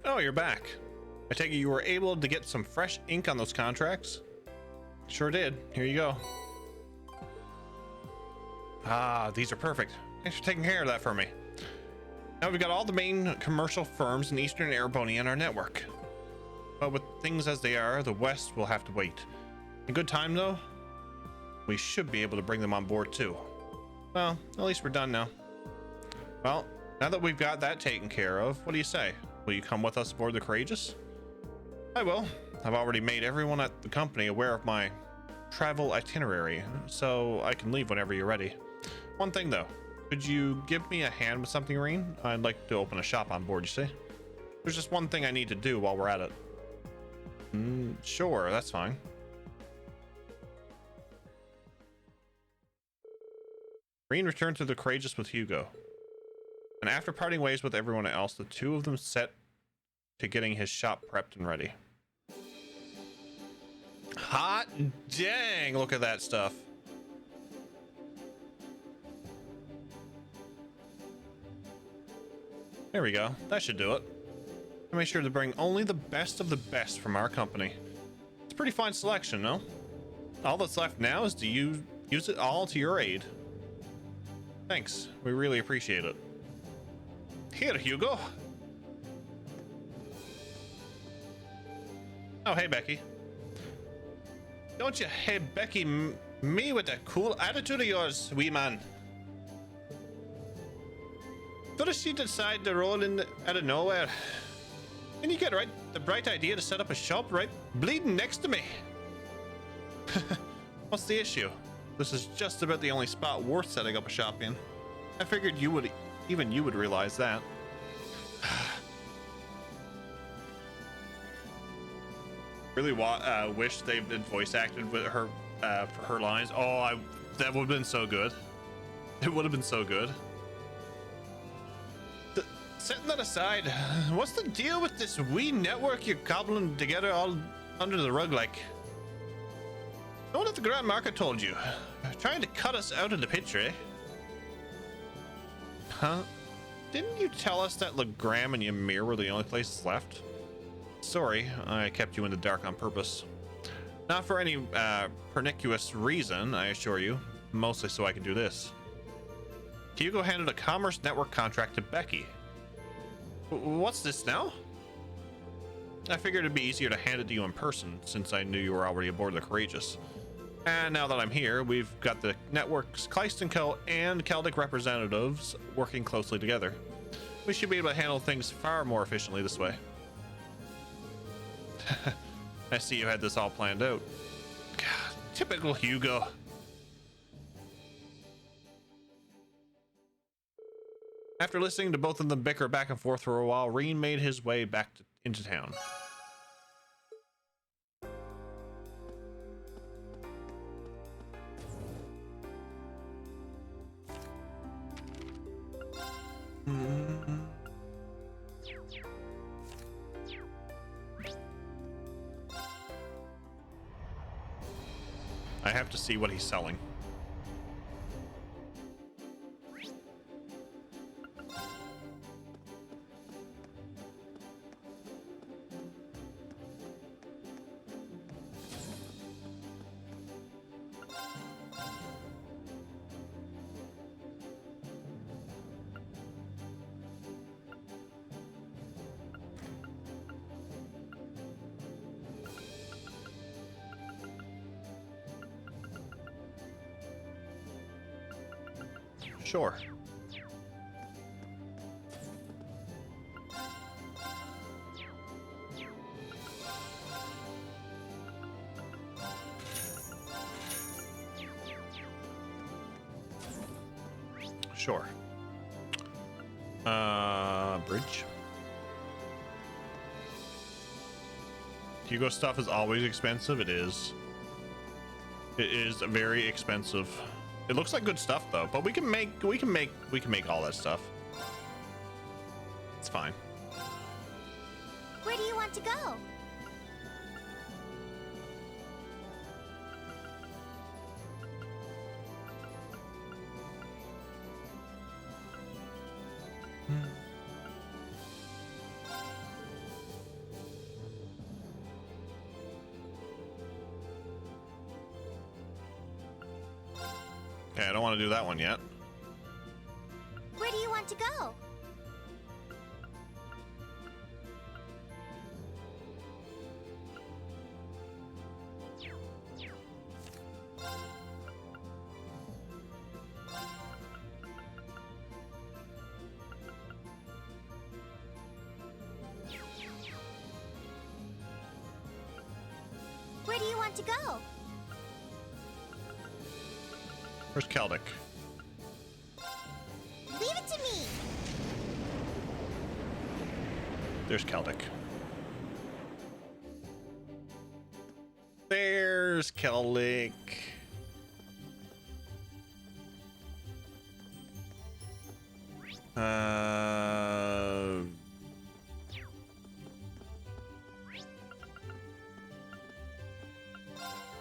Oh, you're back. I take it you were able to get some fresh ink on those contracts? Sure did. Here you go. Ah, these are perfect. Thanks for taking care of that for me. Now we've got all the main commercial firms in Eastern Erebonia in our network. But with things as they are, the West will have to wait. In good time, though, we should be able to bring them on board, too. Well, at least we're done now. Well, now that we've got that taken care of, what do you say? Will you come with us aboard the Courageous? I will. I've already made everyone at the company aware of my travel itinerary, so I can leave whenever you're ready. One thing, though. Could you give me a hand with something, Reen? I'd like to open a shop on board, you see? There's just one thing I need to do while we're at it. Sure, that's fine. Reen returned to the Courageous with Hugo. And after parting ways with everyone else, the two of them set to getting his shop prepped and ready. Hot dang, look at that stuff. There we go. That should do it. Make sure to bring only the best of the best from our company. It's a pretty fine selection, no? All that's left now is to use it all to your aid. Thanks. We really appreciate it. Here, Hugo. Oh, hey, Becky. Don't you hey, Becky me with that cool attitude of yours, wee man. does she decide to roll in out of nowhere? And you get the bright idea to set up a shop right bleeding next to me. What's the issue? This is just about the only spot worth setting up a shop in. I figured you would realize that. Really wish they'd been voice acted with her for her lines. Oh, that would have been so good. It would have been so good. Setting that aside, what's the deal with this wee network you're cobbling together all under the rug like? Know what the Grand Market told you? Trying to cut us out of the picture, eh? Huh? Didn't you tell us that Legram and Ymir were the only places left? Sorry, I kept you in the dark on purpose. Not for any pernicious reason, I assure you. Mostly so I can do this. Hugo handed a commerce network contract to Becky. What's this now? I figured it'd be easier to hand it to you in person, since I knew you were already aboard the Courageous. And now that I'm here, we've got the network's Kleist & Co. and Celtic representatives working closely together. We should be able to handle things far more efficiently this way. I see you had this all planned out. God, typical Hugo. After listening to both of them bicker back and forth for a while, Reen made his way back into town. I have to see what he's selling. Sure. Sure. Bridge. Hugo stuff is always expensive. It is. It is very expensive. It looks like good stuff though, but we can make all that stuff. It's fine. Where do you want to go? Okay, I don't want to do that one yet. Where do you want to go? Where do you want to go? Where's Celtic? Leave it to me. There's Celtic. There's Celtic.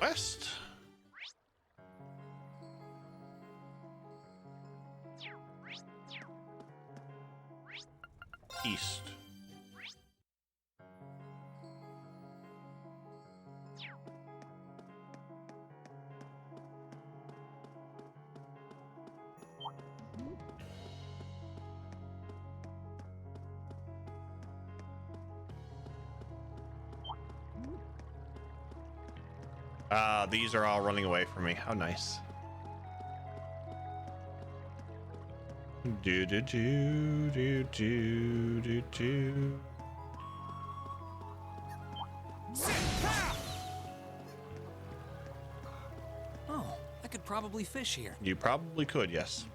West. East. These are all running away from me. How nice. Do do do do do do do. Oh, I could probably fish here. You probably could, yes.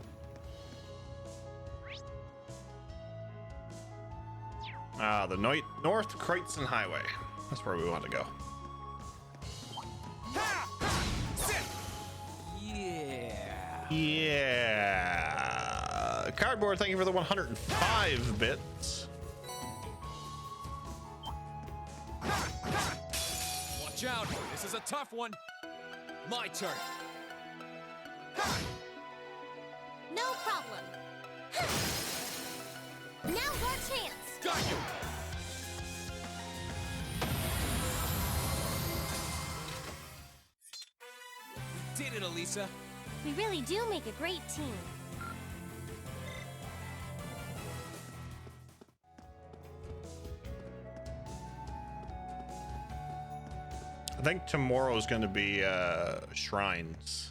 Ah, the North Kreitzen Highway. That's where we want to go. Yeah. Yeah. Cardboard, thank you for the 105 bits. Watch out. This is a tough one. My turn. No problem. Now's our chance. Got you. We did it, Elisa. We really do make a great team. I think tomorrow's going to be shrines.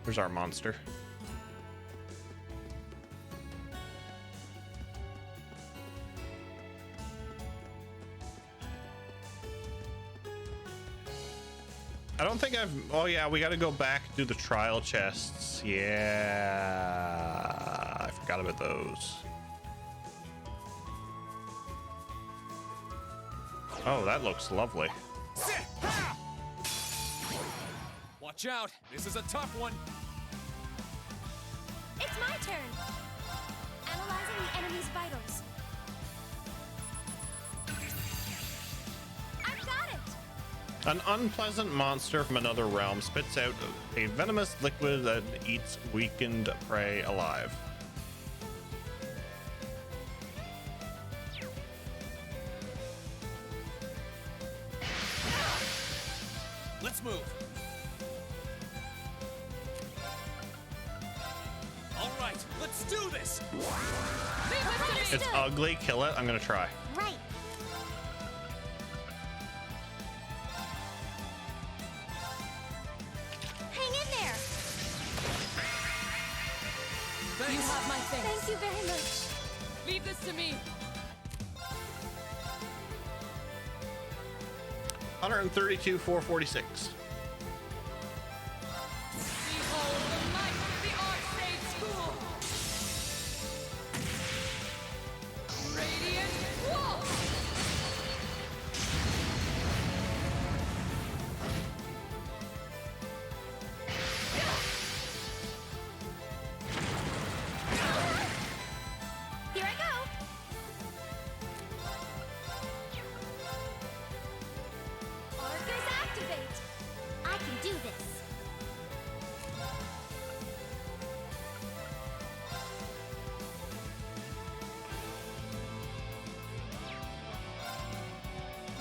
There's our monster. I don't think I've... Oh, yeah, we got to go back do the trial chests. Yeah. I forgot about those. Oh, that looks lovely. Watch out. This is a tough one. It's my turn. Analyzing the enemy's vitals. I've got it. An unpleasant monster from another realm spits out a venomous liquid that eats weakened prey alive. Let's move. All right, let's do this. It's ugly. Kill it. I'm gonna try. Right. Hang in there. You have my thanks. Thank you very much. Leave this to me. 132, 446. Behold the might of the Archsage School. Radiant Wall. Here I go. Arcus activate. I can do this.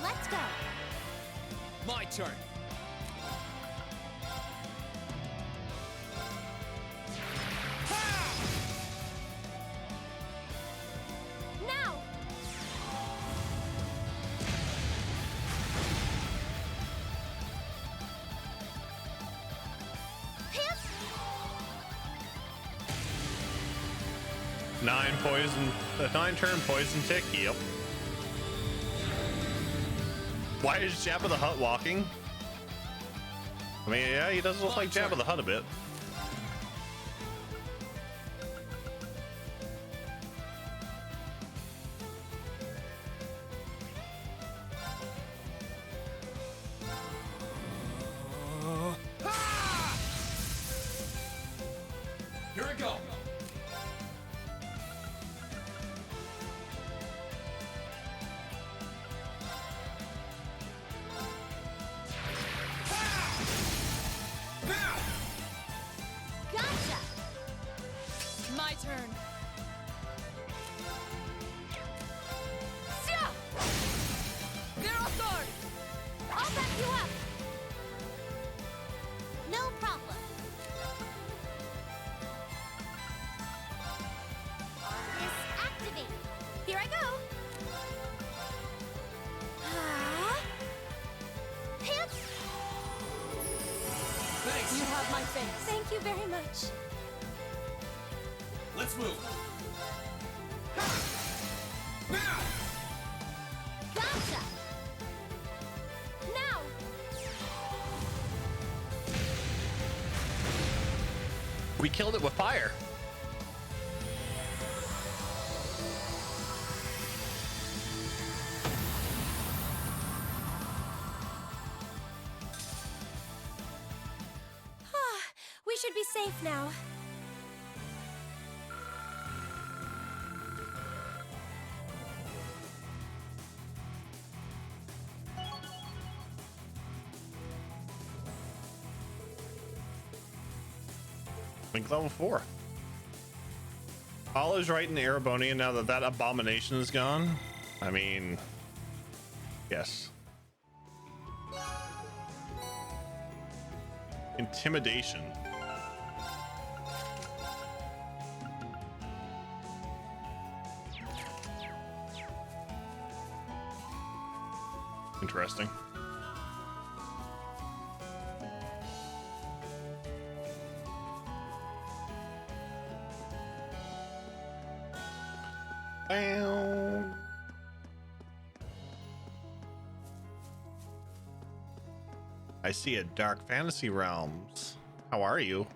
Let's go. My turn. Now. Hip. 9 turn poison tick. Yep. Why is Jabba the Hutt walking? I mean, yeah, he does look like Jabba the Hutt a bit. Here we go. Gotcha. My turn. Mirror I'll back you up. No problem. Arcus activate. Here I go. Hip. you very much. Let's move. Gotcha! Now! We killed it with fire. We should be safe now. Link level 4. All is right in the Erebonian now that that abomination is gone. I mean, yes. Intimidation. Interesting. I see a Dark Fantasy Realms. How are you?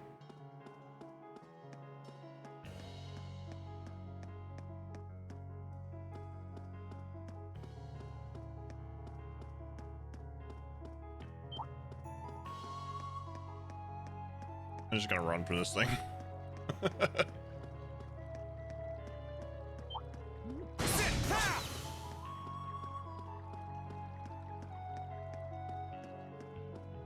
I'm just gonna run for this thing.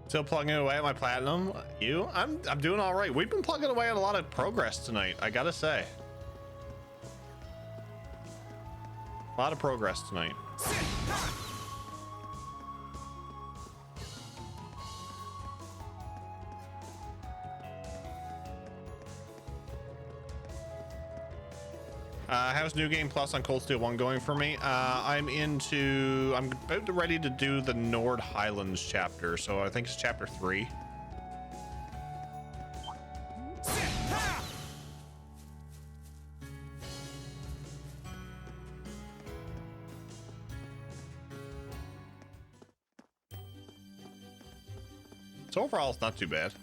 Still plugging away at my platinum. You? I'm doing all right. We've been plugging away at a lot of progress tonight, I gotta say. A lot of progress tonight. How's New Game Plus on Cold Steel 1 going for me? I'm about ready to do the Nord Highlands chapter, so I think it's chapter 3. So overall, it's not too bad.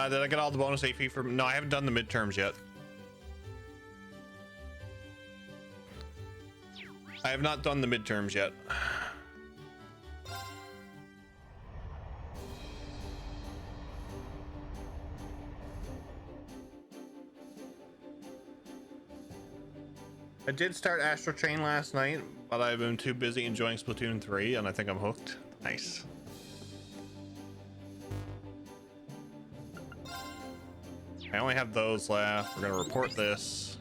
Did I get all the bonus AP from? No, I haven't done the midterms yet. I have not done the midterms yet. I did start Astral Chain last night, but I've been too busy enjoying Splatoon 3, and I think I'm hooked. Nice. I only have those left. We're gonna report this.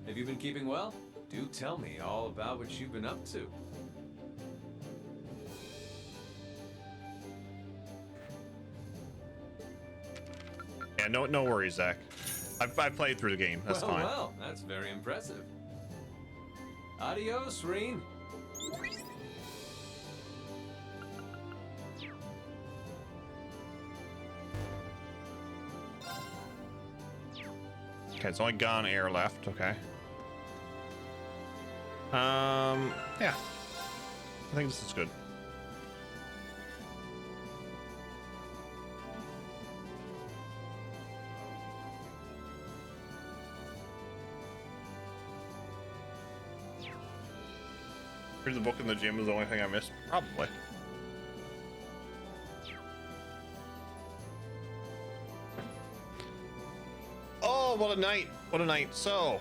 Have you been keeping well? Do tell me all about what you've been up to. Yeah, no worries, Zach. I've played through the game. That's fine. Well, that's very impressive. Adios, Reen. Okay, it's only gone air left. Okay. Yeah. I think this is good. Here's the book in the gym is the only thing I missed. Probably. Oh, what a night. What a night. So,